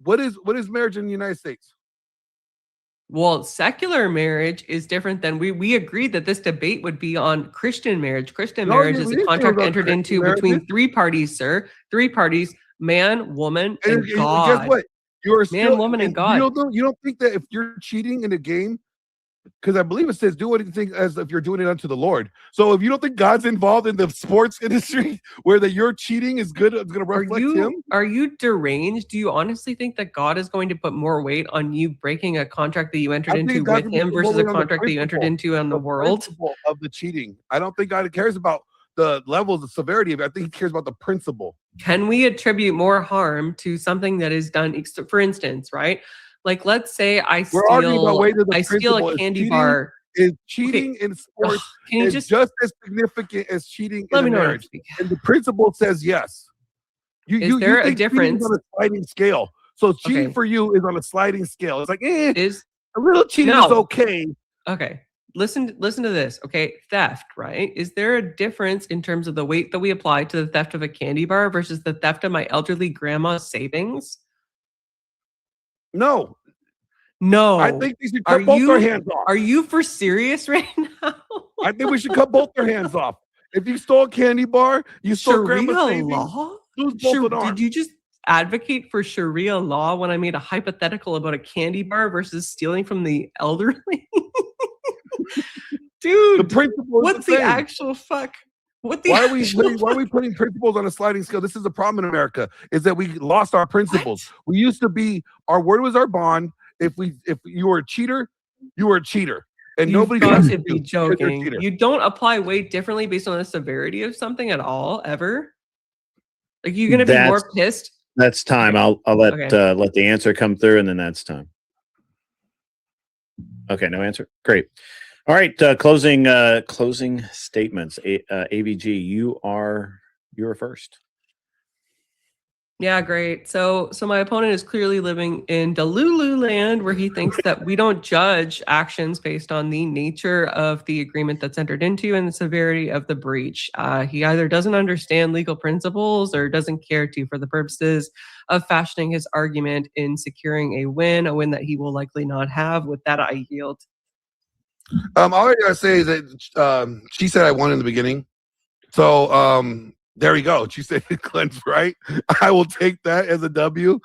What is marriage in the United States? Well, secular marriage is different than we agreed that this debate would be on Christian marriage. Christian marriage is a contract entered into between three parties, sir. Three parties, man, woman, and God. Guess what? You're man, woman, and God. You don't think that if you're cheating in a game, because I believe it says do what you think as if you're doing it unto the Lord. So if you don't think God's involved in the sports industry where that you're cheating is good, it's going to reflect him. Are you deranged? Do you honestly think that God is going to put more weight on you breaking a contract that you entered into with him versus a contract that you entered into on the world? Of the cheating. I don't think God cares about the levels of severity of it. I think he cares about the principle. Can we attribute more harm to something that is done, for instance, right? Like, let's say I steal a candy bar. Is cheating in sports just as significant as cheating in marriage? And the principle says yes. Is there a difference? On a sliding scale. So cheating for you is on a sliding scale. It's like, a little cheating is okay. Okay. Listen to this. Okay. Theft, right? Is there a difference in terms of the weight that we apply to the theft of a candy bar versus the theft of my elderly grandma's savings? No. I think we should cut both their hands off. Are you for serious right now? I think we should cut both their hands off. If you stole a candy bar, you stole grandma's savings. Law? Did you just advocate for Sharia law when I made a hypothetical about a candy bar versus stealing from the elderly? Dude, the principle what's the actual fuck? Why are we putting principles on a sliding scale? This is the problem in America, is that we lost our principles. We used to be, our word was our bond. If you were a cheater, you were a cheater. And nobody got to be joking. You don't apply weight differently based on the severity of something at all, ever? Like, you're gonna be more pissed? That's time. I'll let the answer come through, and then that's time. Okay, no answer. Great. All right, closing statements. ABG, you're first. Yeah, great. So my opponent is clearly living in Delulu land, where he thinks that we don't judge actions based on the nature of the agreement that's entered into and the severity of the breach. He either doesn't understand legal principles or doesn't care to for the purposes of fashioning his argument in securing a win that he will likely not have. With that, I yield. All I gotta say is that she said I won in the beginning. So there we go. She said Glenn's right. I will take that as a W.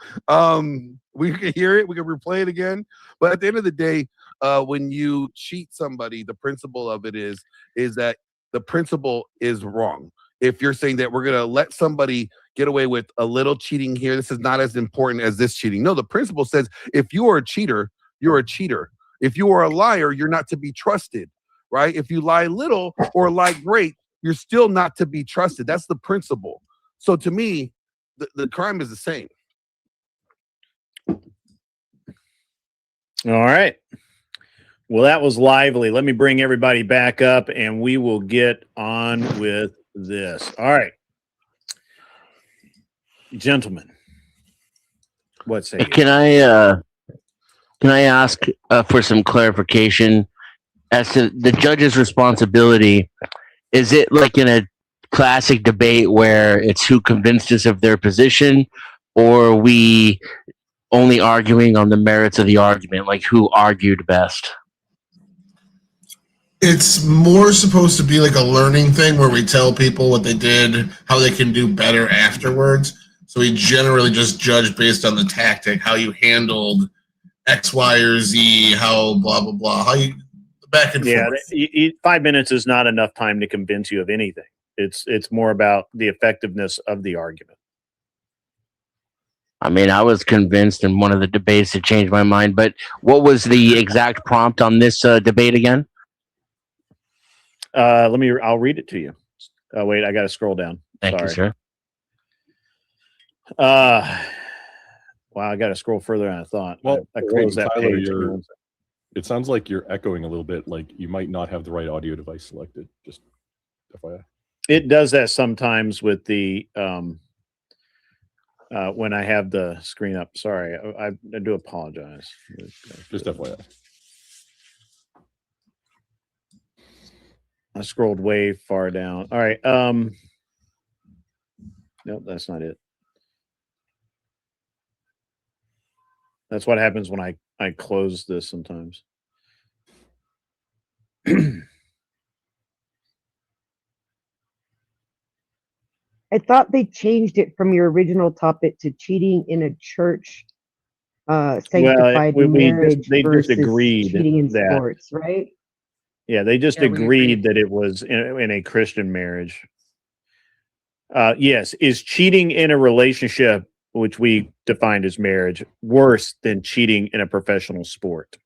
We can hear it. We can replay it again. But at the end of the day, when you cheat somebody, the principle of it is that the principle is wrong. If you're saying that we're going to let somebody get away with a little cheating here, this is not as important as this cheating. No, the principle says if you are a cheater, you're a cheater. If you are a liar, you're not to be trusted, right? If you lie little or lie great, you're still not to be trusted. That's the principle. So to me, the crime is the same. All right. Well, that was lively. Let me bring everybody back up and we will get on with this. All right. Gentlemen, what say you? Can I ask for some clarification as to the judge's responsibility? Is it like in a classic debate where it's who convinced us of their position, or are we only arguing on the merits of the argument, like who argued best? It's more supposed to be like a learning thing where we tell people what they did, how they can do better afterwards. So we generally just judge based on the tactic, how you handled X, Y, or Z, how blah, blah, blah, how you back and forth. 5 minutes is not enough time to convince you of anything. It's more about the effectiveness of the argument. I mean, I was convinced in one of the debates to change my mind, but what was the exact prompt on this debate again? I'll read it to you. Wait, I got to scroll down. Thank you, sir. Wow, I got to scroll further than I thought. Well, I closed that Tyler, page. it sounds like you're echoing a little bit, like you might not have the right audio device selected. Just FYI. It does that sometimes with the when I have the screen up. Sorry, I do apologize. Just FYI. I scrolled way far down. All right. Nope, that's not it. That's what happens when I close this sometimes. I thought they changed it from your original topic to cheating in a church sanctified marriage they just versus agreed cheating in that sports, right? Yeah, they just Yeah, we agreed that it was in a Christian marriage. Yes, is cheating in a relationship, which we defined as marriage, worse than cheating in a professional sport?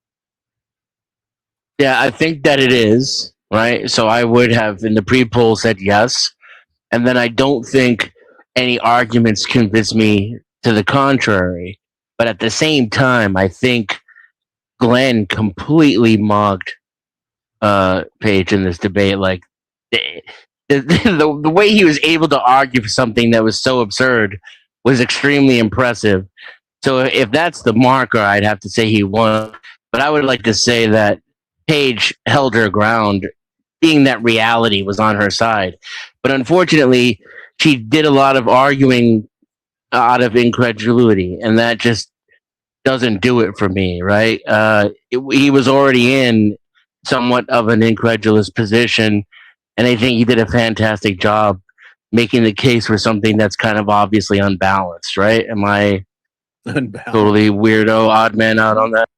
Yeah, I think that it is, right? So I would have in the pre-poll said yes. And then I don't think any arguments convince me to the contrary. But at the same time, I think Glenn completely mocked Paige in this debate. Like the way he was able to argue for something that was so absurd was extremely impressive. So if that's the marker, I'd have to say he won. But I would like to say that Paige held her ground, being that reality was on her side. But unfortunately, she did a lot of arguing out of incredulity, and that just doesn't do it for me, right? He was already in somewhat of an incredulous position, and I think he did a fantastic job making the case for something that's kind of obviously unbalanced, right? Am I totally weirdo, odd man out on that?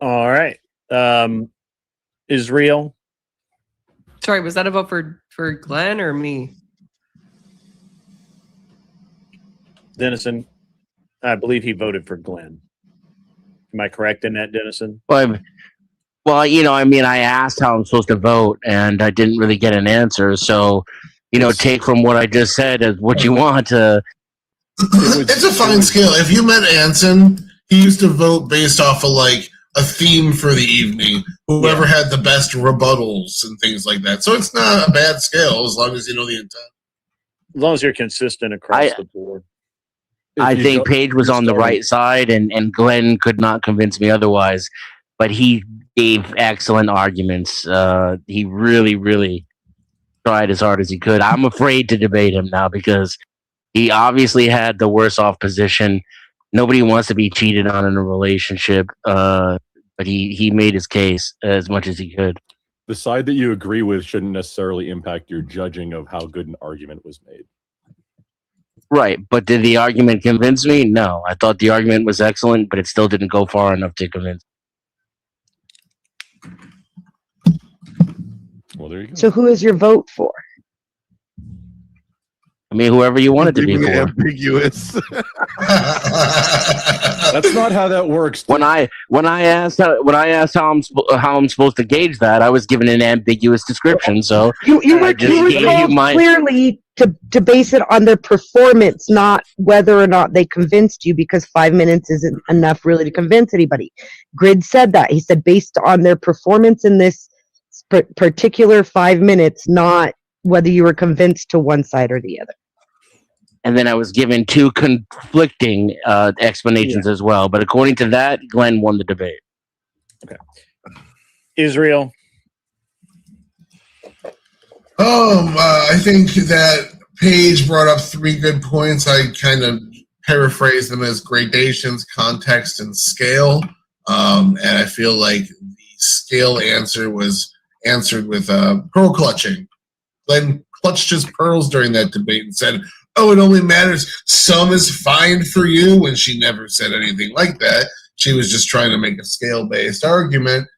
All right. Israel? Sorry, was that a vote for Glenn or me? Dennison, I believe he voted for Glenn. Am I correct in that, Dennison? Well, you know, I mean, I asked how I'm supposed to vote, and I didn't really get an answer. So, you know, take from what I just said as what you want to. It's a fine scale. If you met Anson, he used to vote based off of like a theme for the evening. Whoever had the best rebuttals and things like that. So it's not a bad scale as long as you know the intent. As long as you're consistent across the board. I think Paige was on the right side, and Glenn could not convince me otherwise. But he gave excellent arguments. He really, really tried as hard as he could. I'm afraid to debate him now because he obviously had the worse off position. Nobody wants to be cheated on in a relationship, but he made his case as much as he could. The side that you agree with shouldn't necessarily impact your judging of how good an argument was made. Right, but did the argument convince me? No, I thought the argument was excellent, but it still didn't go far enough to convince me. Well, there you go. So who is your vote for? I mean, whoever you want it to be for. Ambiguous. That's not how that works. When I asked how I'm supposed to gauge that, I was given an ambiguous description. So You were told clearly to base it on their performance, not whether or not they convinced you, because 5 minutes isn't enough really to convince anybody. Grid said that. He said based on their performance in this particular 5 minutes, not whether you were convinced to one side or the other. And then I was given two conflicting explanations as well. But according to that, Glenn won the debate. Okay. Israel? I think that Paige brought up 3 good points. I kind of paraphrase them as gradations, context, and scale. And I feel like the scale answer was answered with pearl clutching. Glenn clutched his pearls during that debate and said, "Oh, it only matters some is fine for you," when she never said anything like that. She was just trying to make a scale-based argument.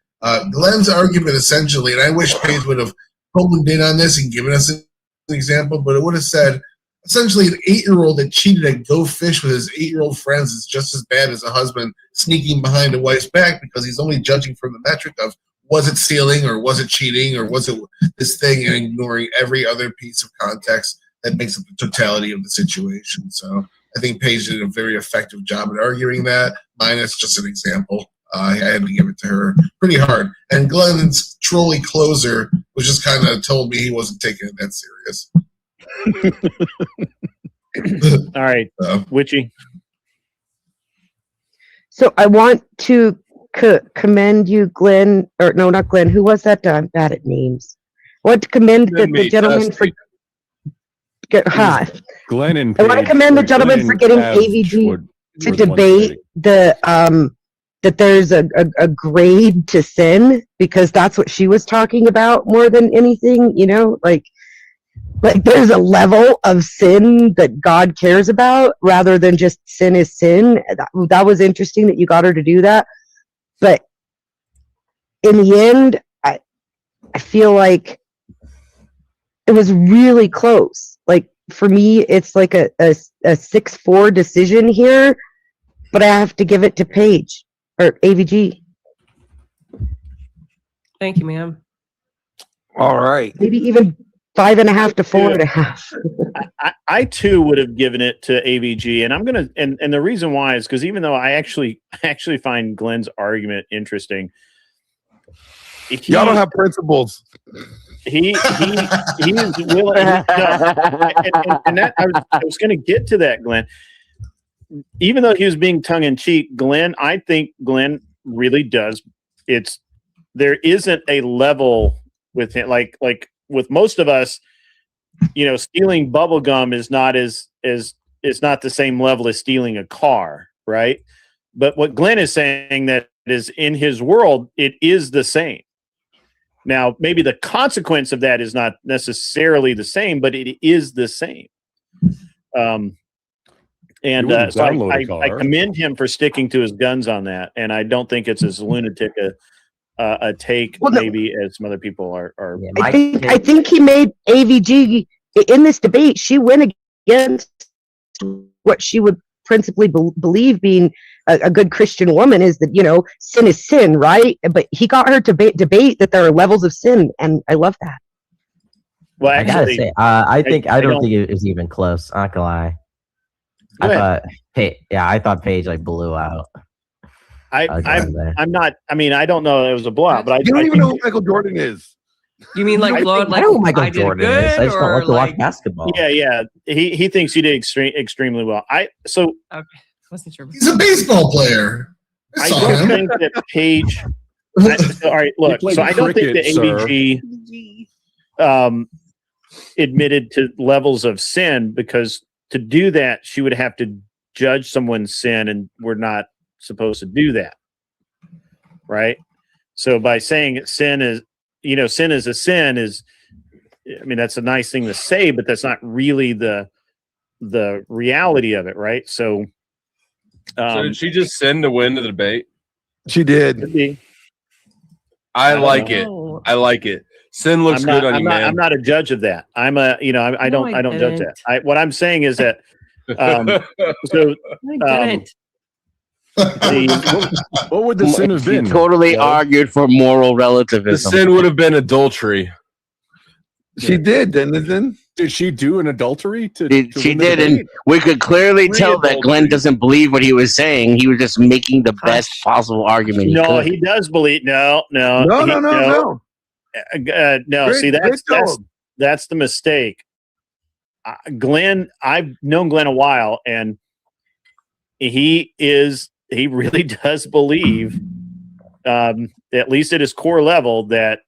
Glenn's argument essentially, and I wish Paige would have honed in on this and given us an example, but it would have said, essentially, an 8-year-old that cheated at Go Fish with his 8-year-old friends is just as bad as a husband sneaking behind a wife's back, because he's only judging from the metric of, was it stealing or was it cheating or was it this thing, and ignoring every other piece of context that makes up the totality of the situation. So I think Paige did a very effective job at arguing that. Minus just an example. I had to give it to her pretty hard. And Glenn's trolley closer was just kind of told me he wasn't taking it that serious. All right, Witchy. So I want to commend you, Glenn, or no, not Glenn. Who was that? I'm bad at names. I want to commend the gentleman for. Glenn and I want to commend the gentleman for getting AVG to debate that there's a grade to sin, because that's what she was talking about more than anything, you know, like there's a level of sin that God cares about rather than just sin is sin. That was interesting that you got her to do that. But in the end, I feel like it was really close. Like, for me, it's like a 6-4 decision here, but I have to give it to Paige or AVG. Thank you, ma'am. All right. Maybe even 5.5 to 4.5. I too would have given it to AVG, and I'm gonna and the reason why is because even though I actually find Glenn's argument interesting, y'all don't have principles. He is willing, and that I was going to get to that, Glenn. Even though he was being tongue in cheek, I think Glenn really does. There isn't a level with him, like with most of us, you know, stealing bubble gum is not not the same level as stealing a car, right? But what Glenn is saying, that is in his world, it is the same. Now, maybe the consequence of that is not necessarily the same, but it is the same. So I commend him for sticking to his guns on that, and I don't think it's as lunatic a take maybe as some other people are. I think he made AVG in this debate. She went against what she would principally believe being a good Christian woman, is that, you know, sin is sin, right? But he got her to debate that there are levels of sin, and I love that. Well, actually, I gotta say, I don't think it was even close. I'm not gonna lie. I thought Paige like blew out. I'm not. I mean, I don't know. It was a blowout, but you don't even know who Michael Jordan is. You mean like Lord? Like, I know who Michael Jordan is. I just don't like to watch basketball. Yeah. He thinks he did extremely well. Okay. Wasn't sure. He's a baseball player. I don't think that Paige. All right, look. So I don't think that AVG admitted to levels of sin, because to do that, she would have to judge someone's sin, and we're not supposed to do that, right? So by saying sin is a sin is, I mean, that's a nice thing to say, but that's not really the reality of it, right? So did she just sin to win the debate? She did. I like it. I like it. Sin looks good on you, man. I'm not a judge of that. I don't judge that. What I'm saying is that what would the sin have been? She totally argued for moral relativism. The sin would have been adultery. She did, didn't Did she do an adultery? She did, and we could clearly tell that Glenn doesn't believe what he was saying. He was just making the best possible argument. No, he does believe. No. No. See, that's the mistake. Glenn, I've known Glenn a while, and he really does believe, at least at his core level, that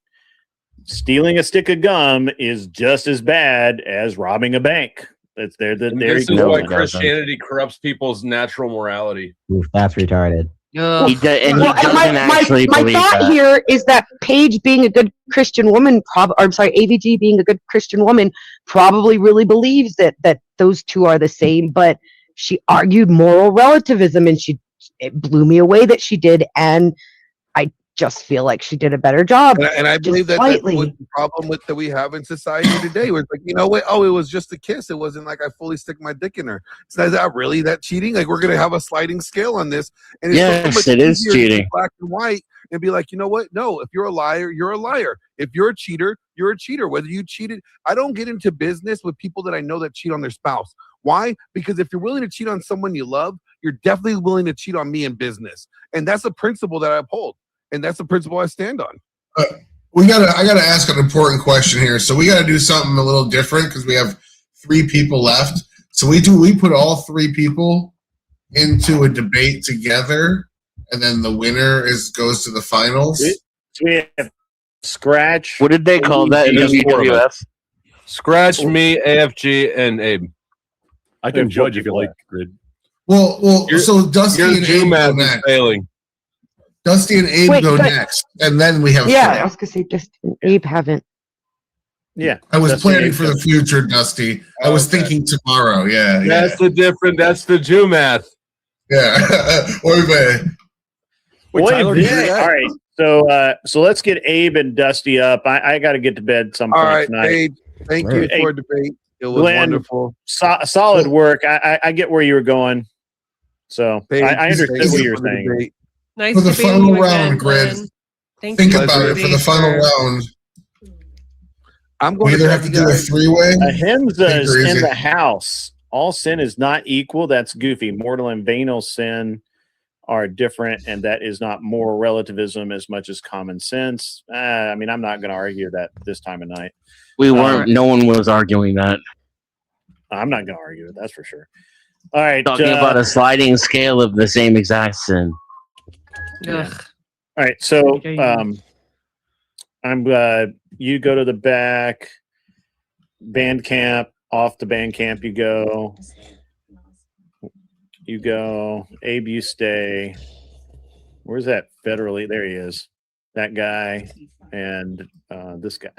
stealing a stick of gum is just as bad as robbing a bank. This is why Christianity corrupts people's natural morality. Oof, that's retarded. He doesn't my believe thought that. here is that Paige being a good Christian woman, AVG being a good Christian woman, probably really believes that those two are the same. But she argued moral relativism, and it blew me away that she did, and I just feel like she did a better job. And I believe that's the problem that we have in society today. Where it's like, you know what? Oh, it was just a kiss. It wasn't like I fully stick my dick in her. So is that really that cheating? Like, we're gonna have a sliding scale on this. And yes, it is cheating. Black and white, and be like, you know what? No, if you're a liar, you're a liar. If you're a cheater, you're a cheater. Whether you cheated, I don't get into business with people that I know that cheat on their spouse. Why? Because if you're willing to cheat on someone you love, you're definitely willing to cheat on me in business, and that's a principle that I uphold. And that's the principle I stand on. I gotta ask an important question here. So we gotta do something a little different because we have 3 people left. So we put all 3 people into a debate together, and then the winner goes to the finals. We have scratch. What did they call that in the WWF? Scratch, me, AFG, and Abe. I can judge if you like, Grid. Well. So Dusty and Abe go next. Failing. Dusty and Abe go next, and then we have. I was gonna say Dusty and Abe haven't. Yeah, I was planning for the future, Dusty. I was thinking tomorrow. Yeah, that's the different. That's the Jew math. Yeah. All right, so let's get Abe and Dusty up. I got to get to bed some point tonight. Abe, thank you for the debate. It was wonderful. Solid work. I get where you were going, so I understood what you were saying. Nice for the final round, Grid. Think about it for the final round. I'm going to have to do a 3-way. Ahimsa is in the house. All sin is not equal. That's goofy. Mortal and venial sin are different, and that is not moral relativism as much as common sense. I mean, I'm not going to argue that this time of night. We weren't. No one was arguing that. I'm not going to argue it. That's for sure. All right. Talking about a sliding scale of the same exact sin. Yeah. All right, so you go to the back, Bandcamp, off to Bandcamp you go. Abe, you stay. Where's that federally? There he is. That guy and this guy.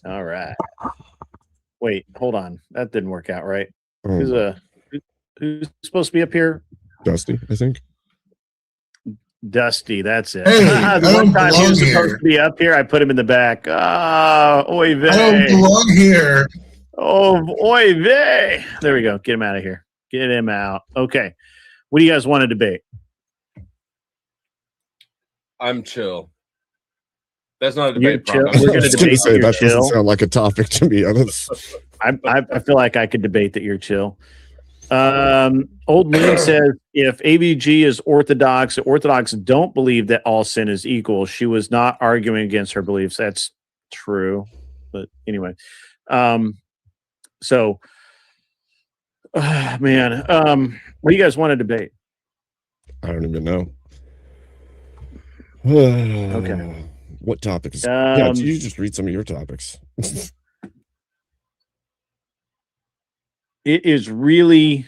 All right. Wait, hold on. That didn't work out right. Who's supposed to be up here? Dusty, I think. Dusty, that's it. Hey, the one time he was supposed to be up here, I put him in the back. Oy vey. I don't belong here. Oh, oy vey. There we go. Get him out of here. Get him out. Okay. What do you guys want to debate? I'm chill. That's not a debate. We're going to debate that that doesn't sound like a topic to me. I feel like I could debate that you're chill. Old Moon says if ABG is Orthodox, the Orthodox don't believe that all sin is equal. She was not arguing against her beliefs. That's true. But anyway, so man, what do you guys want to debate? I don't even know. Okay. What topics? Yeah, you just read some of your topics. It is really.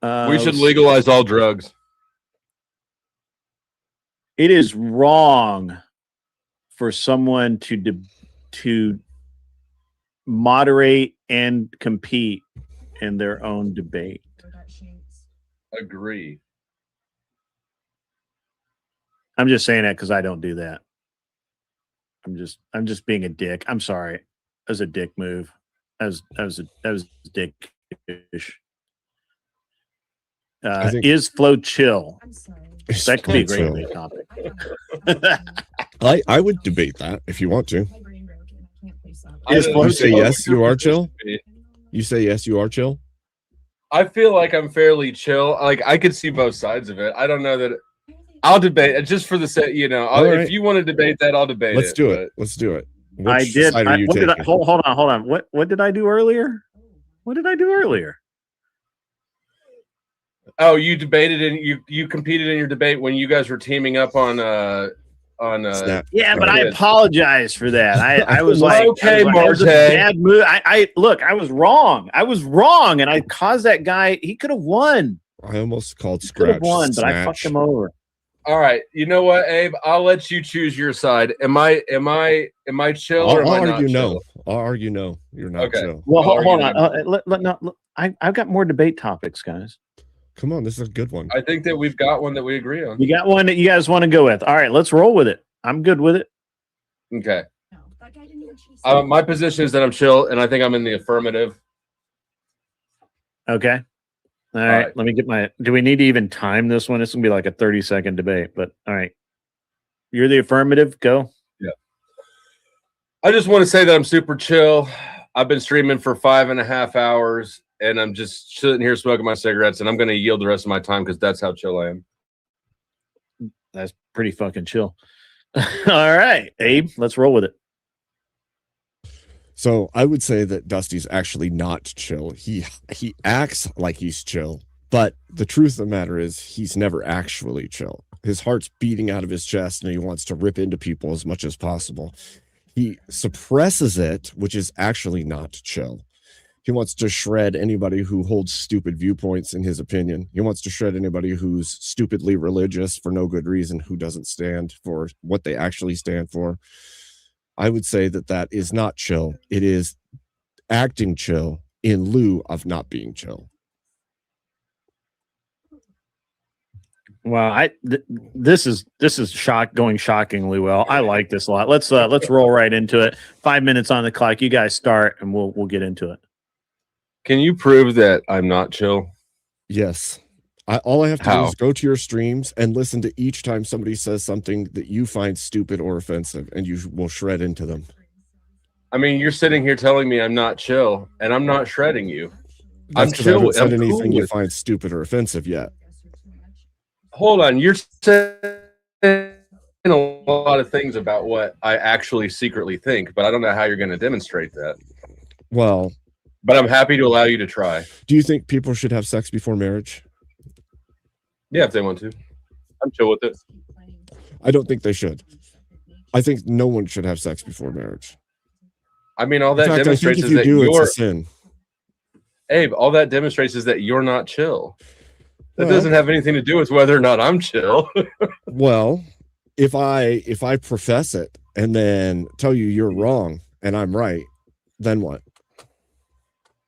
We should legalize all drugs. It is wrong for someone to moderate and compete in their own debate. Agree. I'm just saying that because I don't do that. I'm just being a dick. I'm sorry. That was a dick move. That was dick-ish. Is flow chill? That could be a great debate topic. I would debate that if you want to. You say yes, you are chill? You say yes, you are chill? I feel like I'm fairly chill. Like, I could see both sides of it. I don't know that I'll debate it just for the set. If you want to debate that, I'll debate it. Let's do it. Let's do it. I did. Hold on. What did I do earlier? Oh, you debated and you competed in your debate when you guys were teaming up on Snap. Yeah, but I apologize for that. I was like, okay, Marte. Bad move. I was wrong, and I caused that guy. He could have won. I almost called Could scratch. have won, but I fucked snatch. him over. All right. You know what, Abe? I'll let you choose your side. Am I chill or am I not chill? I'll argue no. You're not Okay. chill. Well, I'll hold argue on. I've got more debate topics, guys. Come on, this is a good one. I think that we've got one that we agree on. You got one that you guys want to go with? All right, let's roll with it. I'm good with it. Okay. My position is that I'm chill, and I think I'm in the affirmative. Okay. All right. Let me get my. Do we need to even time this one? It's gonna be like a 30-second debate, but all right. You're the affirmative. Go. Yeah. I just want to say that I'm super chill. I've been streaming for 5.5 hours, and I'm just sitting here smoking my cigarettes, and I'm going to yield the rest of my time because that's how chill I am. That's pretty fucking chill. All right, Abe, let's roll with it. So I would say that Dusty's actually not chill. He acts like he's chill, but the truth of the matter is he's never actually chill. His heart's beating out of his chest, and he wants to rip into people as much as possible. He suppresses it, which is actually not chill. He wants to shred anybody who holds stupid viewpoints in his opinion. He wants to shred anybody who's stupidly religious for no good reason, who doesn't stand for what they actually stand for. I would say that that is not chill. It is acting chill in lieu of not being chill. Well, this is going shockingly well. I like this a lot. Let's roll right into it. 5 minutes on the clock. You guys start, and we'll get into it. Can you prove that I'm not chill? Yes. All I have to do is go to your streams and listen to each time somebody says something that you find stupid or offensive, and you will shred into them. I mean, you're sitting here telling me I'm not chill, and I'm not shredding you. That's because I haven't said anything you find stupid or offensive yet. Hold on, you're saying a lot of things about what I actually secretly think, but I don't know how you're going to demonstrate that. Well, but I'm happy to allow you to try. Do you think people should have sex before marriage? Yeah, if they want to. I'm chill with it. I don't think they should. I think no one should have sex before marriage. I mean, all that In fact, demonstrates I think is if that you do, you're it's a sin. Abe, all that demonstrates is that you're not chill. That Well- doesn't have anything to do with whether or not I'm chill. Well, if I profess it and then tell you you're wrong and I'm right, then what?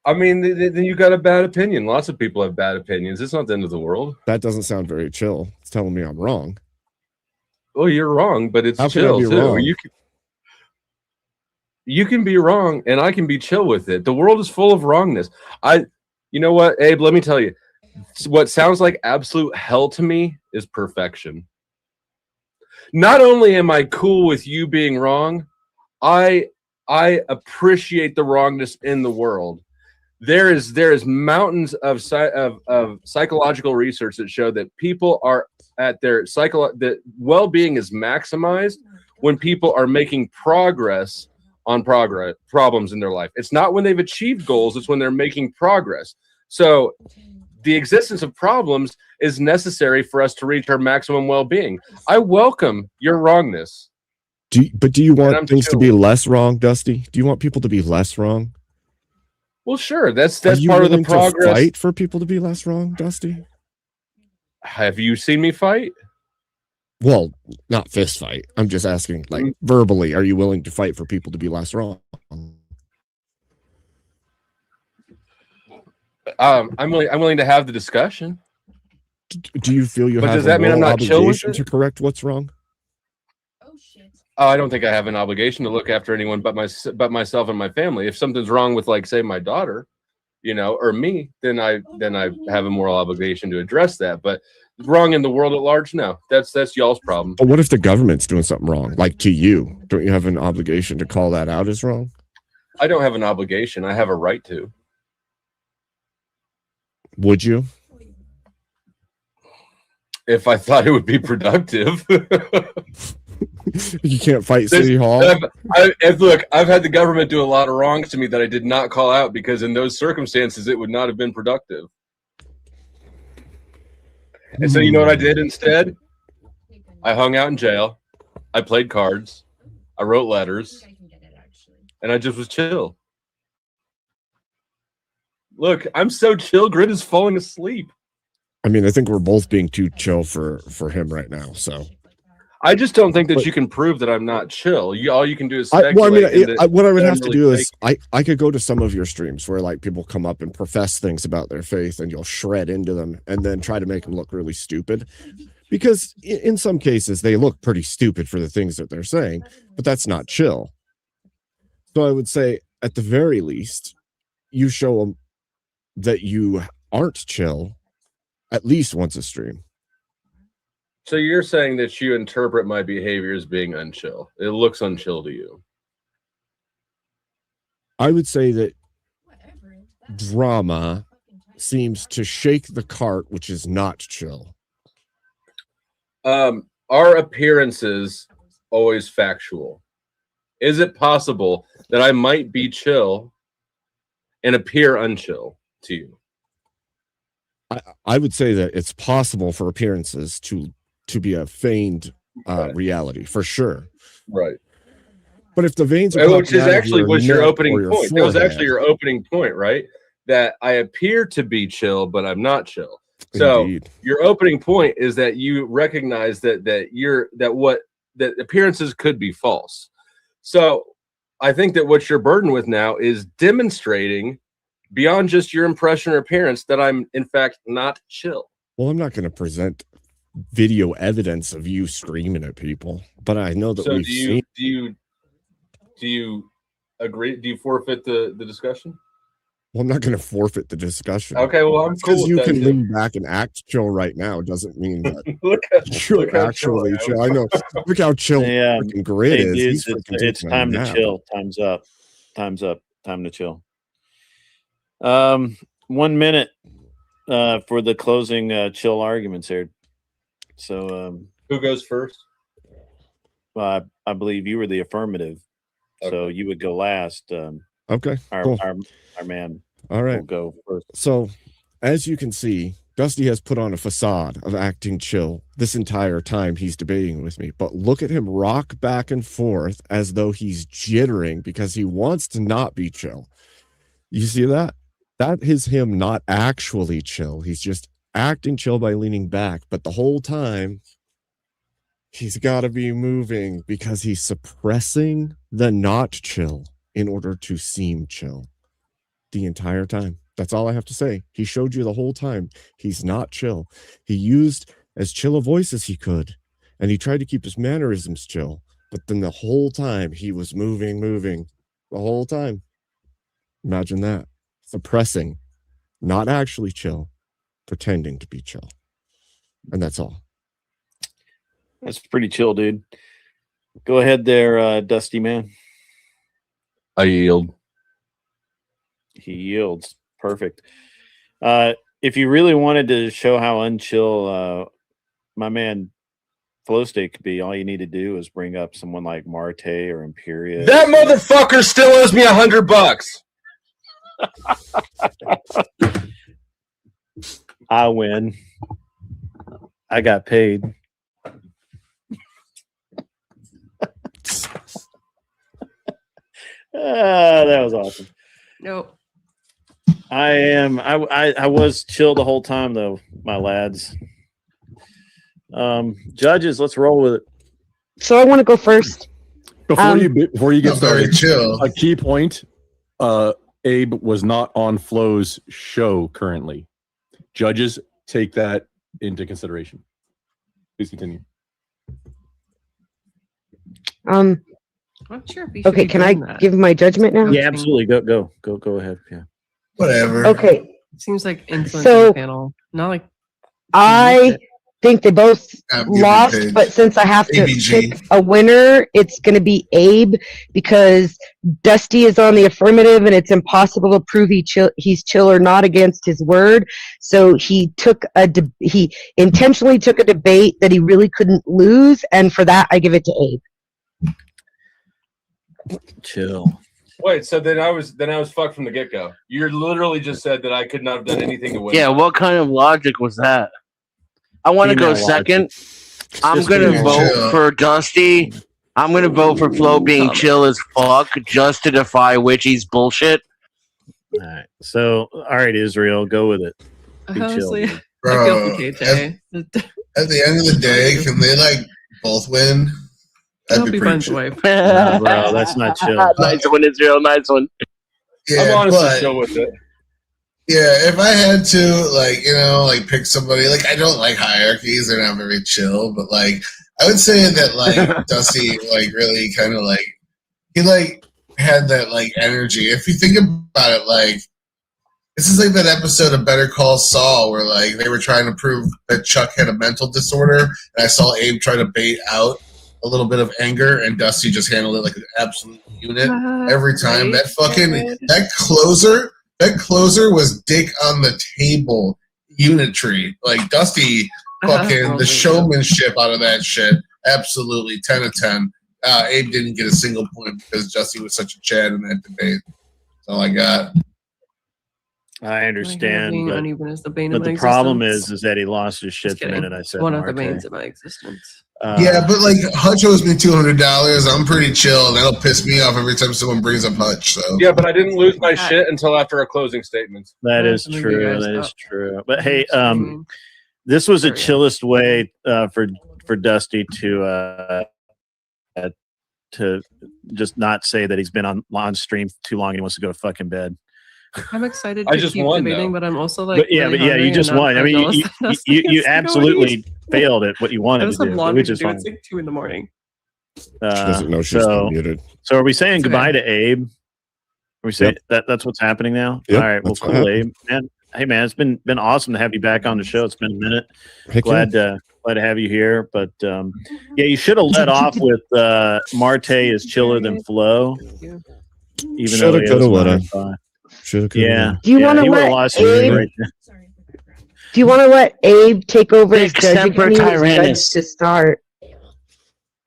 I mean, then you got a bad opinion. Lots of people have bad opinions. It's not the end of the world. That doesn't sound very chill. It's telling me I'm wrong. Well, you're wrong, but it's How can I chill be too. wrong? You can be wrong, and I can be chill with it. The world is full of wrongness. You know what, Abe? Let me tell you. What sounds like absolute hell to me is perfection. Not only am I cool with you being wrong, I appreciate the wrongness in the world. There is mountains of psychological research that show that people are at their that well-being is maximized when people are making progress on problems in their life. It's not when they've achieved goals, it's when they're making progress. So the existence of problems is necessary for us to reach our maximum well-being. I welcome your wrongness. Do you want things to be less wrong, Dusty? Do you want people to be less wrong? Well, sure. That's Are you part of the willing to progress. fight for people to be less wrong, Dusty? Have you seen me fight? Well, not fist fight. I'm just asking, like, verbally, are you willing to fight for people to be less wrong? I'm willing to have the discussion. Do you feel you But have does that a mean I'm moral not chill with obligation it? to correct what's wrong? I don't think I have an obligation to look after anyone but myself and my family. If something's wrong with, like, say, my daughter, or me, then I have a moral obligation to address that. But wrong in the world at large, no. That's y'all's problem. But what if the government's doing something wrong, like to you? Don't you have an obligation to call that out as wrong? I don't have an obligation. I have a right to. Would you? If I thought it would be productive. You can't fight City Hall? Look, I've had the government do a lot of wrongs to me that I did not call out because in those circumstances, it would not have been productive. And so you know what I did instead? I hung out in jail. I played cards. I wrote letters. And I just was chill. Look, I'm so chill, Grid is falling asleep. I mean, I think we're both being too chill for him right now. So I just don't think that you can prove that I'm not chill. All you can do is speculate. What I would have to do is I could go to some of your streams where like people come up and profess things about their faith, and you'll shred into them and then try to make them look really stupid, because in some cases they look pretty stupid for the things that they're saying, but that's not chill. So I would say at the very least, you show them that you aren't chill at least once a stream. So you're saying that you interpret my behavior as being unchill. It looks unchill to you. I would say that drama seems to shake the cart, which is not chill. Are appearances always factual? Is it possible that I might be chill and appear unchill to you? I would say that it's possible for appearances to be a feigned reality, for sure. Right. But if the veins are which is actually was your opening point. That was actually your opening point, right? That I appear to be chill, but I'm not chill. So Indeed. Your opening point is that you recognize that appearances could be false. So I think that what you're burdened with now is demonstrating beyond just your impression or appearance that I'm in fact not chill. Well, I'm not going to present video evidence of you screaming at people, but I know that So we've seen. do you agree? Do you forfeit the discussion? Well, I'm not going to forfeit the discussion. Okay, well, I'm cool because with you that, can too. lean back and act chill right now doesn't mean that look you're how actually chill I am. chill. I know. Look how chill Yeah, freaking Grid hey, is. dudes, He's freaking it's taking a time to nap. chill. Time's up. Time's up. Time to chill. 1 minute for the closing chill arguments here. So who goes first? I believe you were the affirmative, so you would go last. Okay, our cool. our man. All right, will go first. So, as you can see, Dusty has put on a facade of acting chill this entire time he's debating with me. But look at him rock back and forth as though he's jittering because he wants to not be chill. You see that? That is him not actually chill. He's just acting chill by leaning back. But the whole time, he's got to be moving because he's suppressing the not chill in order to seem chill the entire time. That's all I have to say. He showed you the whole time he's not chill. He used as chill a voice as he could, and he tried to keep his mannerisms chill. But then the whole time he was moving the whole time. Imagine that. Suppressing, not actually chill, pretending to be chill. And that's all. That's pretty chill, dude. Go ahead there, Dusty man. I yield. He yields. Perfect. If you really wanted to show how unchill my man Flow State could be, all you need to do is bring up someone like Marte or Imperius. That motherfucker still owes me $100. I win. I got paid. That was awesome. Nope. I was chill the whole time though, my lads. Judges, let's roll with it. So I want to go first. Before you get started, chill. A key point: Abe was not on Flo's show currently. Judges, take that into consideration. Please continue. I'm not sure if we should Okay, be can I doing that. give my judgment now? Yeah, absolutely. Go ahead. Yeah. Whatever. Okay. Seems like influence So- on the panel. Not like I think they both Give me lost, page. but since I have to ABG. pick a winner, it's going to be Abe because Dusty is on the affirmative, and it's impossible to prove he's chill or not against his word. So he he intentionally took a debate that he really couldn't lose, and for that, I give it to Abe. Chill. Wait, so then I was fucked from the get-go. You literally just said that I could not have done anything to win. Yeah, what kind of logic was that? I want to go Female second. I'm Just going to female vote chill. for Dusty. I'm going to vote for Flo being chill as fuck just to defy Witchy's bullshit. All right. So, all right, Israel, go with it. Be chill, honestly, dude. I feel Bro, for KJ. at the end of the day, can they like both win? I That'd hope be he pretty finds a chill. wife. Nah, bro, that's not chill. Nice one, Israel. Nice one. Yeah, I'm honestly but chill with it. yeah, if I had to, like, you know, like pick somebody, like I don't like hierarchies; they're not very chill. But like, I would say that like Dusty, like really kind of like he like had that like energy. If you think about it, like this is like that episode of Better Call Saul where like they were trying to prove that Chuck had a mental disorder, and I saw Abe try to bait out a little bit of anger, and Dusty just handled it like an absolute unit every time. That fucking that closer was dick on the table unitry. Like Dusty fucking the showmanship out of that shit. Absolutely 10 of 10. Abe didn't get a single point because Dusty was such a Chad in that debate. That's all I got. I understand, Being but, uneven is the bane but of my the problem existence. is that he lost his shit Just the kidding. minute I said One of the Marte. banes of my existence. Yeah, but like Hutch owes me $200. I'm pretty chill. That'll piss me off every time someone brings up Hutch. So Yeah, but I didn't lose my shit until after our closing statements. That is true. That is true. But hey, this was the chillest way for Dusty to just not say that he's been on stream too long and he wants to go to fucking bed. I'm excited I to just keep won, debating, though. but I'm also like, But yeah, really but yeah, you hungry just and not won. I mean, jealous. you absolutely failed at what you I wanted just to have do, laundry which to is do. fine. It's like 2 a.m. She doesn't know she's muted. So are we saying It's goodbye okay. to Abe? Are we saying that's what's happening now? Yep, All right. Well, that's what cool, happened. Abe. Man, hey man, it's been awesome to have you back on the show. It's been a minute. Heck Glad to have you here. But yeah, you should have let off with Marte is chiller than Flo. Even though Shoulda, he coulda, owes woulda. $105. Shoulda, coulda, Yeah. woulda. Do you want to he would've let lost his shit Abe? right there. Do you want to let Abe take over as Big judge Semper again? He was Tyrannis. judge to start.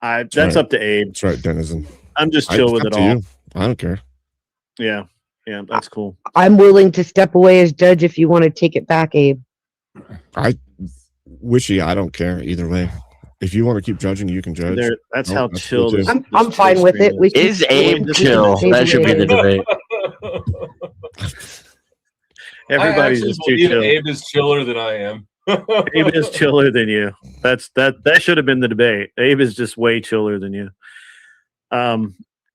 That's right. up to Abe. That's right, Denizen. I'm just chill with Up it to all. you. I don't care. Yeah. Yeah, that's cool. I'm willing to step away as judge if you want to take it back, Abe. I don't care either way. If you want to keep judging, you can judge. That's No, how that's chill cool, this. too. I'm fine with it. We can Is Abe chill? That should be the debate. Everybody's I just actually too believe chill. Abe is chiller than I am. Abe is chiller than you. That should have been the debate. Abe is just way chiller than you. All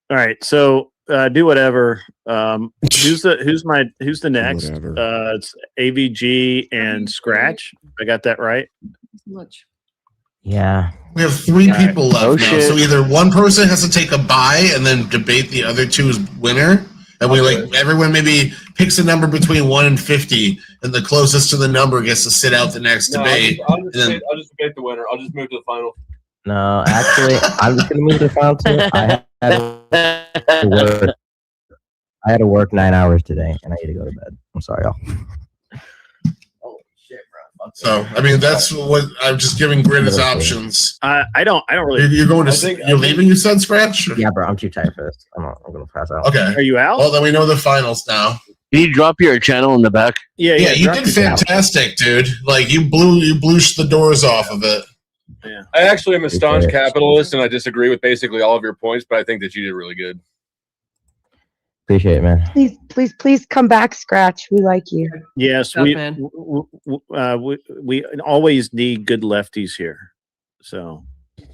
right, so do whatever. Who's the next? Whatever. It's AVG and Scratch. I got that right. Much. Yeah. We have 3 All right. people left Oh, now. shit. So either one person has to take a bye and then debate the other two's winner. And we everyone maybe picks a number between 1 and 50, and the closest to the number gets to sit out the next debate. I'll just debate the winner. I'll just move to the final. No, actually, I'm just gonna move to the final two. I had to work 9 hours today, and I need to go to bed. I'm sorry, y'all. So I mean, that's what I'm just giving Grid as options. I don't really. You're going to you're leaving. You said Scratch. Yeah, bro, I'm too tired for this. I'm gonna pass out. Okay. Are you out? Well, then we know the finals now. Can you drop your channel in the back? Yeah, you did fantastic, dude. Like you blew the doors off of it. Yeah. I actually am a staunch capitalist, and I disagree with basically all of your points, but I think that you did really good. Appreciate it, man. Please come back, Scratch. We like you. Yes, Tough, we always need good lefties here. So,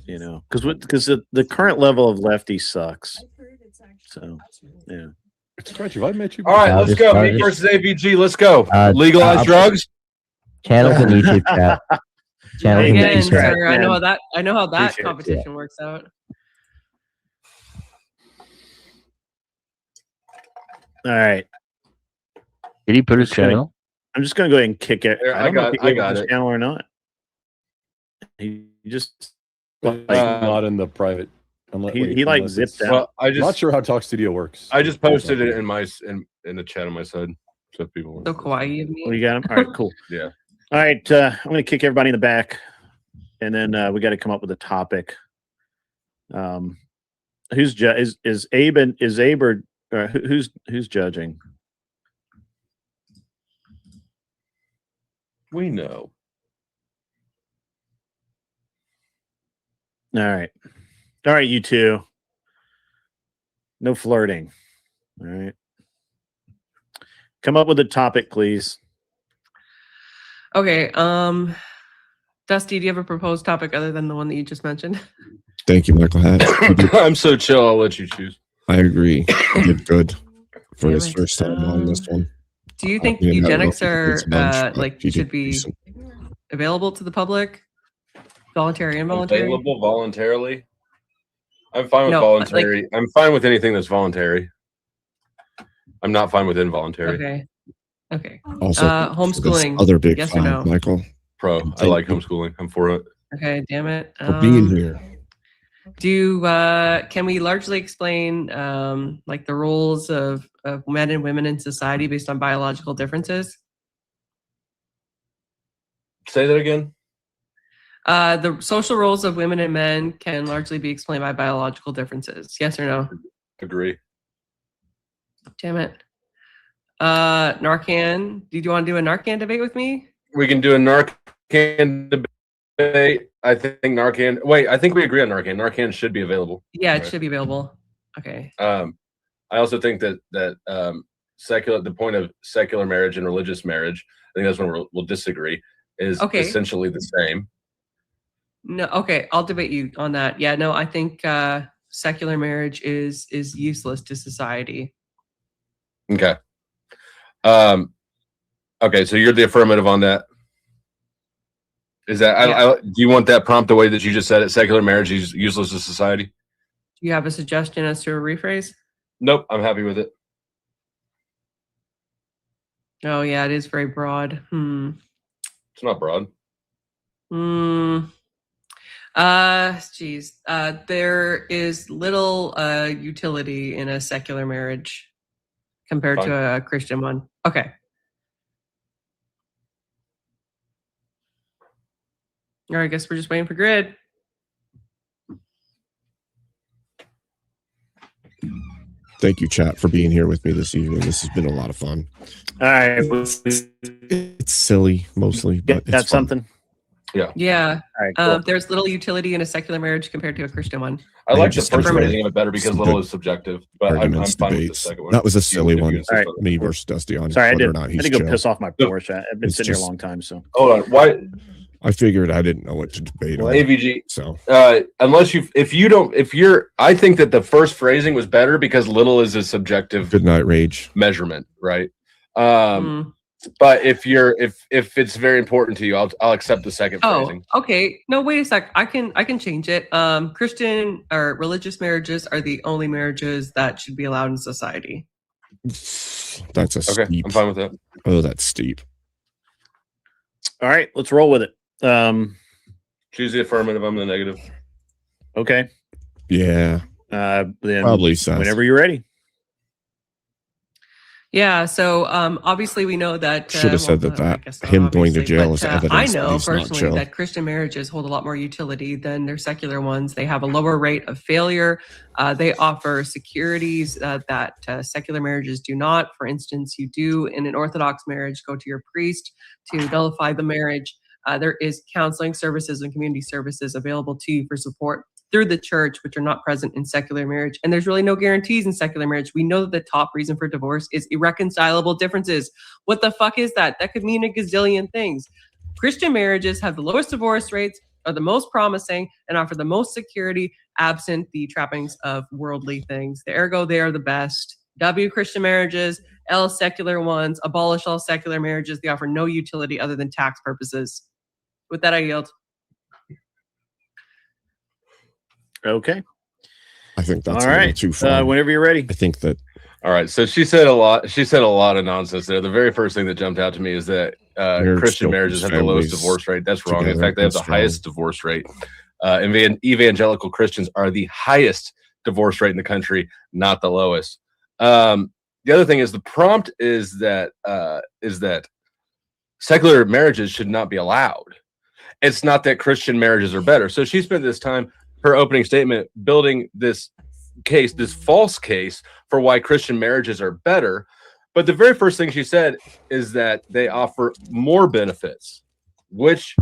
because the current level of lefty sucks. So, yeah. Scratch, have I met you? All right, let's go. Me versus AVG. Let's go. Legalize drugs. Channels and YouTube chat. Channels and Again, YouTube chat. sir, I know how that Appreciate it. competition works out. All right. Did he put his channel? I'm just gonna go ahead and kick it. There, I don't know if he gave got his it. channel or not. He just not in the private. He like zipped out. Well, I'm not sure how Talk Studio works. I just posted it in my in the chat on my side, so people. So kawaii of me. Well, you got him. All right, cool. Yeah. All right, I'm gonna kick everybody in the back, and then we got to come up with a topic. Who's is Abe and is Abe or who's judging? We know. All right, you two. No flirting. All right. Come up with a topic, please. Okay. Dusty, do you have a proposed topic other than the one that you just mentioned? Thank you, Michael Hatch. I'm so chill. I'll let you choose. I agree. He did good for Damn his it. first time on this one. Do you think I don't know eugenics if he are gets lunch, but he should did be decent. available to the public? Voluntary, involuntary? Available voluntarily. I'm fine with No, voluntary. I'm fine with anything that's voluntary. I'm not fine with involuntary. Okay. Okay. Also, homeschooling. other big yes fan, or no? Michael. Pro. I like homeschooling. I'm for it. Okay, damn it. For being here. Can we largely explain like the roles of men and women in society based on biological differences? Say that again. The social roles of women and men can largely be explained by biological differences. Yes or no? Agree. Damn it. Narcan. Do you want to do a Narcan debate with me? We can do a Narcan debate. I think Narcan. Wait, I think we agree on Narcan. Narcan should be available. Yeah, it should be available. Okay. I also think that secular, the point of secular marriage and religious marriage, I think that's when we'll disagree, is essentially the same. No, okay, I'll debate you on that. Yeah, no, I think secular marriage is useless to society. Okay. Okay, so you're the affirmative on that. Is that do you want that prompt the way that you just said it? Secular marriage is useless to society? Do you have a suggestion as to a rephrase? Nope, I'm happy with it. Oh yeah, it is very broad. It's not broad. Geez. There is little utility in a secular marriage compared to a Christian one. Okay. All right, I guess we're just waiting for Grid. Thank you, chat, for being here with me this evening. This has been a lot of fun. All right. It's silly, mostly, but that's it's fun. something. Yeah. Yeah. All right, cool. There's little utility in a secular marriage compared to a Christian one. I like the just first affirmative. phrasing of it better because little is subjective, but I'm fine with the Debates. second one. That was a silly one. All right. Me versus Dusty on Sorry, I whether did. or not I he's had to go chill. piss off my Porsche. I've been It's sitting here just- a long time, so. Hold on. Why? I figured I didn't know what to debate on. AVG. So unless I think that the first phrasing was better because little is a subjective good night, Rage measurement, right? But if it's very important to you, I'll accept the second phrasing. Okay. No, wait a sec. I can change it. Christian or religious marriages are the only marriages that should be allowed in society. That's a Okay, steep. I'm fine with that. Oh, that's steep. All right, let's roll with it. Choose the affirmative. I'm the negative. Okay. Yeah. Then Probably Seth. whenever you're ready. Yeah, so obviously we know that Should have said that I guess not him going to obviously, jail but, is evidence I that know he's not personally chill. that Christian marriages hold a lot more utility than their secular ones. They have a lower rate of failure. They offer securities that secular marriages do not. For instance, you do in an Orthodox marriage go to your priest to nullify the marriage. There is counseling services and community services available to you for support through the church, which are not present in secular marriage. And there's really no guarantees in secular marriage. We know that the top reason for divorce is irreconcilable differences. What the fuck is that? That could mean a gazillion things. Christian marriages have the lowest divorce rates, are the most promising, and offer the most security absent the trappings of worldly things. Ergo, they are the best. W, Christian marriages. L, secular ones. Abolish all secular marriages. They offer no utility other than tax purposes. With that, I yield. Okay. I think that's All a little right. too far. Whenever you're ready. I think that. All right. So she said a lot of nonsense there. The very first thing that jumped out to me is that Christian marriages have the lowest divorce rate. That's wrong. In fact, they have the highest divorce rate. Evangelical Christians are the highest divorce rate in the country, not the lowest. The other thing is the prompt is that secular marriages should not be allowed. It's not that Christian marriages are better. So she spent this time, her opening statement, building this case, this false case for why Christian marriages are better. But the very first thing she said is that they offer more benefits, which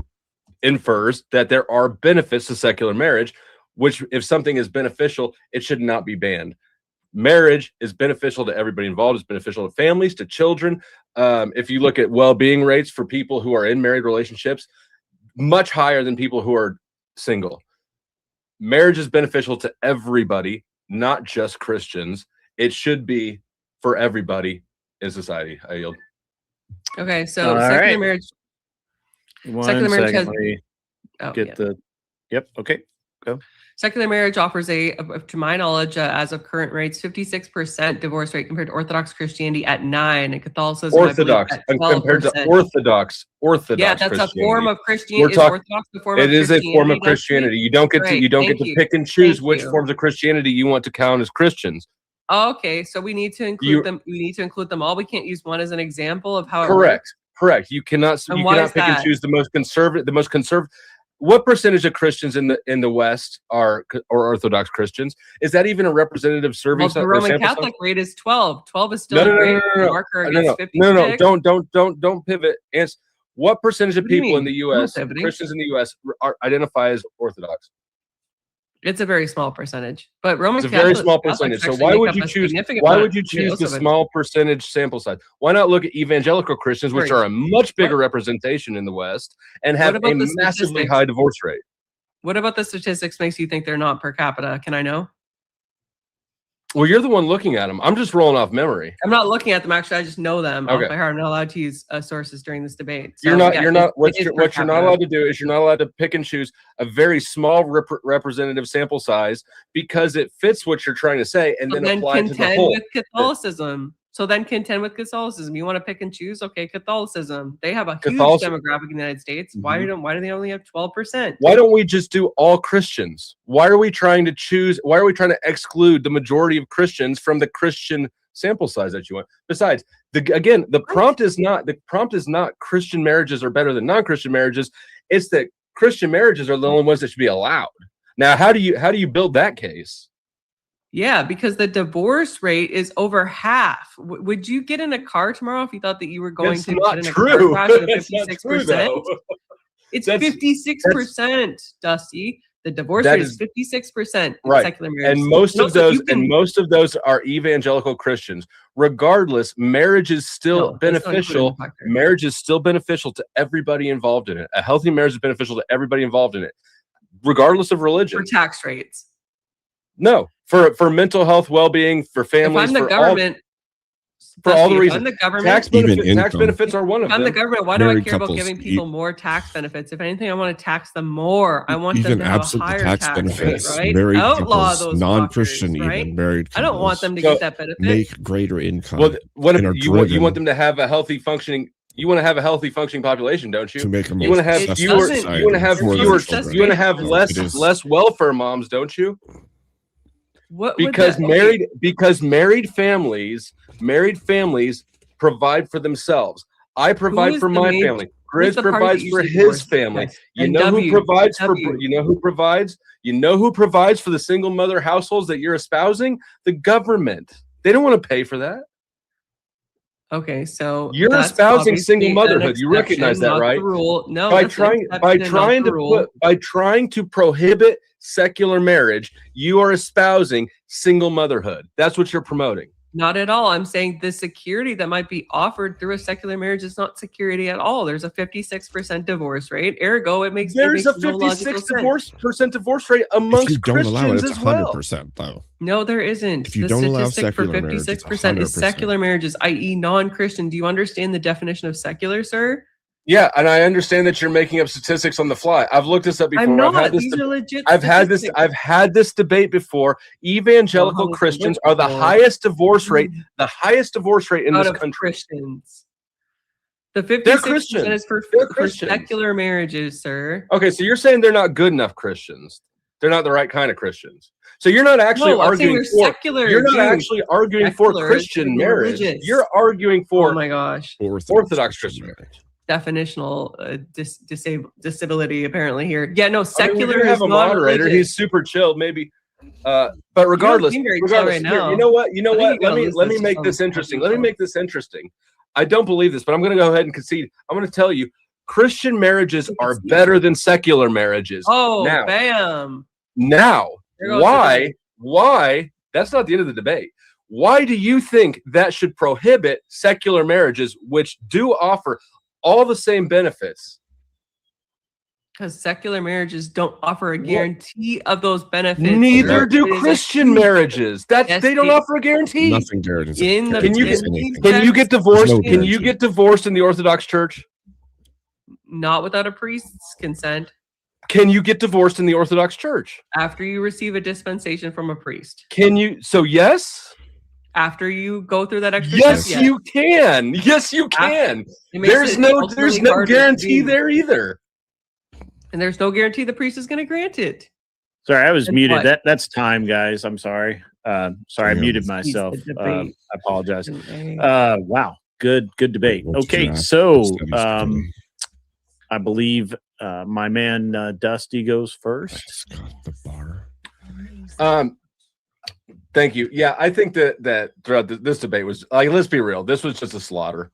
infers that there are benefits to secular marriage, which if something is beneficial, it should not be banned. Marriage is beneficial to everybody involved. It's beneficial to families, to children. If you look at well-being rates for people who are in married relationships, much higher than people who are single. Marriage is beneficial to everybody, not just Christians. It should be for everybody in society. I yield. Okay, so secular marriage. Secular marriage has. Yep. Okay. Go. Secular marriage offers to my knowledge, as of current rates, 56% divorce rate compared to Orthodox Christianity at 9%, and Catholicism Orthodox compared to Orthodox. Yeah, that's a form of Christianity. Orthodox a form of Christianity? It is a form of Christianity. You don't get to pick and choose which forms of Christianity you want to count as Christians. Okay, so we need to include them. We need to include them all. We can't use one as an example of how. Correct. You cannot pick and choose the most conservative. What percentage of Christians in the West are Orthodox Christians? Is that even a representative survey? Well, the Roman Catholic rate is 12. 12 is still a great marker against 56. No. Don't pivot. Answer. What percentage of people in the U.S. Christians in the U.S. identify as Orthodox? It's a very small percentage, but Roman Catholic. It's a very small percentage. So why would you choose? Why would you choose the small percentage sample size? Why not look at evangelical Christians, which are a much bigger representation in the West, and have a massively high divorce rate? What about the statistics makes you think they're not per capita? Can I know? Well, you're the one looking at them. I'm just rolling off memory. I'm not looking at them. Actually, I just know them off by heart. I'm not allowed to use sources during this debate. So, what you're not allowed to do is you're not allowed to pick and choose a very small representative sample size because it fits what you're trying to say, and then apply to the whole. With Catholicism. So then contend with Catholicism. You want to pick and choose? Okay, Catholicism. They have a huge demographic in the United States. Why do they only have 12%? Why don't we just do all Christians? Why are we trying to choose? Why are we trying to exclude the majority of Christians from the Christian sample size that you want? Besides, the prompt is not Christian marriages are better than non-Christian marriages. It's that Christian marriages are the only ones that should be allowed. Now, how do you build that case? Yeah, because the divorce rate is over half. Would you get in a car tomorrow if you thought that you were going to get in a car crash at 56%? It's 56%, Dusty. The divorce rate is 56% in secular marriage. And most of those are evangelical Christians. Regardless, marriage is still beneficial. Marriage is still beneficial to everybody involved in it. A healthy marriage is beneficial to everybody involved in it, regardless of religion. For tax rates. No, for mental health, well-being, for families, if I'm the government, for all the reasons. The government, tax benefits are one of them. I'm the government. Why do I care about giving people more tax benefits? If anything, I want to tax them more. I want them to have a higher tax benefit, right? Outlaw those non-Christian, right? even married couples. I don't want them to get that benefit. Make greater income. Well, you want them to have a healthy functioning. You want to have a healthy functioning population, don't you? To make them you want to have fewer. You want to have fewer. You want to have less welfare moms, don't you? Because married families provide for themselves. I provide for my family. Grizz provides for his family. You know who provides for the single mother households that you're espousing? The government. They don't want to pay for that. Okay, so you're espousing single motherhood. You recognize that, right? No, by trying to prohibit secular marriage, you are espousing single motherhood. That's what you're promoting. Not at all. I'm saying the security that might be offered through a secular marriage is not security at all. There's a 56% divorce rate. Ergo, a 56% divorce rate amongst Christians as well. 100%, though. No, there isn't. If you don't allow secular for 56% is secular marriages, i.e., non-Christian. Do you understand the definition of secular, sir? Yeah, and I understand that you're making up statistics on the fly. I've looked this up before. I'm not. These are legit. I've had this debate before. Evangelical Christians are the highest divorce rate. The highest divorce rate in this country. Christians. The 56% is for secular marriages, sir. Okay, so you're saying they're not good enough Christians. They're not the right kind of Christians. So you're not actually arguing for secular. You're not actually arguing for Christian marriage. You're arguing for Orthodox Christian marriage. Definitional disability apparently here. Yeah, no, secular we have a moderator. He's super chill, maybe. But regardless, right now. You know what? Let me make this interesting. I don't believe this, but I'm going to go ahead and concede. I'm going to tell you, Christian marriages are better than secular marriages. Oh, bam! Now, why? That's not the end of the debate. Why do you think that should prohibit secular marriages, which do offer all the same benefits? Because secular marriages don't offer a guarantee of those benefits. Neither do Christian marriages. They don't offer a guarantee. Nothing guarantees. Can you get divorced? Can you get divorced in the Orthodox Church? Not without a priest's consent. Can you get divorced in the Orthodox Church? After you receive a dispensation from a priest. Can you? So yes? After you go through that extra Yes, step, you can. Yes, you can. There's no guarantee there either. And there's no guarantee the priest is going to grant it. Sorry, I was Then muted. what? That's time, guys. I'm sorry. Sorry, I muted myself. I apologize. Wow. Good debate. Okay, so I believe my man Dusty goes first. Thank you. Yeah, I think that throughout this debate was like, let's be real, this was just a slaughter.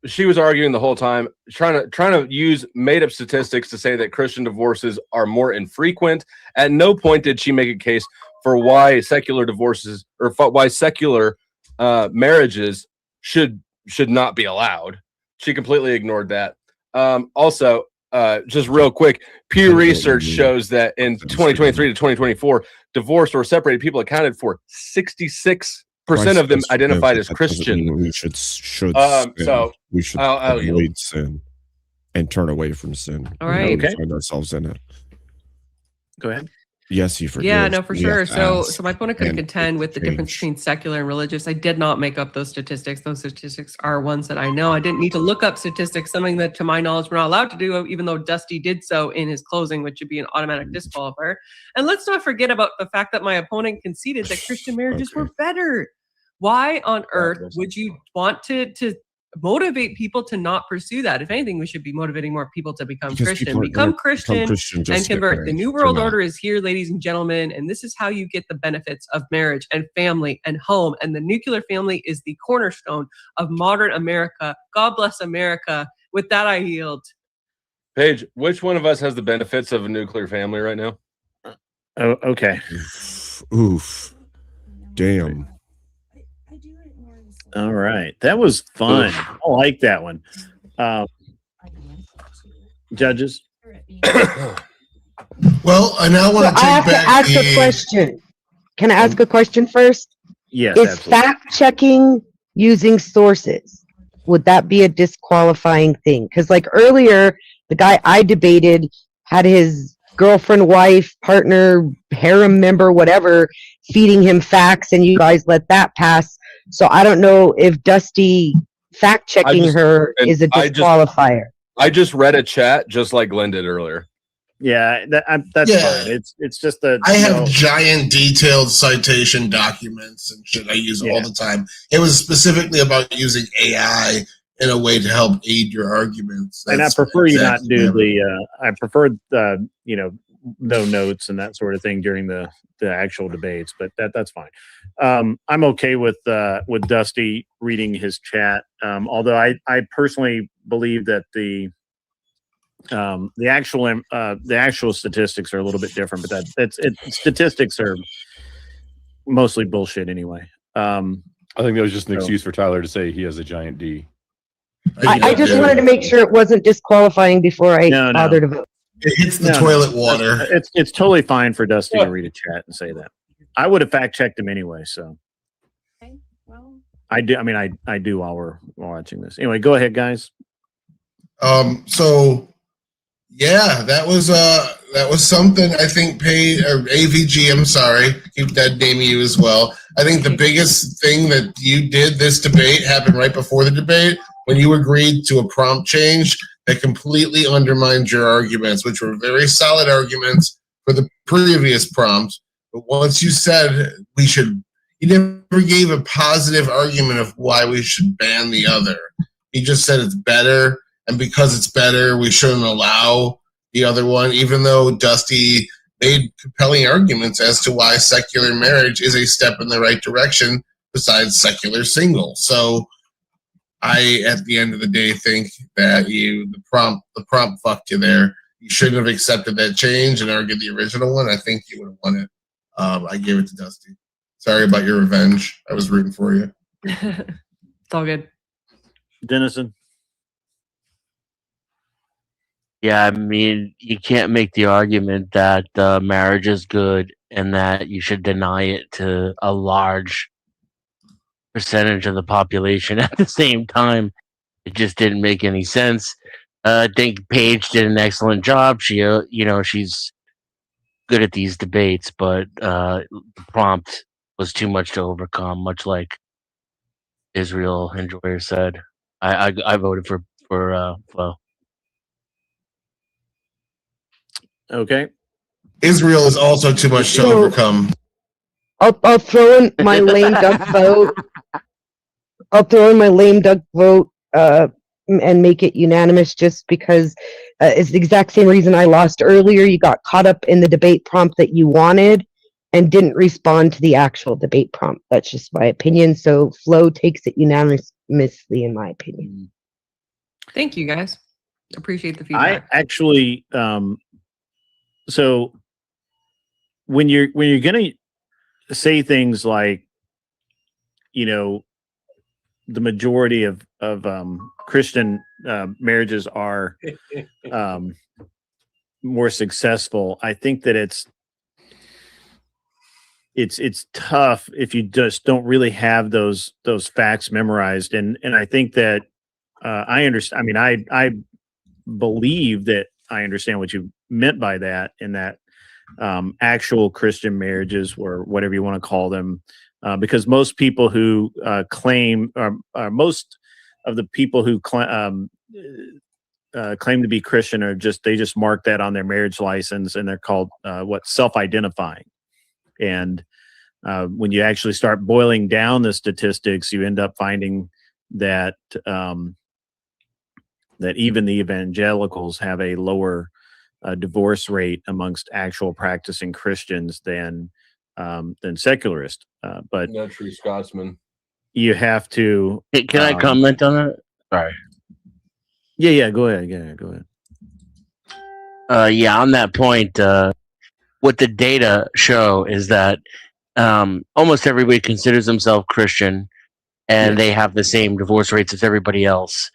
She was arguing the whole time, trying to use made up statistics to say that Christian divorces are more infrequent. At no point did she make a case for why secular divorces or why secular marriages should not be allowed. She completely ignored that. Also, just real quick, Pew Research shows that in 2023 to 2024, divorced or separated people accounted for 66% of them identified as Christian. We should sin. So we should avoid sin and turn away from sin. All right. We find ourselves in it. Go ahead. Yes, you forgive. Yeah, no, for We sure. have to So ask my opponent couldn't and contend with the difference change. between secular and religious. I did not make up those statistics. Those statistics are ones that I know. I didn't need to look up statistics, something that to my knowledge we're not allowed to do, even though Dusty did so in his closing, which would be an automatic disqualifier. And let's not forget about the fact that my opponent conceded that Christian marriages were better. Why on earth would you want to motivate people to not pursue that? If anything, we should be motivating more people to become Because Christian. people are Become gonna Christian, become Christian just and to get convert. The married. New They're World not. Order is here, ladies and gentlemen, and this is how you get the benefits of marriage and family and home. And the nuclear family is the cornerstone of modern America. God bless America. With that, I yield. Paige, which one of us has the benefits of a nuclear family right now? Oh, okay. Oof. Damn. All right. That was fun. I like that one. Judges? Well, I now want to I have take to back ask a the. question. Can I ask a question first? Yes, Is absolutely. fact checking using sources, would that be a disqualifying thing? Because like earlier, the guy I debated had his girlfriend, wife, partner, harem member, whatever, feeding him facts, and you guys let that pass. So I don't know if Dusty fact checking her is a disqualifier. I just read a chat just like Glenn did earlier. Yeah, that's Yeah. fine. It's just that I have giant detailed citation documents and shit I use all the time. It was specifically about using AI in a way to help aid your arguments. and I That's prefer you not exactly do what the. I prefer no notes and that sort of thing during the actual debates, but that's fine. I'm okay with Dusty reading his chat. Although I personally believe that the actual statistics are a little bit different, but statistics are mostly bullshit anyway. I think that was just an excuse for Tyler to say he has a giant D. I just wanted to make sure it wasn't disqualifying before I bothered to vote. It hits the toilet water. It's totally fine for Dusty to read a chat and say that. I would have fact checked him anyway, so. I do. I mean, I do while we're watching this. Anyway, go ahead, guys. So yeah, that was something I think AVG, I'm sorry, keep that naming you as well. I think the biggest thing that you did this debate happened right before the debate when you agreed to a prompt change that completely undermined your arguments, which were very solid arguments for the previous prompt. But once you said you never gave a positive argument of why we should ban the other. You just said it's better. And because it's better, we shouldn't allow the other one, even though Dusty made compelling arguments as to why secular marriage is a step in the right direction besides secular single. So I, at the end of the day, think that the prompt fucked you there. You shouldn't have accepted that change and argued the original one. I think you would have won it. I gave it to Dusty. Sorry about your revenge. I was rooting for you. It's all good. Dennison. Yeah, I mean, you can't make the argument that marriage is good and that you should deny it to a large percentage of the population at the same time. It just didn't make any sense. I think Paige did an excellent job. She, she's good at these debates, but the prompt was too much to overcome, much like Israel Enjoyer said. I voted for Flo. Okay. Israel is also too much to overcome. I'll throw in my lame duck vote. I'll throw in my lame duck vote and make it unanimous just because it's the exact same reason I lost earlier. You got caught up in the debate prompt that you wanted and didn't respond to the actual debate prompt. That's just my opinion. So Flo takes it unanimously, in my opinion. Thank you, guys. Appreciate the feedback. I actually, so when you're gonna say things like, the majority of Christian marriages are more successful, I think that it's tough if you just don't really have those facts memorized, and I think that I understand. I mean, I believe that I understand what you meant by that, and that actual Christian marriages, or whatever you want to call them, because most people who claim, or most of the people who claim to be Christian are they just mark that on their marriage license, and they're called self-identifying. And when you actually start boiling down the statistics, you end up finding that that even the evangelicals have a lower divorce rate amongst actual practicing Christians than secularists. But no true Scotsman. You have to. Can I comment on that? Sorry. Yeah. Go ahead. Go ahead. Yeah, on that point, what the data show is that almost everybody considers themselves Christian, and they have the same divorce rates as everybody else.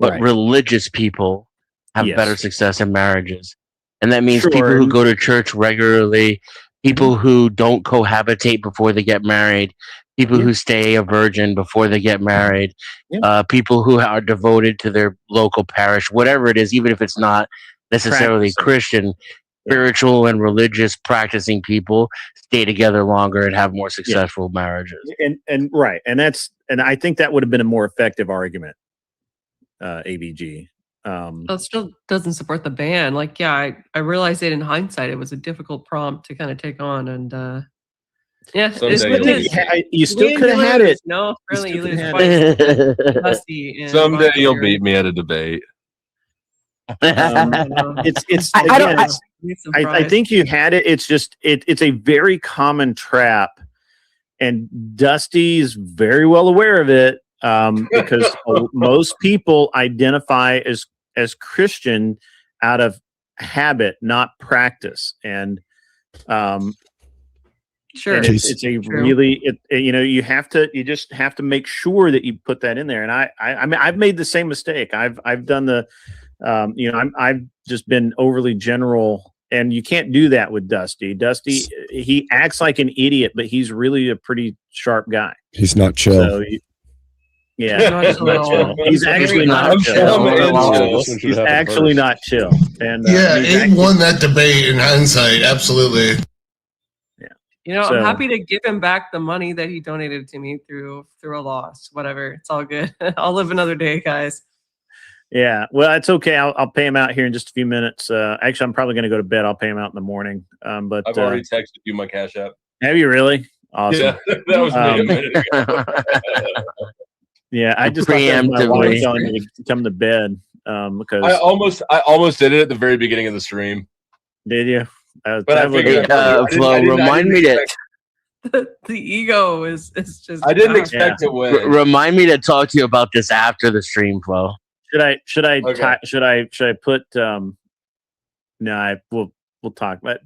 But religious people have better success in marriages. And that means people who go to church regularly, people who don't cohabitate before they get married, people who stay a virgin before they get married, people who are devoted to their local parish, whatever it is, even if it's not necessarily Christian, spiritual and religious practicing people stay together longer and have more successful marriages. And I think that would have been a more effective argument. ABG. Well, it still doesn't support the ban. Like, I realized it in hindsight. It was a difficult prompt to kind of take on, and you still could have had it. No, really, you lose twice. Someday you'll beat me at a debate. I think you had it. It's just it's a very common trap, and Dusty's very well aware of it. Because most people identify as Christian out of habit, not practice, and it's a really you just have to make sure that you put that in there. And I mean, I've made the same mistake. I've done the I've just been overly general, and you can't do that with Dusty. Dusty, he acts like an idiot, but he's really a pretty sharp guy. He's not chill. So, he's actually not chill. He's actually not chill. And Abe won that debate in hindsight. Absolutely. I'm happy to give him back the money that he donated to me through a loss. Whatever, it's all good. I'll live another day, guys. Yeah, well, it's okay. I'll pay him out here in just a few minutes. Actually, I'm probably going to go to bed. I'll pay him out in the morning. But I've already texted you my Cash App. Have you really? Awesome. Yeah, that was me a minute ago. Yeah, I just preemptively telling you to come to bed because I almost did it at the very beginning of the stream. Did you? But I figured, Flo, remind me that the ego is just. I didn't expect to win. Remind me to talk to you about this after the stream, Flo. Should I put? No, we'll talk. But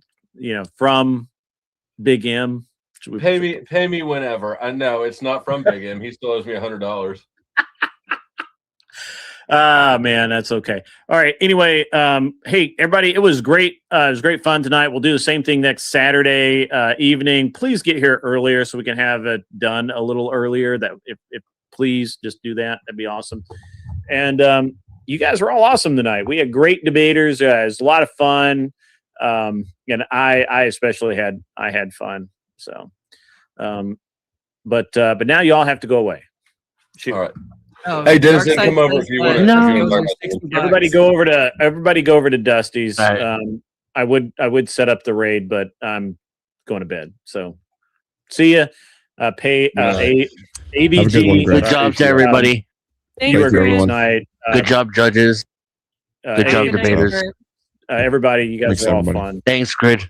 from Big M Pay me whenever. I know it's not from Big M. He still owes me $100. Ah, man, that's okay. All right. Anyway, hey, everybody, it was great. It was great fun tonight. We'll do the same thing next Saturday evening. Please get here earlier so we can have it done a little earlier. That if please just do that. That'd be awesome. And you guys were all awesome tonight. We had great debaters. It was a lot of fun. And I especially had fun. So, but now you all have to go away. Shoot. All right. Hey, Dennis, come over if you want to. No. Everybody go over to Dusty's. Right. I would set up the raid, but I'm going to bed. So see ya. ABG. Good job to everybody. You were great tonight. Good job, judges. Good job, debaters. Everybody, you guys were all fun. Thanks, Grid.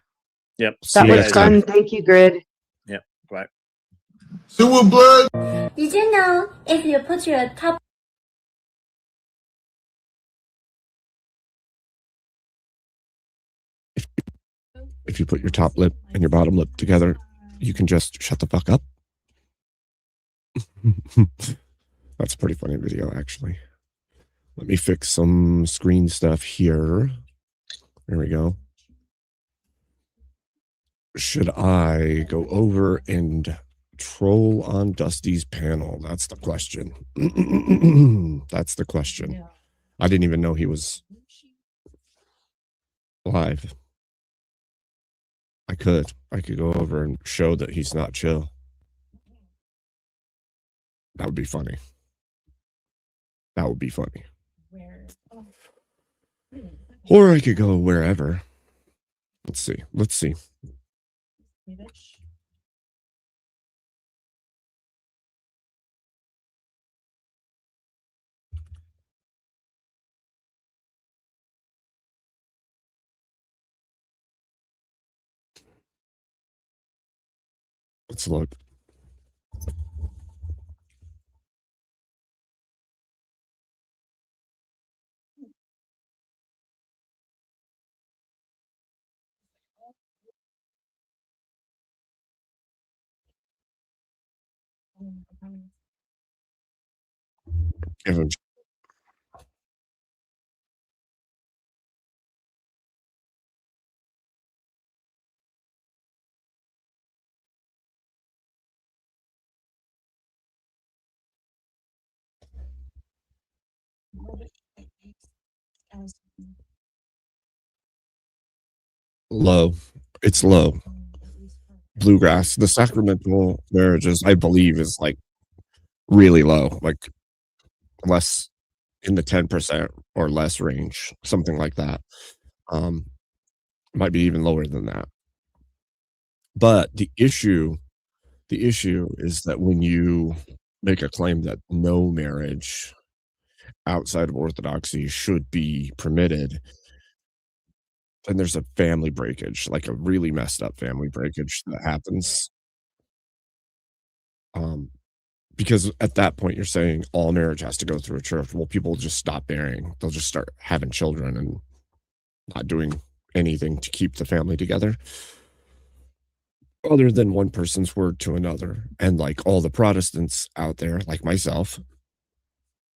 Yep. That was fun. Thank you, Grid. Yep. Bye. Sewer blood. Did you know if you put your top If you put your top lip and your bottom lip together, you can just shut the fuck up. That's a pretty funny video, actually. Let me fix some screen stuff here. There we go. Should I go over and troll on Dusty's panel? That's the question. That's the question. Yeah. I didn't even know he was live. I could go over and show that he's not chill. That would be funny. That would be funny. Or I could go wherever. Let's see. Let's see. Let's look. Low. It's low. Bluegrass. The sacramental marriages, I believe, is like really low, like less in the 10% or less range, something like that. Might be even lower than that. But the issue is that when you make a claim that no marriage outside of orthodoxy should be permitted, then there's a family breakage, like a really messed up family breakage that happens. Because at that point you're saying all marriage has to go through a church. Well, people will just stop marrying. They'll just start having children and not doing anything to keep the family together other than one person's word to another. And like all the Protestants out there, like myself,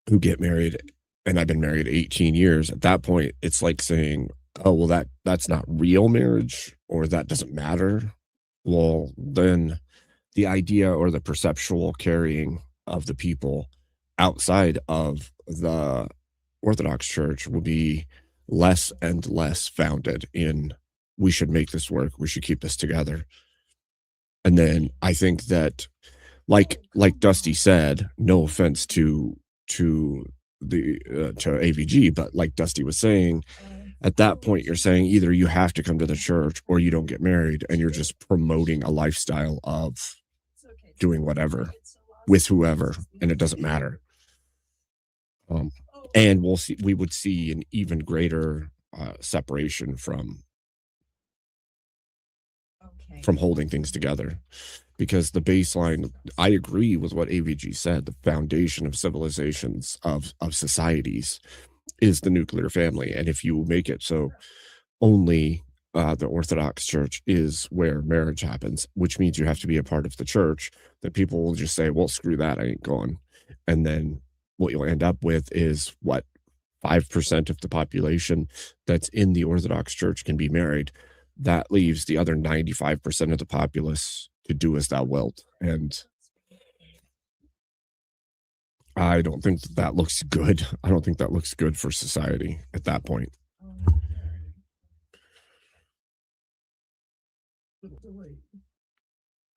who get married, and I've been married 18 years, at that point, it's like saying, oh, well, that's not real marriage, or that doesn't matter. Well, then the idea or the perceptual carrying of the people outside of the Orthodox Church will be less and less founded in, we should make this work, we should keep this together. And then I think that, like Dusty said, no offense to AVG, but like Dusty was saying, at that point you're saying either you have to come to the church or you don't get married, and you're just promoting a lifestyle of doing whatever with whoever, and it doesn't matter. And we would see an even greater separation from holding things together, because the baseline, I agree with what AVG said, the foundation of civilizations, of societies, is the nuclear family. And if you make it so only the Orthodox Church is where marriage happens, which means you have to be a part of the church, that people will just say, well, screw that, I ain't going. And then what you'll end up with is 5% of the population that's in the Orthodox Church can be married. That leaves the other 95% of the populace to do as thou wilt. And I don't think that looks good. I don't think that looks good for society at that point.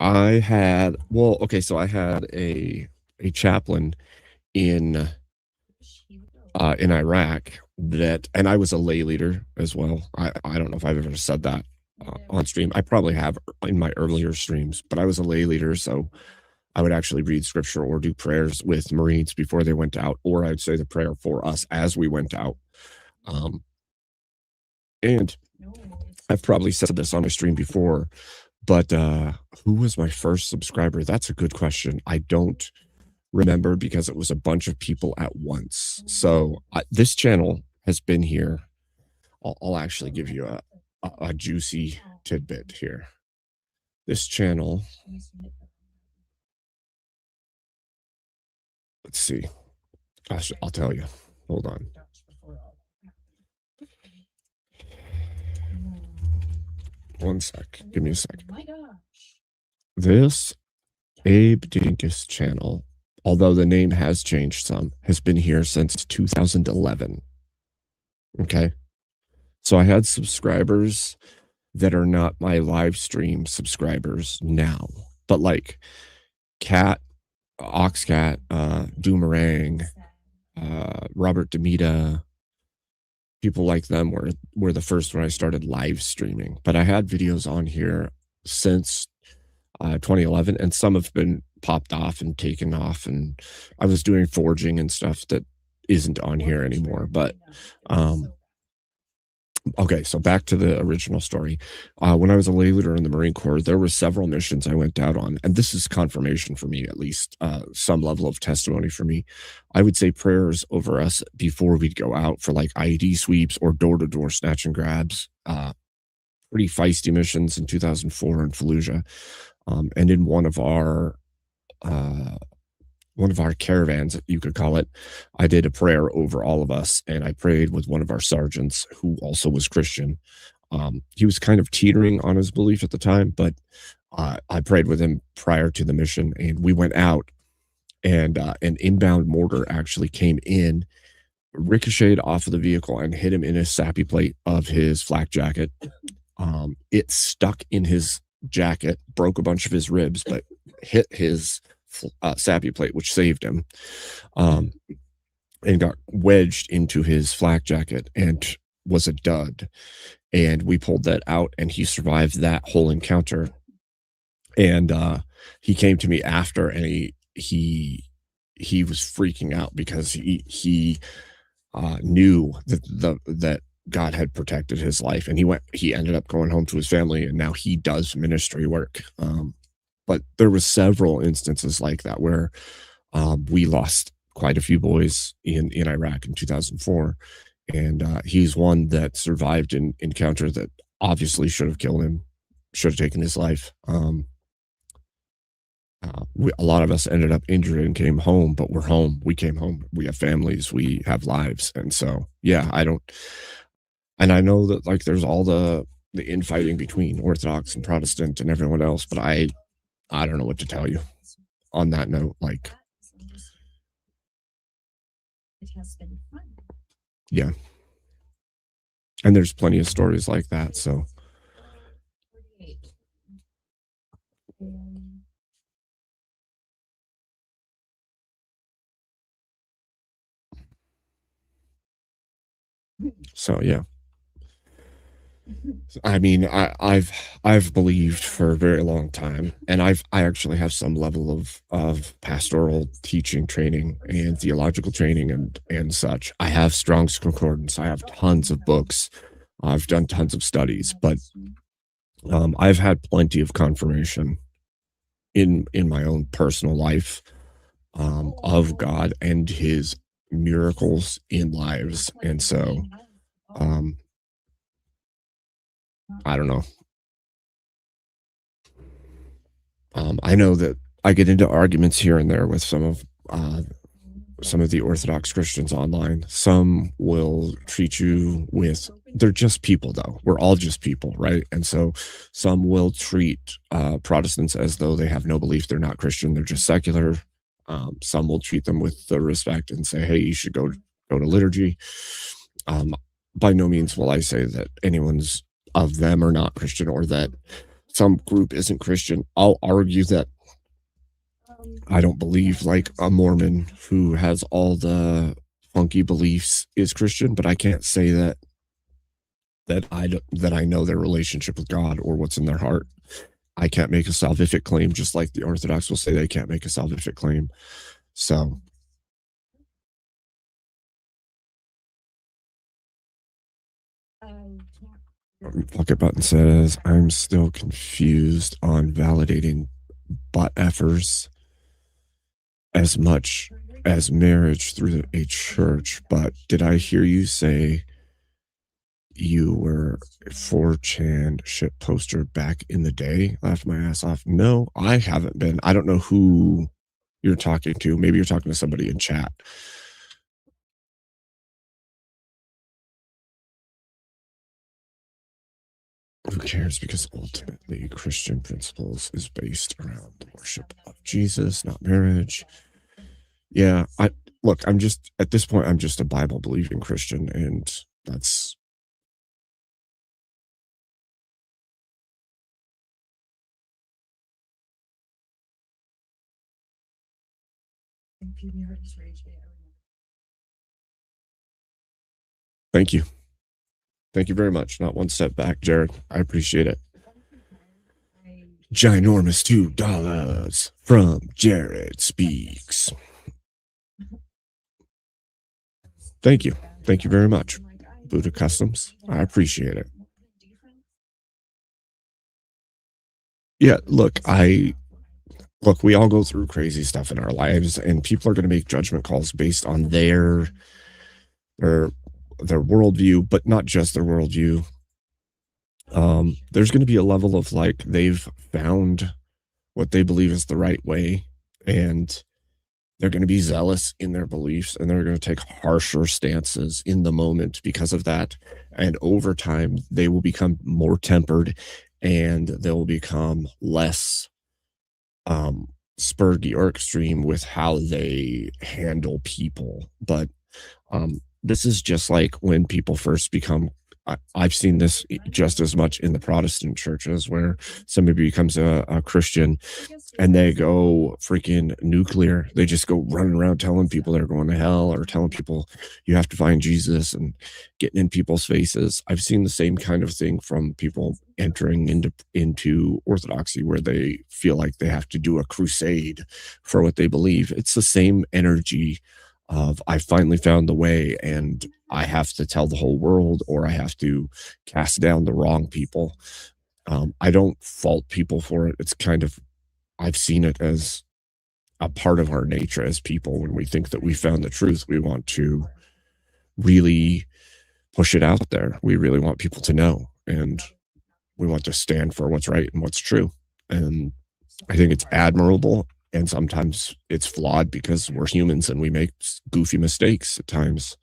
I had a chaplain in Iraq and I was a lay leader as well. I don't know if I've ever said that on stream. I probably have in my earlier streams, but I was a lay leader, so I would actually read scripture or do prayers with Marines before they went out, or I'd say the prayer for us as we went out. And I've probably said this on a stream before, but who was my first subscriber? That's a good question. I don't remember because it was a bunch of people at once. So this channel has been here. I'll actually give you a juicy tidbit here. This channel, let's see. I'll tell you. Hold on. One sec. Give me a sec. This Abe Dinkus channel, although the name has changed some, has been here since 2011. Okay. So I had subscribers that are not my live stream subscribers now, but like Cat, Oxcat, Doomerang, Robert Demita, people like them were the first when I started live streaming. But I had videos on here since 2011, and some have been popped off and taken off, and I was doing forging and stuff that isn't on here anymore. But okay, so back to the original story. When I was a lay leader in the Marine Corps, there were several missions I went out on, and this is confirmation for me, at least some level of testimony for me. I would say prayers over us before we'd go out for like IED sweeps or door-to-door snatch and grabs. Pretty feisty missions in 2004 in Fallujah, and in one of our caravans, you could call it, I did a prayer over all of us, and I prayed with one of our sergeants who also was Christian. He was kind of teetering on his belief at the time, but I prayed with him prior to the mission, and we went out, and an inbound mortar actually came in, ricocheted off of the vehicle, and hit him in his sappy plate of his flak jacket. It stuck in his jacket, broke a bunch of his ribs, but hit his sappy plate, which saved him, and got wedged into his flak jacket and was a dud. And we pulled that out, and he survived that whole encounter. And he came to me after, and he was freaking out because he knew that God had protected his life, and he ended up going home to his family, and now he does ministry work. But there was several instances like that where we lost quite a few boys in Iraq in 2004. And he's one that survived an encounter that obviously should have killed him, should have taken his life. A lot of us ended up injured and came home, but we're home. We came home. We have families. We have lives. And so, yeah, I know that like there's all the infighting between Orthodox and Protestant and everyone else, but I don't know what to tell you on that note. Like, yeah. And there's plenty of stories like that. So, yeah. I mean, I've believed for a very long time, and I actually have some level of pastoral teaching training and theological training and such. I have Strong's Concordance. I have tons of books. I've done tons of studies, but I've had plenty of confirmation in my own personal life of God and His miracles in lives, and so I don't know. I know that I get into arguments here and there with some of the Orthodox Christians online. Some will treat you with, they're just people though. We're all just people, right? And so some will treat Protestants as though they have no belief. They're not Christian. They're just secular. Some will treat them with the respect and say, hey, you should go to liturgy. By no means will I say that anyone's of them are not Christian or that some group isn't Christian. I'll argue that I don't believe like a Mormon who has all the funky beliefs is Christian, but I can't say that I know their relationship with God or what's in their heart. I can't make a salvific claim, just like the Orthodox will say they can't make a salvific claim. So Pocket Button says, I'm still confused on validating butt effers as much as marriage through a church, but did I hear you say you were a 4chan shit poster back in the day? Laughed my ass off. No, I haven't been. I don't know who you're talking to. Maybe you're talking to somebody in chat. Who cares? Because ultimately Christian principles is based around the worship of Jesus, not marriage. Yeah, I'm just, at this point, I'm just a Bible believing Christian, and that's Thank you. Thank you very much. Not one step back, Jared. I appreciate it. Ginormous $2 from Jared Speaks. Thank you. Thank you very much. Buddha Customs. I appreciate it. Yeah, look, we all go through crazy stuff in our lives, and people are going to make judgment calls based on their worldview, but not just their worldview. There's going to be a level of like, they've found what they believe is the right way, and they're going to be zealous in their beliefs, and they're going to take harsher stances in the moment because of that. And over time, they will become more tempered, and they'll become less spurgy or extreme with how they handle people. But this is just like when people first become, I've seen this just as much in the Protestant churches, where somebody becomes a Christian and they go freaking nuclear. They just go running around telling people they're going to hell, or telling people you have to find Jesus, and getting in people's faces. I've seen the same kind of thing from people entering into Orthodoxy, where they feel like they have to do a crusade for what they believe. It's the same energy of, I finally found the way, and I have to tell the whole world, or I have to cast down the wrong people. I don't fault people for it. It's kind of, I've seen it as a part of our nature as people. When we think that we found the truth, we want to really push it out there. We really want people to know, and we want to stand for what's right and what's true. And I think it's admirable. And sometimes it's flawed because we're humans and we make goofy mistakes at times.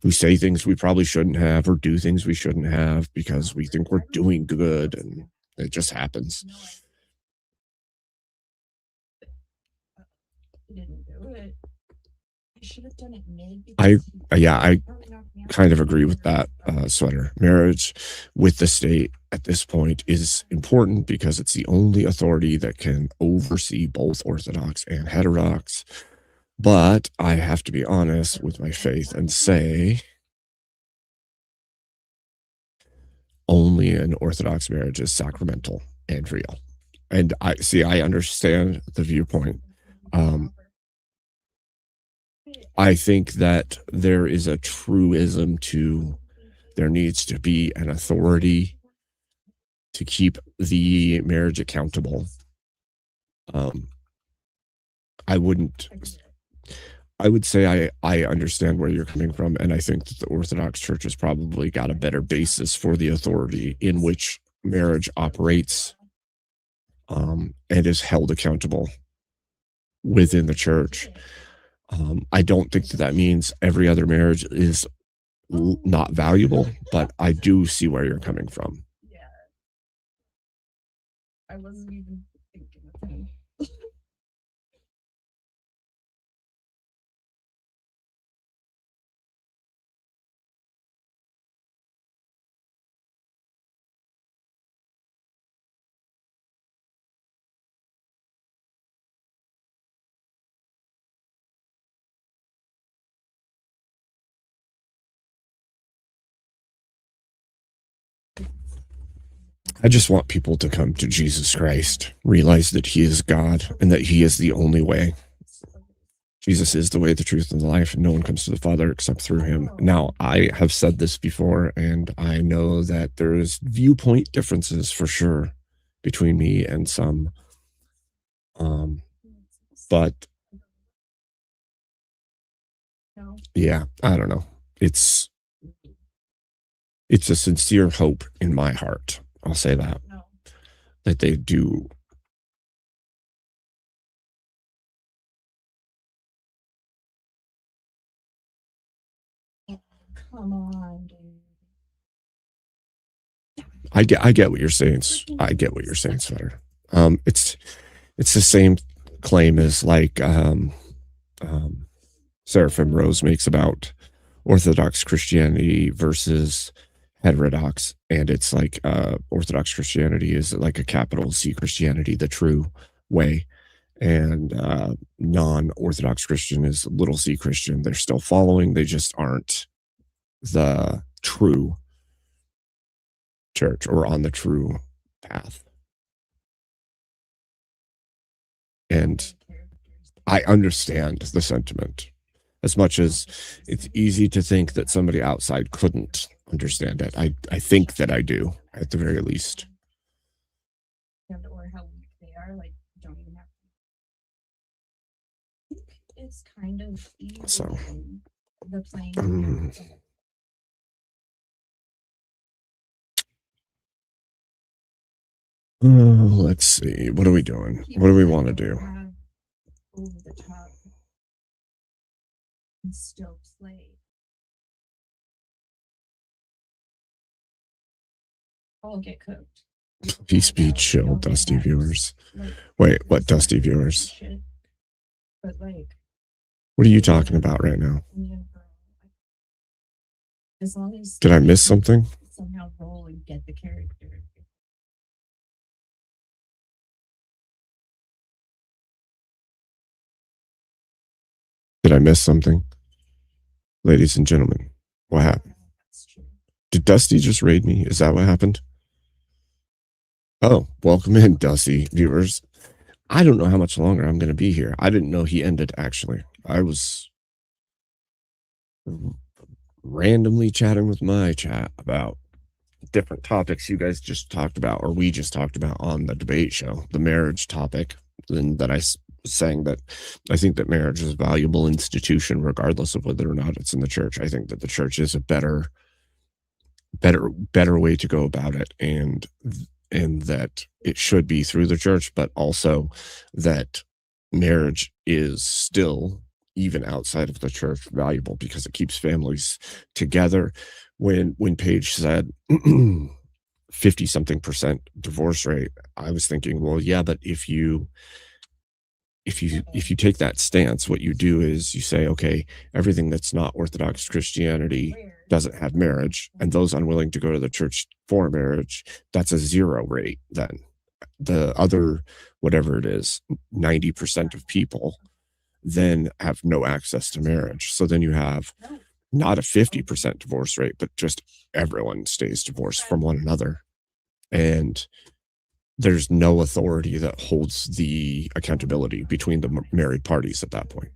We say things we probably shouldn't have, or do things we shouldn't have, because we think we're doing good, and it just happens. I kind of agree with that, Sweater. Marriage with the state at this point is important because it's the only authority that can oversee both Orthodox and heterodox. But I have to be honest with my faith and say only an Orthodox marriage is sacramental and real. And I understand the viewpoint. I think that there is a truism to, there needs to be an authority to keep the marriage accountable. I would say I understand where you're coming from, and I think that the Orthodox Church has probably got a better basis for the authority in which marriage operates, and is held accountable within the church. I don't think that means every other marriage is not valuable, but I do see where you're coming from. Yeah. I wasn't even thinking of him. I just want people to come to Jesus Christ, realize that he is God and that he is the only way. Jesus is the way, the truth, and the life, and no one comes to the Father except through him. Now, I have said this before, and I know that there's viewpoint differences for sure between me and some. But yeah, I don't know. It's a sincere hope in my heart. I'll say that they do. Come on, dude. I get what you're saying. I get what you're saying, Sweater. It's the same claim as like Seraphim Rose makes about Orthodox Christianity versus heterodox, and it's like Orthodox Christianity is like a capital C Christianity, the true way, and non-Orthodox Christian is little c Christian. They're still following, they just aren't the true church or on the true path. And I understand the sentiment, as much as it's easy to think that somebody outside couldn't understand it. I think that I do, at the very least. And or how weak they are, like don't even have to. It's kind of easy. So The playing. Let's see. What are we doing? What do we want to do? Over the top. And still play. I'll get cooked. Peace be chill, Dusty viewers. Wait, what Dusty viewers? But like, what are you talking about right now? as long as Did I miss something? somehow roll and get the character. Did I miss something? Ladies and gentlemen, what happened? Did Dusty just raid me? Is that what happened? Oh, welcome in, Dusty viewers. I don't know how much longer I'm going to be here. I didn't know he ended, actually. I was randomly chatting with my chat about different topics you guys just talked about, or we just talked about on the debate show, the marriage topic, and that I was saying that I think that marriage is a valuable institution, regardless of whether or not it's in the church. I think that the church is a better way to go about it, and that it should be through the church, but also that marriage is still, even outside of the church, valuable because it keeps families together. When Paige said 50-something% divorce rate, I was thinking, well, yeah, but if you take that stance, what you do is you say, okay, everything that's not Orthodox Christianity doesn't have marriage, and those unwilling to go to the church for marriage, that's a 0 rate. Then the other, whatever it is, 90% of people then have no access to marriage. So then you have not a 50% divorce rate, but just everyone stays divorced from one another. And there's no authority that holds the accountability between the married parties at that point.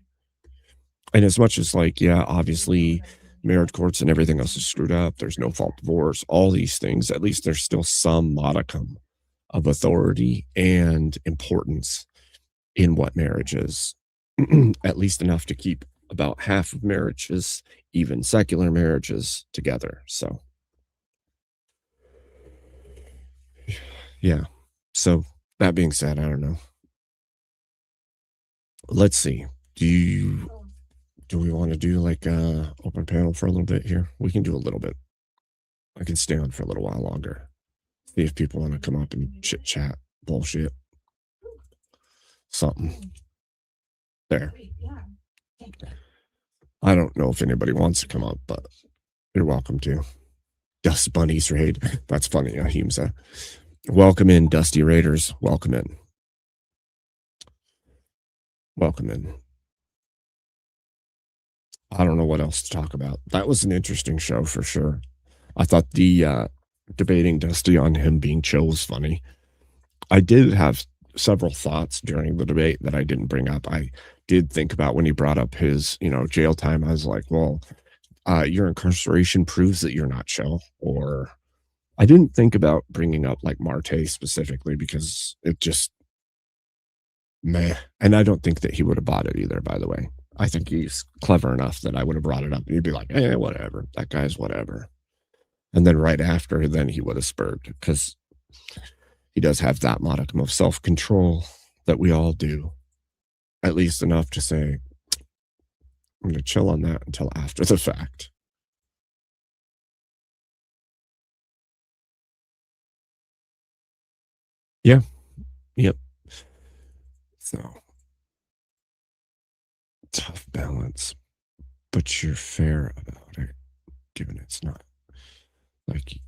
And as much as, like, yeah, obviously marriage courts and everything else is screwed up, there's no fault divorce, all these things, at least there's still some modicum of authority and importance in what marriage is, at least enough to keep about half of marriages, even secular marriages, together. So, yeah. So that being said, I don't know. Let's see. Do we want to do like a open panel for a little bit here? We can do a little bit. I can stay on for a little while longer. See if people want to come up and chit chat, bullshit, something. There. I don't know if anybody wants to come up, but you're welcome to. Dust Bunnies Raid. That's funny, Ahimsa. Welcome in, Dusty Raiders. Welcome in. Welcome in. I don't know what else to talk about. That was an interesting show for sure. I thought the debating Dusty on him being chill was funny. I did have several thoughts during the debate that I didn't bring up. I did think about when he brought up his, jail time. I was like, well, your incarceration proves that you're not chill. Or I didn't think about bringing up like Marte specifically because it just meh. And I don't think that he would have bought it either, by the way. I think he's clever enough that I would have brought it up and he'd be like, whatever. That guy's whatever. And then right after, then he would have spurred because he does have that modicum of self-control that we all do. At least enough to say, I'm going to chill on that until after the fact. Yeah. Yep. So, tough balance, but you're fair about it, given it's not like your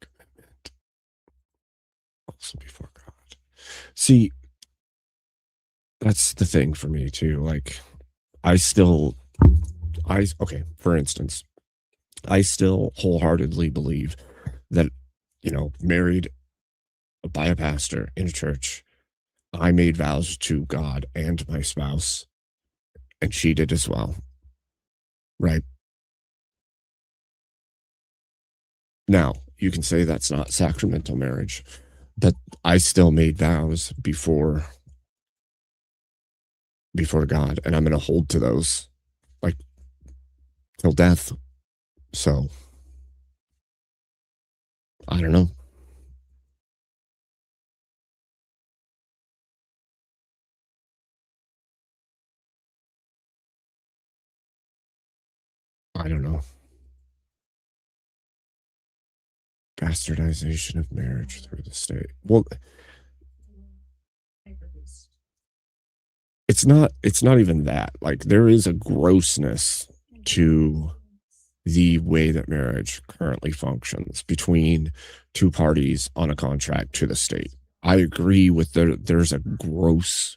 commitment. Also before God. See, that's the thing for me too. Like, okay, for instance, I still wholeheartedly believe that, married by a pastor in a church, I made vows to God and my spouse, and she did as well. Right? Now, you can say that's not sacramental marriage, but I still made vows before God, and I'm going to hold to those like till death. So I don't know. I don't know. Bastardization of marriage through the state. Well, it's not even that. Like, there is a grossness to the way that marriage currently functions between two parties on a contract to the state. I agree with there's a gross,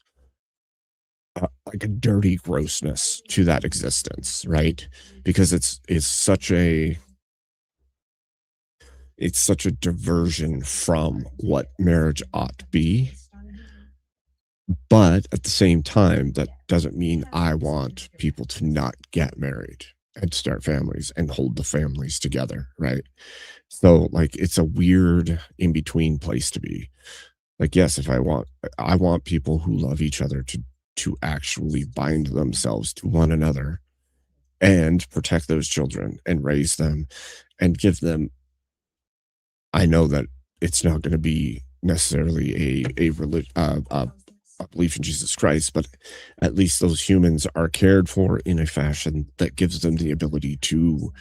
like a dirty grossness to that existence, right? Because it's such a diversion from what marriage ought to be. But at the same time, that doesn't mean I want people to not get married and start families and hold the families together, right? So, like, it's a weird in-between place to be. Like, yes, if I want people who love each other to actually bind themselves to one another and protect those children and raise them and give them. I know that it's not going to be necessarily a belief in Jesus Christ, but at least those humans are cared for in a fashion that gives them the ability to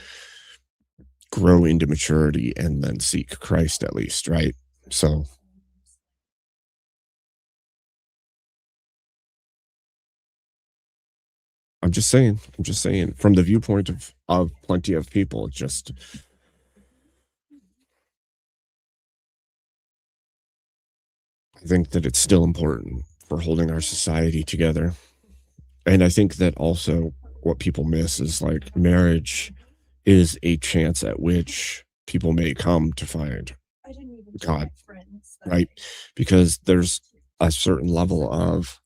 grow into maturity and then seek Christ, at least, right? So I'm just saying from the viewpoint of plenty of people, just I think that it's still important for holding our society together. And I think that also what people miss is like marriage is a chance at which people may come to find God, right? Because there's a certain level of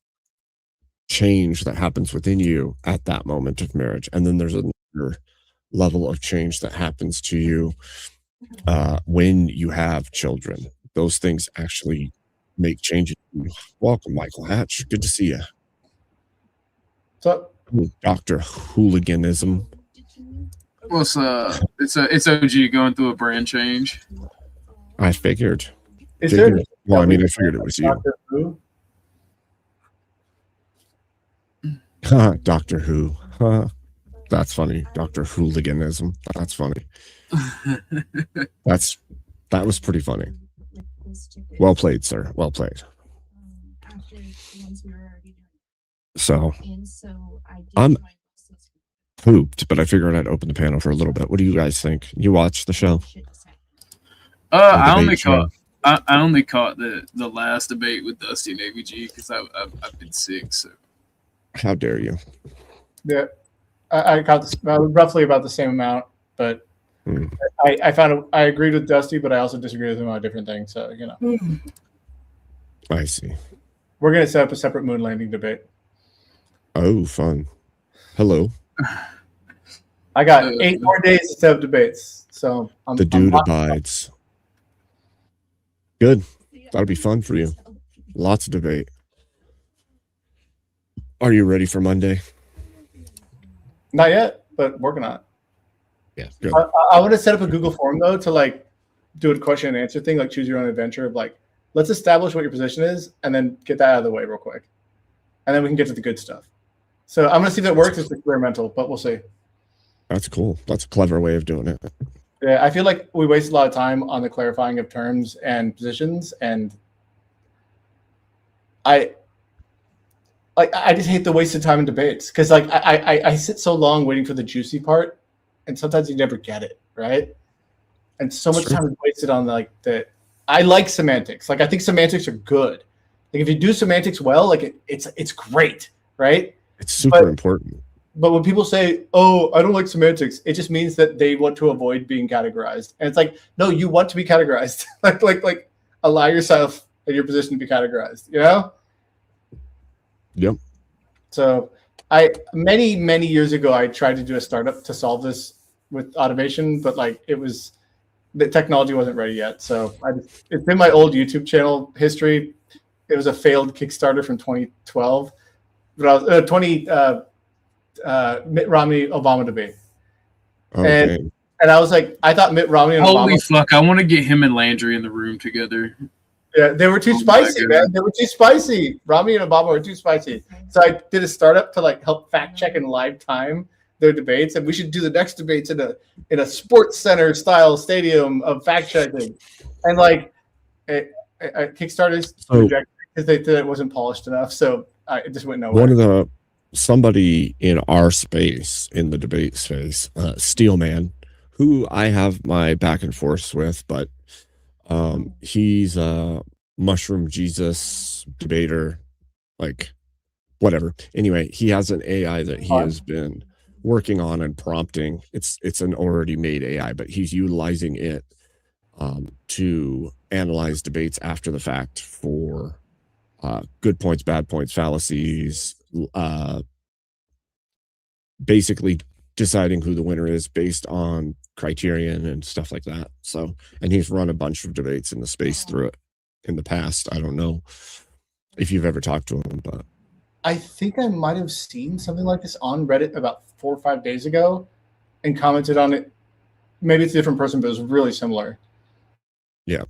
change that happens within you at that moment of marriage. And then there's another level of change that happens to you when you have children. Those things actually make changes. Welcome, Michael Hatch. Good to see you. What's up? Dr. Hooliganism. Well, it's OG going through a brand change. I figured. Is there? Well, I mean, I figured it was you. Doctor Who? Doctor Who. That's funny. Dr. Hooliganism. That's funny. That was pretty funny. Well played, sir. Well played. So I'm pooped, but I figured I'd open the panel for a little bit. What do you guys think? You watched the show? I only caught the last debate with Dusty and ABG because I've been sick. So how dare you? Yeah, I caught roughly about the same amount, but I found I agreed with Dusty, but I also disagreed with him on a different thing. So I see. We're gonna set up a separate moon landing debate. Oh, fun. Hello. I got 8 more days to set up debates, so the dude abides. Good. That'll be fun for you. Lots of debate. Are you ready for Monday? Not yet, but working on it. Yeah, good. I want to set up a Google form though to do a question and answer thing, choose your own adventure of let's establish what your position is and then get that out of the way real quick. And then we can get to the good stuff. So I'm gonna see if that works. It's experimental, but we'll see. That's cool. That's a clever way of doing it. Yeah, I feel like we waste a lot of time on the clarifying of terms and positions, and I just hate the wasted time in debates because I sit so long waiting for the juicy part, and sometimes you never get it right, and so much time is wasted on the. I like semantics. I think semantics are good. If you do semantics well, it's great, right? It's super important. But when people say, "Oh, I don't like semantics," it just means that they want to avoid being categorized. And it's no, you want to be categorized. like allow yourself in your position to be categorized. Yep. So many years ago, I tried to do a startup to solve this with automation, but the technology wasn't ready yet. So it's in my old YouTube channel history. It was a failed Kickstarter from 2012, but I was Mitt Romney Obama debate. Okay. And I was I thought Mitt Romney and holy Obama. Fuck, I want to get him and Landry in the room together. Yeah, they were too spicy, man. They were too spicy. Romney and Obama were too spicy. So I did a startup to help fact check in live time their debates, and we should do the next debates in a sports center style stadium of fact checking. And Kickstarter rejected because they said it wasn't polished enough, so it just went nowhere. Somebody in our space, in the debate space, Steelman, who I have my back and forth with, but he's a Mushroom Jesus debater, whatever. Anyway, he has an AI that he has been working on and prompting. It's an already made AI, but he's utilizing it to analyze debates after the fact for good points, bad points, fallacies, basically deciding who the winner is based on criterion and stuff like that. So, and he's run a bunch of debates in the space through it in the past. I don't know if you've ever talked to him, but I think I might have seen something like this on Reddit about 4 or 5 days ago and commented on it. Maybe it's a different person, but it was really similar. Yeah.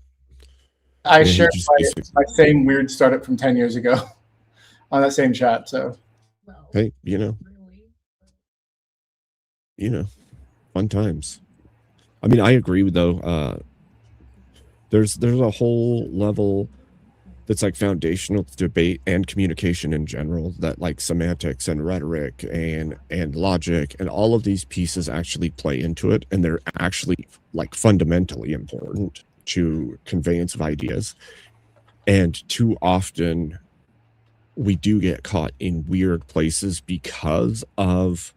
I shared my same weird startup from 10 years ago on that same chat. So, hey, fun times. I mean, I agree with though. There's a whole level that's foundational to debate and communication in general, that semantics and rhetoric and logic and all of these pieces actually play into it, and they're actually fundamentally important to conveyance of ideas. And too often we do get caught in weird places because of,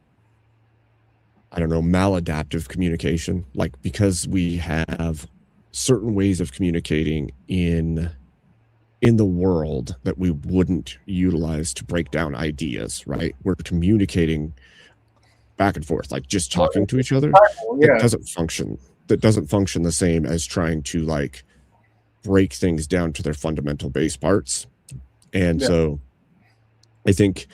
I don't know, maladaptive communication, because we have certain ways of communicating in the world that we wouldn't utilize to break down ideas, right? We're communicating back and forth, just talking to each other. It doesn't function. That doesn't function the same as trying to break things down to their fundamental base parts. And so I think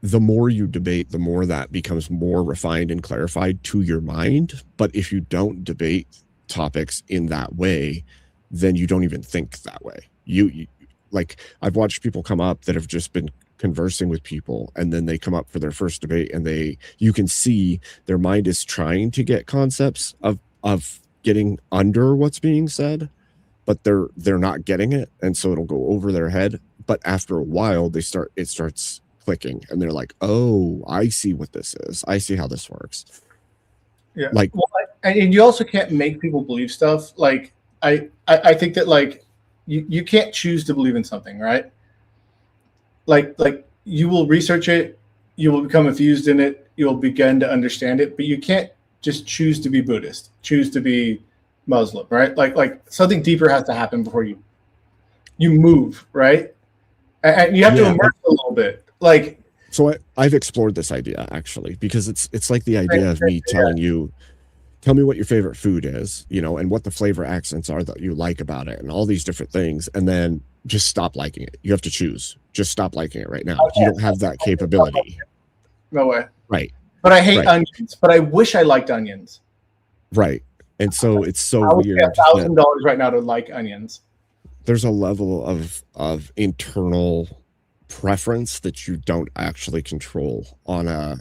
the more you debate, the more that becomes more refined and clarified to your mind. But if you don't debate topics in that way, then you don't even think that way. You like, I've watched people come up that have just been conversing with people, and then they come up for their first debate, and you can see their mind is trying to get concepts of getting under what's being said, but they're not getting it, and so it'll go over their head. But after a while, it starts clicking, and they're like, "Oh, I see what this is. I see how this works." Yeah. Like, well, and you also can't make people believe stuff. Like, I think that, like, you can't choose to believe in something, right? Like you will research it, you will become infused in it, you'll begin to understand it, but you can't just choose to be Buddhist, choose to be Muslim, right? Like something deeper has to happen before you move, right? And you have to immerse a little bit. Like, so I've explored this idea, actually, because it's like the idea of me telling you, tell me what your favorite food is, and what the flavor accents are that you like about it, and all these different things, and then just stop liking it. You have to choose. Just stop liking it right now. You don't have that capability. No way. Right. But I hate onions, but I wish I liked onions. Right. And so it's so I would weird. pay $1,000 right now to like onions. There's a level of internal preference that you don't actually control on a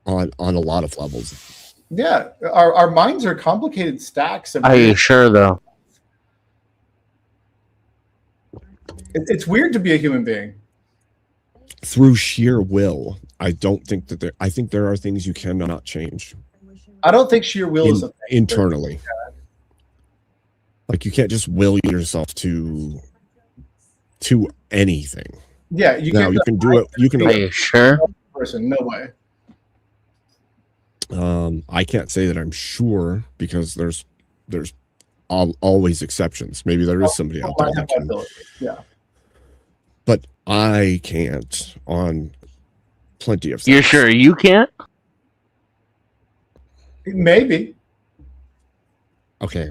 lot of levels. Yeah, our minds are complicated stacks. Are you sure though? It's weird to be a human being. Through sheer will, I don't think that I think there are things you cannot change. I don't think sheer will is a thing internally. Like, you can't just will yourself to anything. Yeah, you can do it. You can. Are you sure? Person, no way. I can't say that I'm sure, because there's always exceptions. Maybe there is somebody out there that can. Yeah. But I can't on plenty of things. You're sure you can't? Maybe. Okay.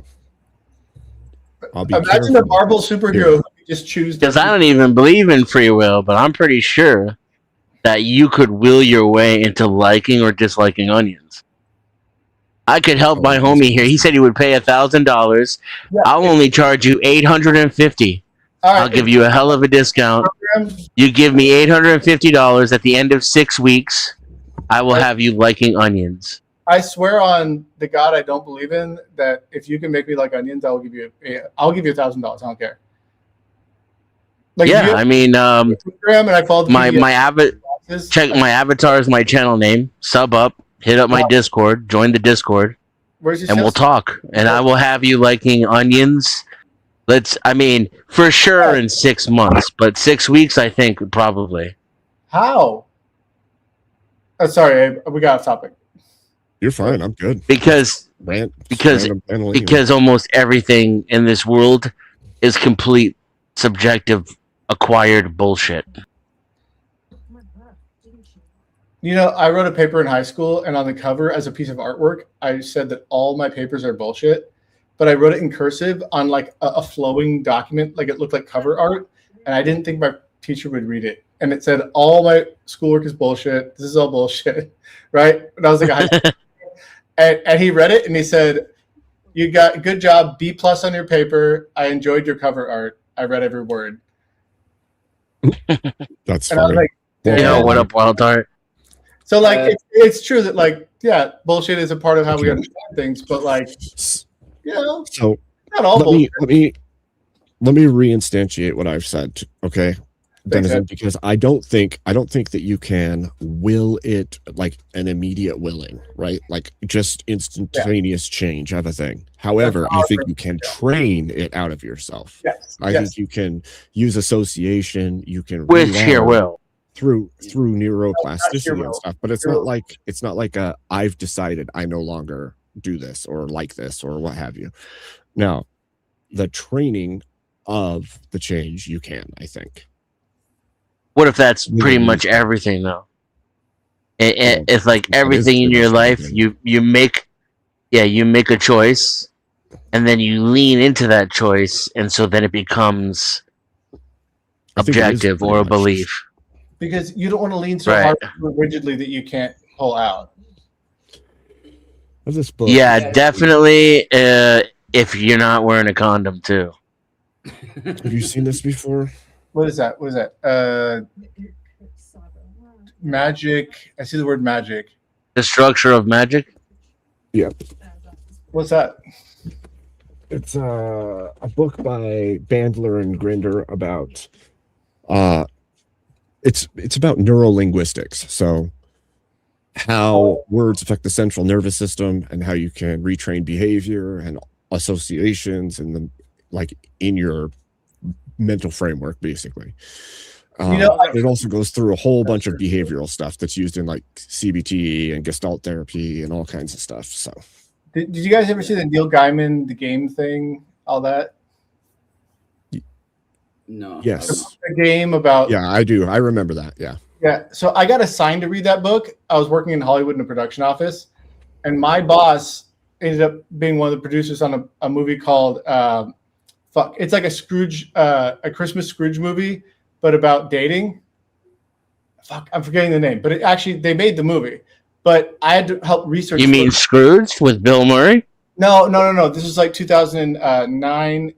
I'll be Imagine a Marvel superhero who just choose. Because I don't even believe in free will, but I'm pretty sure that you could will your way into liking or disliking onions. I could help my homie here. He said he would pay $1,000. Yeah. I'll only charge you $850. I'll give you a hell of a discount. You give me $850 at the end of 6 weeks. I will have you liking onions. I swear on the God I don't believe in that if you can make me like onions, I'll give you $1,000. I don't care. Like, yeah, I mean, Instagram and I followed my check my avatar is my channel name. Sub up, hit up my Discord, join the Discord, and we'll talk. And I will have you liking onions. For sure in 6 months, but 6 weeks, I think probably. How? Oh, sorry, we got off topic. You're fine. I'm good. Because almost everything in this world is complete subjective acquired bullshit. I wrote a paper in high school, and on the cover as a piece of artwork, I said that all my papers are bullshit, but I wrote it in cursive on like a flowing document, like it looked like cover art, and I didn't think my teacher would read it. And it said, all my schoolwork is bullshit. This is all bullshit, right? And I was like, high school. And he read it, and he said, "You got good job, B+ on your paper. I enjoyed your cover art. I read every word." That's funny. I was like, what up, Wild Art? So it's true that bullshit is a part of how we understand things, but so not all bullshit. Let me reinstantiate what I've said. Okay. Denizen, because I don't think that you can will it like an immediate willing, right? Like just instantaneous change of a thing. However, I think you can train it out of yourself. Yes. I think you can use association. You can with sheer will through neuroplasticity and stuff. But it's not like I've decided I no longer do this or like this or what have you. Now, the training of the change you can, I think. What if that's pretty much everything, though? It's like everything in your life, you make a choice, and then you lean into that choice, and so then it becomes objective or a belief. because you don't want to lean so Right. hard rigidly that you can't pull out. This book. Yeah, definitely. If you're not wearing a condom too. Have you seen this before? What is that? What is that? Magic. I see the word magic. The Structure of Magic. Yeah. What's that? It's a book by Bandler and Grinder about it's about neurolinguistics. So how words affect the central nervous system and how you can retrain behavior and associations and the like in your mental framework, basically. It also goes through a whole bunch of behavioral stuff that's used in like CBT and Gestalt therapy and all kinds of stuff. So Did you guys ever see the Neil Gaiman, the game thing, all that? No. yes. A game about Yeah, I do. I remember that. Yeah. Yeah, so I got assigned to read that book. I was working in Hollywood in a production office, and my boss ended up being one of the producers on a movie called it's like a Scrooge, a Christmas Scrooge movie, but about dating. I'm forgetting the name, but they made the movie. But I had to help research. You mean Scrooge with Bill Murray? No. This was like 2009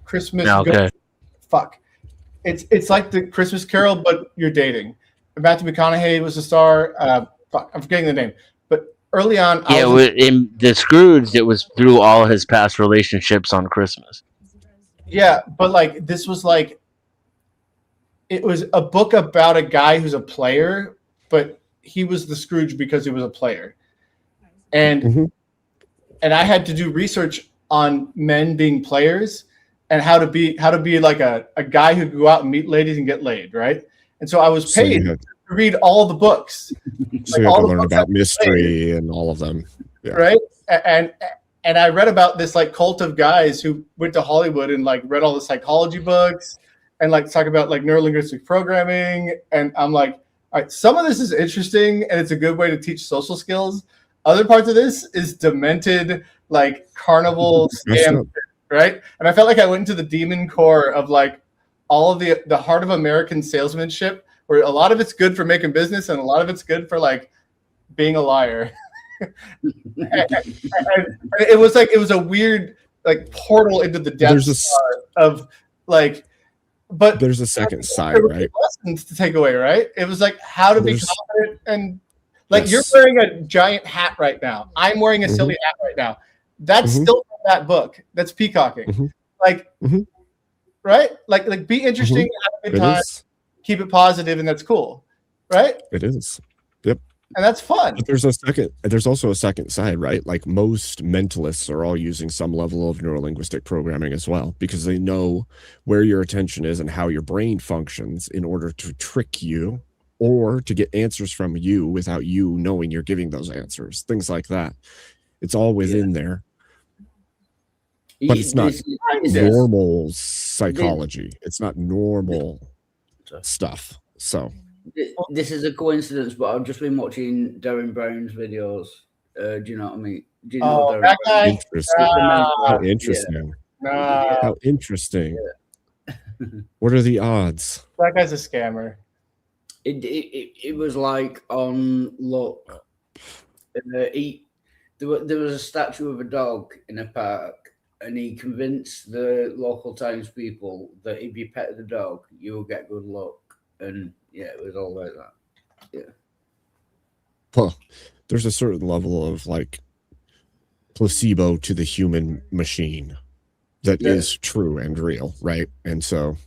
Christmas. Okay. It's like the Christmas Carol, but you're dating. Matthew McConaughey was the star. I'm forgetting the name. But early on, in the Scrooge, it was through all his past relationships on Christmas. Yeah, but like this was like it was a book about a guy who's a player, but he was the Scrooge because he was a player. And I had to do research on men being players and how to be like a guy who could go out and meet ladies and get laid, right? And so I was paid to read all the books. So you have to learn about mystery and all of them. Yeah. Right? And I read about this like cult of guys who went to Hollywood and like read all the psychology books and like talk about like neurolinguistic programming. And I'm like, all right, some of this is interesting and it's a good way to teach social skills. Other parts of this is demented, like carnival scam, right? And I felt like I went into the demon core of like all of the heart of American salesmanship, where a lot of it's good for making business and a lot of it's good for like being a liar. and it was a weird like portal into the depths of like, but there's a second side, right? Lessons to take away, right? It was like how to be confident and like you're wearing a giant hat right now. I'm wearing a silly hat right now. That's still from that book. That's peacocking. Like, right? Like be interesting, have a good time, keep it positive, and that's cool, right? It is. Yep. And that's fun. But there's also a second side, right? Like most mentalists are all using some level of neurolinguistic programming as well, because they know where your attention is and how your brain functions in order to trick you or to get answers from you without you knowing you're giving those answers. Things like that. It's all within there. But it's not normal psychology. It's not normal stuff. So this is a coincidence, but I've just been watching Darren Brown's videos. Do you know what I mean? Do you know Darren that guy? How interesting. How interesting. What are the odds? That guy's a scammer. It was like on look. There was a statue of a dog in a park, and he convinced the local townspeople that if you pet the dog, you will get good luck. And yeah, it was all like that. Yeah. Well, there's a certain level of like placebo to the human machine that is true and real, right? And so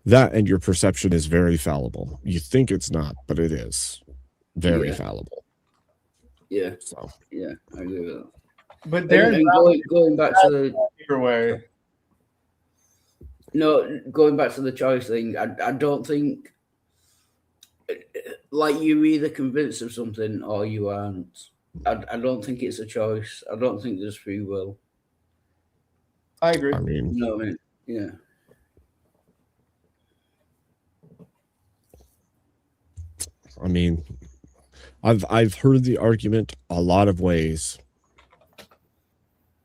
that and your perception is very fallible. You think it's not, but it is very fallible. Yeah. So yeah, I agree with that. But Darren, going back to the way. No, going back to the choice thing, I don't think like you're either convinced of something or you aren't. I don't think it's a choice. I don't think there's free will. I agree. I mean, you know what I mean? Yeah. I mean, I've heard the argument a lot of ways.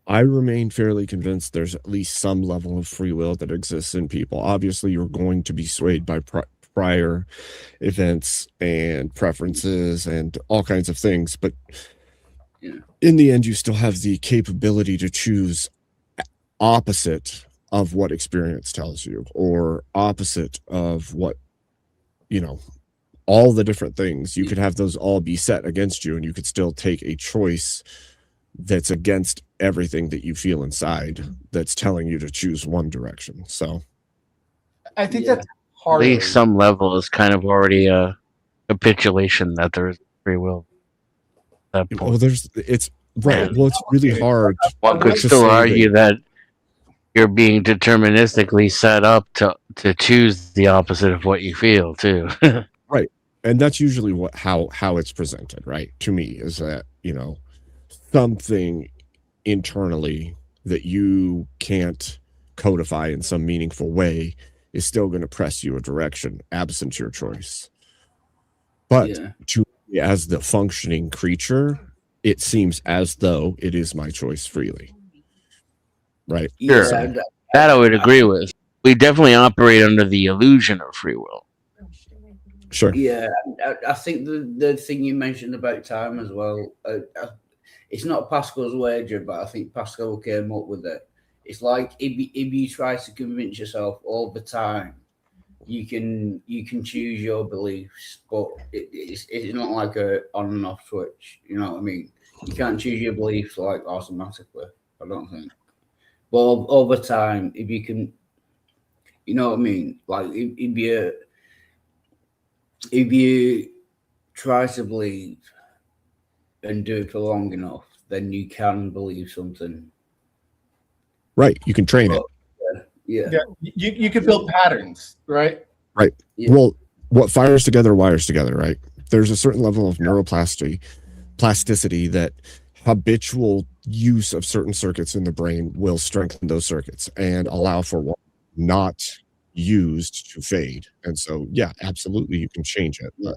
I remain fairly convinced there's at least some level of free will that exists in people. Obviously, you're going to be swayed by prior events and preferences and all kinds of things. But in the end, you still have the capability to choose opposite of what experience tells you, or opposite of what, all the different things. You could have those all be set against you, and you could still take a choice that's against everything that you feel inside that's telling you to choose one direction. So I think that's At harder. least some level is kind of already a capitulation that there's free will. At that point. Well, it's right. Well, it's really hard. One could to still say argue that you're being deterministically set up to choose the opposite of what you feel too. Right. And that's usually how it's presented, right? To me, is that, something internally that you can't codify in some meaningful way is still going to press you a direction absent your choice. But to me, as the functioning creature, it seems as though it is my choice freely. Right? Sure. That I would agree with. We definitely operate under the illusion of free will. Sure. Yeah, I think the thing you mentioned about time as well, it's not Pascal's wager, but I think Pascal came up with it. It's like if you try to convince yourself all the time, you can choose your beliefs, but it's not like a on and off switch. You know what I mean? You can't choose your beliefs like automatically. I don't think. But over time, if you can, you know what I mean? Like if you try to believe and do it for long enough, then you can believe something. Right. You can train it. Yeah. You can build patterns, right? Right. Yeah. Well, what fires together wires together, right? There's a certain level of neuroplasticity that habitual use of certain circuits in the brain will strengthen those circuits and allow for what not used to fade. And so, yeah, absolutely, you can change it. But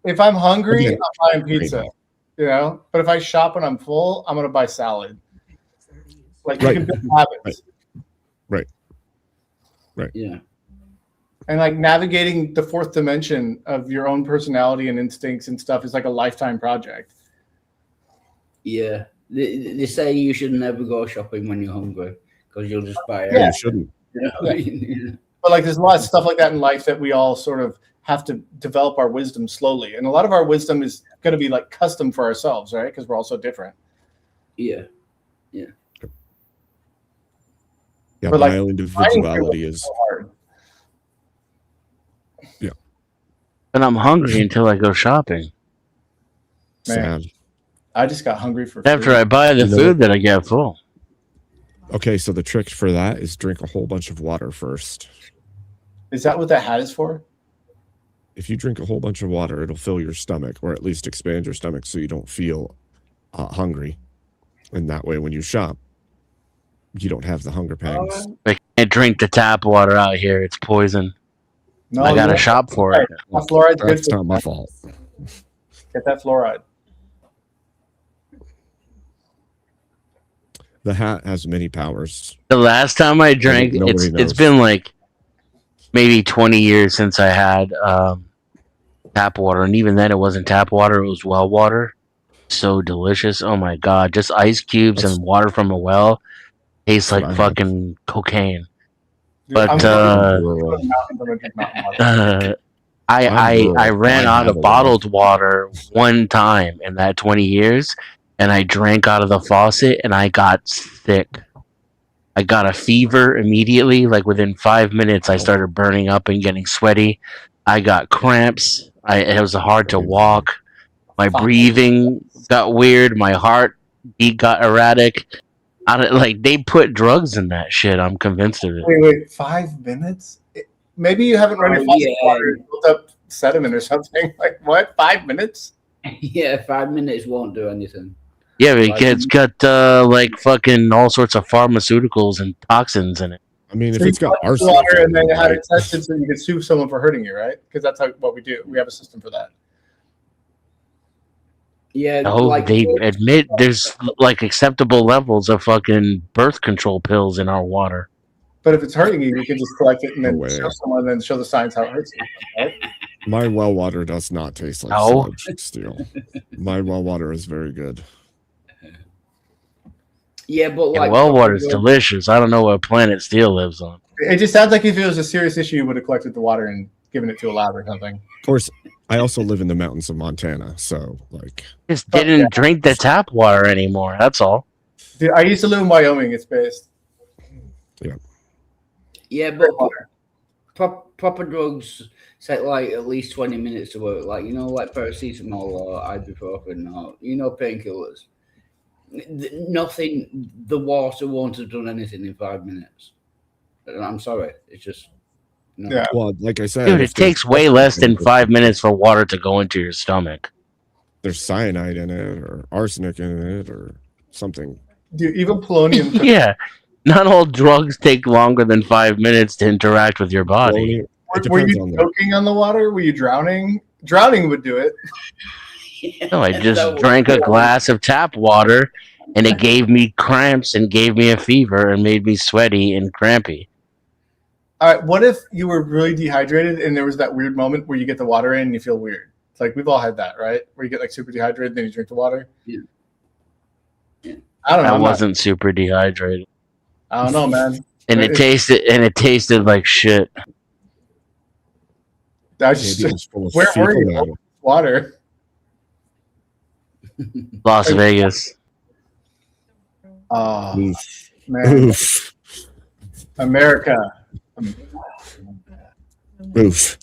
if I'm hungry, again, I'm buying pizza, But if I shop when I'm full, I'm going to buy salad. Like you can build habits. Right. Yeah. And like navigating the fourth dimension of your own personality and instincts and stuff is like a lifetime project. Yeah. They say you should never go shopping when you're hungry because you'll just buy it. Yeah, you shouldn't. You know what I mean? But like there's a lot of stuff like that in life that we all sort of have to develop our wisdom slowly. And a lot of our wisdom is going to be like custom for ourselves, right? Because we're all so different. Yeah. Yeah. Yeah, but my own individuality is so hard. Yeah. And I'm hungry until I go shopping. Sad. I just got hungry for After food. I buy the food, then I get full. Okay, so the trick for that is drink a whole bunch of water first. Is that what that hat is for? If you drink a whole bunch of water, it'll fill your stomach, or at least expand your stomach so you don't feel hungry. And that way, when you shop, you don't have the hunger pangs. I can't drink the tap water out here. It's poison. No, I got to shop for it. Fluoride's good That's not my fault. Get that fluoride. The hat has many powers. The last time I drank, Nobody it's knows. been like maybe 20 years since I had tap water, and even then it wasn't tap water, it was well water. So delicious. Oh my god, just ice cubes and water from a well tastes like fucking cocaine. But I ran out of bottled water one time in that 20 years, and I drank out of the faucet and I got sick. I got a fever immediately. Like within 5 minutes, I started burning up and getting sweaty. I got cramps. It was hard to walk. My breathing got weird. My heartbeat got erratic. They put drugs in that shit. I'm convinced of it. Wait, 5 minutes? Maybe you haven't run faucet water and built up sediment or something. Like what? 5 minutes? Yeah, 5 minutes won't do anything. Yeah, but it's got like fucking all sorts of pharmaceuticals and toxins in it. I mean, if So it's you got bought arsenic, water and then in it, had right? it tested so you could sue someone for hurting you, right? Because that's what we do. We have a system for that. Yeah, No, they admit there's like acceptable levels of fucking birth control pills in our water. But if it's hurting you, you can just collect it and then show someone, and then show the signs how it hurts you. Right? My well water does not taste like sludge steel. My well water is very good. Yeah, but like well water is delicious. I don't know what planet steel lives on. It just sounds like if it was a serious issue, you would have collected the water and given it to a lab or something. Of course, I also live in the mountains of Montana, so like just didn't drink the tap water anymore. That's all. Dude, I used to live in Wyoming. It's based. Yeah. Yeah, but proper drugs take like at least 20 minutes to work. Like, you know, like paracetamol or ibuprofen or, you know, painkillers. Nothing, the water won't have done anything in 5 minutes. I'm sorry. It's just, no. Yeah. Well, like I said, dude, it takes way less than 5 minutes for water to go into your stomach. There's cyanide in it or arsenic in it or something. Dude, even polonium. Yeah. Not all drugs take longer than 5 minutes to interact with your body. Were you choking on the water? Were you drowning? Drowning would do it. No, I just drank a glass of tap water and it gave me cramps and gave me a fever and made me sweaty and crampy. All right, what if you were really dehydrated and there was that weird moment where you get the water in and you feel weird? It's like we've all had that, right? Where you get like super dehydrated, then you drink the water. Yeah. I don't know. I wasn't super dehydrated. I don't know, man. And it tasted like shit. That's just where were you? Water. Las Vegas. Oh man. Oof. America. Oof.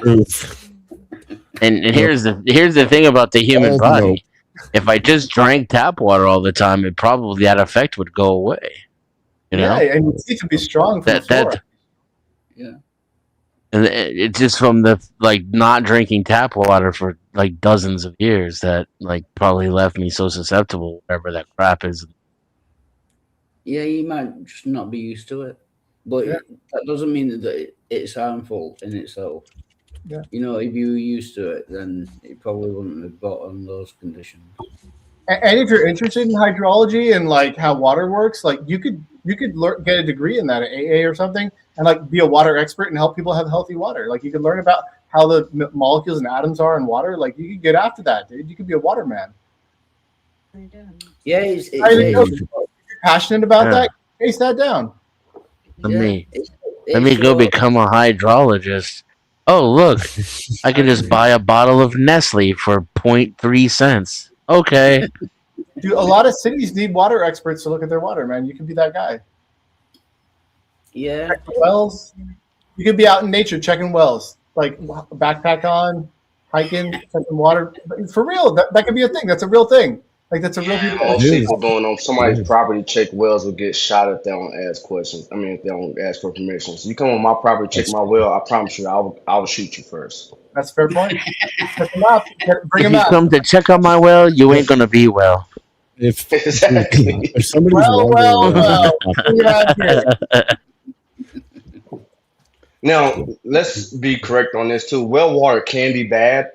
Oof. And here's the thing about the human body. If I just drank tap water all the time, it probably that effect would go away. You know? Yeah, and your teeth would be strong from the flora. Yeah. And it's just from the like not drinking tap water for like dozens of years that like probably left me so susceptible, whatever that crap is. Yeah, you might just not be used to it, but that doesn't mean that it's harmful in itself. Yeah. You know, if you were used to it, then it probably wouldn't have got on those conditions. And if you're interested in hydrology and like how water works, like you could get a degree in that at AA or something, and like be a water expert and help people have healthy water. Like you could learn about how the molecules and atoms are in water. Like you could get after that, dude. You could be a waterman. Yeah, if you're passionate about that, chase that down. Let me go become a hydrologist. Oh, look, I can just buy a bottle of Nestle for 0.3 cents. Okay. Dude, a lot of cities need water experts to look at their water, man. You can be that guy. Yeah. Check the wells. You could be out in nature checking wells, like backpack on, hiking, checking water. For real, that could be a thing. That's a real thing. Like that's a real people. Most people going on somebody's property, check wells, will get shot if they don't ask questions. I mean, if they don't ask for permission. So you come on my property, check my well, I promise you, I will shoot you first. That's a fair point. Check them out. Bring If them you out. come to check on my well, you ain't gonna be well. If somebody's Bring it out here. Now, let's be correct on this too. Well water can be bad,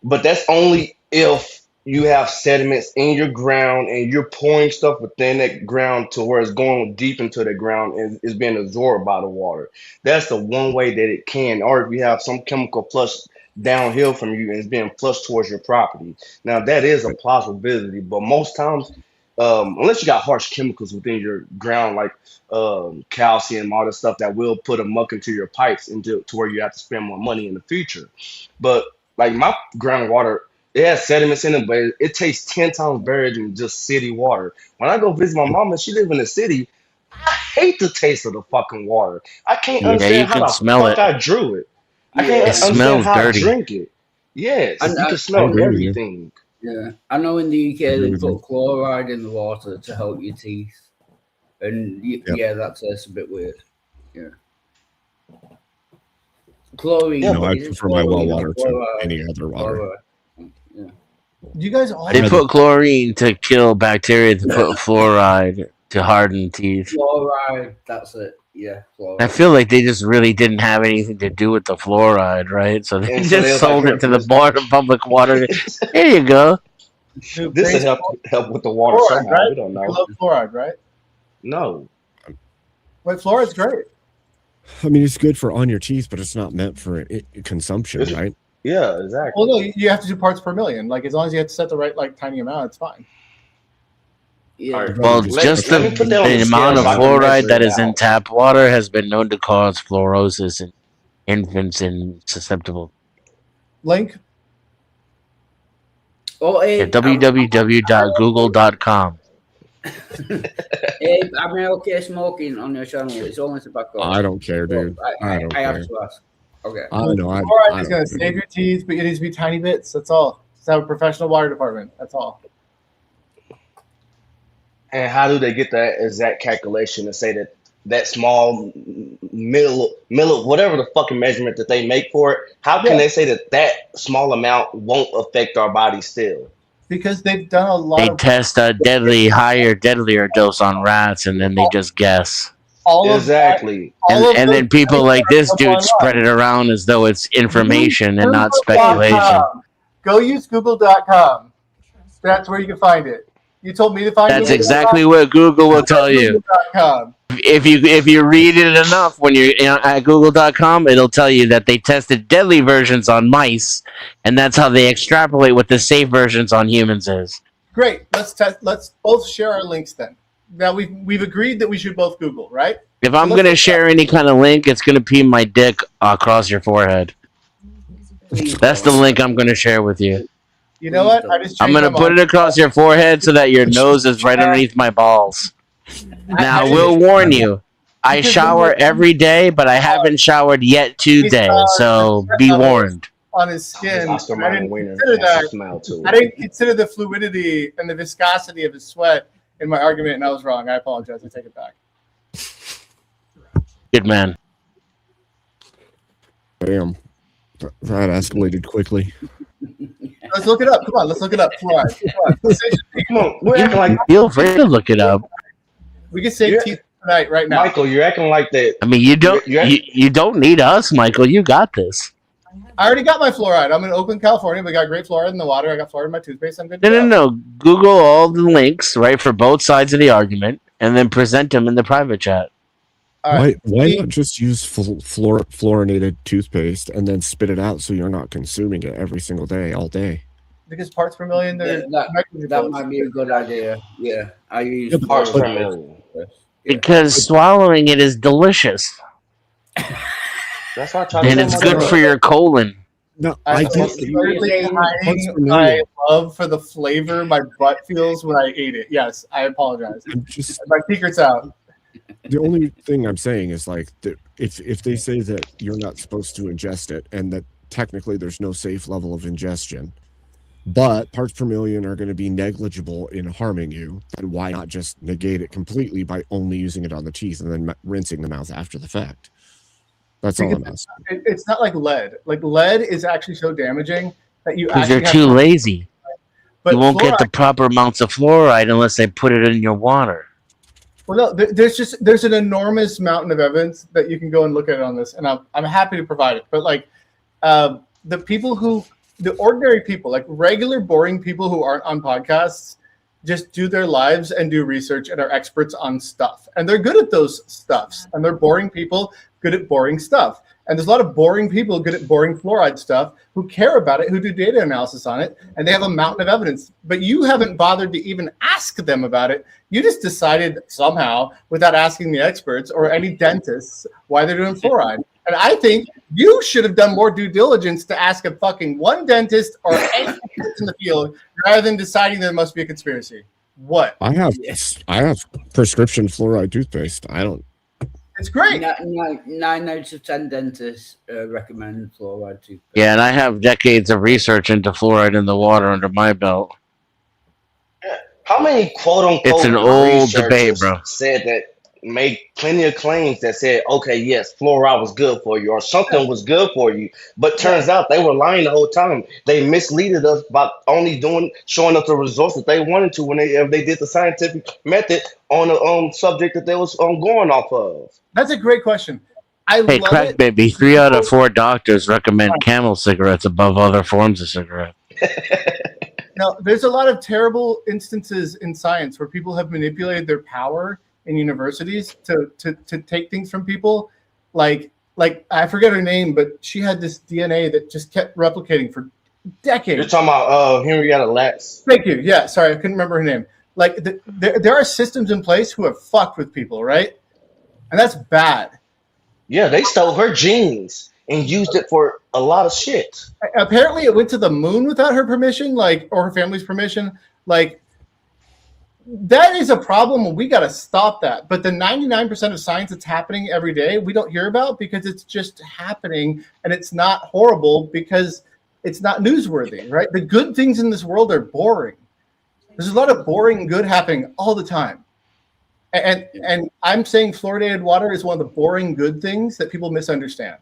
but that's only if you have sediments in your ground and you're pouring stuff within that ground to where it's going deep into the ground and is being absorbed by the water. That's the one way that it can. Or if you have some chemical flush downhill from you and it's being flushed towards your property. Now, that is a possibility, but most times, unless you got harsh chemicals within your ground like calcium, all the stuff that will put a muck into your pipes to where you have to spend more money in the future. But like my groundwater, it has sediments in it, but it tastes 10 times better than just city water. When I go visit my mom and she live in the city, I hate the taste of the fucking water. I can't understand how the fuck I drew it. I can't understand how I drink it. Yes, you can smell everything. Yeah, I know in the UK they put chloride in the water to help your teeth, and yeah, that tastes a bit weird. Yeah, chlorine. No, I prefer my well water to any other water. Yeah. You guys all They put chlorine to kill bacteria. To put fluoride to harden teeth. Fluoride. That's it. Yeah, fluoride. I feel like they just really didn't have anything to do with the fluoride, right? So they just sold it to the board of public water. Here you go. This will help with the water Fluoride, somehow. right? We don't know. You love fluoride, right? No. But fluoride's great. I mean, it's good for on your teeth, but it's not meant for consumption, right? Yeah, exactly. Well, no, you have to do parts per million. Like as long as you have to set the right like tiny amount, it's fine. Yeah. Well, just the amount of fluoride that is in tap water has been known to cause fluorosis in infants and susceptible. Link. Oh, Yeah, www.google.com. Abe, am I okay smoking on your channel? It's only tobacco. I don't care, dude. I don't I have care. to ask. Okay. I know. Fluoride is going to save your teeth, but it needs to be tiny bits. That's all. Just have a professional water department. That's all. And how do they get that exact calculation to say that small middle whatever the fucking measurement that they make for it? How can they say that small amount won't affect our body still? Because they've done a lot They of test a deadlier dose on rats, and then they just guess. Exactly. And then people like this dude spread it around as though it's information and not speculation. Go use Google.com. That's where you can find it. You told me to find it. That's exactly what Google will tell you. If you read it enough when you're at Google.com, it'll tell you that they tested deadly versions on mice, and that's how they extrapolate what the safe versions on humans is. Great. Let's both share our links then. Now we've agreed that we should both Google, right? If I'm gonna share any kind of link, it's gonna be my dick across your forehead. That's the link I'm gonna share with you. You know what? I'm gonna put it across your forehead so that your nose is right underneath my balls. Now, I will warn you, I shower every day, but I haven't showered yet today, so be warned. On his skin, I didn't consider that. I didn't consider the fluidity and the viscosity of his sweat in my argument, and I was wrong. I apologize. I take it back. Good man. Damn, that escalated quickly. Let's look it up. Come on, let's look it up. Fluoride. Come on, we're acting like feel free to look it up. We can save teeth tonight, right now. Michael, you're acting like that. I mean, you don't need us, Michael. You got this. I already got my fluoride. I'm in Oakland, California. We got great fluoride in the water. I got fluoride in my toothpaste. I'm good. No. Google all the links, right, for both sides of the argument, and then present them in the private chat. Why not just use fluorinated toothpaste and then spit it out so you're not consuming it every single day, all day? Because parts per million, that might be a good idea. Yeah, I use parts per million. Because swallowing it is delicious. That's why I try to and it's good for your colon. No, I guess my love for the flavor my butt feels when I ate it. Yes, I apologize. My secret's out. The only thing I'm saying is like if they say that you're not supposed to ingest it and that technically there's no safe level of ingestion, but parts per million are going to be negligible in harming you, then why not just negate it completely by only using it on the teeth and then rinsing the mouth after the fact? That's all I'm asking. It's not like lead. Like lead is actually so damaging that you Because actually they're too lazy. But you won't get fluoride- the proper amounts of fluoride unless they put it in your water. Well, no, there's an enormous mountain of evidence that you can go and look at it on this, and I'm happy to provide it. But like the ordinary people, like regular boring people who aren't on podcasts, just do their lives and do research and are experts on stuff, and they're good at those stuffs. And they're boring people good at boring stuff. And there's a lot of boring people good at boring fluoride stuff who care about it, who do data analysis on it, and they have a mountain of evidence. But you haven't bothered to even ask them about it. You just decided somehow, without asking the experts or any dentists, why they're doing fluoride. And I think you should have done more due diligence to ask a fucking one dentist or any dentist in the field rather than deciding there must be a conspiracy. What? I have prescription fluoride toothpaste. I don't. It's great. 9 out of 10 dentists recommend fluoride toothpaste. Yeah, and I have decades of research into fluoride in the water under my belt. How many quote unquote It's an old debate, bro. said that made plenty of claims that said, okay, yes, fluoride was good for you or something was good for you, but turns out they were lying the whole time. They misleaded us by only showing us the results that they wanted to when they did the scientific method on the subject that they was going off of. That's a great question. Hey, crack baby, 3 out of 4 doctors recommend Camel cigarettes above other forms of cigarette. Now, there's a lot of terrible instances in science where people have manipulated their power in universities to take things from people. Like I forget her name, but she had this DNA that just kept replicating for decades. You're talking about Henrietta Lacks. Thank you. Yeah, sorry, I couldn't remember her name. Like there are systems in place who have fucked with people, right? And that's bad. Yeah, they stole her genes and used it for a lot of shit. Apparently, it went to the moon without her permission, or her family's permission. Like, that is a problem, and we got to stop that. But the 99% of science that's happening every day, we don't hear about because it's just happening, and it's not horrible because it's not newsworthy, right? The good things in this world are boring. There's a lot of boring good happening all the time. And I'm saying fluoridated water is one of the boring good things that people misunderstand.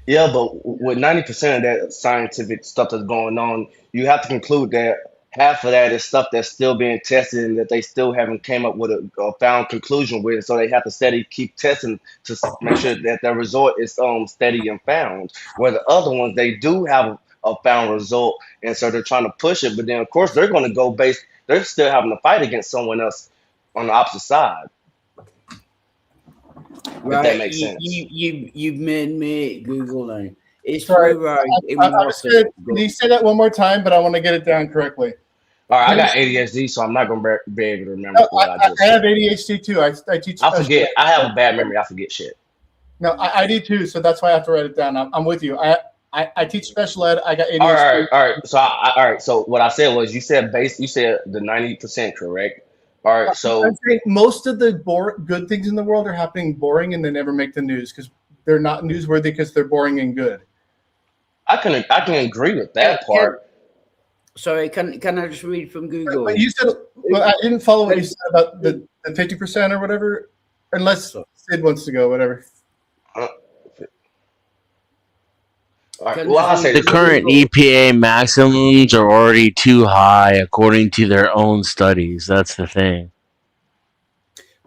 Yeah, but with 90% of that scientific stuff that's going on, you have to conclude that half of that is stuff that's still being tested and that they still haven't came up with a found conclusion with. So they have to keep testing to make sure that their result is steady and found. Where the other ones, they do have a found result, and so they're trying to push it. But then, of course, they're going to go based. They're still having to fight against someone else on the opposite side. Right, if that makes sense. You've made me Google now. It's Sorry, right. Can you say that one more time? But I want to get it down correctly. All right, I got ADHD, so I'm not going to be able to remember what I just I have ADHD too. I teach. I forget. I have a bad memory. I forget shit. No, I do too. So that's why I have to write it down. I'm with you. I teach special ed. I got ADHD. All right. So all right. So what I said was, you said the 90%, correct? All right. So I'm saying most of the good things in the world are happening boring, and they never make the news because they're not newsworthy because they're boring and good. I can agree with that part. Sorry, can I just read from Google? But you said, well, I didn't follow what you said about the 50% or whatever, unless Sid wants to go, whatever. The current EPA maximums are already too high according to their own studies. That's the thing.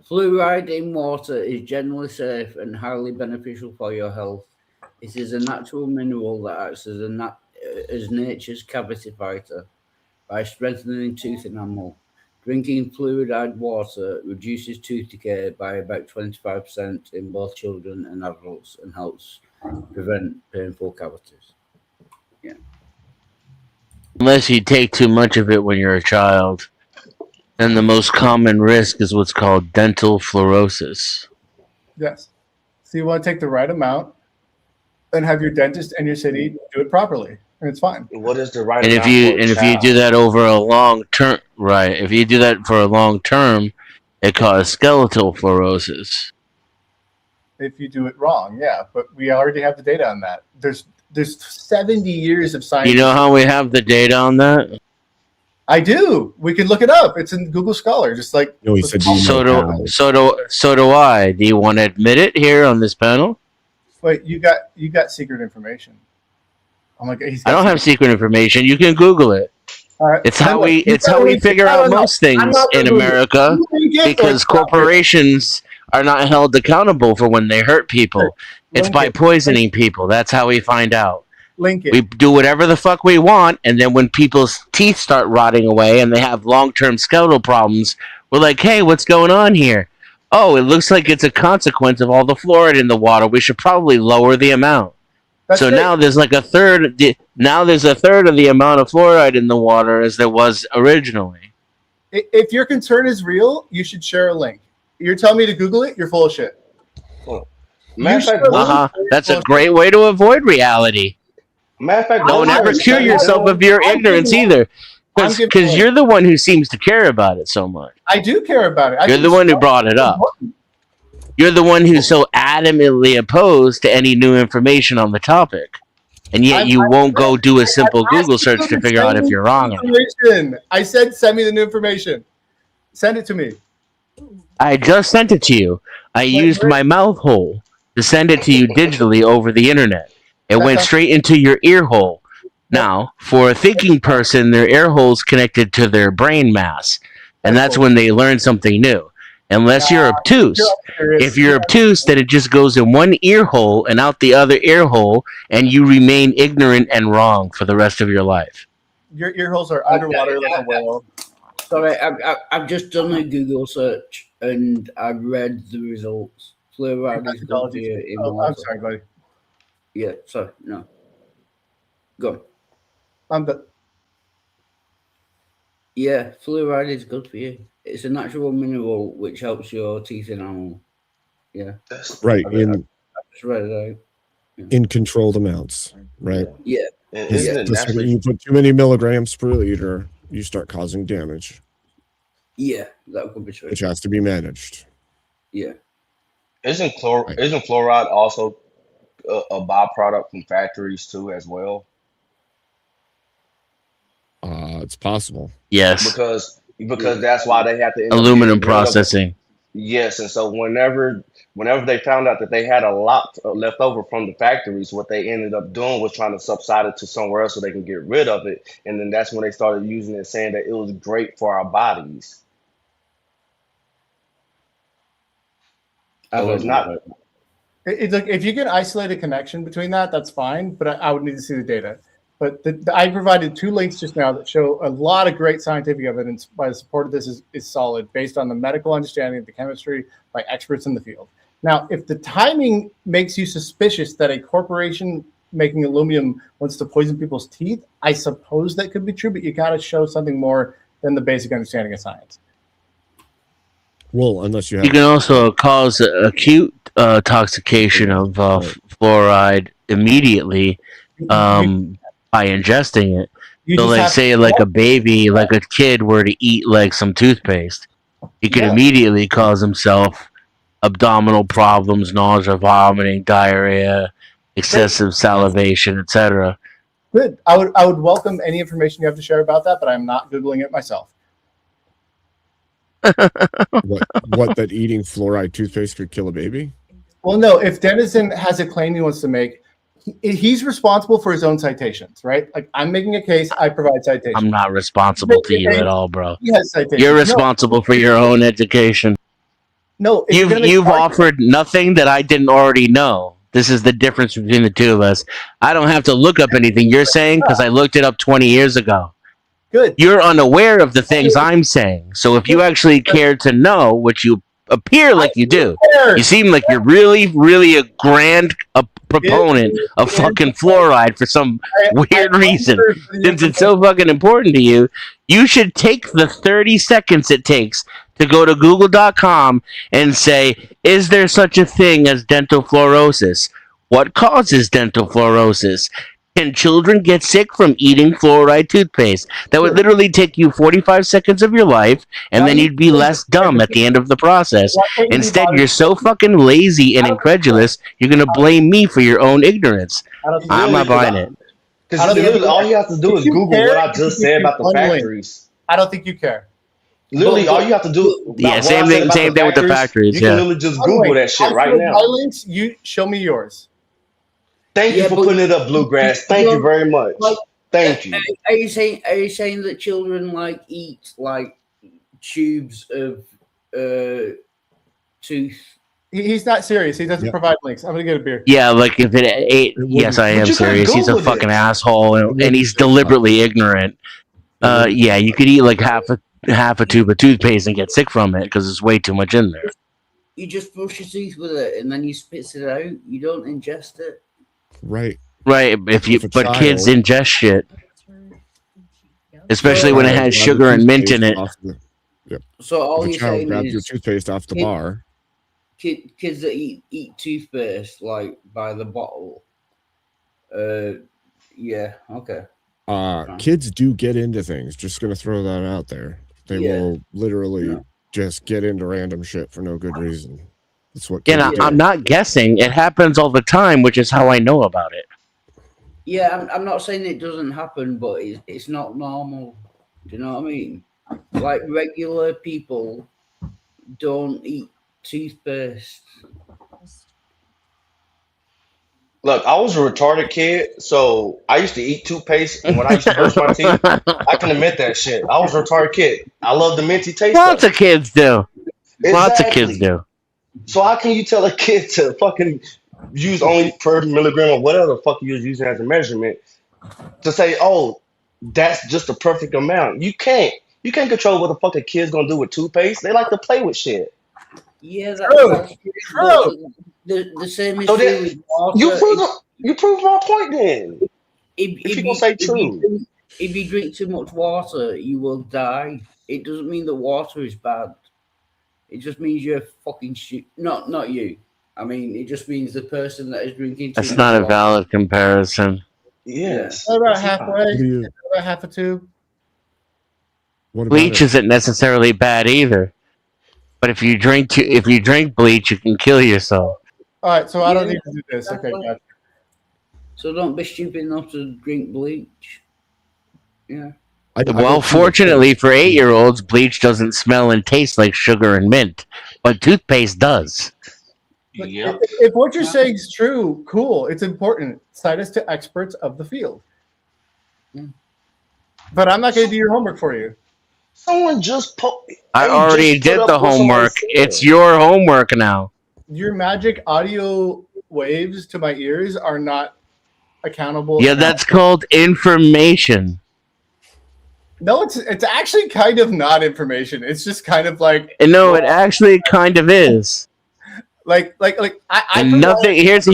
Fluoride in water is generally safe and highly beneficial for your health. It is a natural mineral that acts as nature's cavity fighter by strengthening tooth enamel. Drinking fluoride water reduces tooth decay by about 25% in both children and adults and helps prevent painful cavities. Yeah. Unless you take too much of it when you're a child. And the most common risk is what's called dental fluorosis. Yes. So you want to take the right amount and have your dentist and your city do it properly, and it's fine. What is the right And amount? if you do that over a long term, right? If you do that for a long term, it causes skeletal fluorosis. If you do it wrong, yeah, but we already have the data on that. There's 70 years of science. You know how we have the data on that? I do. We can look it up. It's in Google Scholar. Just like so do I. Do you want to admit it here on this panel? Wait, you got secret information. I'm like, I don't have secret information. You can Google it. All right. It's how we figure out most things in America because corporations are not held accountable for when they hurt people. It's by poisoning people. That's how we find out. Link it. We do whatever the fuck we want, and then when people's teeth start rotting away and they have long-term skeletal problems, we're like, hey, what's going on here? Oh, it looks like it's a consequence of all the fluoride in the water. We should probably lower the amount. Now there's like a third. Now there's a third of the amount of fluoride in the water as there was originally. If your concern is real, you should share a link. You're telling me to Google it? You're full of shit. That's a great way to avoid reality. Matter of fact, don't ever cure yourself of your ignorance either, because you're the one who seems to care about it so much. I do care about it. You're the one who brought it up. You're the one who's so adamantly opposed to any new information on the topic, and yet you won't go do a simple Google search to figure out if you're wrong. I said, send me the new information. Send it to me. I just sent it to you. I used my mouth hole to send it to you digitally over the internet. It went straight into your ear hole. Now, for a thinking person, their ear hole's connected to their brain mass, and that's when they learn something new. Unless you're obtuse. If you're obtuse, then it just goes in one ear hole and out the other ear hole, and you remain ignorant and wrong for the rest of your life. Your ear holes are underwater like a whale. Sorry, I've just done a Google search and I've read the results. Fluoride is good for you in water. I'm sorry, buddy. Yeah, sorry, no. Go on. I'm done. Yeah, fluoride is good for you. It's a natural mineral which helps your teeth enamel. Yeah. Right. I just read it out. In controlled amounts, right? Yeah. Isn't it The second naturally? you put too many milligrams per liter, you start causing damage, Yeah, that could be true. which has to be managed. Yeah. Isn't fluoride also a byproduct from factories too, as well? It's possible. Yes. Because that's why they have to end up Aluminum getting rid of it. processing. Yes, and so whenever they found out that they had a lot left over from the factories, what they ended up doing was trying to subside it to somewhere else so they can get rid of it, and then that's when they started using it, saying that it was great for our bodies. So it's not. It's like if you can isolate a connection between that, that's fine. But I would need to see the data. But I provided 2 links just now that show a lot of great scientific evidence by the support of this is solid, based on the medical understanding of the chemistry by experts in the field. Now, if the timing makes you suspicious that a corporation making aluminum wants to poison people's teeth, I suppose that could be true, but you got to show something more than the basic understanding of science. Well, unless you have. You can also cause acute toxication of fluoride immediately by ingesting it. So, like, say, like a baby, like a kid were to eat like some toothpaste, he could immediately cause himself abdominal problems, nausea, vomiting, diarrhea, excessive salivation, etc. Good. I would welcome any information you have to share about that, but I'm not Googling it myself. what that eating fluoride toothpaste could kill a baby? Well, no. If Denizen has a claim he wants to make, he's responsible for his own citations, right? Like, I'm making a case, I provide citations. I'm not responsible to you at all, bro. He has citations. You're responsible for your own education. No, you've offered nothing that I didn't already know. This is the difference between the two of us. I don't have to look up anything you're saying because I looked it up 20 years ago. Good. You're unaware of the things I'm saying. So if you actually care to know, which you appear like you do, you seem like you're really, really a grand proponent of fucking fluoride for some weird reason. Since it's so fucking important to you, you should take the 30 seconds it takes to go to google.com and say, is there such a thing as dental fluorosis? What causes dental fluorosis? Can children get sick from eating fluoride toothpaste? That would literally take you 45 seconds of your life, and then you'd be less dumb at the end of the process. Instead, you're so fucking lazy and incredulous, you're going to blame me for your own ignorance. I'm not buying it. Because literally all you have to do is Google what I just said about the factories. I don't think you care. Literally, all you have to do. Yeah, same thing with the factories. You can literally just Google that shit right now. My links, you show me yours. Thank you for putting it up, Bluegrass. Thank you very much. Thank you. Are you saying that children like eat like tubes of tooth? He's not serious. He doesn't provide links. I'm gonna get a beer. Yeah, like if it ate. Yes, I am serious. He's a fucking asshole, and he's deliberately ignorant. Yeah, you could eat like half a tube of toothpaste and get sick from it because there's way too much in there. You just brush your teeth with it and then you spit it out. You don't ingest it. Right. But kids ingest shit, especially when it has sugar and mint in it. So all if a you're child saying grabs is your toothpaste off the bar. Kids that eat toothpaste like by the bottle. Yeah. Okay. Kids do get into things. Just gonna throw that out there. They will literally just get into random shit for no good reason. That's what. And I'm not guessing. It happens all the time, which is how I know about it. Yeah, I'm not saying it doesn't happen, but it's not normal. Do you know what I mean? Like regular people don't eat toothpaste. Look, I was a retarded kid, so I used to eat toothpaste, and when I used to brush my teeth, I can admit that shit. I was a retarded kid. I love the minty taste. Lots of kids do. Lots of kids do. So how can you tell a kid to fucking use only per milligram or whatever the fuck you was using as a measurement to say, oh, that's just the perfect amount? You can't. You can't control what the fuck a kid's gonna do with toothpaste. They like to play with shit. Yeah, True. that's true. The same is So true then, with water. you prove my point then. If you gonna say true. If you drink too much water, you will die. It doesn't mean that water is bad. It just means you're fucking shit. Not you. I mean, it just means the person that is drinking too That's much not a water. valid comparison. Yes. What about halfway? What about half a tube? Bleach isn't necessarily bad either. But if you drink bleach, you can kill yourself. All right, so I don't need to do this. Okay, gotcha. So don't be stupid enough to drink bleach. Yeah. Well, fortunately for 8-year-olds, bleach doesn't smell and taste like sugar and mint, but toothpaste does. If what you're saying is true, cool. It's important. Cite us to experts of the field. But I'm not going to do your homework for you. Someone just I already did the homework. It's your homework now. Your magic audio waves to my ears are not accountable. Yeah, that's called information. No, it's actually kind of not information. It's just kind of like No, it actually kind of is. I And nothing. Here's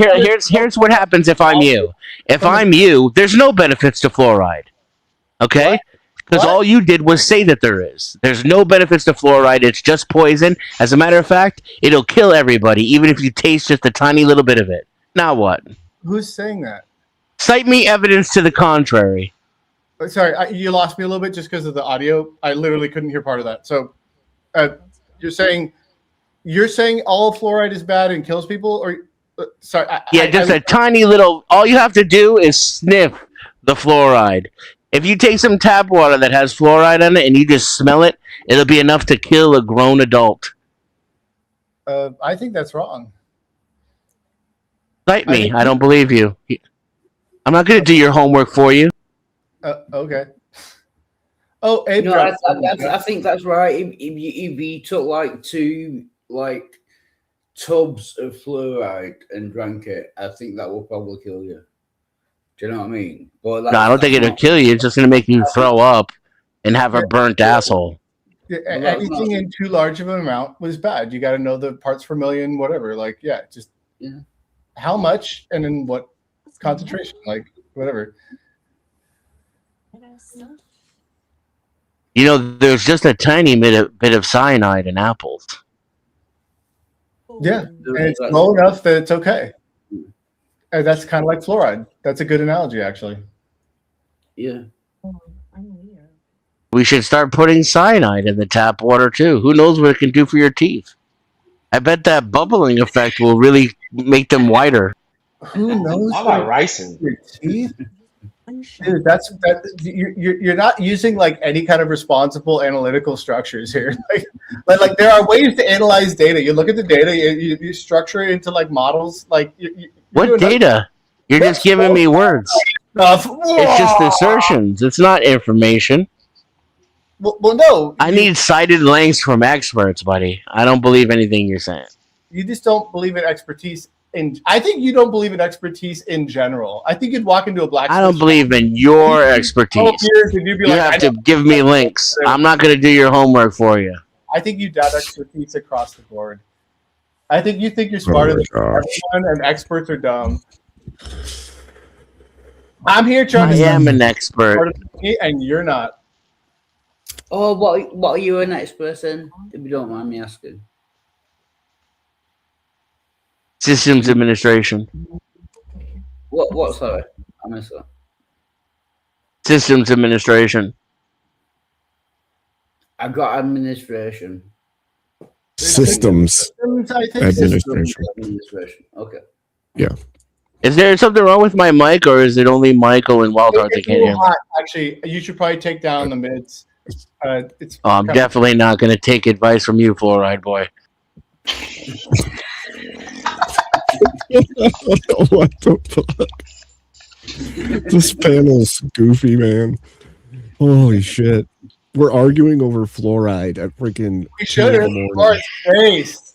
what happens if I'm you. If I'm you, there's no benefits to fluoride. Okay? Because all you did was say that there is. There's no benefits to fluoride. It's just poison. As a matter of fact, it'll kill everybody, even if you taste just a tiny little bit of it. Now what? Who's saying that? Cite me evidence to the contrary. Sorry, you lost me a little bit just because of the audio. I literally couldn't hear part of that. So, you're saying all fluoride is bad and kills people, or sorry? Just a tiny little. All you have to do is sniff the fluoride. If you take some tap water that has fluoride in it and you just smell it, it'll be enough to kill a grown adult. I think that's wrong. Cite me. I don't believe you. I'm not going to do your homework for you. Okay. Oh, Abe, no, I think that's right. If you took like 2 tubs of fluoride and drank it, I think that will probably kill you. Do you know what I mean? But No, I don't think it'll kill you. It's just going to make you throw up and have a burnt asshole. Yeah, anything in too large of an amount was bad. You got to know the parts per million, whatever. How much and in what concentration, whatever. You know, there's just a tiny bit of cyanide in apples. Yeah, and it's low enough that it's okay. And that's kind of like fluoride. That's a good analogy, actually. Yeah. We should start putting cyanide in the tap water too. Who knows what it can do for your teeth? I bet that bubbling effect will really make them whiter. Who knows? I like ricin. Your teeth? Dude, you're not using any kind of responsible analytical structures here. Like there are ways to analyze data. You look at the data, you structure it into models. What data? You're just giving me words. It's just assertions. It's not information. Well, no. I need cited links from experts, buddy. I don't believe anything you're saying. You just don't believe in expertise. I think you don't believe in expertise in general. I think you'd walk into a black. I don't believe in your expertise. You have to give me links. I'm not going to do your homework for you. I think you doubt expertise across the board. I think you think you're smarter than everyone, and experts are dumb. I'm here trying to. I am an expert, and you're not. Oh, what are you an expert in? If you don't mind me asking. Systems administration. What? Sorry, I missed that. Systems administration. I got administration. Systems I think administration. Okay. Yeah. Is there something wrong with my mic, or is it only Michael and Wildheart that can't hear me? Actually, you should probably take down the mids. I'm definitely not going to take advice from you, Fluoride Boy. What the fuck? This panel's goofy, man. Holy shit. We're arguing over fluoride at freaking. We should have space.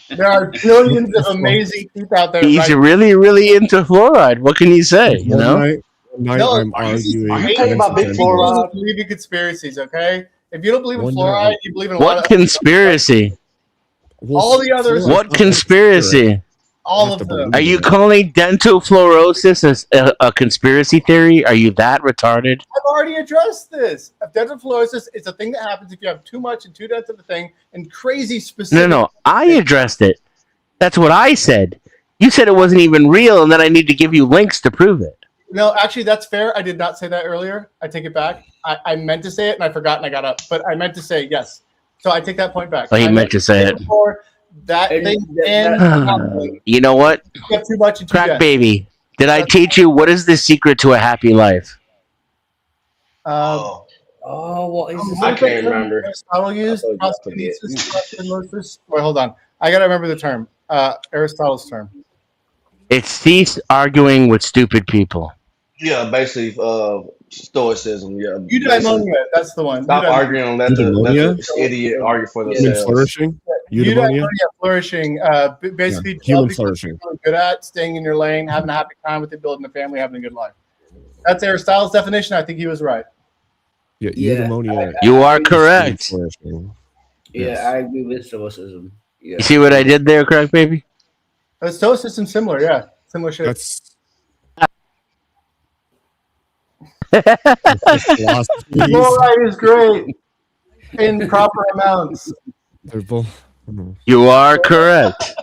There are billions of amazing teeth out there. He's really, really into fluoride. What can you say? You know? I'm arguing. Are you talking about big fluoride? Believe in conspiracies, okay? If you don't believe in One fluoride, night. you believe in a lot What of conspiracy? all the others. What conspiracy? All of them. Are you calling dental fluorosis a conspiracy theory? Are you that retarded? I've already addressed this. Dental fluorosis is a thing that happens if you have too much and too dense of a thing and crazy specific. No, I addressed it. That's what I said. You said it wasn't even real, and then I need to give you links to prove it. No, actually, that's fair. I did not say that earlier. I take it back. I meant to say it, and I forgot, and I got up. But I meant to say yes. So I take that point back. Oh, he meant to say it. That thing and You know what? you have too much and too Crack dense. baby. Did I teach you what is the secret to a happy life? What is this? I can't remember. Aristotle used prosthesis. Wait, hold on. I gotta remember the term. Aristotle's term. It's cease arguing with stupid people. Yeah, basically, stoicism. Yeah, Eudaimonia. That's the one. Stop arguing and let the idiot argue for Human themselves. flourishing. Eudaimonia, flourishing. Basically, really human flourishing. Good at staying in your lane, having a happy time with it, building a family, having a good life. That's Aristotle's definition. I think he was right. Yeah, eudaimonia. You are correct. Yeah, I agree with stoicism. Yeah. You see what I did there, Crack baby? Stoicism similar, yeah, similar shit. That's fluoride is great in proper amounts. They're both. You are correct.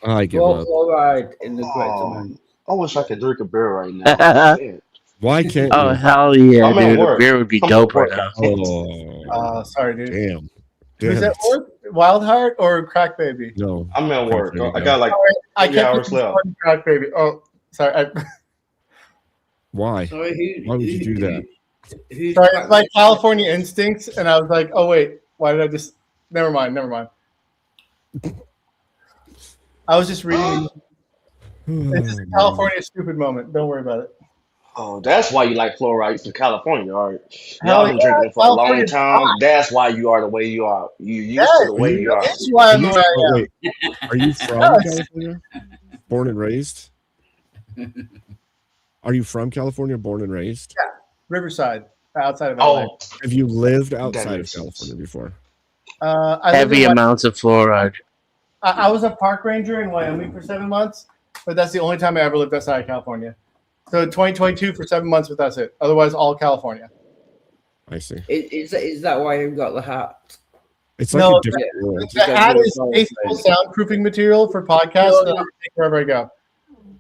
I give up. Fluoride in the correct amount. I wish I could drink a beer right now. Man. Why can't Oh, you? hell yeah, I'm at dude. A work. beer would be I'm dope at right work. now. Oh, Sorry, dude. damn. Who's Damn that it. work? Wild Heart or Crack Baby? No. I'm at work. There you I go. got like I 3 can't hours put left. Crack Baby. Oh, sorry. Why? Sorry, Why would you do that? Sorry, it's like California instincts, and I was like, oh wait, why did I just? Never mind. I was just reading. It's just a California stupid moment. Don't worry about it. Oh, that's why you like fluoride from California, all right? Hell Y'all been yeah, drinking it for a long California's time. hot. That's why you are the way you are. You used Yes, to the way you are. that's why I'm the way I am. Wait, are you from Yes. California? Born and raised? Are you from California, born and raised? Yeah, Riverside, outside of LA. Oh, Have you lived outside of makes sense. California before? I lived Heavy in amounts of fluoride. I was a park ranger in Wyoming for 7 months, but that's the only time I ever lived outside of California. So 2022 for 7 months, but that's it. Otherwise, all California. I see. Is that why you've got the hat? It's like No, a different world. The hat is faithful soundproofing material for podcasts that I take wherever I go.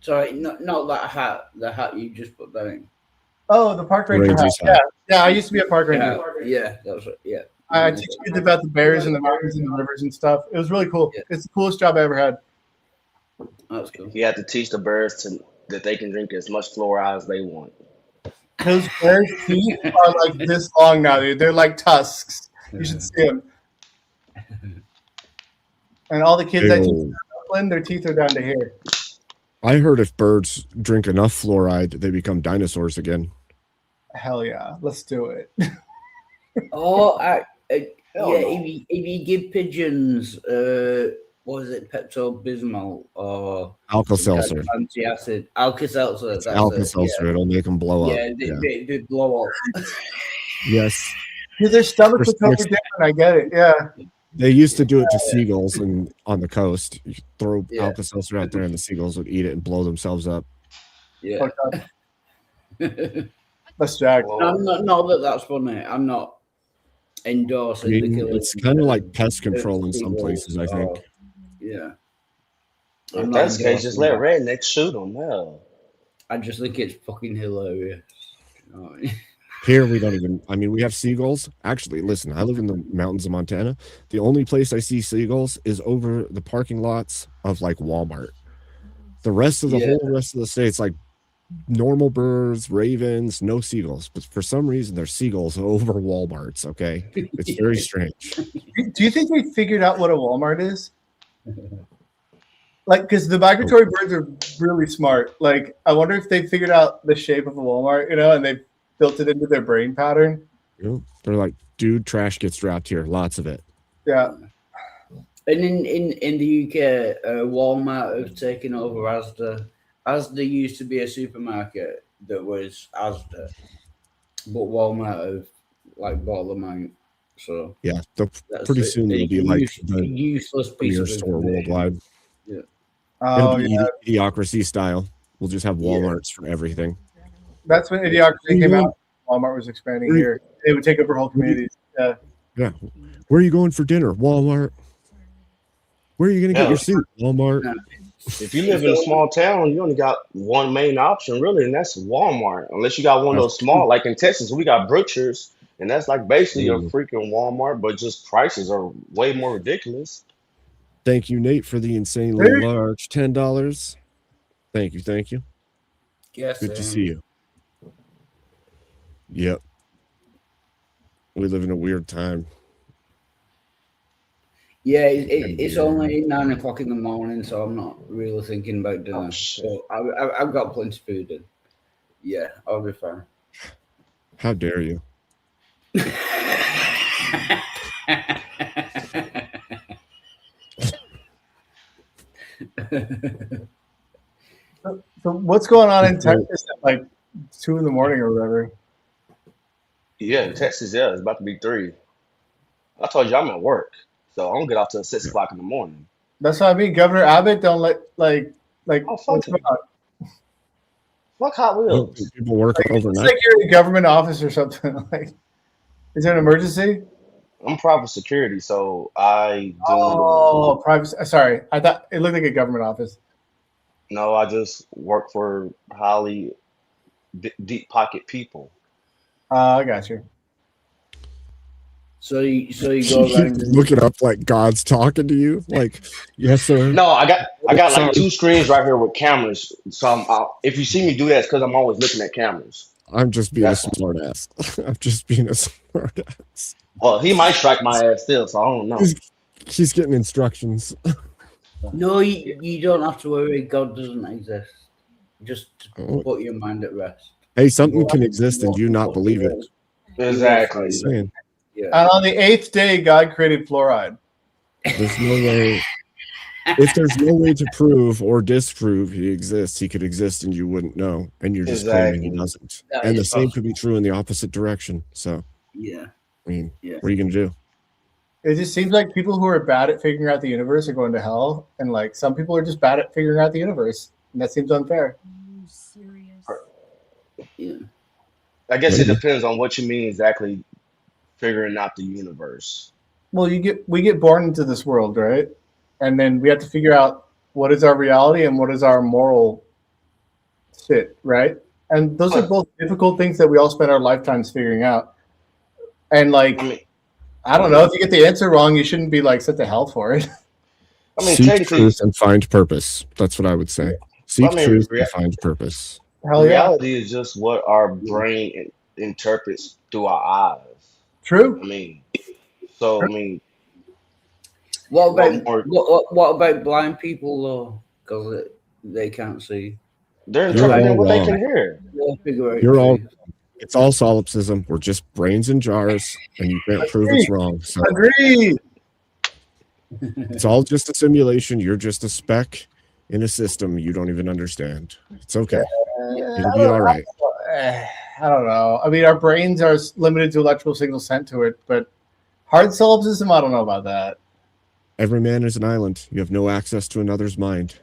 Sorry, not that hat. The hat you just put down. Oh, the park ranger hat. Ranger's Yeah, hat. yeah. I used to be a park ranger. Yeah, that's right. Yeah. I teach kids about the bears and the mountains and the rivers and stuff. It was really cool. It's the coolest job I ever had. That's cool. You have to teach the birds that they can drink as much fluoride as they want. Those bears' teeth are like this long now, dude. They're like tusks. You should see them. And all the kids I teach in Brooklyn, their teeth are down to here. I heard if birds drink enough fluoride, they become dinosaurs again. Hell yeah, let's do it. Oh, if you give pigeons, what is it, Pepto-Bismol or Alka-Seltzer. Anti-acid, Alka-Seltzer. It's Alka-Seltzer. It'll make them blow up. Yeah, they blow up. Yes. Dude, their stomachs are totally different. I get it. Yeah. They used to do it to seagulls on the coast. You throw Alka-Seltzer out there, and the seagulls would eat it and blow themselves up. Yeah. That's Jack. Not that's funny. I'm not endorsing the killing. It's kind of like pest control in some places, I think. Yeah. If that's the case, just let rednecks shoot them. Hell. I just think it's fucking hilarious. You know what I mean? Here we don't even. I mean, we have seagulls. Actually, listen, I live in the mountains of Montana. The only place I see seagulls is over the parking lots of like Walmart. The rest of the whole rest of the state's like normal birds, ravens, no seagulls. But for some reason, there's seagulls over Walmarts. Okay, it's very strange. Do you think they figured out what a Walmart is? Like, because the migratory birds are really smart. Like, I wonder if they figured out the shape of a Walmart, and they built it into their brain pattern. They're like, dude, trash gets dropped here, lots of it. Yeah. And in the UK, Walmart have taken over Asda, Asda used to be a supermarket that was Asda, but Walmart have like bought them out. So Yeah, that's pretty soon a it'll be like the useless piece premier of store information. worldwide. Yeah. It'll Oh be yeah, idiocracy style. We'll just have Walmarts for everything. that's when Idiocracy came out. Walmart was expanding here. They would take over whole communities. Yeah. Yeah. Where are you going for dinner? Walmart. Where are you going to get your soup? Walmart. If you live in a small town, you only got one main option, really, and that's Walmart. Unless you got one of those small, like in Texas, we got Butchers, and that's like basically a freaking Walmart, but just prices are way more ridiculous. Thank you, Nate, for the insanely large $10. Thank you. Thank you. Yes. Good to see you. Yep. We live in a weird time. Yeah, it's only 9 o'clock in the morning, so I'm not really thinking about dinner. So I've got plenty of food in. Yeah, I'll be fine. How dare you? So what's going on in Texas at like 2 in the morning or whatever? Yeah, in Texas, yeah, it's about to be 3. I told you I'm at work, so I don't get off till 6 o'clock in the morning. That's what I mean. Governor Abbott don't let like. Oh, fuck him. Fuck Hot Wheels. People work It's overnight. like you're in a government office or something. Like, is there an emergency? I'm private security, so I do. Oh, private. Sorry, I thought it looked like a government office. No, I just work for highly deep pocket people. I got you. So you go around and Look it up like God's talking to you. Like, yes, sir. No, I got Sorry. like 2 screens right here with cameras. So if you see me do that, it's because I'm always looking at cameras. I'm just being a smart ass. I'm just being a smart ass. Well, he might strike my ass still, so I don't know. He's getting instructions. No, you don't have to worry. God doesn't exist. Just put your mind at rest. Hey, something can exist and you not believe it. Exactly. Saying. Yeah. And on the 8th day, God created fluoride. There's no way. If there's no way to prove or disprove he exists, he could exist and you wouldn't know, and you're just claiming he doesn't. That And the is same possible. could be true in the opposite direction. So, Yeah. I mean, Yeah. what are you gonna do? It just seems like people who are bad at figuring out the universe are going to hell, and like some people are just bad at figuring out the universe, and that seems unfair. Yeah. I guess it depends on what you mean exactly. Figuring out the universe. Well, we get born into this world, right? And then we have to figure out what is our reality and what is our moral shit, right? And those are both difficult things that we all spend our lifetimes figuring out. And like, I don't know, if you get the answer wrong, you shouldn't be like sent to hell for it. I mean, Seek technically, truth and find purpose. That's what I would say. Seek I mean, truth and find purpose. Hell yeah. reality is just what our brain interprets through our eyes. True. I mean, so I mean, What about more- what about blind people though? Because they can't see. they're You're interpreting all what they wrong. can hear. They'll figure out You're all. truth. It's all solipsism. We're just brains in jars, and you can't prove it's wrong. So Agreed. it's all just a simulation. You're just a speck in a system you don't even understand. It's okay. It'll be all right. I don't know. I mean, our brains are limited to electrical signals sent to it, but hard solipsism, I don't know about that. Every man is an island. You have no access to another's mind.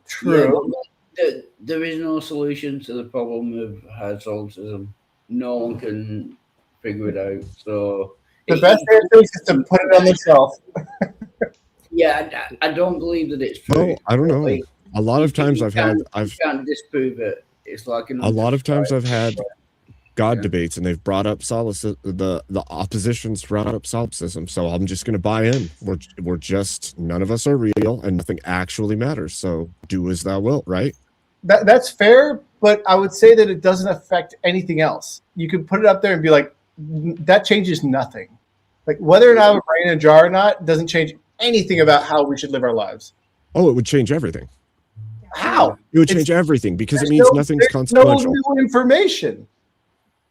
True. Yeah, but there is no solution to the problem of hard solipsism. No one can figure it out. So The best answer is just to put it on the shelf. yeah, I don't believe that it's true. Oh, I don't know. Like, A lot of times you I've had can't disprove it. It's like a lot of times I've had God debates, and they've brought up the opposition's brought up solipsism. So I'm just going to buy in. We're just, none of us are real, and nothing actually matters. So do as thou wilt, right? That's fair, but I would say that it doesn't affect anything else. You could put it up there and be like, that changes nothing. Like whether or not we're brain in a jar or not doesn't change anything about how we should live our lives. Oh, it would change everything. How? It would change everything because it There's means nothing's there's consequential. No new information.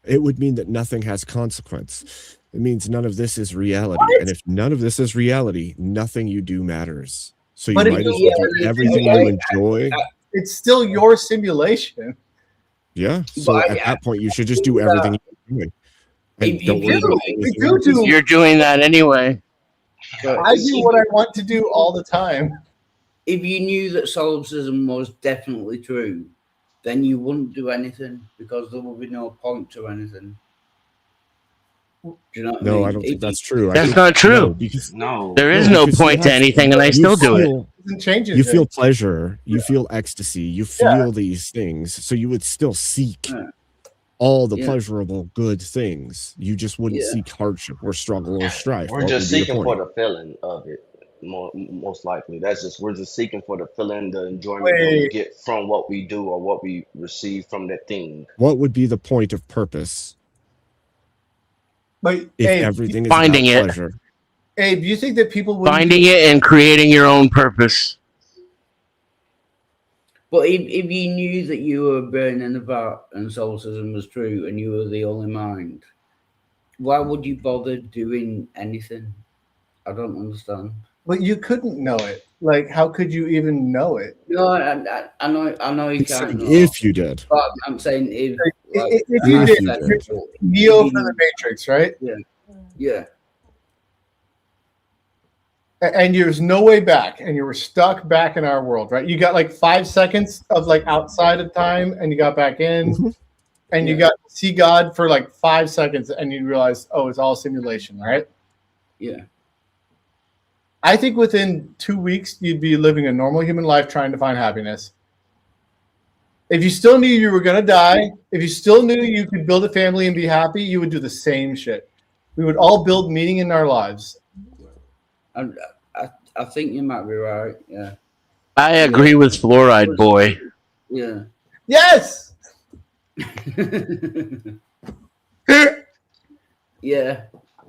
It would mean that nothing has consequence. It means none of this is reality. What? And if none of this is reality, nothing you do matters. So you But might as well do everything you enjoy it's still your simulation. Yeah. So at that point, you should just do everything you're doing. And don't worry about anything else. You're doing that anyway. I do what I want to do all the time. If you knew that solipsism was definitely true, then you wouldn't do anything because there would be no point to anything. Do you know what No, I mean? I don't think that's true. That's not true. There is no point to anything, and I still do it. You feel pleasure, you feel ecstasy, you feel these things, so you would still seek all the pleasurable good things. You just wouldn't seek hardship or struggle or strife. We're What just would be the seeking for point? the feeling of it. Most likely, we're just seeking for the feeling, the enjoyment that we get from what we do or what we receive from that thing. What would be the point of purpose? But If Abe, everything is Finding about it. pleasure. Abe, do you think that people would Finding it and creating your own purpose. But if you knew that you were burning the vat and solipsism was true and you were the only mind, why would you bother doing anything? I don't understand. But you couldn't know it. Like, how could you even know it? No, I know you can't. know. If you did. But I'm saying if you did, Neo from the Matrix, right? Yeah. And there's no way back, and you were stuck back in our world, right? You got like 5 seconds of like outside of time, and you got back in, and you got to see God for like 5 seconds, and you realize, oh, it's all simulation, right? Yeah. I think within 2 weeks, you'd be living a normal human life trying to find happiness. If you still knew you were going to die, if you still knew you could build a family and be happy, you would do the same shit. We would all build meaning in our lives. I think you might be right. Yeah. I agree with Fluoride Boy. Yeah. Yes. Yeah.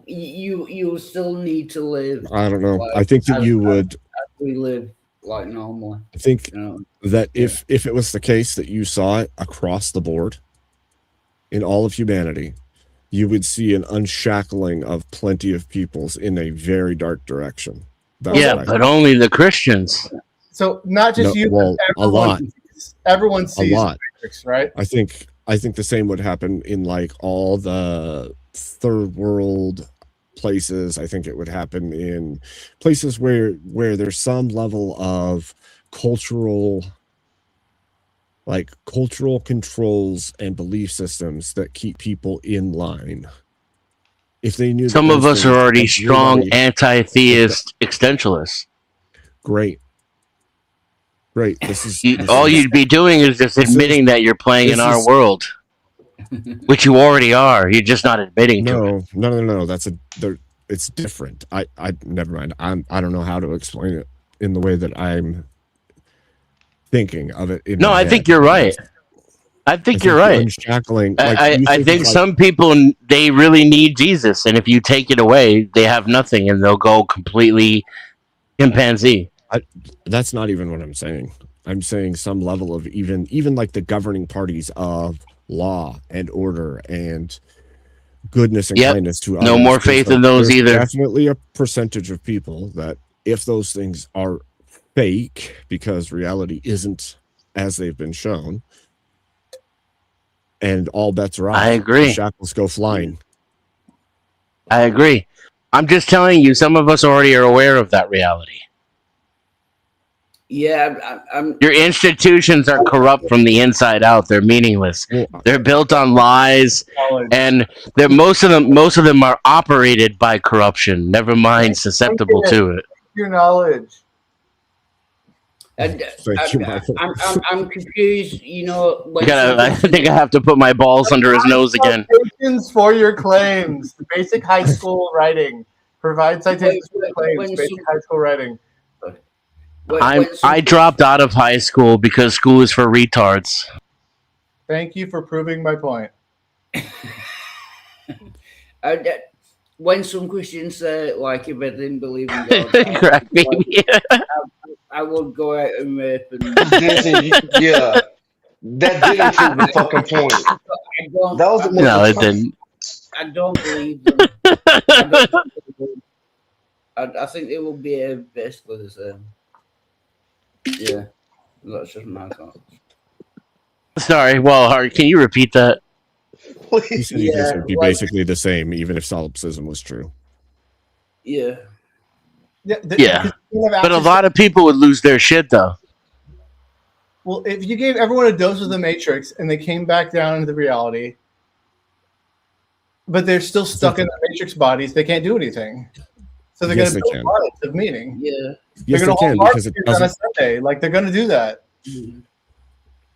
You still need to live. I don't know. like, I think that you would. as we live like normally. I think you know? that if it was the case that you saw it across the board in all of humanity, you would see an unshackling of plenty of peoples in a very dark direction. Yeah, but only the Christians. So not just you, well, but a lot. Everyone sees A lot. the Matrix, right? I think the same would happen in like all the third world places. I think it would happen in places where there's some level of cultural controls and belief systems that keep people in line. If they knew, Some of us are already strong anti-theist existentialists. Great. This is You'd be doing is just admitting that you're playing in our world, which you already are. You're just not admitting to it. No. It's different. I never mind. I don't know how to explain it in the way that I'm thinking of it. No, I think you're right. I think you're right. Unshackling. I think some people, they really need Jesus, and if you take it away, they have nothing, and they'll go completely chimpanzee. That's not even what I'm saying. I'm saying some level of even like the governing parties of law and order and goodness and kindness to others. No more faith in those either. Definitely a percentage of people that if those things are fake because reality isn't as they've been shown, and all bets are off. I agree. The shackles go flying. I agree. I'm just telling you, some of us already are aware of that reality. Yeah, Your institutions are corrupt from the inside out. They're meaningless. They're built on lies, and most of them are operated by corruption. Never mind susceptible to it. Your knowledge. I'm confused. You know, I think I have to put my balls under his nose again. Citations for your claims. Basic high school writing. Provide citations for your claims. Basic high school writing. I dropped out of high school because school is for retards. Thank you for proving my point. When some Christians say, like, if I didn't believe in God, I would go out and rape and... Yeah. That didn't prove the fucking point. It didn't. I don't believe them. I think it will be basically the same. Yeah. That's just my thoughts. Sorry, Wallheart, can you repeat that? He said he thinks it would be basically the same, even if solipsism was true. Yeah. Yeah, but a lot of people would lose their shit though. Well, if you gave everyone a dose of the Matrix and they came back down into the reality, but they're still stuck in the Matrix bodies, they can't do anything. So they're Yes, going to they build can. parts of meaning. Yeah. Yes, They're they going to can, hold because it barbecues on a doesn't. Sunday. Like they're going to do that.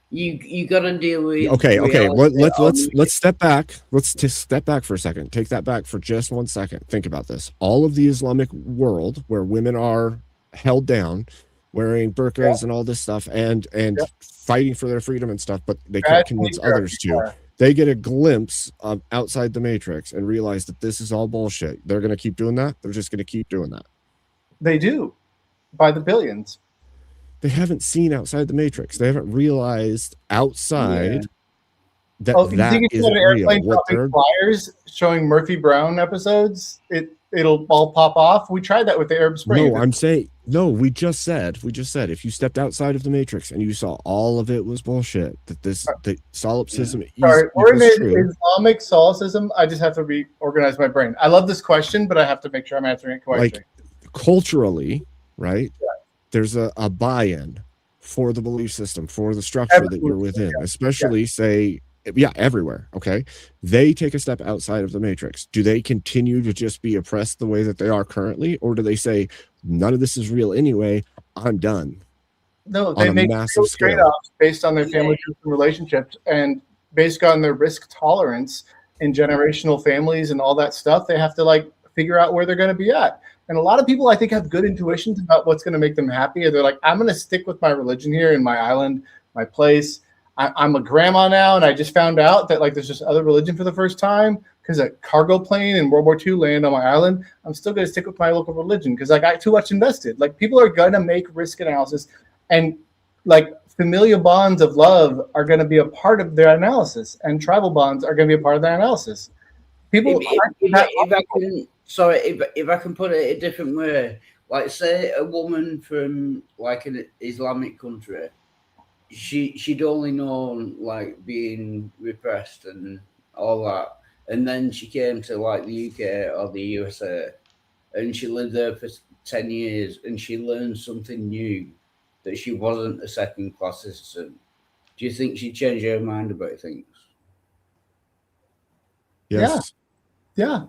You got to deal with. Okay. reality. Let's step back. Let's just step back for a second. Take that back for just 1 second. Think about this. All of the Islamic world where women are held down, wearing burqas and all this stuff, and fighting for their freedom and stuff, but they can't convince others to. They get a glimpse of outside the Matrix and realize that this is all bullshit. They're going to keep doing that. They're just going to keep doing that. They do, by the billions. They haven't seen outside the Matrix. They haven't realized outside that You that think if you have isn't an real. airplane dropping flyers showing Murphy Brown episodes, it'll all pop off? We tried that with the Arab Spring. No, I'm saying no. We just said if you stepped outside of the Matrix and you saw all of it was bullshit, that solipsism Sorry, we're in equals true. Islamic solipsism. I just have to reorganize my brain. I love this question, but I have to make sure I'm answering it correctly. Like culturally, right? There's a buy-in for the belief system, for the structure that you're within, especially say, everywhere. Okay. They take a step outside of the Matrix. Do they continue to just be oppressed the way that they are currently? Or do they say, none of this is real anyway, I'm done? No, they make massive scale. trade-offs based on their family groups and relationships, and based on their risk tolerance in generational families and all that stuff. They have to figure out where they're going to be at. And a lot of people, I think, have good intuitions about what's going to make them happy. They're like, I'm going to stick with my religion here in my island, my place. I'm a grandma now, and I just found out that there's just other religion for the first time because a cargo plane in World War II landed on my island. I'm still going to stick with my local religion because I got too much invested. People are going to make risk analysis, and familial bonds of love are going to be a part of their analysis, and tribal bonds are going to be a part of their analysis. People, if I can put it a different way, say a woman from an Islamic country, she'd only known being repressed and all that, and then she came to the UK or the USA, and she lived there for 10 years, and she learned something new, that she wasn't a second-class citizen. Do you think she'd change her mind about things? Yes. Yeah.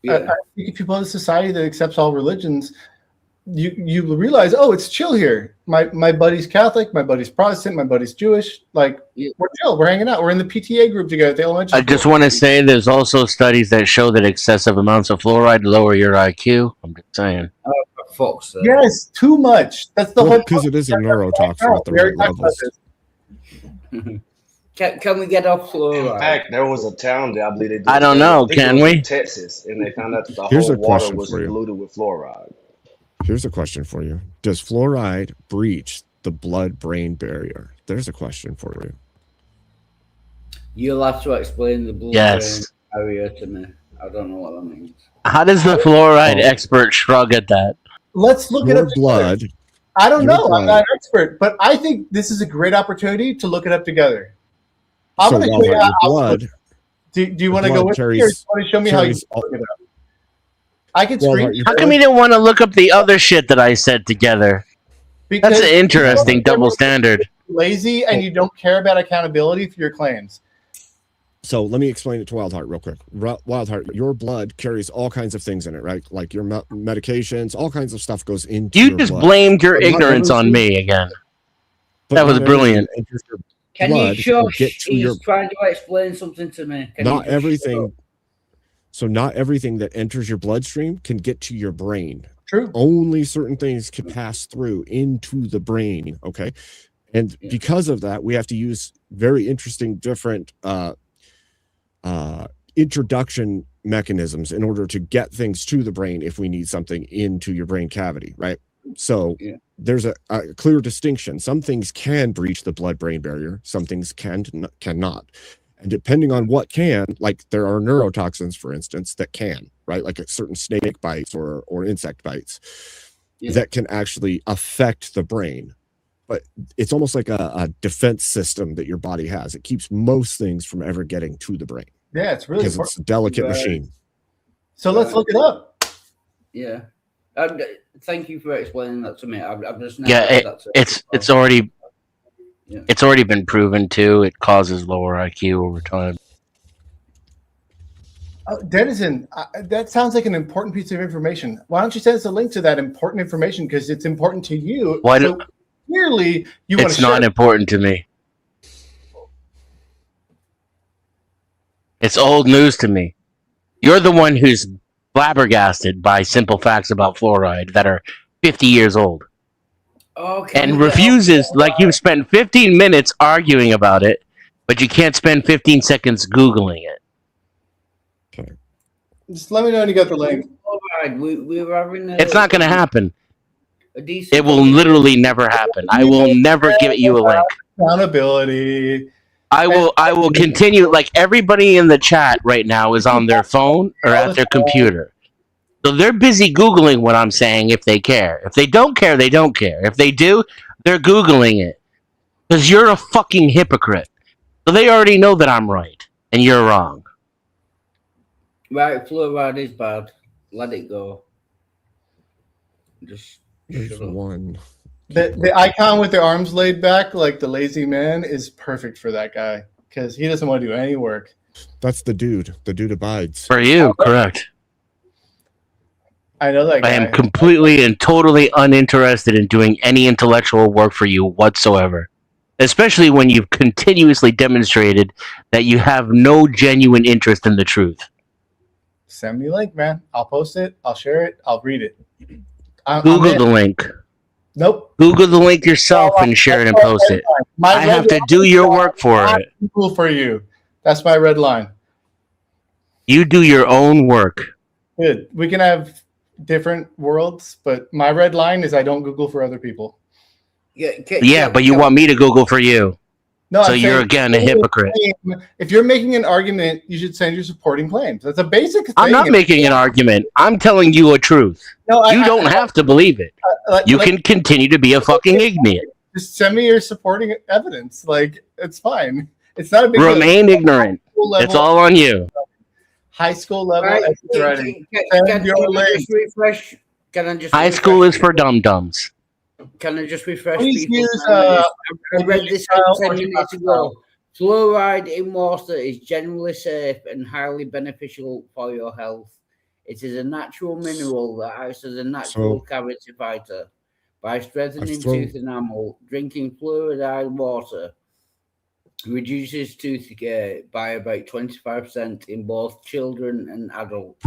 I think if you put a society that accepts all religions, you realize, it's chill here. My buddy's Catholic, my buddy's Protestant, my buddy's Jewish. We're chill. We're hanging out. We're in the PTA group together at the elementary I just want to say there's also studies that show that excessive amounts of fluoride lower your IQ. I'm just saying. Yes, too much. That's the whole because it is a neurotoxin at the right levels. Can we get off fluoride? In fact, there was a town that I believe they did. I don't know. think it Can was we? in Texas, and they found out that the Here's whole a water question was for you. polluted with fluoride. Here's a question for you. Does fluoride breach the blood-brain barrier? There's a question for you. You'll have to explain the blood-brain barrier to me. I don't know what that means. How does the fluoride expert shrug at that? Let's look Your it up. blood. I don't Your know. blood. I'm not an expert, but I think this is a great opportunity to look it up together. I'm So going to while show you your how. blood, Do you want to blood go with me, or do you carries- want to show me how you carries look it up? I can Well, screen. your How come you didn't want to look up the other shit that I said together? That's an interesting double standard. Lazy, and you don't care about accountability for your claims. So let me explain it to Wildheart real quick. Wildheart, your blood carries all kinds of things in it, right? Like your medications, all kinds of stuff goes into You your just blood. blamed your But not ignorance on everything- me again. but That was not everything brilliant. that enters your Can blood you can shush? get to He's your trying to explain something to me. Can you not just shut everything. up? So not everything that enters your bloodstream can get to your brain. True. Only certain things can pass through into the brain. Okay. And because of that, we have to use very interesting different introduction mechanisms in order to get things to the brain if we need something into your brain cavity, right? So there's a clear distinction. Some things can breach the blood-brain barrier. Some things cannot. And depending on what can, like there are neurotoxins, for instance, that can, right? Like a certain snake bites or insect bites that can actually affect the brain. it's almost like a defense system that your body has. It keeps most things from ever getting to the brain. Yeah, it's really because important. it's a delicate machine. So let's look it up. Yeah. Thank you for explaining that to me. I've just never heard that it's already it's already been proven too. It causes lower IQ over time. Denizen, that sounds like an important piece of information. Why don't you send us a link to that important information? Because it's important to you. Why so clearly you want to It's share not it. important to me. It's old news to me. You're the one who's flabbergasted by simple facts about fluoride that are 50 years old. And refuses, like you've spent 15 minutes arguing about it, but you can't spend 15 seconds Googling it. Just let me know when you got the link. We were having It's not going to happen. It will literally never happen. I will never give you a link. Accountability. I will continue. Like everybody in the chat right now is on their phone or at their computer. So they're busy Googling what I'm saying if they care. If they don't care, they don't care. If they do, they're Googling it. Because you're a fucking hypocrite. So they already know that I'm right and you're wrong. Right, fluoride is bad. Let it go. Just There's one. The icon with the arms laid back, like the lazy man, is perfect for that guy because he doesn't want to do any work. That's the dude. The dude abides. For you, correct. I know that guy. I am completely and totally uninterested in doing any intellectual work for you whatsoever. Especially when you've continuously demonstrated that you have no genuine interest in the truth. Send me a link, man. I'll post it. I'll share it. I'll read it. Google the link. Nope. Google the link yourself and share it and post it. I have to do your work for it. Google for you. That's my red line. You do your own work. Good. We can have different worlds, but my red line is I don't Google for other people. Yeah, but you want me to Google for you. No, so I'm you're saying again a hypocrite. If you're making an argument, you should send your supporting claims. That's a basic thing. I'm not making an argument. I'm telling you a truth. No, you don't have to believe it. You can continue to be a fucking idiot. Just send me your supporting evidence. Like, it's fine. It's not a big Remain deal. ignorant. Level- It's all on you. High school level. Right. Writing. Can Send your I link. just refresh? Can I just High refresh school is for dum-dums. Can I just refresh Please people? use, I read this trial 10 or minutes trial. ago. Fluoride in water is generally safe and highly beneficial for your health. It is a natural mineral that acts as a natural cavity fighter. By strengthening tooth enamel, drinking fluoride water reduces tooth decay by about 25% in both children and adults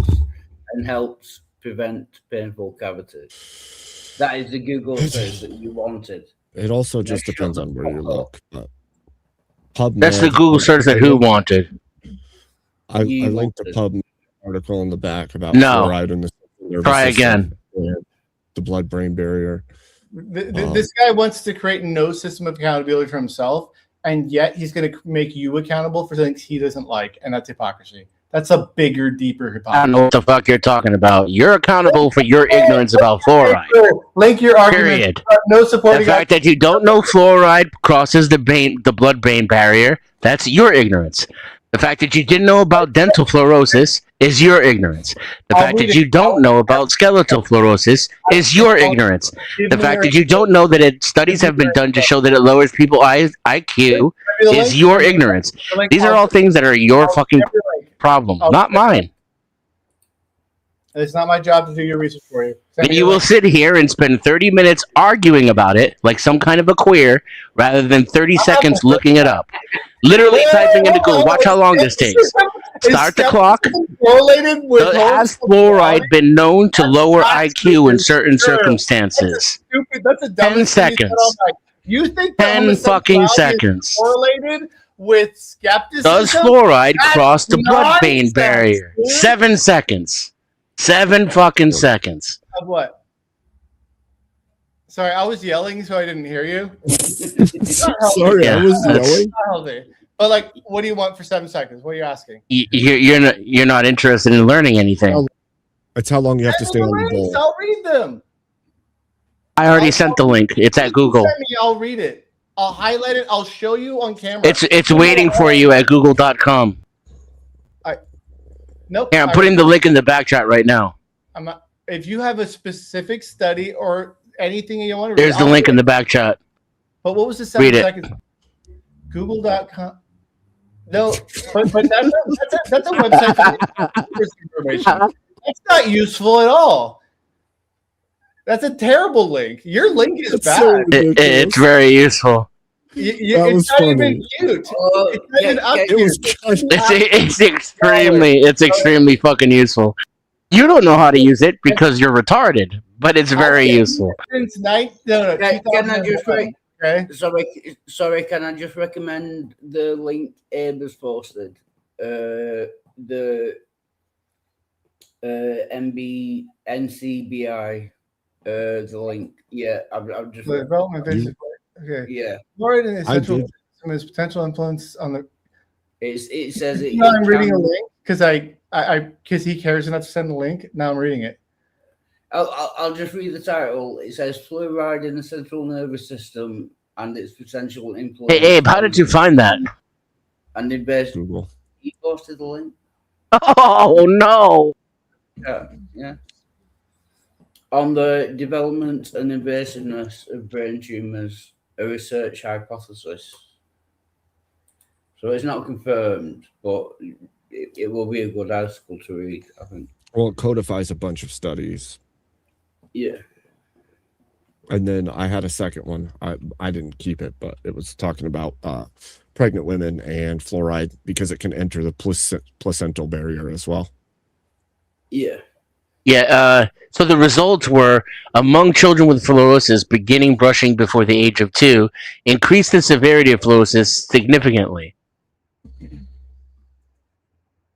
and helps prevent painful cavities. That is the Google search that you wanted. It also just depends on where you look. PubMed, That's the Google search that who wanted. I linked a PubMed article in the back about No. fluoride in the nervous Try system again. and the blood-brain barrier. This guy wants to create no system of accountability for himself, and yet he's going to make you accountable for things he doesn't like, and that's hypocrisy. That's a bigger, deeper I hypocrisy. don't know what the fuck you're talking about. You're accountable for your ignorance about fluoride. Link your argument. Period. No supporting. The fact that you don't know fluoride crosses the blood-brain barrier, that's your ignorance. The fact that you didn't know about dental fluorosis is your ignorance. The fact that you don't know about skeletal fluorosis is your ignorance. The fact that you don't know that studies have been done to show that it lowers people's IQ is your ignorance. These are all things that are your fucking problem, not mine. It's not my job to do your research for you. And you will sit here and spend 30 minutes arguing about it like some kind of a queer rather than 30 seconds looking it up. Literally typing into Google. Watch how long this takes. Start the clock. Correlated with Has fluoride been known to lower IQ in certain circumstances? Stupid. That's a 10 seconds. You think 10 fucking seconds. correlated with skepticism? Does fluoride That's cross the blood-brain nonsense, barrier? dude. 7 seconds. 7 fucking seconds. Of what? Sorry, I was yelling, so I didn't hear you. Sorry, I was yelling. Not healthy. But like, what do you want for 7 seconds? What are you asking? You're not interested in learning anything. It's how long you have to stay on the bowl. I'll read them. I already sent the link. It's at Google. Send me, I'll read it. I'll highlight it. I'll show you on camera. It's waiting for you at google.com. Nope. Here, I'm putting the link in the back chat right now. I'm not, if you have a specific study or anything you want to read, There's the link in the back chat. But what was the 7 Read it. seconds? Google.com. No, but that's a website for information. That's not useful at all. That's a terrible link. Your link is bad. It's very useful. It's not even cute. It's not even up here. It's extremely fucking useful. You don't know how to use it because you're retarded, but it's very useful. Since Can I just okay. Sorry, can I just recommend the link Abe has posted? The NCBI, the link. Yeah, I've just The development basically. Okay. Yeah. Fluoride in essential system has potential influence on the. It says it. Now I'm reading a link because he cares enough to send the link. Now I'm reading it. I'll just read the title. It says fluoride in the central nervous system and its potential influence. Hey Abe, how did you find that? And in Google. He posted the link. Oh no. Yeah. On the development and invasiveness of brain tumors, a research hypothesis. So it's not confirmed, but it will be a good article to read, I think. Well, it codifies a bunch of studies. Yeah. And then I had a second one. I didn't keep it, but it was talking about pregnant women and fluoride because it can enter the placental barrier as well. Yeah. Yeah, so the results were, among children with fluorosis, beginning brushing before the age of 2 increased the severity of fluorosis significantly.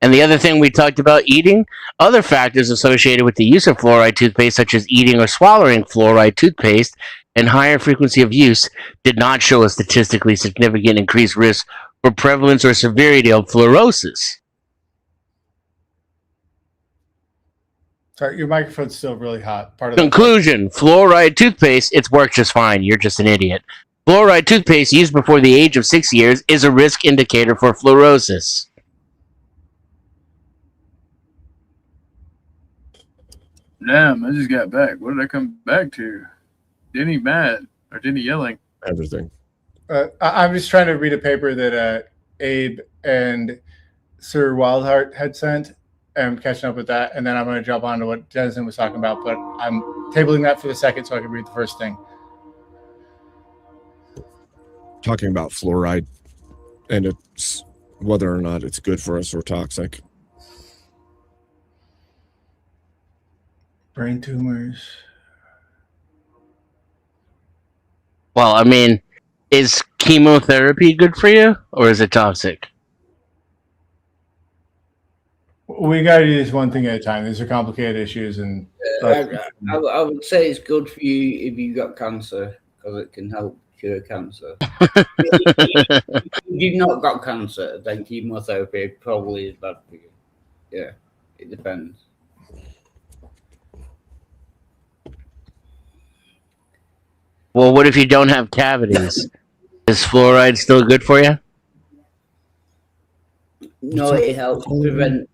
And the other thing we talked about, eating, other factors associated with the use of fluoride toothpaste, such as eating or swallowing fluoride toothpaste, and higher frequency of use, did not show a statistically significant increased risk for prevalence or severity of fluorosis. Sorry, your microphone's still really hot. Conclusion, fluoride toothpaste, it's worked just fine. You're just an idiot. Fluoride toothpaste used before the age of 6 years is a risk indicator for fluorosis. Damn, I just got back. What did I come back to? Denny mad or Denny yelling? Everything. I'm just trying to read a paper that Abe and Sir Wildheart had sent. I'm catching up with that, and then I'm going to jump on to what Denison was talking about, but I'm tabling that for the second so I can read the first thing. Talking about fluoride and it's whether or not it's good for us or toxic. Brain tumors. Well, I mean, is chemotherapy good for you, or is it toxic? We got to do this one thing at a time. These are complicated issues, and I would say it's good for you if you got cancer because it can help cure cancer. If you've not got cancer, then chemotherapy probably is bad for you. Yeah, it depends. Well, what if you don't have cavities? Is fluoride still good for you? No, it helps prevent.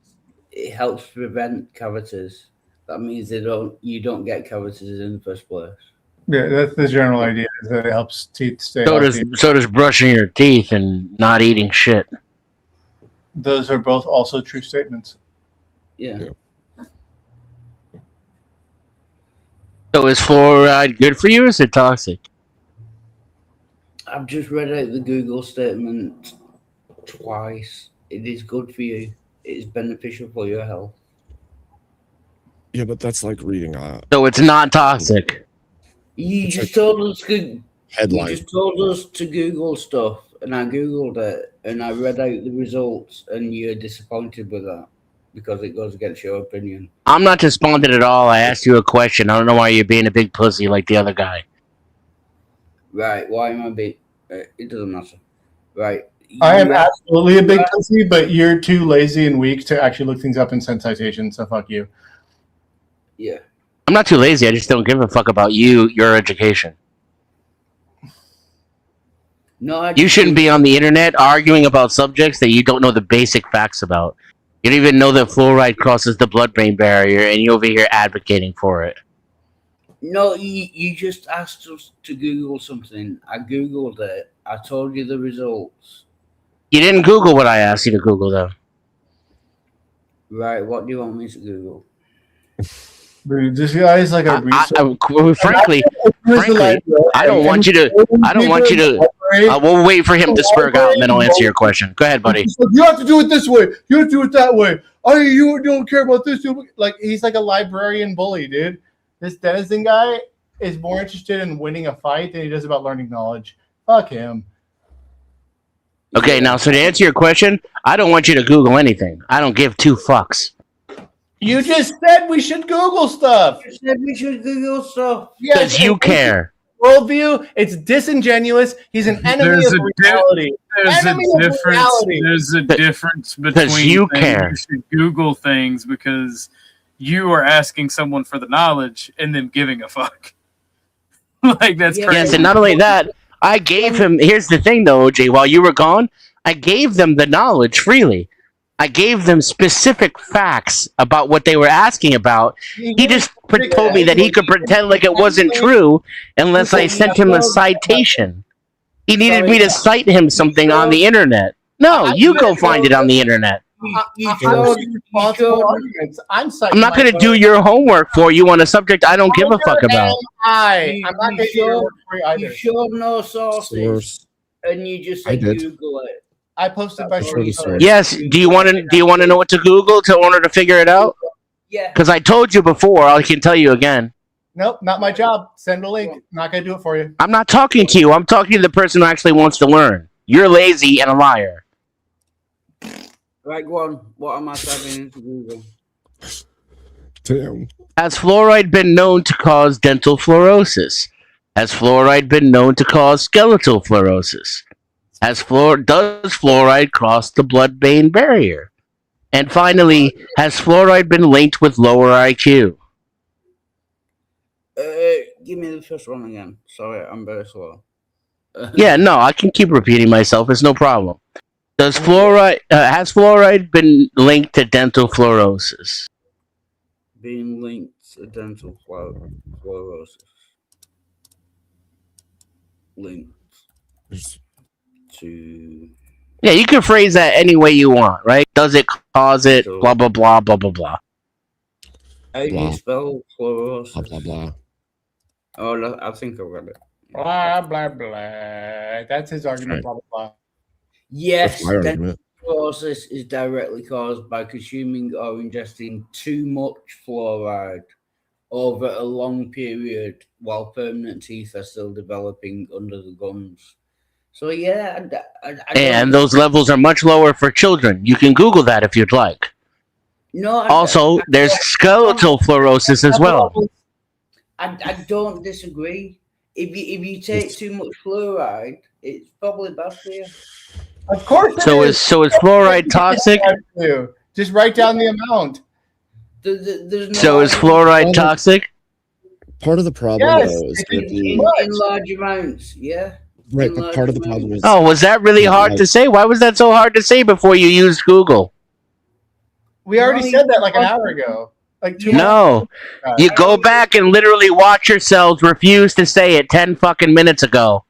It helps prevent cavities. That means you don't get cavities in the first place. Yeah, that's the general idea. Is that it helps teeth stay So healthy. does brushing your teeth and not eating shit. Those are both also true statements. Yeah. So is fluoride good for you, or is it toxic? I've just read out the Google statement twice. It is good for you. It is beneficial for your health. Yeah, but that's like reading So it's not toxic. You just told us headline. You just told us to Google stuff, and I Googled it, and I read out the results, and you're disappointed with that because it goes against your opinion. I'm not disappointed at all. I asked you a question. I don't know why you're being a big pussy like the other guy. Right? Why am I being? It doesn't matter. Right? I am absolutely a big pussy, but you're too lazy and weak to actually look things up and send citations, so fuck you. Yeah. I'm not too lazy. I just don't give a fuck about your education. No, You shouldn't be on the internet arguing about subjects that you don't know the basic facts about. You don't even know that fluoride crosses the blood-brain barrier, and you're over here advocating for it. No, you just asked us to Google something. I Googled it. I told you the results. You didn't Google what I asked you to Google, though. Right, what do you want me to Google? Dude, this guy is like a frankly, I don't want you to. We'll wait for him to spurg out, and then I'll answer your question. Go ahead, buddy. You have to do it this way. You have to do it that way. Oh, you don't care about this. Like he's like a librarian bully, dude. This Denizen guy is more interested in winning a fight than he does about learning knowledge. Fuck him. Okay, now, so to answer your question, I don't want you to Google anything. I don't give two fucks. You just said we should Google stuff. You said we should Google stuff. Because you care. Worldview, it's disingenuous. He's an enemy of reality. There's a difference between you saying care. You should Google things because you are asking someone for the knowledge and then giving a fuck. Like, that's crazy. Yes, and not only that, I gave him. Here's the thing, though, OJ. While you were gone, I gave them the knowledge freely. I gave them specific facts about what they were asking about. He just told me that he could pretend like it wasn't true unless I sent him a citation. He needed me to cite him something on the internet. No, you go find it on the internet. I'm not going to do your homework for you on a subject I don't give a fuck about. I'm not going to do your homework for you either. You showed no sources, and you just said Google it. I posted my Yes. Do you want to know what to Google in order to figure it out? Yeah. Because I told you before. I can tell you again. Nope, not my job. Send a link. Not going to do it for you. I'm not talking to you. I'm talking to the person who actually wants to learn. You're lazy and a liar. Right, go on. What am I typing into Google? Damn. Has fluoride been known to cause dental fluorosis? Has fluoride been known to cause skeletal fluorosis? Does fluoride cross the blood-brain barrier? And finally, has fluoride been linked with lower IQ? Give me the first one again. Sorry, I'm very slow. Yeah, no, I can keep repeating myself. It's no problem. Has fluoride been linked to dental fluorosis? Being linked to dental fluorosis. Linked to. Yeah, you can phrase that any way you want, right? Does it cause it? Blah, blah, blah, blah, blah, blah. How do you spell fluorosis? Blah, blah, blah. Oh, no, I think I read it. Blah, blah, blah. That's his argument, blah, blah, blah. Yes, dental fluorosis is directly caused by consuming or ingesting too much fluoride over a long period while permanent teeth are still developing under the gums. So, yeah. And those levels are much lower for children. You can Google that if you'd like. No. Also, there's skeletal fluorosis as well. I don't disagree. If you take too much fluoride, it's probably bad for you. Of course. So is fluoride toxic? Just write down the amount. So is fluoride toxic? Part of the problem, Yes, though, is that in large amounts, yeah. right, but part of the problem is. Oh, was that really hard to say? Why was that so hard to say before you used Google? We already said that like an hour ago. Like 2 No, you go back and literally watch yourselves refuse to say it 10 fucking minutes ago.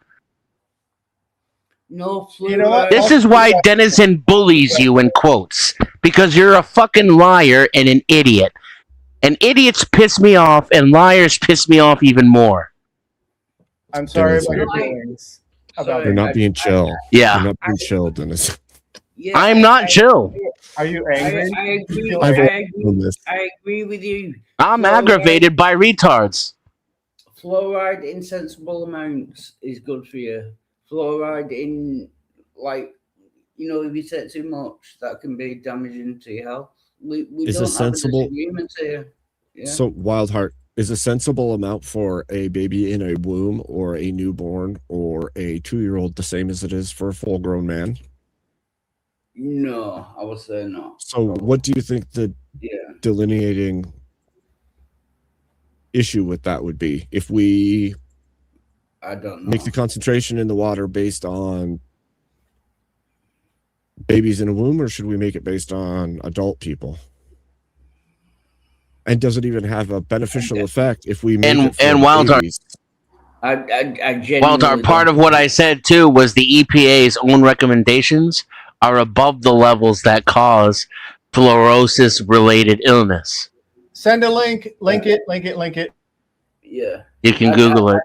No fluoride. You know what? This is why Denizen bullies you in quotes. Because you're a fucking liar and an idiot. And idiots piss me off and liars piss me off even more. I'm sorry about your feelings. You're not being chill. Yeah. You're not being chill, Dennis. Yeah, I'm not chill. Are you angry? I agree with you. I'm aggravated by retards. Fluoride in sensible amounts is good for you. Fluoride in, like, if you take too much, that can be damaging to your health. We Is don't a sensible have a disagreement here. Yeah. So Wildheart is a sensible amount for a baby in a womb or a newborn or a 2-year-old the same as it is for a full-grown man? No, I would say no. So what do you think the delineating issue with that would be if we I don't know. make the concentration in the water based on babies in a womb, or should we make it based on adult people? And does it even have a beneficial effect if we make it for babies? I Wildart, genuinely part of what I said too was the EPA's own recommendations are above the levels that cause fluorosis-related illness. Send a link. Link it. Yeah. You can Google it.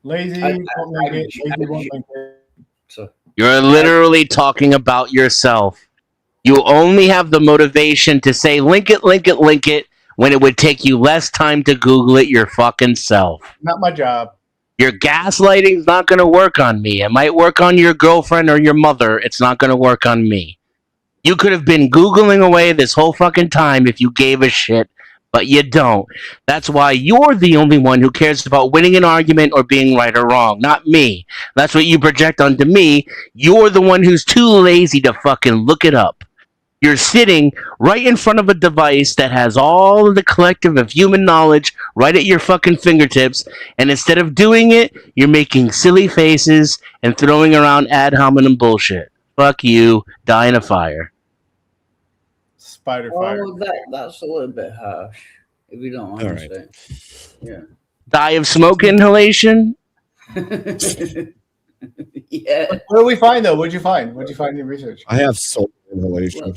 Lazy won't link it. Lazy won't link it. You're literally talking about yourself. You only have the motivation to say link it, when it would take you less time to Google it your fucking self. Not my job. Your gaslighting's not going to work on me. It might work on your girlfriend or your mother. It's not going to work on me. You could have been Googling away this whole fucking time if you gave a shit, but you don't. That's why you're the only one who cares about winning an argument or being right or wrong, not me. That's what you project onto me. You're the one who's too lazy to fucking look it up. You're sitting right in front of a device that has all of the collective of human knowledge right at your fucking fingertips, and instead of doing it, you're making silly faces and throwing around ad hominem bullshit. Fuck you. Die in a fire. Spider fire. Oh, that's a little bit harsh. If you don't want to say. Yeah. Die of smoke inhalation? Yeah. What do we find though? What'd you find? What'd you find in your research? I have salt inhalation.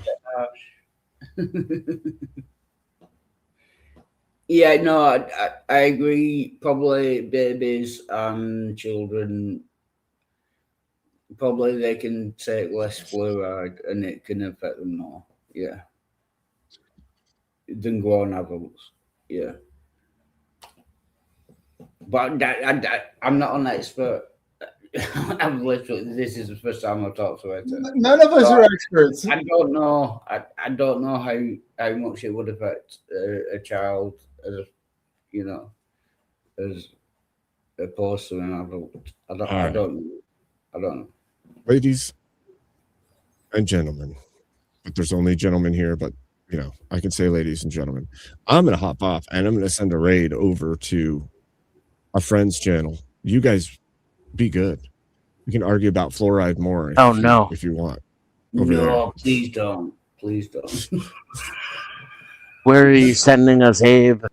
Yeah, no, I agree. Probably babies and children, probably they can take less fluoride and it can affect them more. Yeah. Than grown adults. Yeah. But I'm not an expert. I'm literally, this is the first time I've talked to it. None of us are experts. I don't know. I don't know how much it would affect a child, as as opposed to an adult. I don't know. Ladies and gentlemen, but there's only gentlemen here, but I can say ladies and gentlemen. I'm gonna hop off and I'm gonna send a raid over to a friend's channel. You guys be good. We can argue about fluoride more if you want. Over No, please don't. Please don't. Where are you sending us, Abe?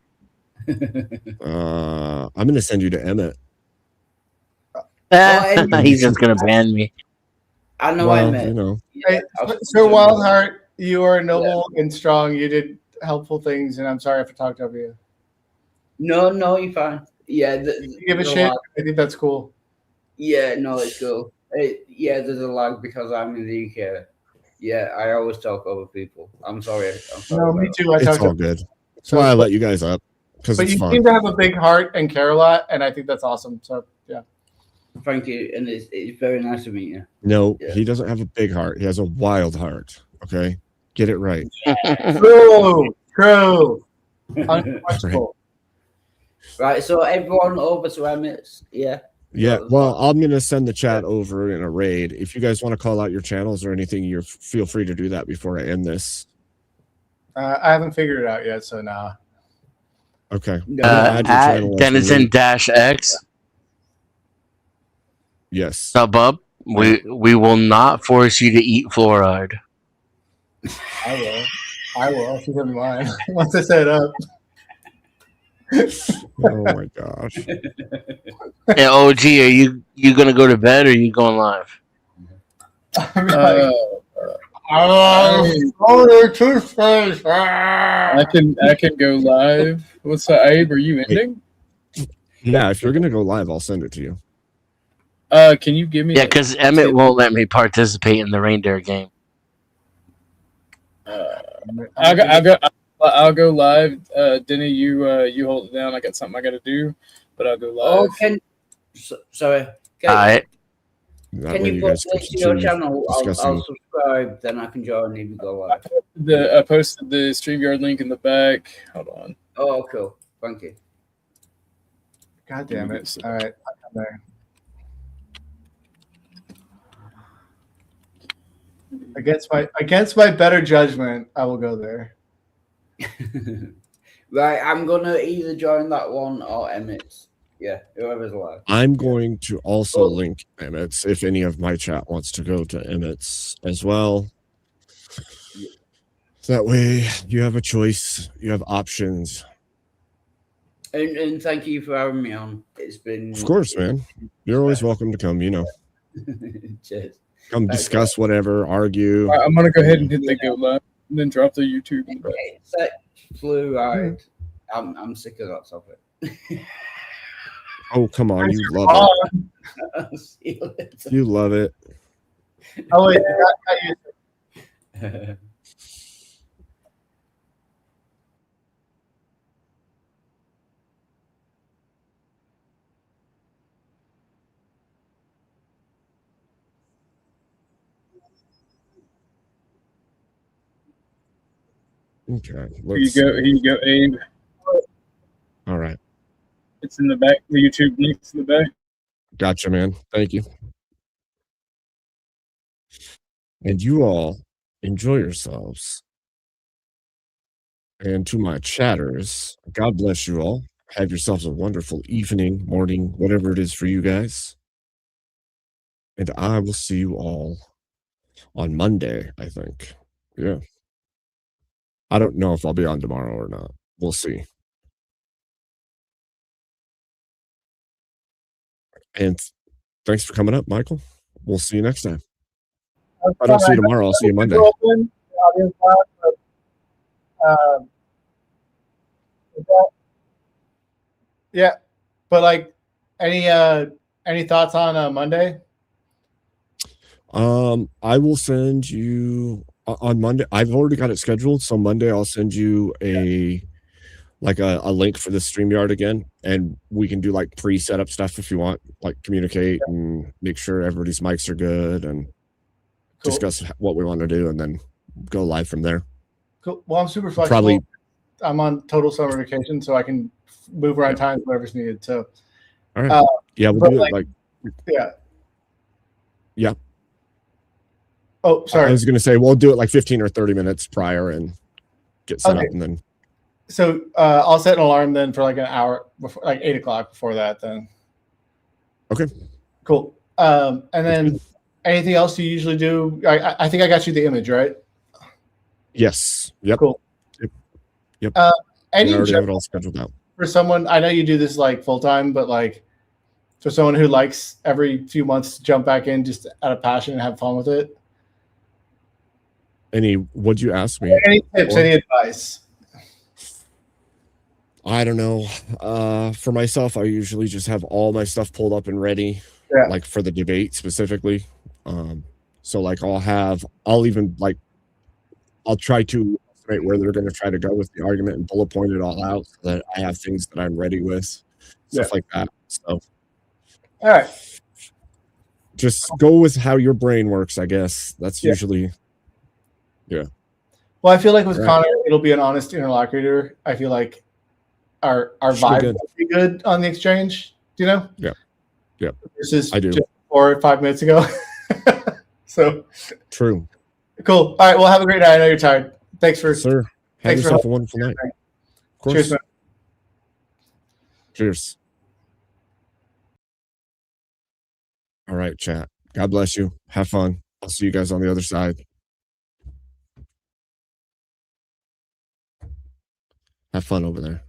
I'm gonna send you to Emmett. He's just gonna ban me. I know Emmett. Hey, Sir Wildheart, you are noble and strong. You did helpful things, and I'm sorry if I talked over you. No, you're fine. Yeah, you give a shit. I think that's cool. Yeah, no, it's cool. There's a lag because I'm in the UK. Yeah, I always talk over people. I'm sorry. No, me too. It's all good. That's why I let you guys up, because but it's you fun. seem to have a big heart and care a lot, and I think that's awesome. So yeah. Thank you, and it's very nice to meet you. No, he doesn't have a big heart. He has a wild heart. Okay, get it right. True. Unquestionable. Right, so everyone over to Emmett's. Yeah. Yeah, well, I'm gonna send the chat over in a raid. If you guys want to call out your channels or anything, you feel free to do that before I end this. I haven't figured it out yet, so nah. Okay. At Denizen-X. Yes. Subbub. We will not force you to eat fluoride. I will. If you don't mind. Once I set it up. Oh my gosh. Hey, OG, are you gonna go to bed or are you going live? I can go live. What's that, Abe? Are you ending? Yeah, if you're gonna go live, I'll send it to you. Can you give me? Yeah, because Emmett won't let me participate in the reindeer game. I'll go live. Denny, you hold it down. I got something I got to do, but I'll go live. Oh, sorry. Alright. Can you put links to your channel? I'll subscribe, then I can join if you go live. I posted the StreamYard link in the back. Hold on. Oh, cool. Thank you. God damn it. All right. I'm there. Against my better judgment, I will go there. Right, I'm gonna either join that one or Emmett's. Yeah, whoever's allowed. I'm going to also link Emmett's if any of my chat wants to go to Emmett's as well. That way you have a choice, you have options. And thank you for having me on. It's been, of course, man. You're always welcome to come, you know. Cheers. Come discuss whatever, argue. All right, I'm gonna go ahead and hit the go live and then drop the YouTube. Flu ride. I'm sick of that topic. Oh, come on, you love it. See you later. You love it. Oh wait, Okay. Here you go. Here you go, Abe. All right. It's in the back. The YouTube link's in the back. Gotcha, man. Thank you. And you all enjoy yourselves. And to my chatters, God bless you all. Have yourselves a wonderful evening, morning, whatever it is for you guys. And I will see you all on Monday, I think. Yeah. I don't know if I'll be on tomorrow or not. We'll see. And thanks for coming up, Michael. We'll see you next time. If I don't see you tomorrow, I'll see you Monday. Yeah, but like, any thoughts on Monday? I will send you on Monday. I've already got it scheduled, so Monday I'll send you a link for the StreamYard again, and we can do like pre-setup stuff if you want, like communicate and make sure everybody's mics are good and discuss what we want to do, and then go live from there. Cool. Well, I'm super flexible. Probably. I'm on total summer vacation, so I can move around times whenever's needed. So, all right. Yeah, we'll do it like yeah. Yeah. Oh, sorry. I was going to say we'll do it like 15 or 30 minutes prior and get set up, and then. So I'll set an alarm then for like an hour before, like 8 o'clock before that. Then. Okay. Cool. And then anything else you usually do? I think I got you the image, right? Yes. Yep. Cool. Yep. Any I already have it all scheduled out. For someone, I know you do this like full time, but like for someone who likes every few months to jump back in just out of passion and have fun with it. What'd you ask me? Any tips, any advice? I don't know. For myself, I usually just have all my stuff pulled up and ready, like for the debate specifically. So like I'll try to estimate where they're going to try to go with the argument and bullet point it all out so that I have things that I'm ready with, stuff like that. So, all right. Just go with how your brain works, I guess. That's usually, yeah. Well, I feel like with Connor, it'll be an honest interlocutor. I feel like our vibe will be good on the exchange, do you know? Yeah. Yeah. Versus I do. Just 4 or 5 minutes ago. So true. Cool. All right. Well, have a great night. I know you're tired. Thanks for Sir. Have yourself a wonderful night. Of course. Cheers, man. Cheers. All right, chat. God bless you. Have fun. I'll see you guys on the other side. Have fun over there.